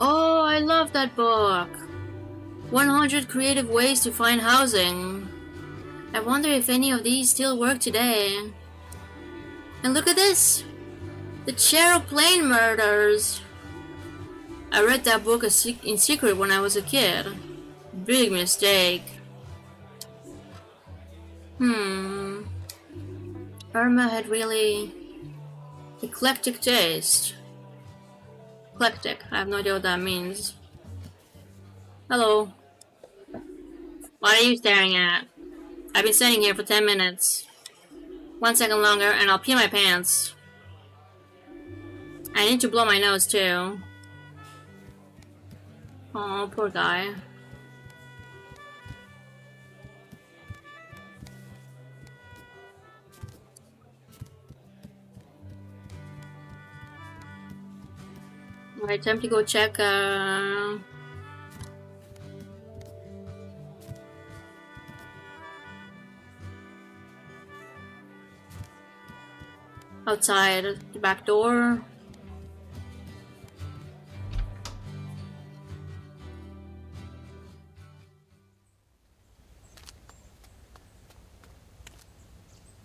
Oh, I love that book. 100 Creative Ways to Find Housing. I wonder if any of these still work today. And look at this! The Cheryl Plain Murders. I read that book in secret when I was a kid. Big mistake. Irma had really eclectic taste. Eclectic, I have no idea what that means. Hello. What are you staring at? I've been sitting here for 10 minutes. 1 second longer and I'll pee my pants. I need to blow my nose too. Oh, poor guy. Alright, time to go check, outside the back door.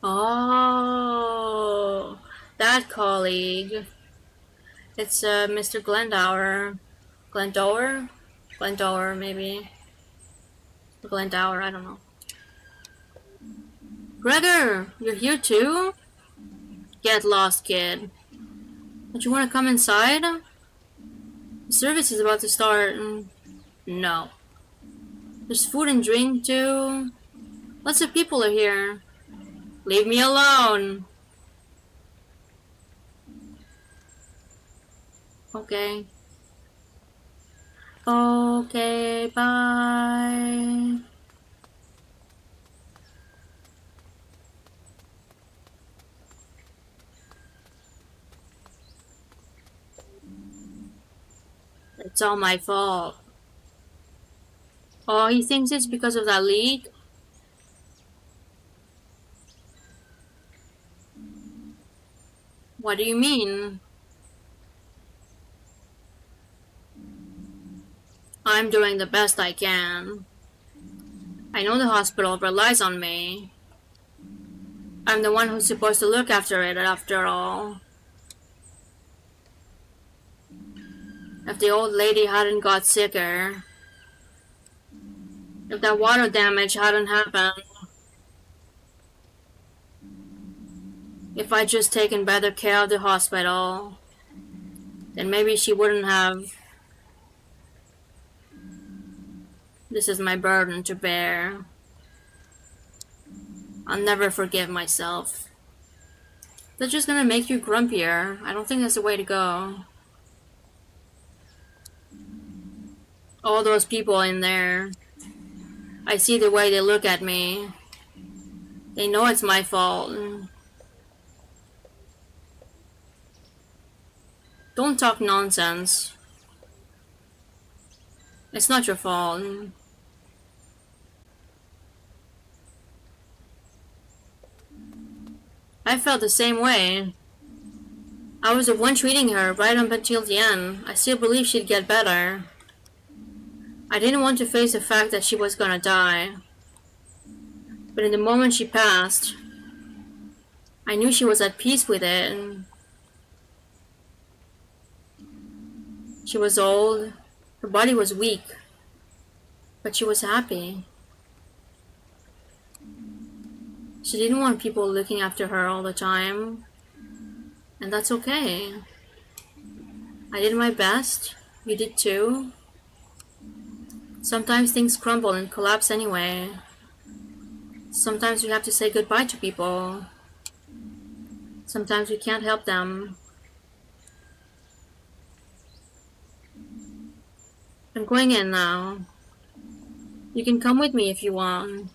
Oh, that colleague. It's Mr. Glendower. Glendower? Glendower, maybe. Glendower, I don't know. Gregor, you're here too? Get lost, kid. Don't you want to come inside? The service is about to start. No. There's food and drink too. Lots of people are here. Leave me alone. Okay. Okay, bye. It's all my fault. Oh, he thinks it's because of that leak? What do you mean? I'm doing the best I can. I know the hospital relies on me. I'm the one who's supposed to look after it after all. If the old lady hadn't got sicker, if that water damage hadn't happened, if I'd just taken better care of the hospital, then maybe she wouldn't have. This is my burden to bear. I'll never forgive myself. That's just gonna make you grumpier. I don't think that's the way to go. All those people in there, I see the way they look at me. They know it's my fault. Don't talk nonsense. It's not your fault. I felt the same way. I was the one treating her right up until the end. I still believe she'd get better. I didn't want to face the fact that she was gonna die. But in the moment she passed, I knew she was at peace with it. She was old, her body was weak, but she was happy. She didn't want people looking after her all the time, and that's okay. I did my best, you did too. Sometimes things crumble and collapse anyway. Sometimes we have to say goodbye to people. Sometimes we can't help them. I'm going in now. You can come with me if you want.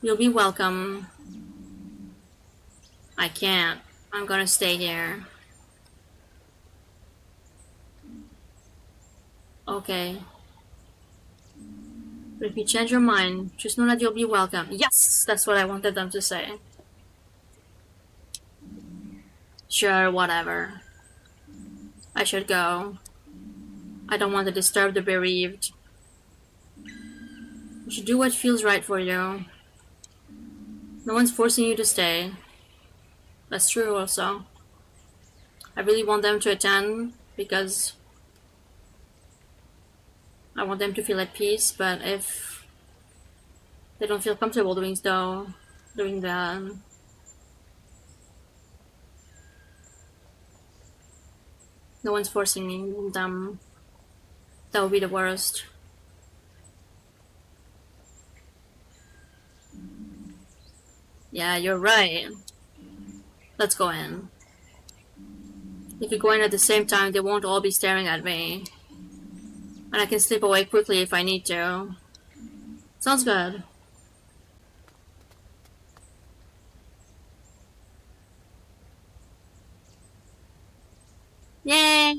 You'll be welcome. I can't. I'm gonna stay here. Okay. But if you change your mind, just know that you'll be welcome. Yes! That's what I wanted them to say. Sure, whatever. I should go. I don't want to disturb the bereaved. You should do what feels right for you. No one's forcing you to stay. That's true also. I really want them to attend because I want them to feel at peace, but if they don't feel comfortable doing that, no one's forcing them. That would be the worst. Yeah, you're right. Let's go in. If we go in at the same time, they won't all be staring at me. And I can slip away quickly if I need to. Sounds good. Yay!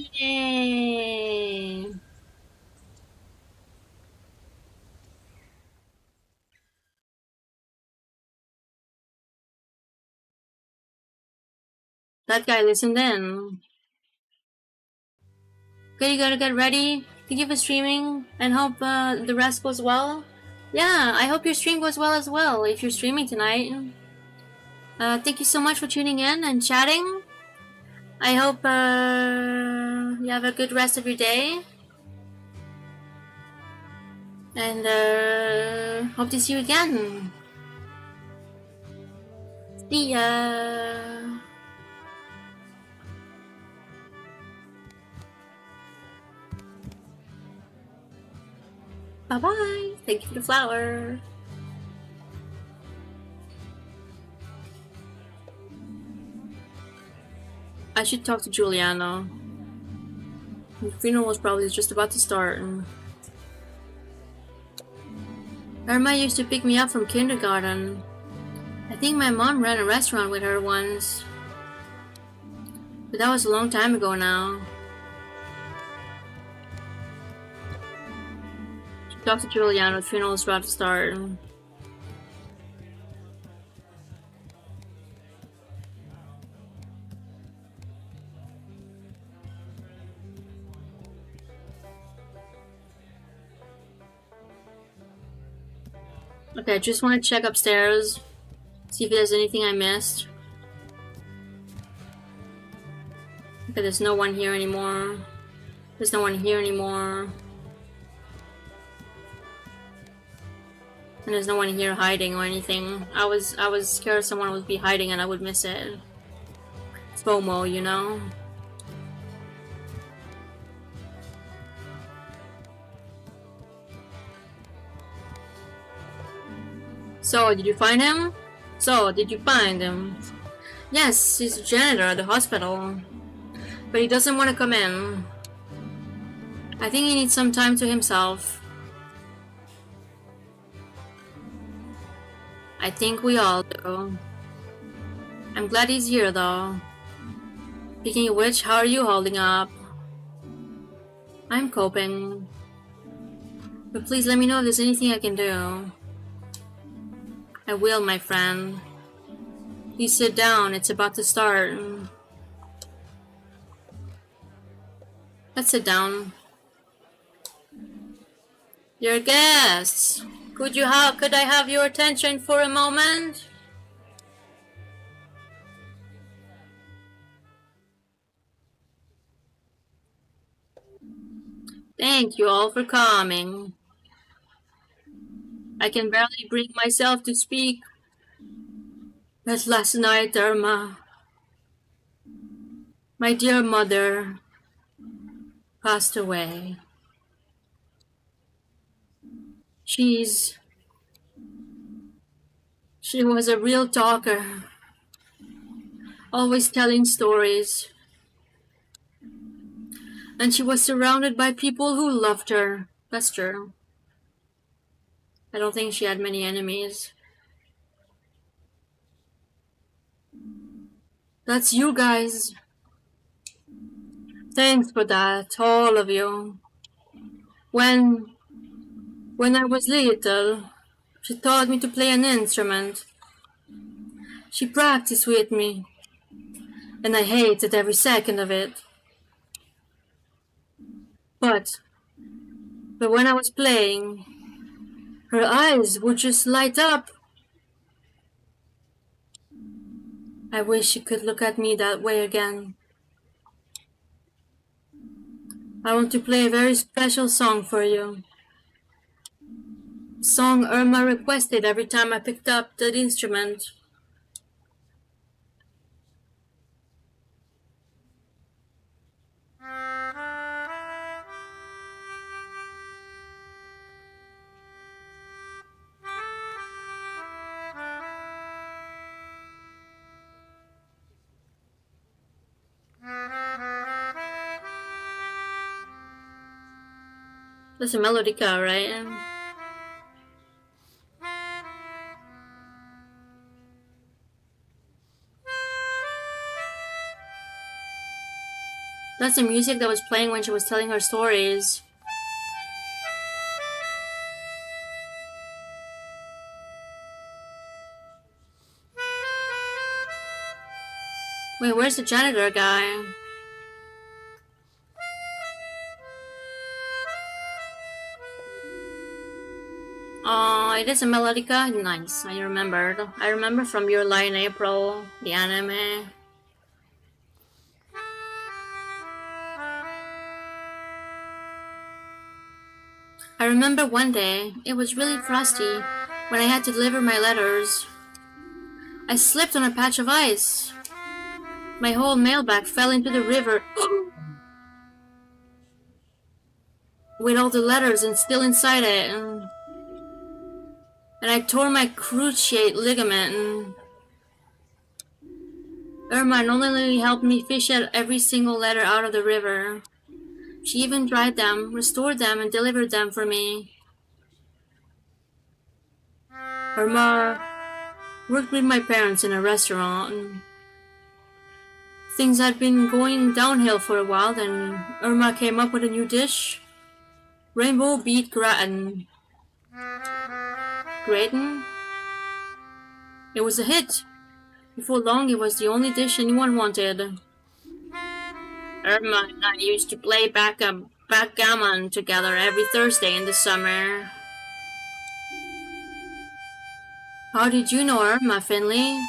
That guy listened in. Okay, you gotta get ready. Thank you for streaming and hope the rest goes well. Yeah, I hope your stream goes well as well if you're streaming tonight. Thank you so much for tuning in and chatting. I hope you have a good rest of your day. And hope to see you again. See ya. Bye-bye. Thank you for the flower. I should talk to Giuliano. The funeral was probably just about to start. Irma used to pick me up from kindergarten. I think my mom ran a restaurant with her once. But that was a long time ago now. Should talk to Giuliano. The funeral is about to start. Okay, I just want to check upstairs. See if there's anything I missed. Okay, there's no one here anymore. There's no one here anymore. And there's no one here hiding or anything. I was scared someone would be hiding and I would miss it. It's FOMO, you know? So, did you find him? Yes, he's a janitor at the hospital. But he doesn't want to come in. I think he needs some time to himself. I think we all do. I'm glad he's here though. Speaking of which, how are you holding up? I'm coping. But please let me know if there's anything I can do. I will, my friend. Please sit down, it's about to start. Let's sit down. Your guests. Could I have your attention for a moment? Thank you all for coming. I can barely bring myself to speak. But last night, Irma, my dear mother, passed away. She was a real talker, always telling stories. And she was surrounded by people who loved her. That's true. I don't think she had many enemies. That's you guys. Thanks for that, all of you. When When I was little, she taught me to play an instrument. She practiced with me, and I hated every second of it. But when I was playing, her eyes would just light up. I wish she could look at me that way again. I want to play a very special song for you. A song Irma requested every time I picked up that instrument. That's a melodica, right? That's the music that was playing when she was telling her stories. Wait, where's the janitor guy? Oh, it is a melodica? Nice, I remembered. I remember from Your Lie in April, the anime. I remember one day, it was really frosty, when I had to deliver my letters. I slipped on a patch of ice. My whole mailbag fell into the river with all the letters and still inside it. And I tore my cruciate ligament. Irma not only helped me fish out every single letter out of the river, she even dried them, restored them, and delivered them for me. Irma worked with my parents in a restaurant. Things had been going downhill for a while, then Irma came up with a new dish. Rainbow beet gratin. Gratin? It was a hit. Before long, it was the only dish anyone wanted. Irma and I used to play backgammon together every Thursday in the summer. How did you know Irma, Finley?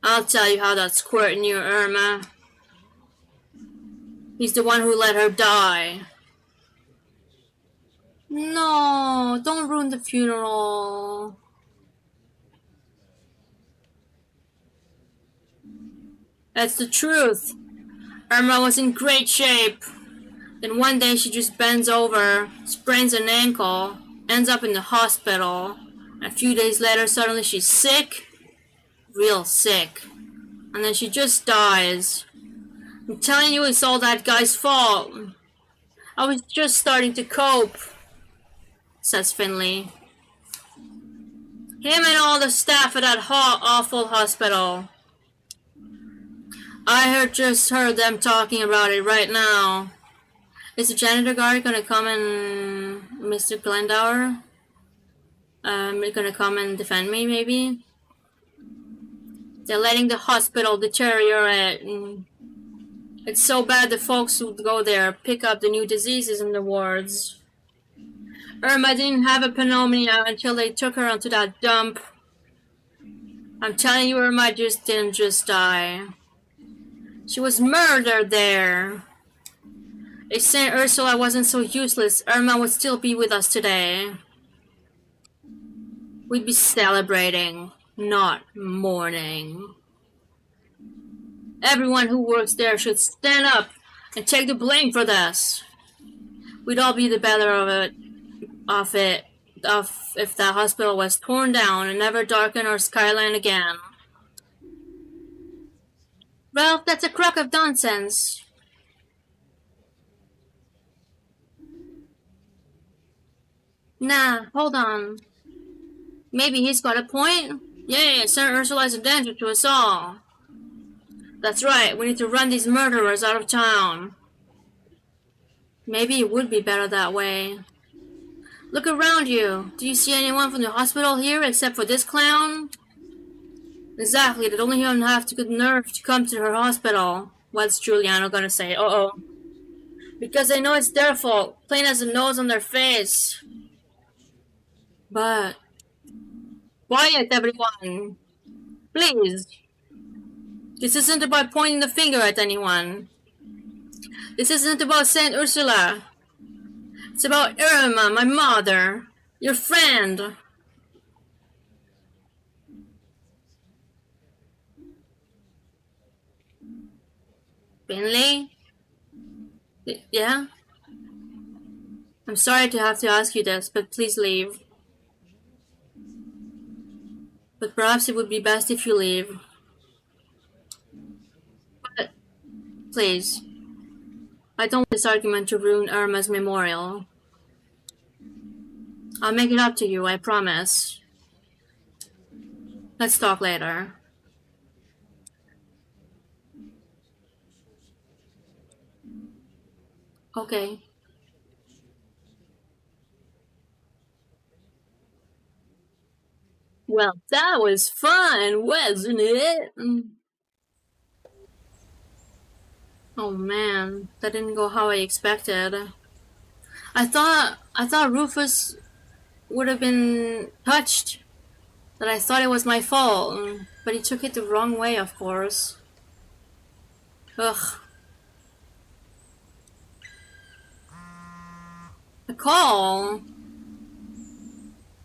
I'll tell you how that squirt knew Irma. He's the one who let her die. No, don't ruin the funeral. That's the truth. Irma was in great shape. Then one day she just bends over, sprains an ankle, ends up in the hospital. And a few days later, suddenly she's sick. Real sick. And then she just dies. I'm telling you, it's all that guy's fault. I was just starting to cope, says Finley. Him and all the staff at that awful hospital. I just heard them talking about it right now. Is the janitor guard gonna come and Mr. Glendower? Gonna come and defend me, maybe? They're letting the hospital deteriorate. It's so bad the folks who go there pick up the new diseases in the wards. Irma didn't have a pneumonia until they took her onto that dump. I'm telling you, Irma didn't just die. She was murdered there. If Saint Ursula wasn't so useless, Irma would still be with us today. We'd be celebrating, not mourning. Everyone who works there should stand up and take the blame for this. We'd all be the better of it if that hospital was torn down and never darkened our skyline again. Ralph, that's a crock of nonsense. Nah, hold on. Maybe he's got a point? Yeah, Saint Ursula is a danger to us all. That's right, we need to run these murderers out of town. Maybe it would be better that way. Look around you. Do you see anyone from the hospital here except for this clown? Exactly, they don't even have the good nerve to come to her hospital. What's Giuliano gonna say? Uh-oh. Because they know it's their fault, plain as the nose on their face. But... quiet, everyone! Please! This isn't about pointing the finger at anyone. This isn't about Saint Ursula. It's about Irma, my mother. Your friend. Finley? Yeah? I'm sorry to have to ask you this, but please leave. But perhaps it would be best if you leave. But, please. I don't want this argument to ruin Irma's memorial. I'll make it up to you, I promise. Let's talk later. Okay. Well, that was fun, wasn't it? Oh man, that didn't go how I expected. I thought Rufus would have been touched. That I thought it was my fault, but he took it the wrong way, of course. Ugh. A call?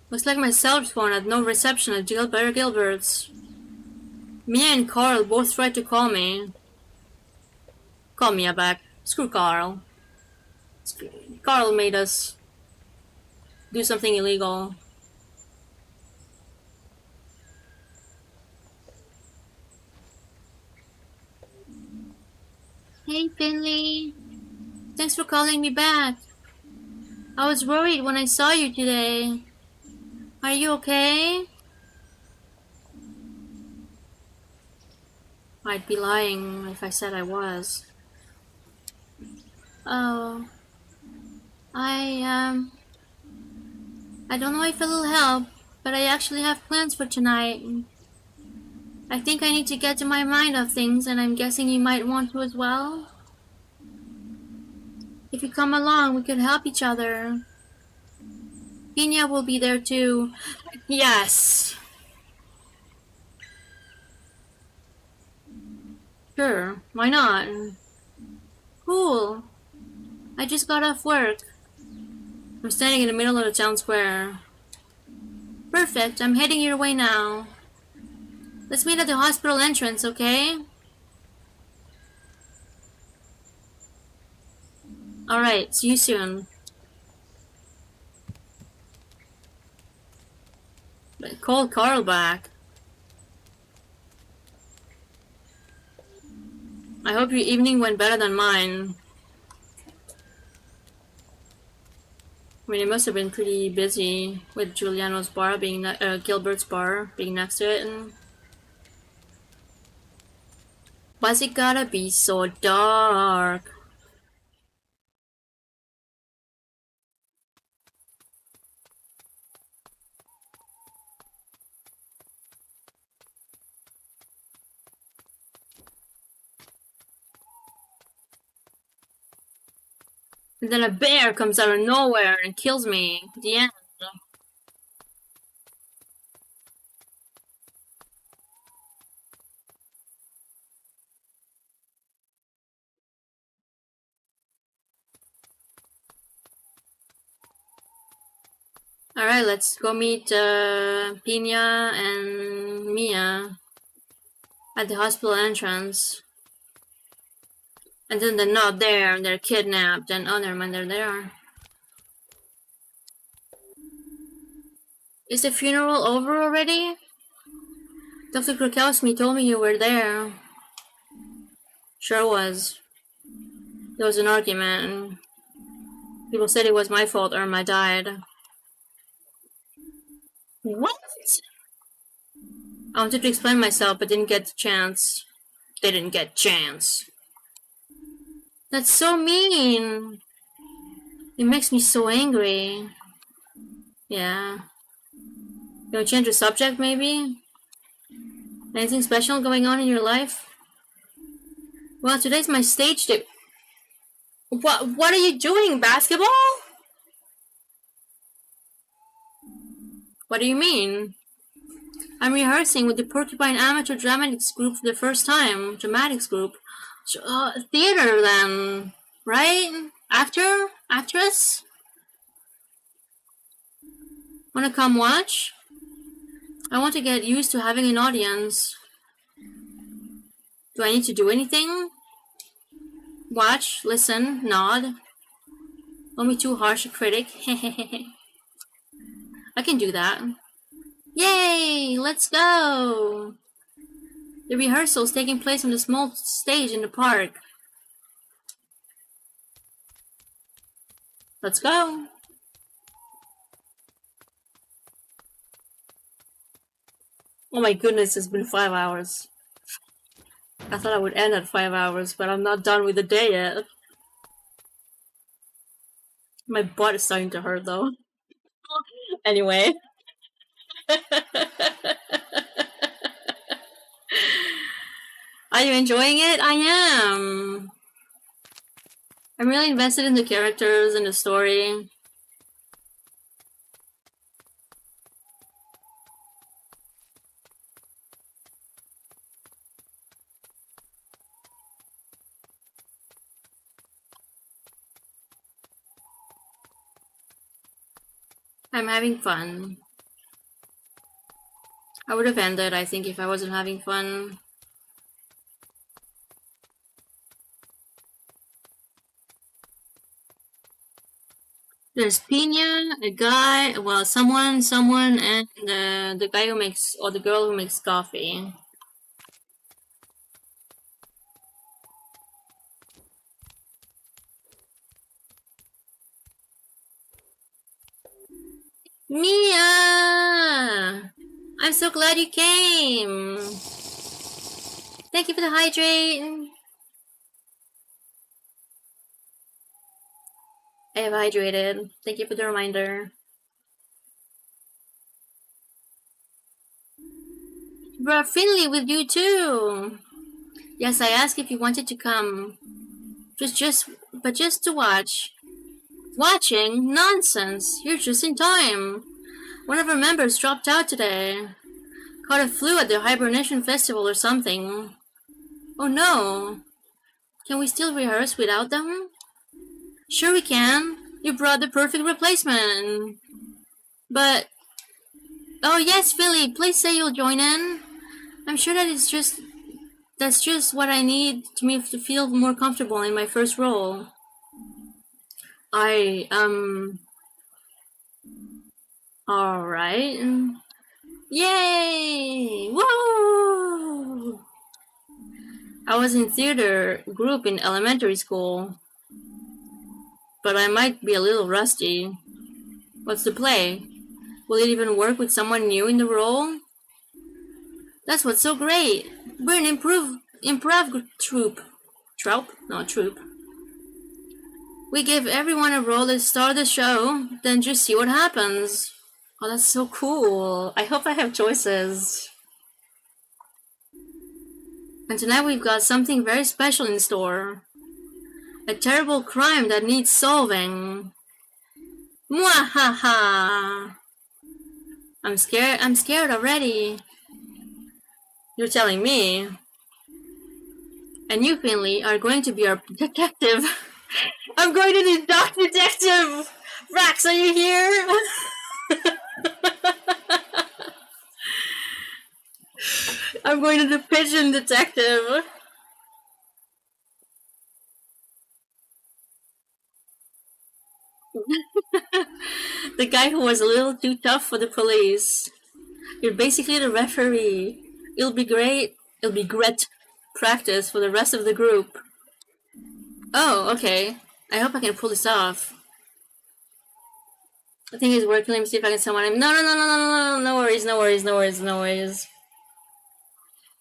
Looks like my cell phone had no reception at Gilbert's. Mia and Carl both tried to call me. Call Mia back. Screw Carl. Carl made us do something illegal. Hey, Finley. Thanks for calling me back. I was worried when I saw you today. Are you okay? I'd be lying if I said I was. Oh. I don't know if it'll help, but I actually have plans for tonight. I think I need to get to my mind of things, and I'm guessing you might want to as well. If you come along, we could help each other. Pina will be there too. Yes! Sure, why not? Cool. I just got off work. I'm standing in the middle of the town square. Perfect, I'm heading your way now. Let's meet at the hospital entrance, okay? Alright, see you soon. But call Carl back. I hope your evening went better than mine. I mean, it must have been pretty busy with Giuliano's bar being Gilbert's bar being next to it. And why's it gotta be so dark? And then a bear comes out of nowhere and kills me at the end. Alright, let's go meet Pina and Mia at the hospital entrance. And then they're not there, and they're kidnapped, and oh, never mind, they're there. Is the funeral over already? Dr. Krakowski told me you were there. Sure was. There was an argument, and people said it was my fault Irma died. What? I wanted to explain myself, but didn't get the chance. They didn't get a chance. That's so mean. It makes me so angry. Yeah. You wanna change the subject, maybe? Anything special going on in your life? Well, today's my stage day. What are you doing, basketball? What do you mean? I'm rehearsing with the Porcupine Amateur Dramatics Group for the first time. Dramatics Group. Theater, then. Right? Actor? Actress? Wanna come watch? I want to get used to having an audience. Do I need to do anything? Watch, listen, nod. Don't be too harsh a critic. I can do that. Yay! Let's go! The rehearsal is taking place on the small stage in the park. Let's go! Oh my goodness, it's been 5 hours. I thought I would end at 5 hours, but I'm not done with the day yet. My butt is starting to hurt though. Anyway. Are you enjoying it? I am. I'm really invested in the characters and the story. I'm having fun. I would have ended, I think, if I wasn't having fun. There's Pina, a guy, well, someone, and the guy who makes, or the girl who makes coffee. Mia! I'm so glad you came! Thank you for the hydrate! I have hydrated. Thank you for the reminder. Brought Finley with you too! Yes, I asked if you wanted to come. But just to watch. Watching? Nonsense! You're just in time. One of our members dropped out today. Caught a flu at the hibernation festival or something. Oh no. Can we still rehearse without them? Sure we can. You brought the perfect replacement. But... Oh yes, Philly, please say you'll join in. I'm sure that's just what I need to feel more comfortable in my first role. Alright. Yay! Woo! I was in theater group in elementary school. But I might be a little rusty. What's the play? Will it even work with someone new in the role? That's what's so great. We're an improv troupe. Troupe. We give everyone a role to start the show, then just see what happens. Oh, that's so cool. I hope I have choices. And tonight we've got something very special in store. A terrible crime that needs solving. Mwahaha! I'm scared already. You're telling me. And you, Finley, are going to be our detective. I'm going to be Doc Detective! Rax, are you here? I'm going to the Pigeon Detective. The guy who was a little too tough for the police. You're basically the referee. It'll be great practice for the rest of the group. Oh, okay. I hope I can pull this off. I think he's working. Let me see if I can summon him. No worries.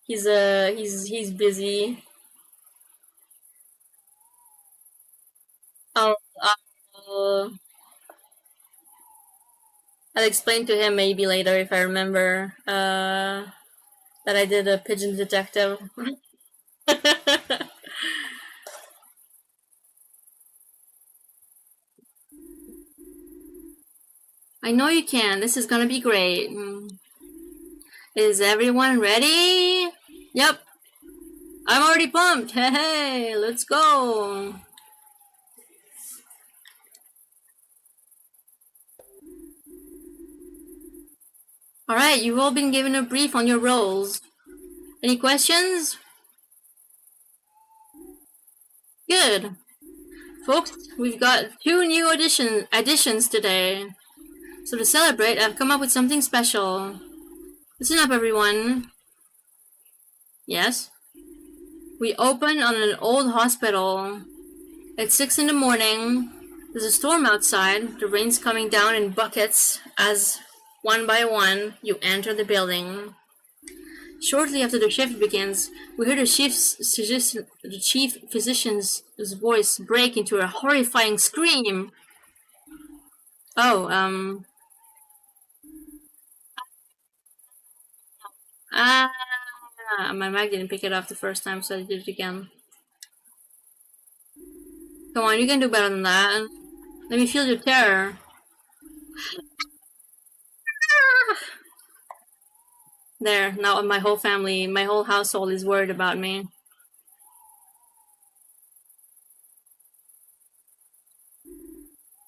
He's busy. I'll I'll, I'll explain to him maybe later if I remember that I did a pigeon detective. I know you can. This is gonna be great. Is everyone ready? Yep. I'm already pumped. Hey, let's go. Alright, you've all been given a brief on your roles. Any questions? Good. Folks, we've got 2 new additions today. So to celebrate, I've come up with something special. Listen up, everyone. Yes? We open on an old hospital. It's 6 in the morning. There's a storm outside. The rain's coming down in buckets as, one by one, you enter the building. Shortly after the shift begins, we hear the chief physician's voice break into a horrifying scream. Oh, my mic didn't pick it up the first time, so I did it again. Come on, you can do better than that. Let me feel your terror. There, now my whole family, my whole household is worried about me.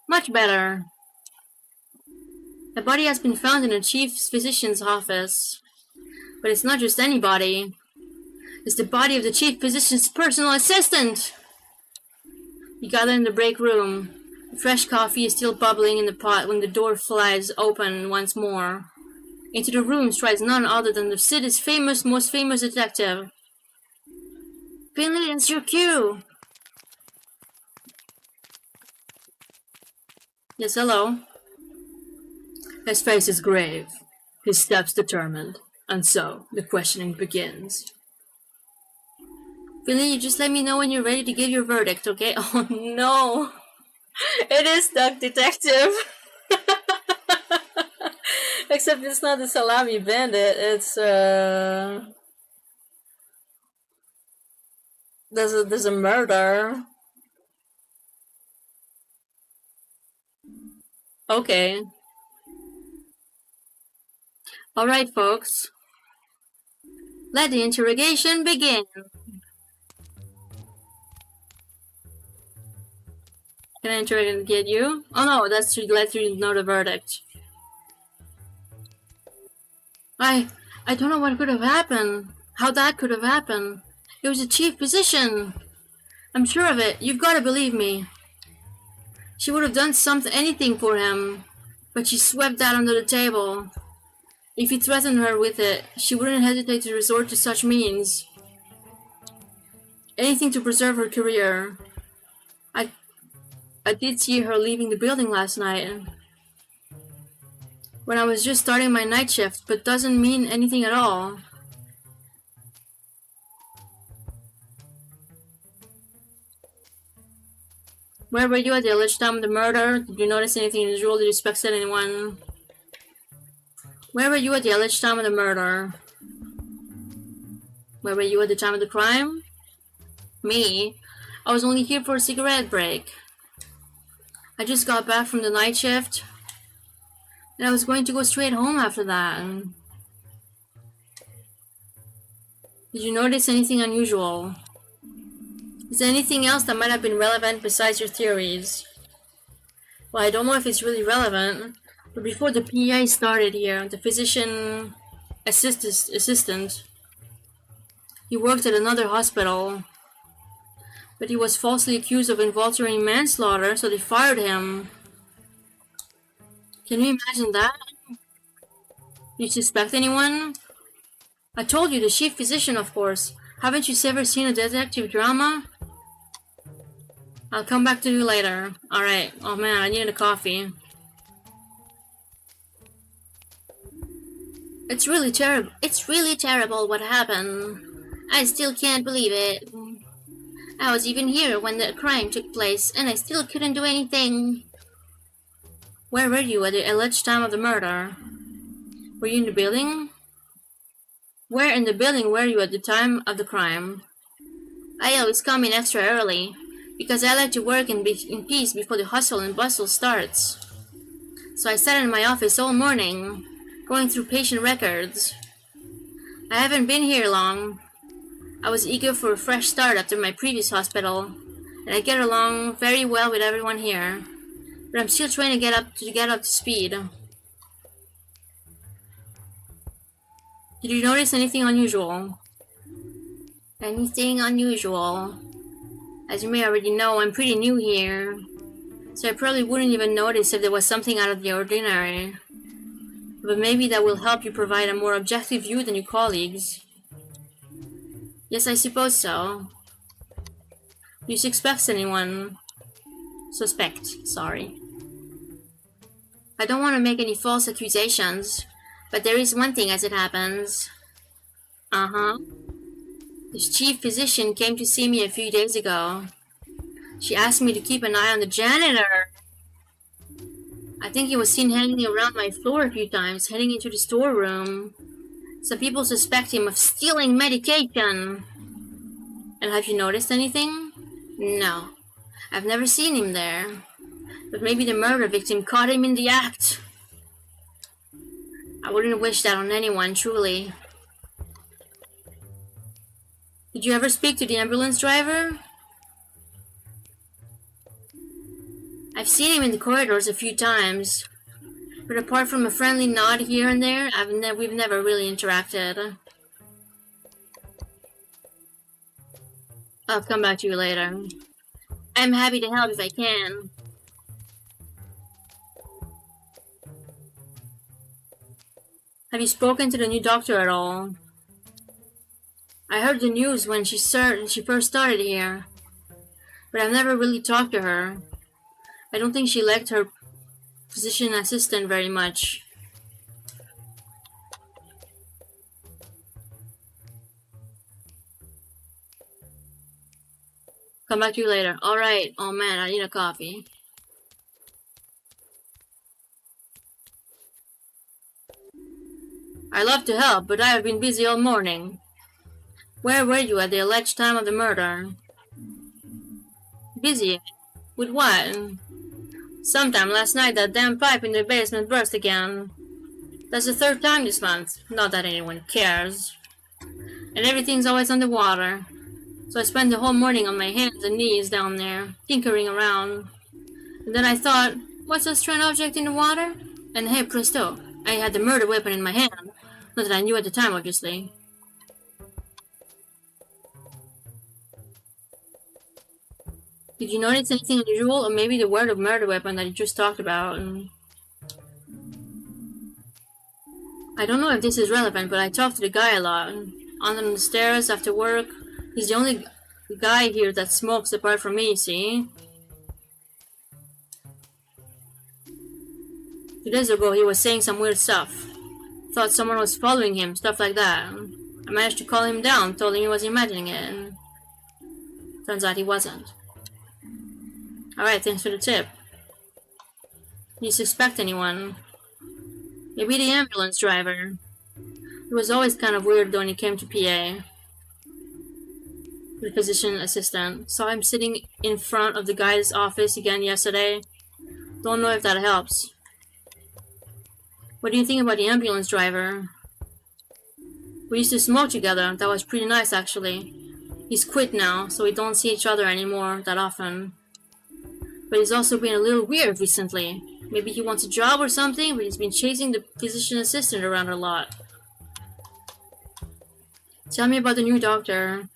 Much better. A body has been found in the chief physician's office. But it's not just any body. It's the body of the chief physician's personal assistant. We gather in the break room. The fresh coffee is still bubbling in the pot when the door flies open once more. Into the room strides none other than the city's most famous detective. Finley, it's your cue. Yes, hello. His face is grave, his steps determined, and so the questioning begins. Finley, you just let me know when you're ready to give your verdict, okay? Oh no! It is Duck Detective! Except it's not the Salami Bandit, it's there's a murder. Okay. Alright, folks. Let the interrogation begin. Can I interrogate you? Oh no, that's to let you know the verdict. I don't know what could have happened. How that could have happened. It was the chief physician. I'm sure of it. You've got to believe me. She would have done anything for him, but she swept that under the table. If he threatened her with it, she wouldn't hesitate to resort to such means. Anything to preserve her career. I did see her leaving the building last night. When I was just starting my night shift, but doesn't mean anything at all. Where were you at the alleged time of the murder? Did you notice anything unusual? Did you suspect anyone? Where were you at the alleged time of the murder? Where were you at the time of the crime? Me? I was only here for a cigarette break. I just got back from the night shift, and I was going to go straight home after that. Did you notice anything unusual? Is there anything else that might have been relevant besides your theories? Well, I don't know if it's really relevant, but before the PI started here, the physician assistant, he worked at another hospital, but he was falsely accused of involuntary manslaughter, so they fired him. Can you imagine that? You suspect anyone? I told you, the chief physician, of course. Haven't you ever seen a detective drama? I'll come back to you later. Alright. Oh man, I needed a coffee. It's really terrible. It's really terrible what happened. I still can't believe it. I was even here when the crime took place, and I still couldn't do anything. Where were you at the alleged time of the murder? Were you in the building? Where in the building were you at the time of the crime? I always come in extra early, because I like to work in peace before the hustle and bustle starts. So I sat in my office all morning, going through patient records. I haven't been here long. I was eager for a fresh start after my previous hospital, and I get along very well with everyone here. But I'm still trying to get up to speed. Did you notice anything unusual? Anything unusual? As you may already know, I'm pretty new here, so I probably wouldn't even notice if there was something out of the ordinary. But maybe that will help you provide a more objective view than your colleagues. Yes, I suppose so. Do you suspect anyone? Sorry. I don't want to make any false accusations, but there is one thing as it happens. This chief physician came to see me a few days ago. She asked me to keep an eye on the janitor. I think he was seen hanging around my floor a few times, heading into the storeroom. Some people suspect him of stealing medication. And have you noticed anything? No. I've never seen him there. But maybe the murder victim caught him in the act. I wouldn't wish that on anyone, truly. Did you ever speak to the ambulance driver? I've seen him in the corridors a few times, but apart from a friendly nod here and there, we've never really interacted. I'll come back to you later. I'm happy to help if I can. Have you spoken to the new doctor at all? I heard the news when she first started here, but I've never really talked to her. I don't think she liked her physician assistant very much. Come back to you later. Alright. Oh man, I need a coffee. I love to help, but I have been busy all morning. Where were you at the alleged time of the murder? Busy? With what? Sometime last night that damn pipe in the basement burst again. That's the third time this month. Not that anyone cares. And everything's always underwater. So I spent the whole morning on my hands and knees down there, tinkering around. And then I thought, what's that strange object in the water? And hey presto, I had the murder weapon in my hand. Not that I knew at the time, obviously. Did you notice anything unusual, or maybe the word of murder weapon that you just talked about? I don't know if this is relevant, but I talk to the guy a lot. On the stairs after work. He's the only guy here that smokes apart from me, see? 2 days ago he was saying some weird stuff. Thought someone was following him, stuff like that. I managed to call him down, told him he was imagining it, and turns out he wasn't. Alright, thanks for the tip. Do you suspect anyone? Maybe the ambulance driver. He was always kind of weird when he came to PA. The physician assistant. Saw him sitting in front of the guy's office again yesterday. Don't know if that helps. What do you think about the ambulance driver? We used to smoke together. That was pretty nice, actually. He's quit now, so we don't see each other anymore that often. But he's also been a little weird recently. Maybe he wants a job or something, but he's been chasing the physician assistant around a lot. Tell me about the new doctor.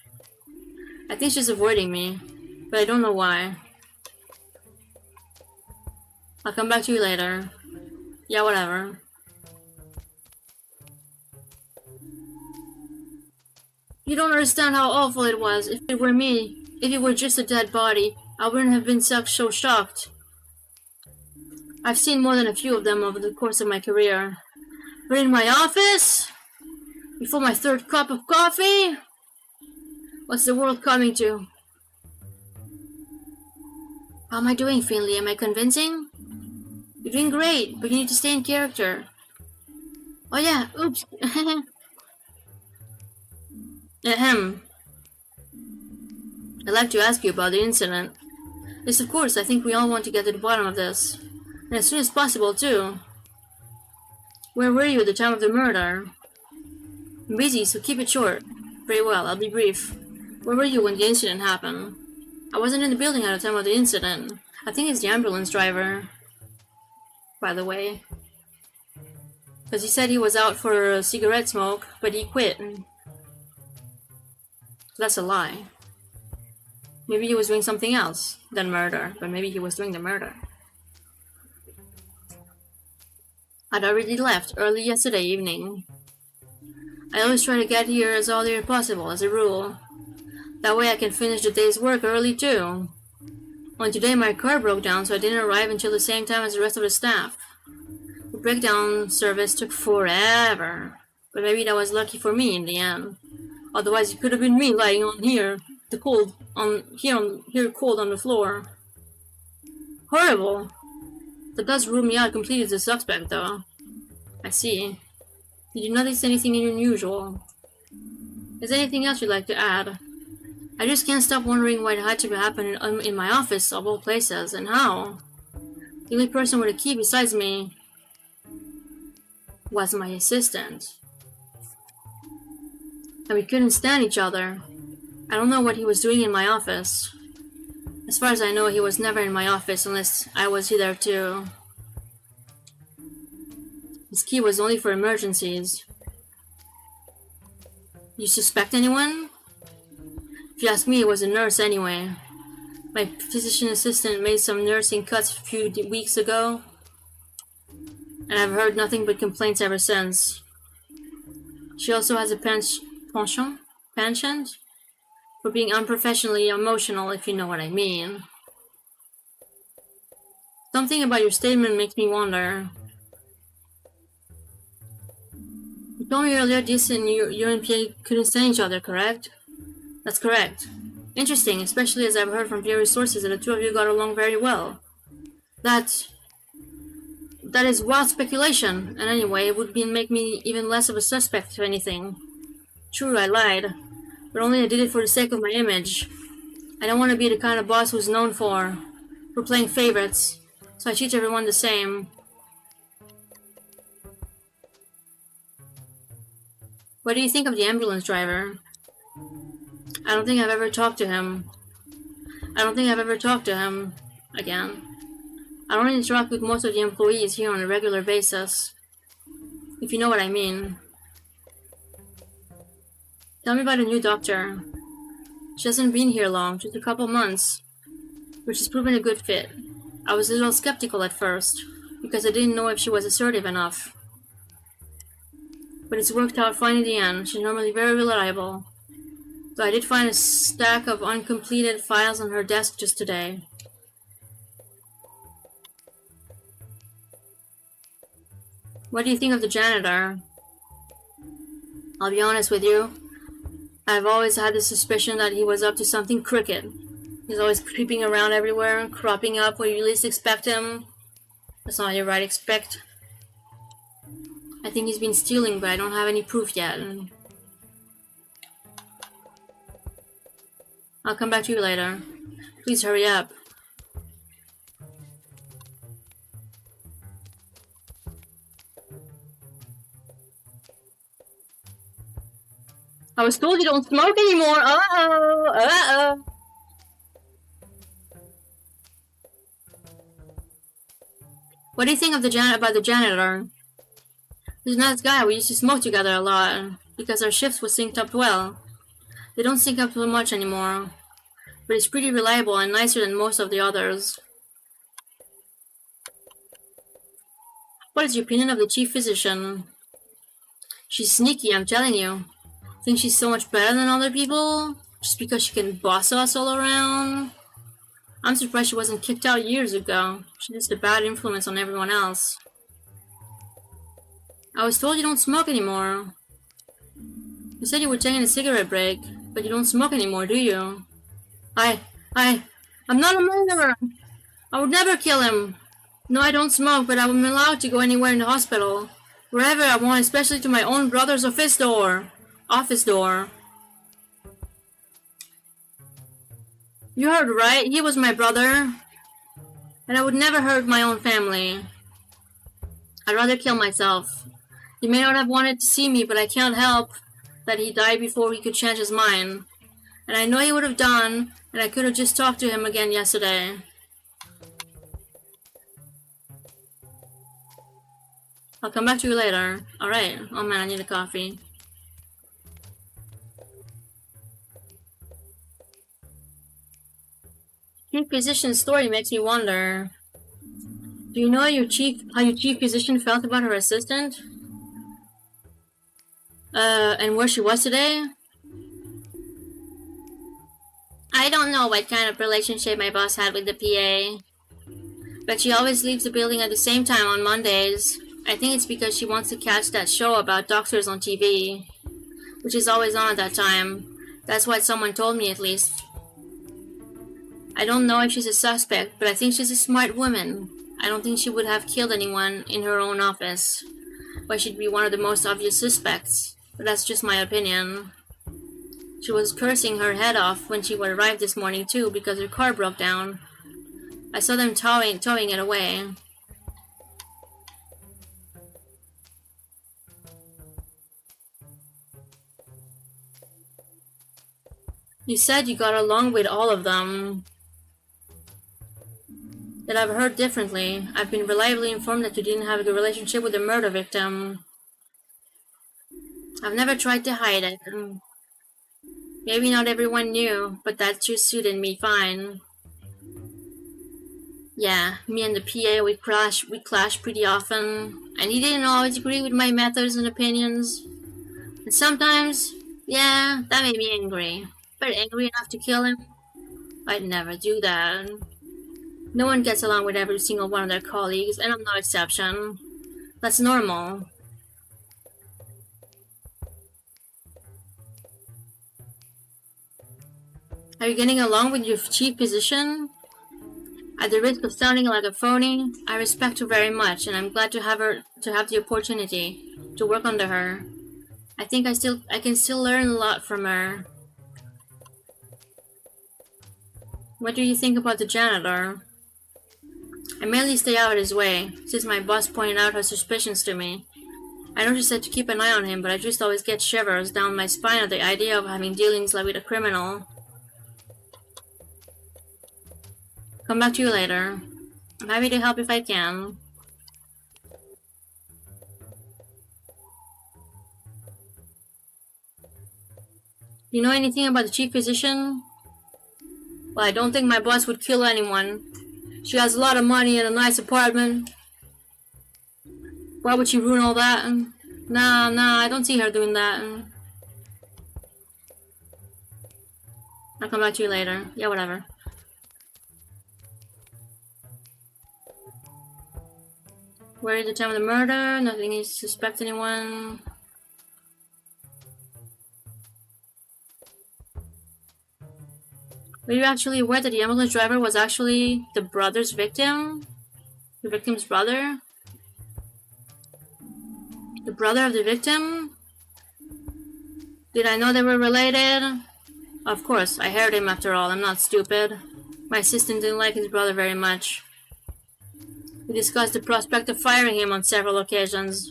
I think she's avoiding me, but I don't know why. I'll come back to you later. Yeah, whatever. You don't understand how awful it was. If it were me, if it were just a dead body, I wouldn't have been so shocked. I've seen more than a few of them over the course of my career. You're in my office? Before my third cup of coffee? What's the world coming to? How am I doing, Finley? Am I convincing? You're doing great, but you need to stay in character. Oh yeah, oops. Ahem. I'd like to ask you about the incident. Yes, of course, I think we all want to get to the bottom of this. And as soon as possible, too. Where were you at the time of the murder? I'm busy, so keep it short. Very well, I'll be brief. Where were you when the incident happened? I wasn't in the building at the time of the incident. I think it's the ambulance driver. By the way. Because he said he was out for a cigarette smoke, but he quit. That's a lie. Maybe he was doing something else than murder, but maybe he was doing the murder. I'd already left early yesterday evening. I always try to get here as early as possible, as a rule. That way I can finish the day's work early too. Only today my car broke down, so I didn't arrive until the same time as the rest of the staff. The breakdown service took forever, but maybe that was lucky for me in the end. Otherwise it could have been me lying on here, cold on the floor. Horrible. That does rule me out completely as a suspect, though. I see. Did you notice anything unusual? Is there anything else you'd like to add? I just can't stop wondering why it had to happen in my office, of all places, and how. The only person with a key besides me was my assistant. And we couldn't stand each other. I don't know what he was doing in my office. As far as I know, he was never in my office unless I was there too. His key was only for emergencies. You suspect anyone? If you ask me, it was a nurse anyway. My physician assistant made some nursing cuts a few weeks ago, and I've heard nothing but complaints ever since. She also has a penchant for being unprofessionally emotional, if you know what I mean. Something about your statement makes me wonder. You told me earlier this and you and Pierre couldn't stand each other, correct? That's correct. Interesting, especially as I've heard from various sources that the two of you got along very well. That is wild speculation, and anyway, it would make me even less of a suspect, if anything. True, I lied, but only I did it for the sake of my image. I don't want to be the kind of boss who's known for playing favorites, so I treat everyone the same. What do you think of the ambulance driver? I don't think I've ever talked to him. Again. I don't interact with most of the employees here on a regular basis. If you know what I mean. Tell me about the new doctor. She hasn't been here long, just a couple months, but she's proven a good fit. I was a little skeptical at first, because I didn't know if she was assertive enough. But it's worked out fine in the end. She's normally very reliable. Though I did find a stack of uncompleted files on her desk just today. What do you think of the janitor? I'll be honest with you. I've always had the suspicion that he was up to something crooked. He's always creeping around everywhere, cropping up where you least expect him. That's not your right expect. I think he's been stealing, but I don't have any proof yet. I'll come back to you later. Please hurry up. I was told you don't smoke anymore. Uh-oh. What do you think of about the janitor? He's a nice guy. We used to smoke together a lot because our shifts were synced up well. They don't sync up so much anymore, but he's pretty reliable and nicer than most of the others. What is your opinion of the chief physician? She's sneaky, I'm telling you. Think she's so much better than other people? Just because she can boss us all around? I'm surprised she wasn't kicked out years ago. She's just a bad influence on everyone else. I was told you don't smoke anymore. You said you were taking a cigarette break, but you don't smoke anymore, do you? I'm not a murderer! I would never kill him! No, I don't smoke, but I'm allowed to go anywhere in the hospital. Wherever I want, especially to my own brother's office door. Office door. You heard right, he was my brother. And I would never hurt my own family. I'd rather kill myself. He may not have wanted to see me, but I can't help that he died before he could change his mind. And I know he would have done, and I could have just talked to him again yesterday. I'll come back to you later. Alright. Oh man, I need a coffee. Chief Physician's story makes me wonder. Do you know how your chief physician felt about her assistant? And where she was today? I don't know what kind of relationship my boss had with the PA. But she always leaves the building at the same time on Mondays. I think it's because she wants to catch that show about doctors on TV, which is always on at that time. That's what someone told me, at least. I don't know if she's a suspect, but I think she's a smart woman. I don't think she would have killed anyone in her own office. But she'd be one of the most obvious suspects. But that's just my opinion. She was cursing her head off when she arrived this morning too, because her car broke down. I saw them towing it away. You said you got along with all of them. That I've heard differently. I've been reliably informed that you didn't have a good relationship with the murder victim. I've never tried to hide it. Maybe not everyone knew, but that just suited me fine. Yeah, me and the PA, we clash pretty often, and he didn't always agree with my methods and opinions. And sometimes, yeah, that made me angry. But angry enough to kill him? I'd never do that. No one gets along with every single one of their colleagues, and I'm no exception. That's normal. Are you getting along with your chief physician? At the risk of sounding like a phony, I respect her very much, and I'm glad to have the opportunity to work under her. I think I can still learn a lot from her. What do you think about the janitor? I mainly stay out of his way, since my boss pointed out her suspicions to me. I know she said to keep an eye on him, but I just always get shivers down my spine at the idea of having dealings with a criminal. Come back to you later. I'm happy to help if I can. You know anything about the chief physician? Well, I don't think my boss would kill anyone. She has a lot of money and a nice apartment. Why would she ruin all that? Nah, I don't see her doing that. I'll come back to you later. Yeah, whatever. Where is the time of the murder? Nothing needs to suspect anyone. Were you actually aware that the ambulance driver was actually the brother's victim? The victim's brother? The brother of the victim? Did I know they were related? Of course, I hired him after all. I'm not stupid. My assistant didn't like his brother very much. We discussed the prospect of firing him on several occasions.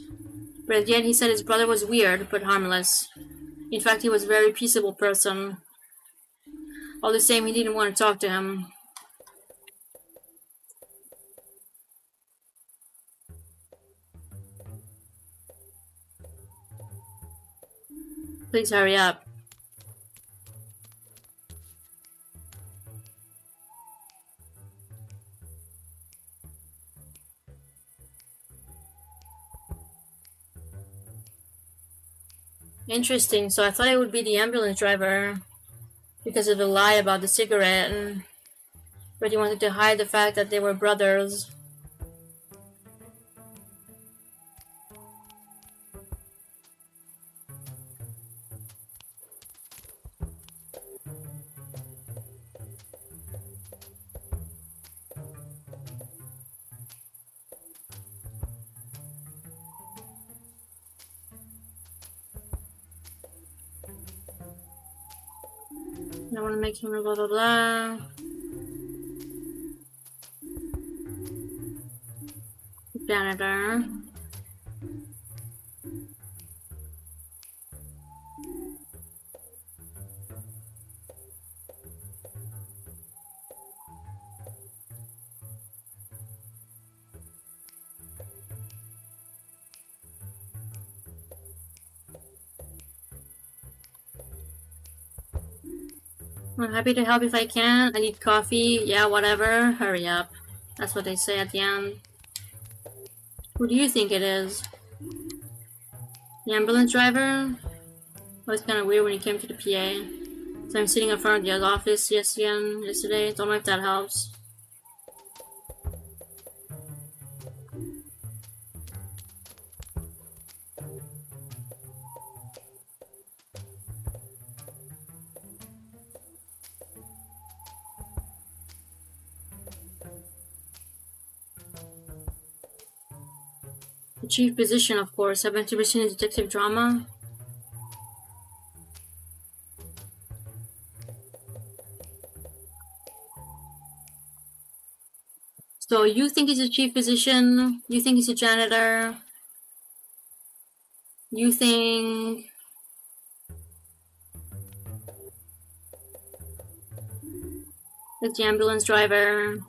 But at the end he said his brother was weird, but harmless. In fact, he was a very peaceable person. All the same, he didn't want to talk to him. Please hurry up. Interesting, so I thought it would be the ambulance driver because of the lie about the cigarette, but he wanted to hide the fact that they were brothers. I want to make him blah blah blah. Janitor. I'm happy to help if I can. I need coffee. Yeah, whatever. Hurry up. That's what they say at the end. Who do you think it is? The ambulance driver? Well, it's kind of weird when he came to the PA. So I'm sitting in front of the office yesterday. Don't know if that helps. The chief physician, of course. I've been to in detective drama. So you think he's a chief physician? You think he's a janitor? You think it's the ambulance driver?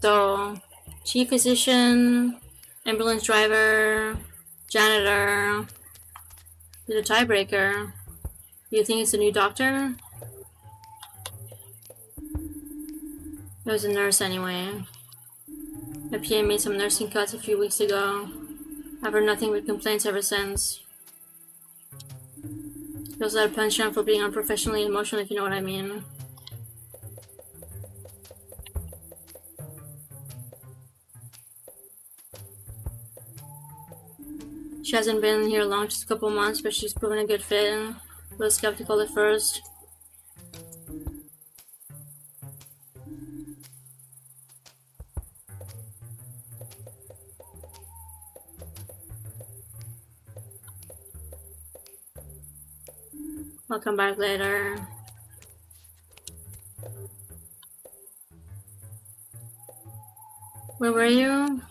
So, chief physician, ambulance driver, janitor. You're the tiebreaker. You think it's a new doctor? It was a nurse anyway. My PA made some nursing cuts a few weeks ago. I've heard nothing but complaints ever since. He also had a penchant for being unprofessionally emotional, if you know what I mean. She hasn't been here long, just a couple months, but she's proven a good fit. A little skeptical at first. I'll come back later. Where were you?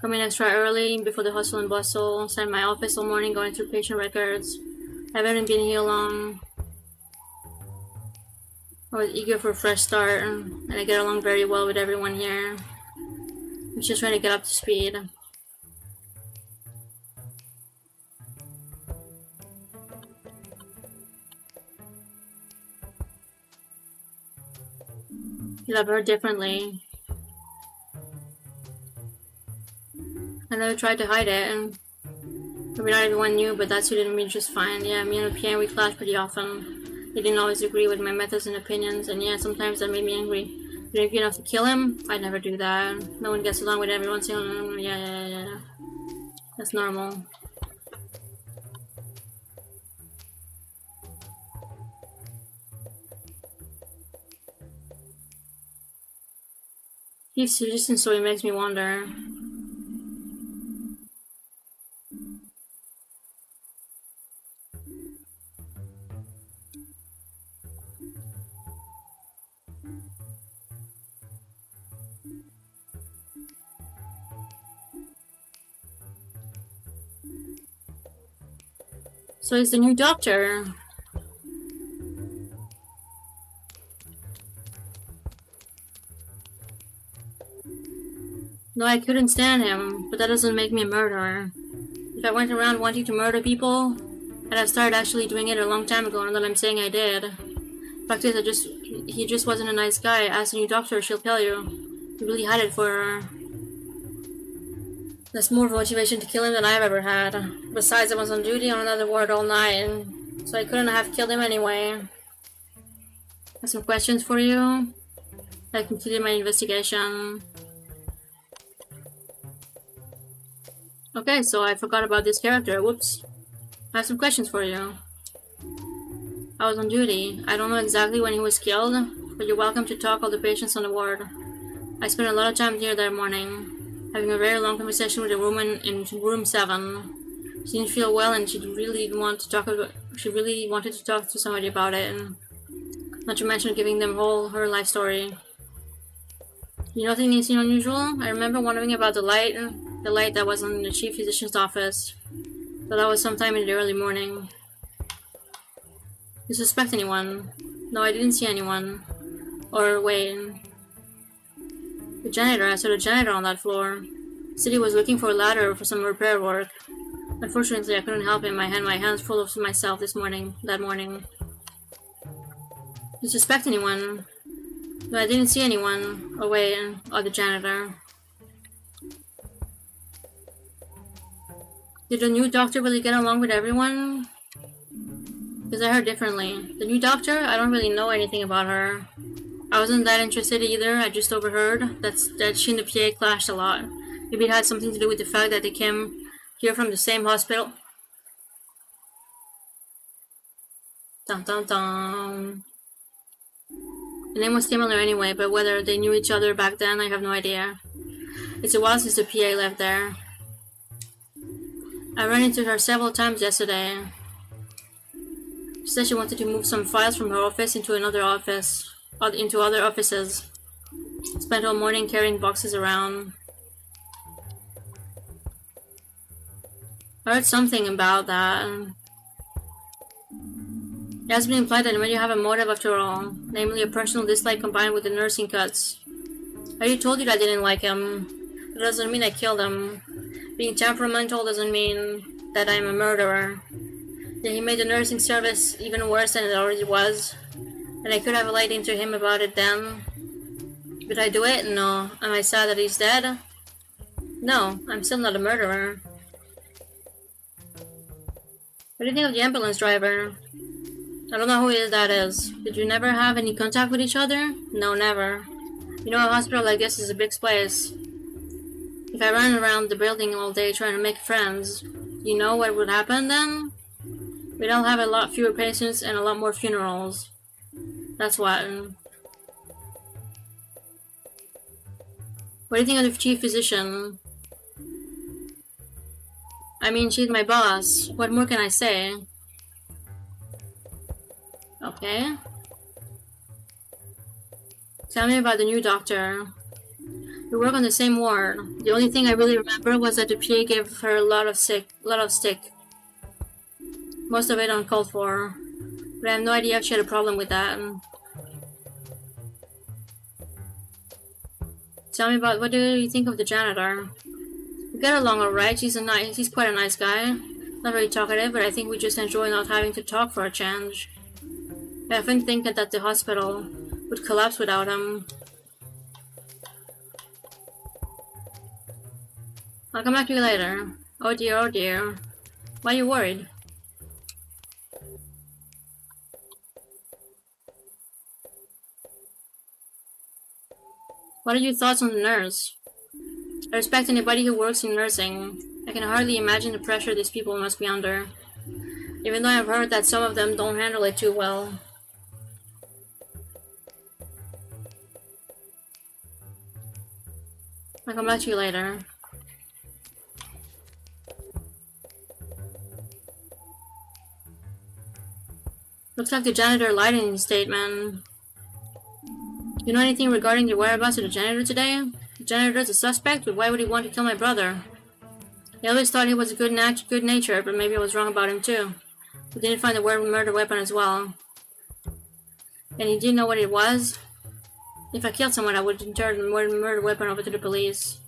Coming extra early before the hustle and bustle. Sat in my office all morning going through patient records. I haven't been here long. I was eager for a fresh start, and I get along very well with everyone here. I'm just trying to get up to speed. You love her differently. I never tried to hide it, and maybe not everyone knew, but that suited me just fine. Yeah, me and PA, we clashed pretty often. He didn't always agree with my methods and opinions, and yeah, sometimes that made me angry. If you're angry enough to kill him, I'd never do that. No one gets along with everyone saying, yeah. That's normal. He's suggesting so it makes me wonder. So he's the new doctor. No, I couldn't stand him, but that doesn't make me a murderer. If I went around wanting to murder people, I'd have started actually doing it a long time ago, and that I'm saying I did. Fact is, he just wasn't a nice guy. Ask the new doctor, she'll tell you. He really had it for her. That's more motivation to kill him than I've ever had. Besides, I was on duty on another ward all night, so I couldn't have killed him anyway. I have some questions for you. I completed my investigation. Okay, so I forgot about this character. Whoops. I have some questions for you. I was on duty. I don't know exactly when he was killed, but you're welcome to talk all the patients on the ward. I spent a lot of time here that morning, having a very long conversation with a woman in room 7. She didn't feel well, and she really wanted to talk to somebody about it, and not to mention giving them her life story. Nothing anything unusual? I remember wondering about the light that was in the chief physician's office, but that was sometime in the early morning. You suspect anyone? No, I didn't see anyone. Or wait. The janitor. I saw the janitor on that floor. City was looking for a ladder for some repair work. Unfortunately, I couldn't help him. I had my hands full of myself that morning. You suspect anyone? No, I didn't see anyone. Oh wait, the janitor. Did the new doctor really get along with everyone? Because I heard differently. The new doctor? I don't really know anything about her. I wasn't that interested either. I just overheard that she and the PA clashed a lot. Maybe it had something to do with the fact that they came here from the same hospital. Dun dun dun. The name was similar anyway, but whether they knew each other back then, I have no idea. It's a while since the PA left there. I ran into her several times yesterday. She said she wanted to move some files from her office into other offices. Spent all morning carrying boxes around. I heard something about that. It has been implied that when you have a motive after all, namely a personal dislike combined with the nursing cuts. I already told you that I didn't like him. That doesn't mean I killed him. Being temperamental doesn't mean that I'm a murderer. Yeah, he made the nursing service even worse than it already was, and I could have lied into him about it then. Did I do it? No. Am I sad that he's dead? No, I'm still not a murderer. What do you think of the ambulance driver? I don't know who that is. Did you never have any contact with each other? No, never. You know, a hospital like this is a big place. If I ran around the building all day trying to make friends, you know what would happen then? We'd all have a lot fewer patients and a lot more funerals. That's what. What do you think of the chief physician? I mean, she's my boss. What more can I say? Okay. Tell me about the new doctor. We work on the same ward. The only thing I really remember was that the PA gave her a lot of stick. Most of it uncalled for. But I have no idea if she had a problem with that. Tell me about, what do you think of the janitor? We get along alright. He's quite a nice guy. Not very talkative, but I think we just enjoy not having to talk for a change. I often think that the hospital would collapse without him. I'll come back to you later. Oh dear, oh dear. Why are you worried? What are your thoughts on the nurse? I respect anybody who works in nursing. I can hardly imagine the pressure these people must be under. Even though I've heard that some of them don't handle it too well. I'll come back to you later. Looks like the janitor lied in his statement. You know anything regarding the whereabouts of the janitor today? The janitor's a suspect, but why would he want to kill my brother? I always thought he was a good nature, but maybe I was wrong about him too. We didn't find the murder weapon as well. And he didn't know what it was? If I killed someone, I would turn the murder weapon over to the police.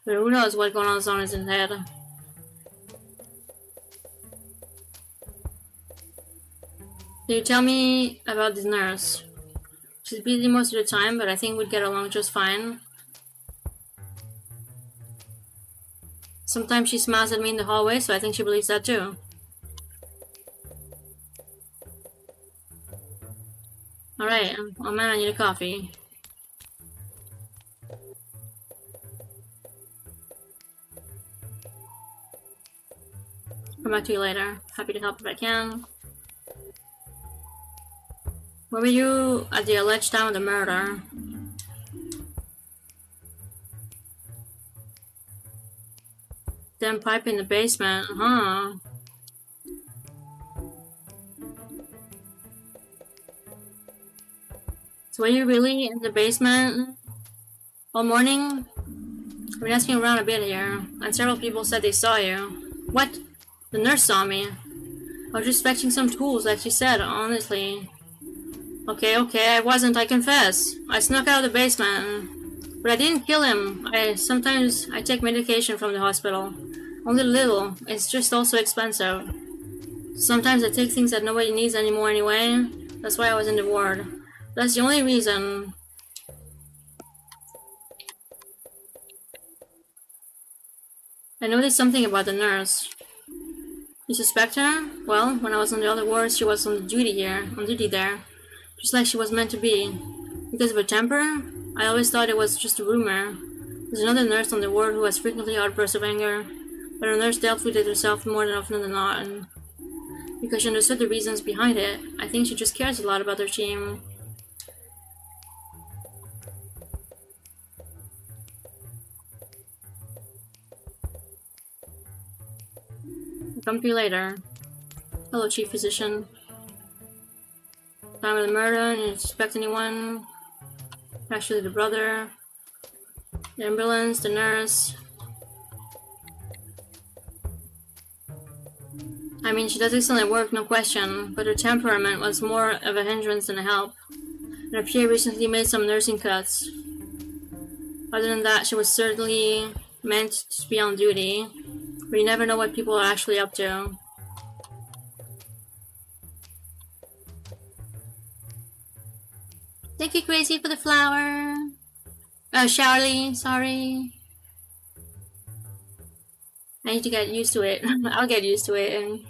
But who knows what's going on in his head. Can you tell me about this nurse? She's busy most of the time, but I think we'd get along just fine. Sometimes she smiles at me in the hallway, so I think she believes that too. Alright, oh man, I need a coffee. Come back to you later. Happy to help if I can. Where were you at the alleged time of the murder? Damn pipe in the basement, huh? So were you really in the basement all morning? I've been asking around a bit here, and several people said they saw you. What? The nurse saw me. I was just fetching some tools, like you said, honestly. Okay, I wasn't, I confess. I snuck out of the basement. But I didn't kill him. Sometimes I take medication from the hospital. Only a little. It's just also expensive. Sometimes I take things that nobody needs anymore anyway. That's why I was in the ward. That's the only reason. I noticed something about the nurse. You suspect her? Well, when I was on the other ward, she was on duty there. Just like she was meant to be. Because of her temper? I always thought it was just a rumor. There's another nurse on the ward who has frequently outbursts of anger, but her nurse dealt with it herself more than often than not, and because she understood the reasons behind it, I think she just cares a lot about her team. I'll come to you later. Hello, Chief Physician. Time of the murder, you suspect anyone? Actually, the brother, the ambulance, the nurse. I mean, she does excellent work, no question, but her temperament was more of a hindrance than a help. And her PA recently made some nursing cuts. Other than that, she was certainly meant to be on duty, but you never know what people are actually up to. Thank you, Crazy, for the flower. Oh, Charlie, sorry. I need to get used to it. I'll get used to it.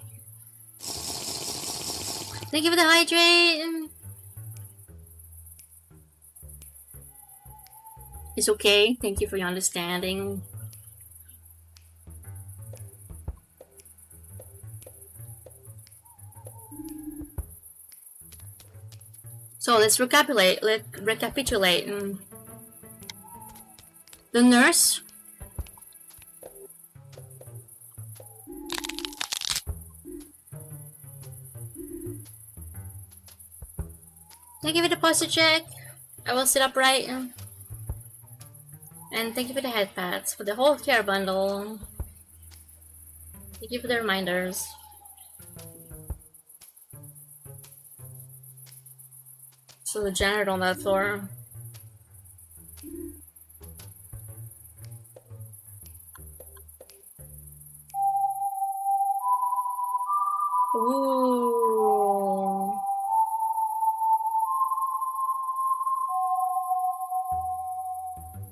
Thank you for the hydrate. It's okay. Thank you for your understanding. So let's recapitulate. The nurse. Thank you for the posture check. I will sit upright. And thank you for the head pads, for the whole care bundle. Thank you for the reminders. So the janitor on that floor. Ooh.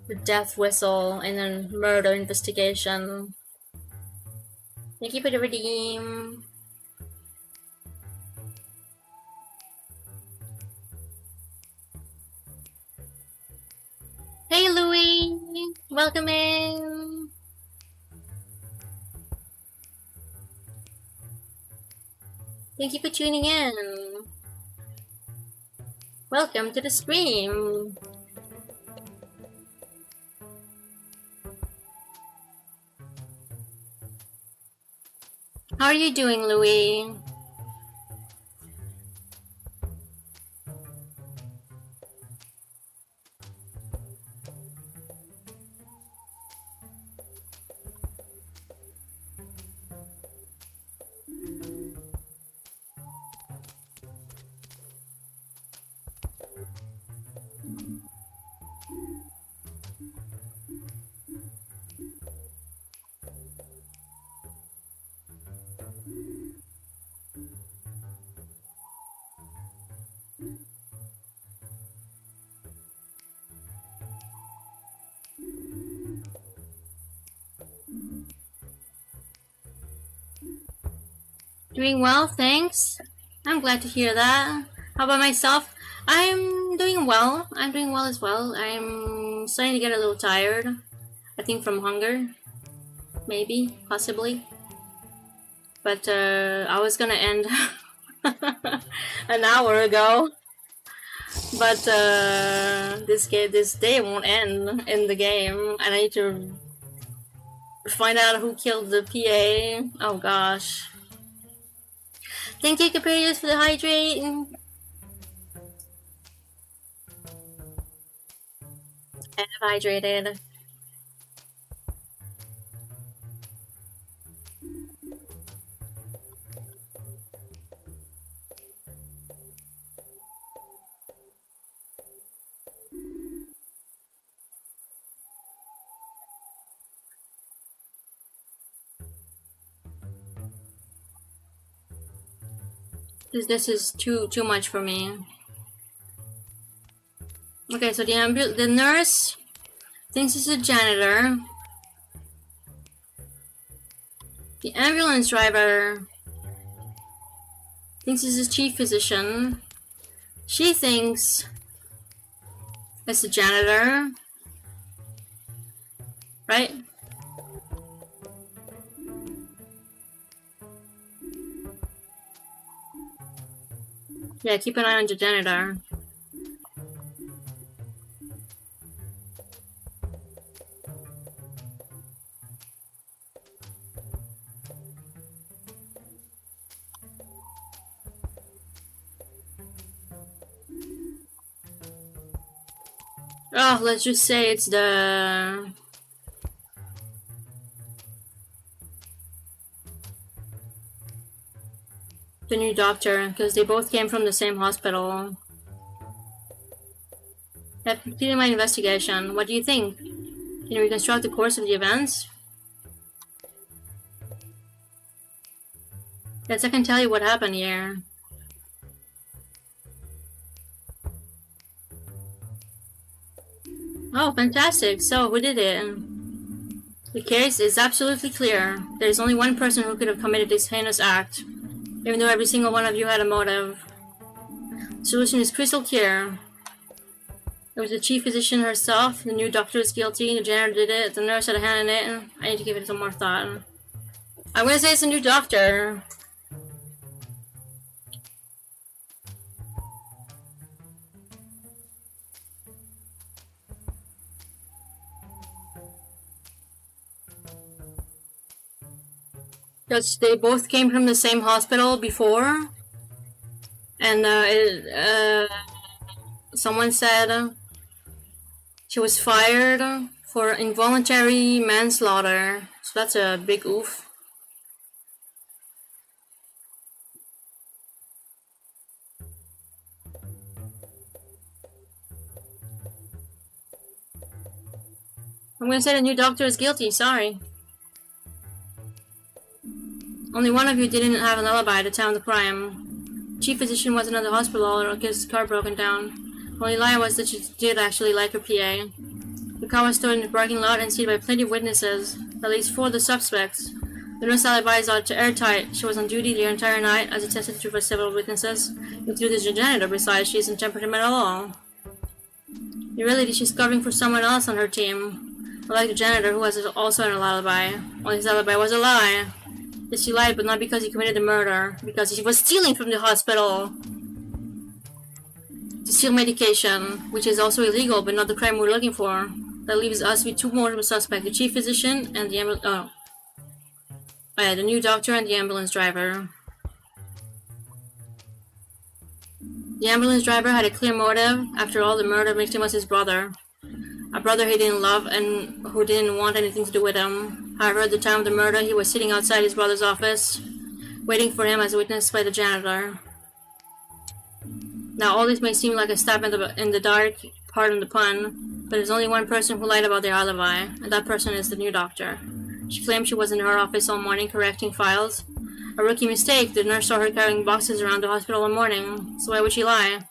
The death whistle in a murder investigation. Thank you for the redeem. Hey Louie! Welcome in! Thank you for tuning in. Welcome to the stream. How are you doing, Louie? Doing well, thanks. I'm glad to hear that. How about myself? I'm doing well. I'm doing well as well. I'm starting to get a little tired. I think from hunger. Maybe, possibly. But I was gonna end an hour ago. But this day won't end in the game, and I need to Find out who killed the PA. Oh gosh. Thank you, Caparius, for the hydrate. I have hydrated. This is too much for me. Okay, so the nurse thinks it's a janitor. The ambulance driver thinks it's a chief physician. She thinks it's a janitor. Right? Yeah, keep an eye on the janitor. Oh, let's just say it's the new doctor, because they both came from the same hospital. I've completed my investigation. What do you think? Can you reconstruct the course of the events? Yes, I can tell you what happened here. Oh, fantastic. So, who did it? The case is absolutely clear. There is only one person who could have committed this heinous act, even though every single one of you had a motive. The solution is crystal clear. It was the chief physician herself, the new doctor is guilty, the janitor did it, the nurse had a hand in it. I need to give it some more thought. I'm gonna say it's a new doctor. Because they both came from the same hospital before. And someone said she was fired for involuntary manslaughter. So that's a big oof. I'm gonna say the new doctor is guilty, sorry. Only one of you didn't have an alibi at the time of the crime. Chief physician wasn't at the hospital or his car broken down. The only lie was that she did actually like her PA. The car was stored in the parking lot and seen by plenty of witnesses, at least 4 of the suspects. The nurse alibi is airtight. She was on duty the entire night, as attested to by several witnesses, including the janitor. Besides, she isn't temperamental at all. In reality, she's covering for someone else on her team. Unlike the janitor, who has also an alibi. Only his alibi was a lie. Yes, she lied, but not because he committed the murder. Because he was stealing from the hospital to steal medication, which is also illegal, but not the crime we're looking for. That leaves us with 2 more suspects: the chief physician and the the new doctor and the ambulance driver. The ambulance driver had a clear motive. After all, the murder victim was his brother. A brother he didn't love and who didn't want anything to do with him. However, at the time of the murder, he was sitting outside his brother's office, waiting for him as witnessed by the janitor. Now, all this may seem like a stab in the dark, pardon the pun, but there's only one person who lied about their alibi, and that person is the new doctor. She claimed she was in her office all morning correcting files. A rookie mistake. The nurse saw her carrying boxes around the hospital all morning, so why would she lie?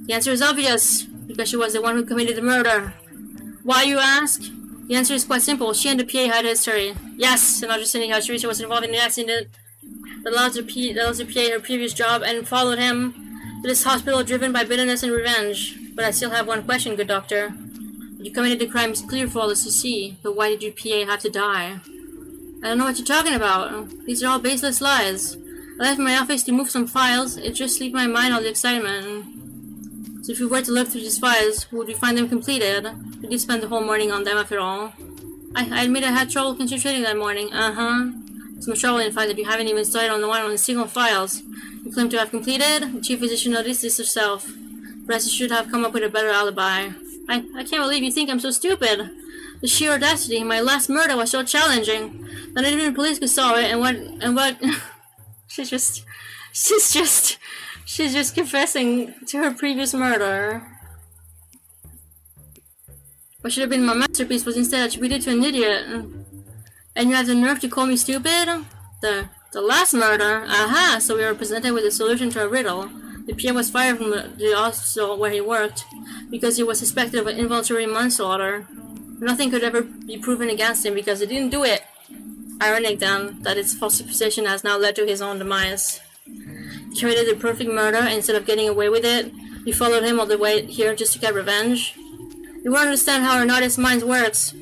The answer is obvious, because she was the one who committed the murder. Why, you ask? The answer is quite simple. She and the PA had history. Yes, and understanding how Teresa was involved in the accident that allowed the PA her previous job and followed him to this hospital driven by bitterness and revenge. But I still have one question, good doctor. You committed the crime is clear for all us to see, but why did your PA have to die? I don't know what you're talking about. These are all baseless lies. I left my office to move some files. It just slipped my mind all the excitement. So if we were to look through these files, would we find them completed? We did spend the whole morning on them after all. I admit I had trouble concentrating that morning. So much trouble, in fact, that you haven't even started on the single files you claim to have completed. The chief physician noticed this herself. Perhaps you should have come up with a better alibi. I can't believe you think I'm so stupid. The sheer audacity. My last murder was so challenging that not even the police could solve it. And what? she's just confessing to her previous murder. What should have been my masterpiece was instead attributed to an idiot. And you have the nerve to call me stupid? The last murder? Aha! So we were presented with a solution to a riddle. The PI was fired from the hospital where he worked because he was suspected of involuntary manslaughter. Nothing could ever be proven against him because he didn't do it. Ironic then that its false accusation has now led to his own demise. He committed the perfect murder, and instead of getting away with it, you followed him all the way here just to get revenge. You won't understand how an artist's mind works.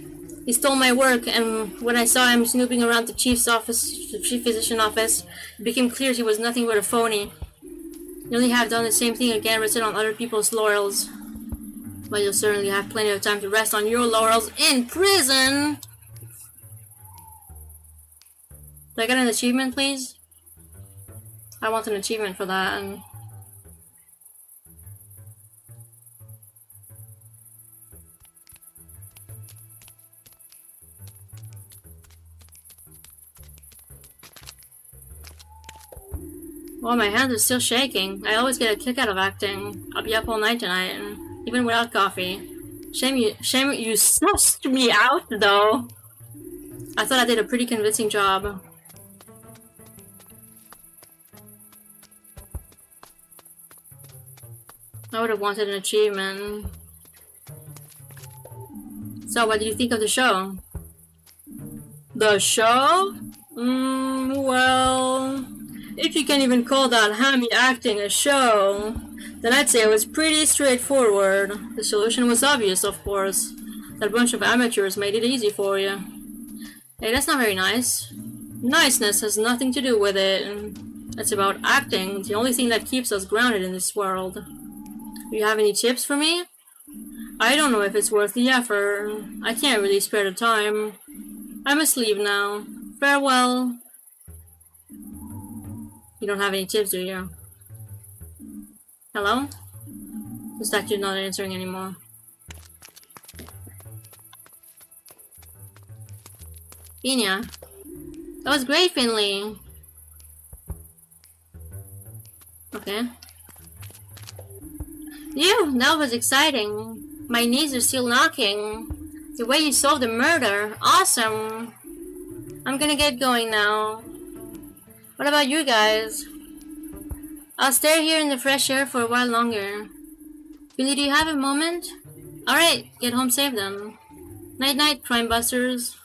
He stole my work, and when I saw him snooping around the chief physician office, it became clear he was nothing but a phony. You only have done the same thing again, rested on other people's laurels. But you'll certainly have plenty of time to rest on your laurels in prison! Do I get an achievement, please? I want an achievement for that. Well, my hands are still shaking. I always get a kick out of acting. I'll be up all night tonight, and even without coffee. Shame you sussed me out, though. I thought I did a pretty convincing job. I would have wanted an achievement. So, what do you think of the show? The show? Well... If you can even call that hammy acting a show, then I'd say it was pretty straightforward. The solution was obvious, of course. That bunch of amateurs made it easy for you. Hey, that's not very nice. Niceness has nothing to do with it. It's about acting, the only thing that keeps us grounded in this world. Do you have any tips for me? I don't know if it's worth the effort. I can't really spare the time. I must leave now. Farewell. You don't have any tips, do you? Hello? Is that you're not answering anymore? Pina. That was great, Finley. Okay. That was exciting. My knees are still knocking. The way you solved the murder. Awesome. I'm gonna get going now. What about you guys? I'll stay here in the fresh air for a while longer. Billy, do you have a moment? Alright, get home safe then. Night night, crime busters.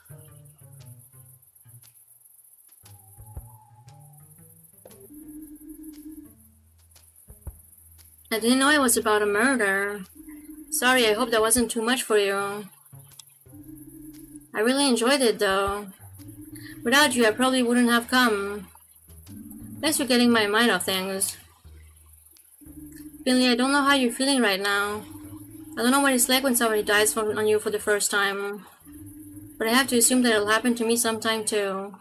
I didn't know it was about a murder. Sorry, I hope that wasn't too much for you. I really enjoyed it though. Without you, I probably wouldn't have come. Thanks for getting my mind off things. Finley, I don't know how you're feeling right now. I don't know what it's like when somebody dies on you for the first time. But I have to assume that it'll happen to me sometime too.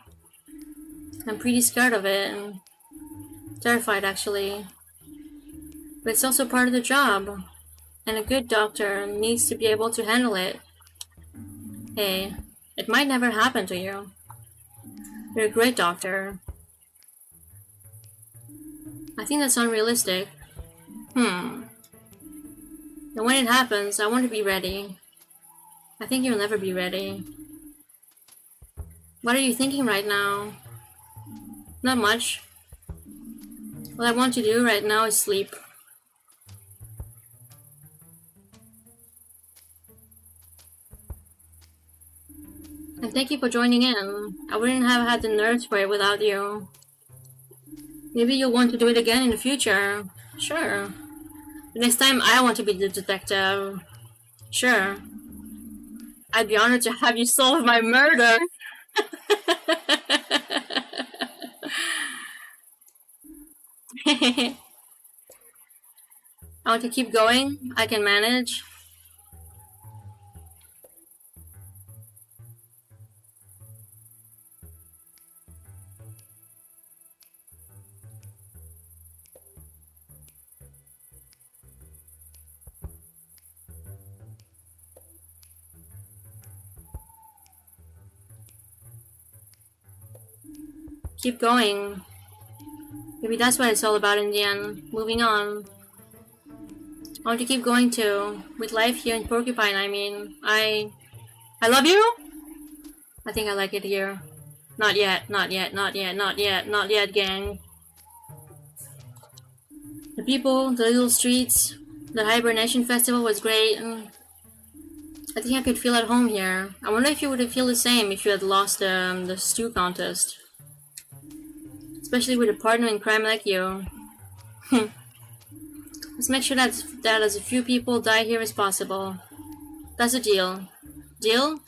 I'm pretty scared of it. Terrified, actually. But it's also part of the job. And a good doctor needs to be able to handle it. Hey, it might never happen to you. You're a great doctor. I think that's unrealistic. And when it happens, I want to be ready. I think you'll never be ready. What are you thinking right now? Not much. What I want to do right now is sleep. And thank you for joining in. I wouldn't have had the nerve for it without you. Maybe you'll want to do it again in the future. Sure. But next time I want to be the detective. Sure. I'd be honored to have you solve my murder. I want to keep going. I can manage. Keep going. Maybe that's what it's all about in the end. Moving on. I want to keep going too. With life here in Porcupine, I mean. I love you? I think I like it here. Not yet, not yet, not yet, not yet, not yet, gang. The people, the little streets, the hibernation festival was great. I think I could feel at home here. I wonder if you would feel the same if you had lost the stew contest. Especially with a partner in crime like you. Let's make sure that as few people die here as possible. That's a deal. Deal?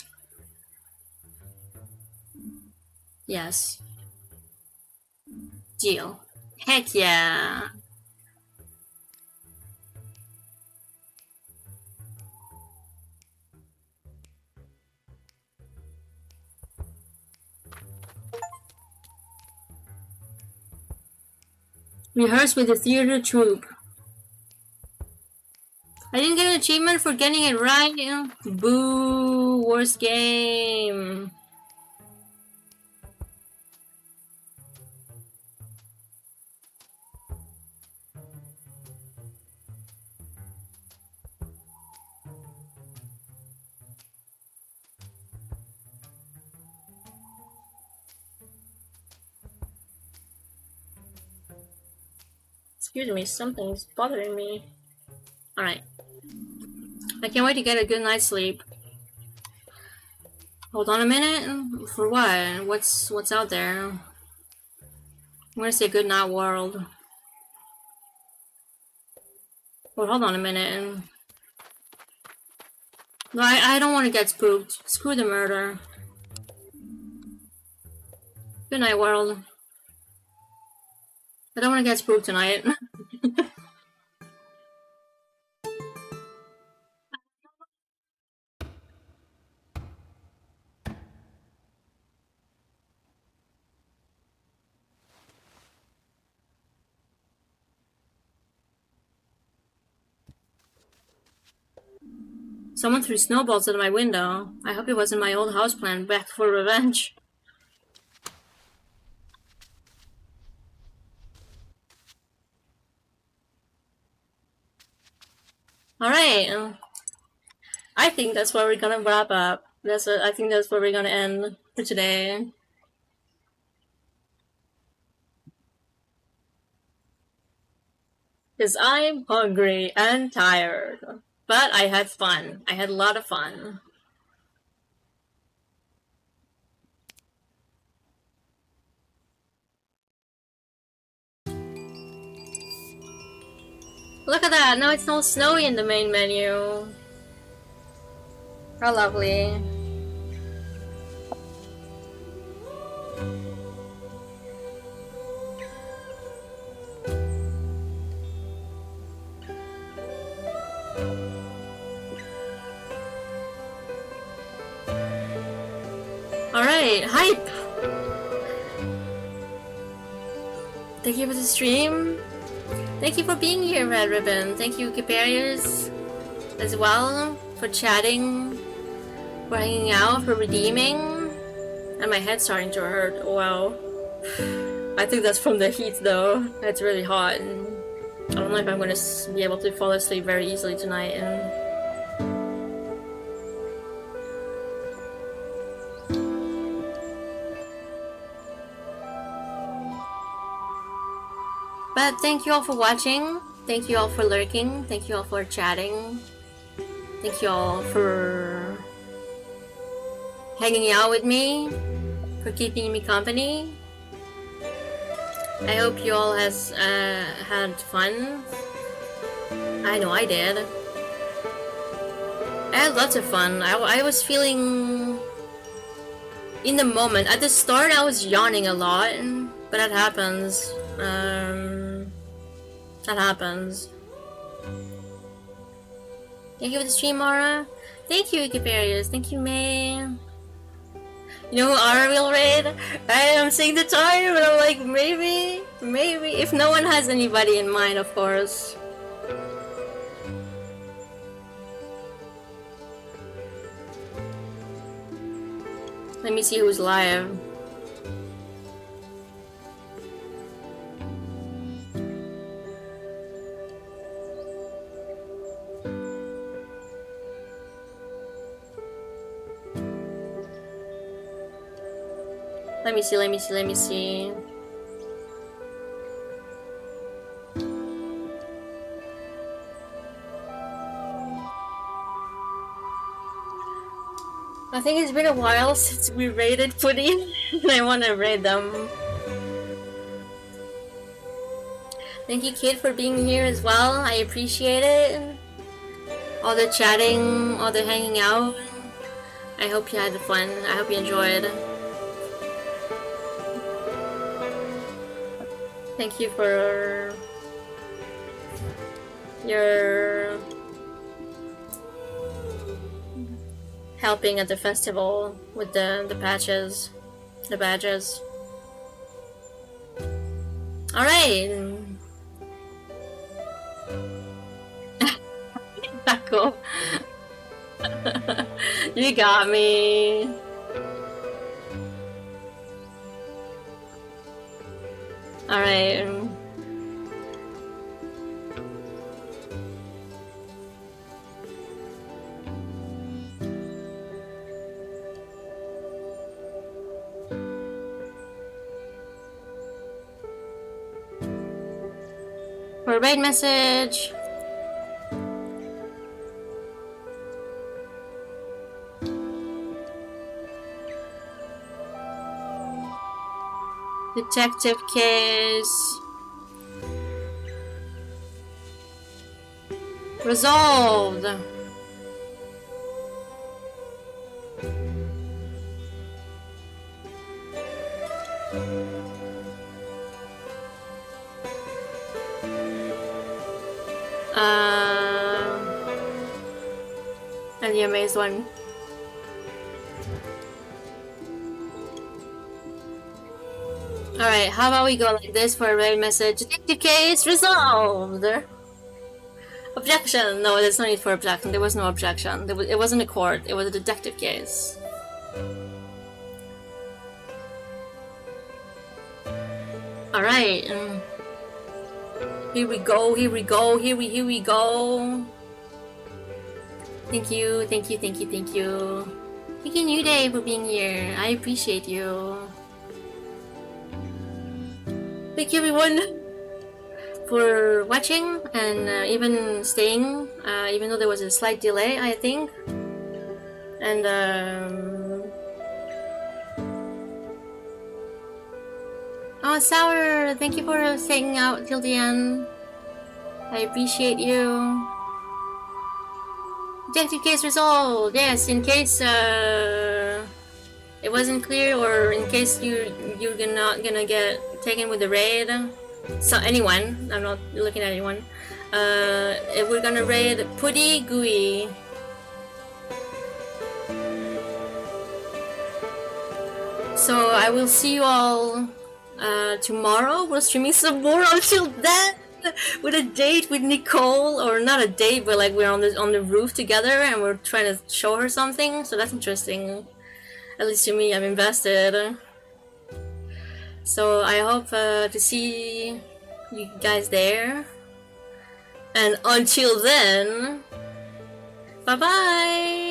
Yes. Deal. Heck yeah. Rehearse with the theater troupe. I didn't get an achievement for getting it right. Boo! Worst game. Excuse me, something's bothering me. Alright. I can't wait to get a good night's sleep. Hold on a minute. For what? What's out there? I'm gonna say good night world. Well, hold on a minute. No, I don't want to get spooked. Screw the murder. Good night world. I don't want to get spooked tonight. Someone threw snowballs at my window. I hope it wasn't my old houseplant back for revenge. Alright. I think that's where we're gonna wrap up. I think that's where we're gonna end for today. Because I'm hungry and tired. But I had fun. I had a lot of fun. Look at that! Now it's all snowy in the main menu. How lovely. Alright, hype! Thank you for the stream. Thank you for being here, Red Ribbon. Thank you, Kiparius, as well, for chatting, for hanging out, for redeeming. And my head's starting to hurt. Wow. I think that's from the heat, though. It's really hot. And I don't know if I'm gonna be able to fall asleep very easily tonight. But thank you all for watching. Thank you all for lurking. Thank you all for chatting. Thank you all for hanging out with me, for keeping me company. I hope you all has had fun. I know I did. I had lots of fun. I was feeling in the moment. At the start, I was yawning a lot, but that happens. That happens. Thank you for the stream, Mara. Thank you, Kiparius. Thank you, May. You know who Ara will raid? I am seeing the time, and I'm like, maybe, if no one has anybody in mind, of course. Let me see who's live. Let me see, let me see, let me see. I think it's been a while since we raided Pudding, and I want to raid them. Thank you, Kid, for being here as well. I appreciate it. All the chatting, all the hanging out. I hope you had fun. I hope you enjoyed. Thank you for your helping at the festival with the badges. Alright. Taco. You got me. Alright. For a raid message. Detective case. Resolved. And the amazed one. Alright, how about we go like this for a raid message? Detective case resolved! Objection! No, there's no need for objection. There was no objection. It wasn't a court. It was a detective case. Alright. Here we go, here we go, here we go. Thank you, thank you, thank you, thank you. Thank you, New Day, for being here. I appreciate you. Thank you, everyone, for watching and even staying, even though there was a slight delay, I think. And oh, Sour, thank you for staying out till the end. I appreciate you. Detective case resolved. Yes, in case it wasn't clear, or in case you're not gonna get taken with the raid. So anyone, I'm not looking at anyone. If we're gonna raid Putty Gooey. So I will see you all tomorrow. We're streaming some more. Until then, with a date with Nicole, or not a date, but like we're on the roof together and we're trying to show her something. So that's interesting. At least to me, I'm invested. So I hope to see you guys there. And until then, bye bye.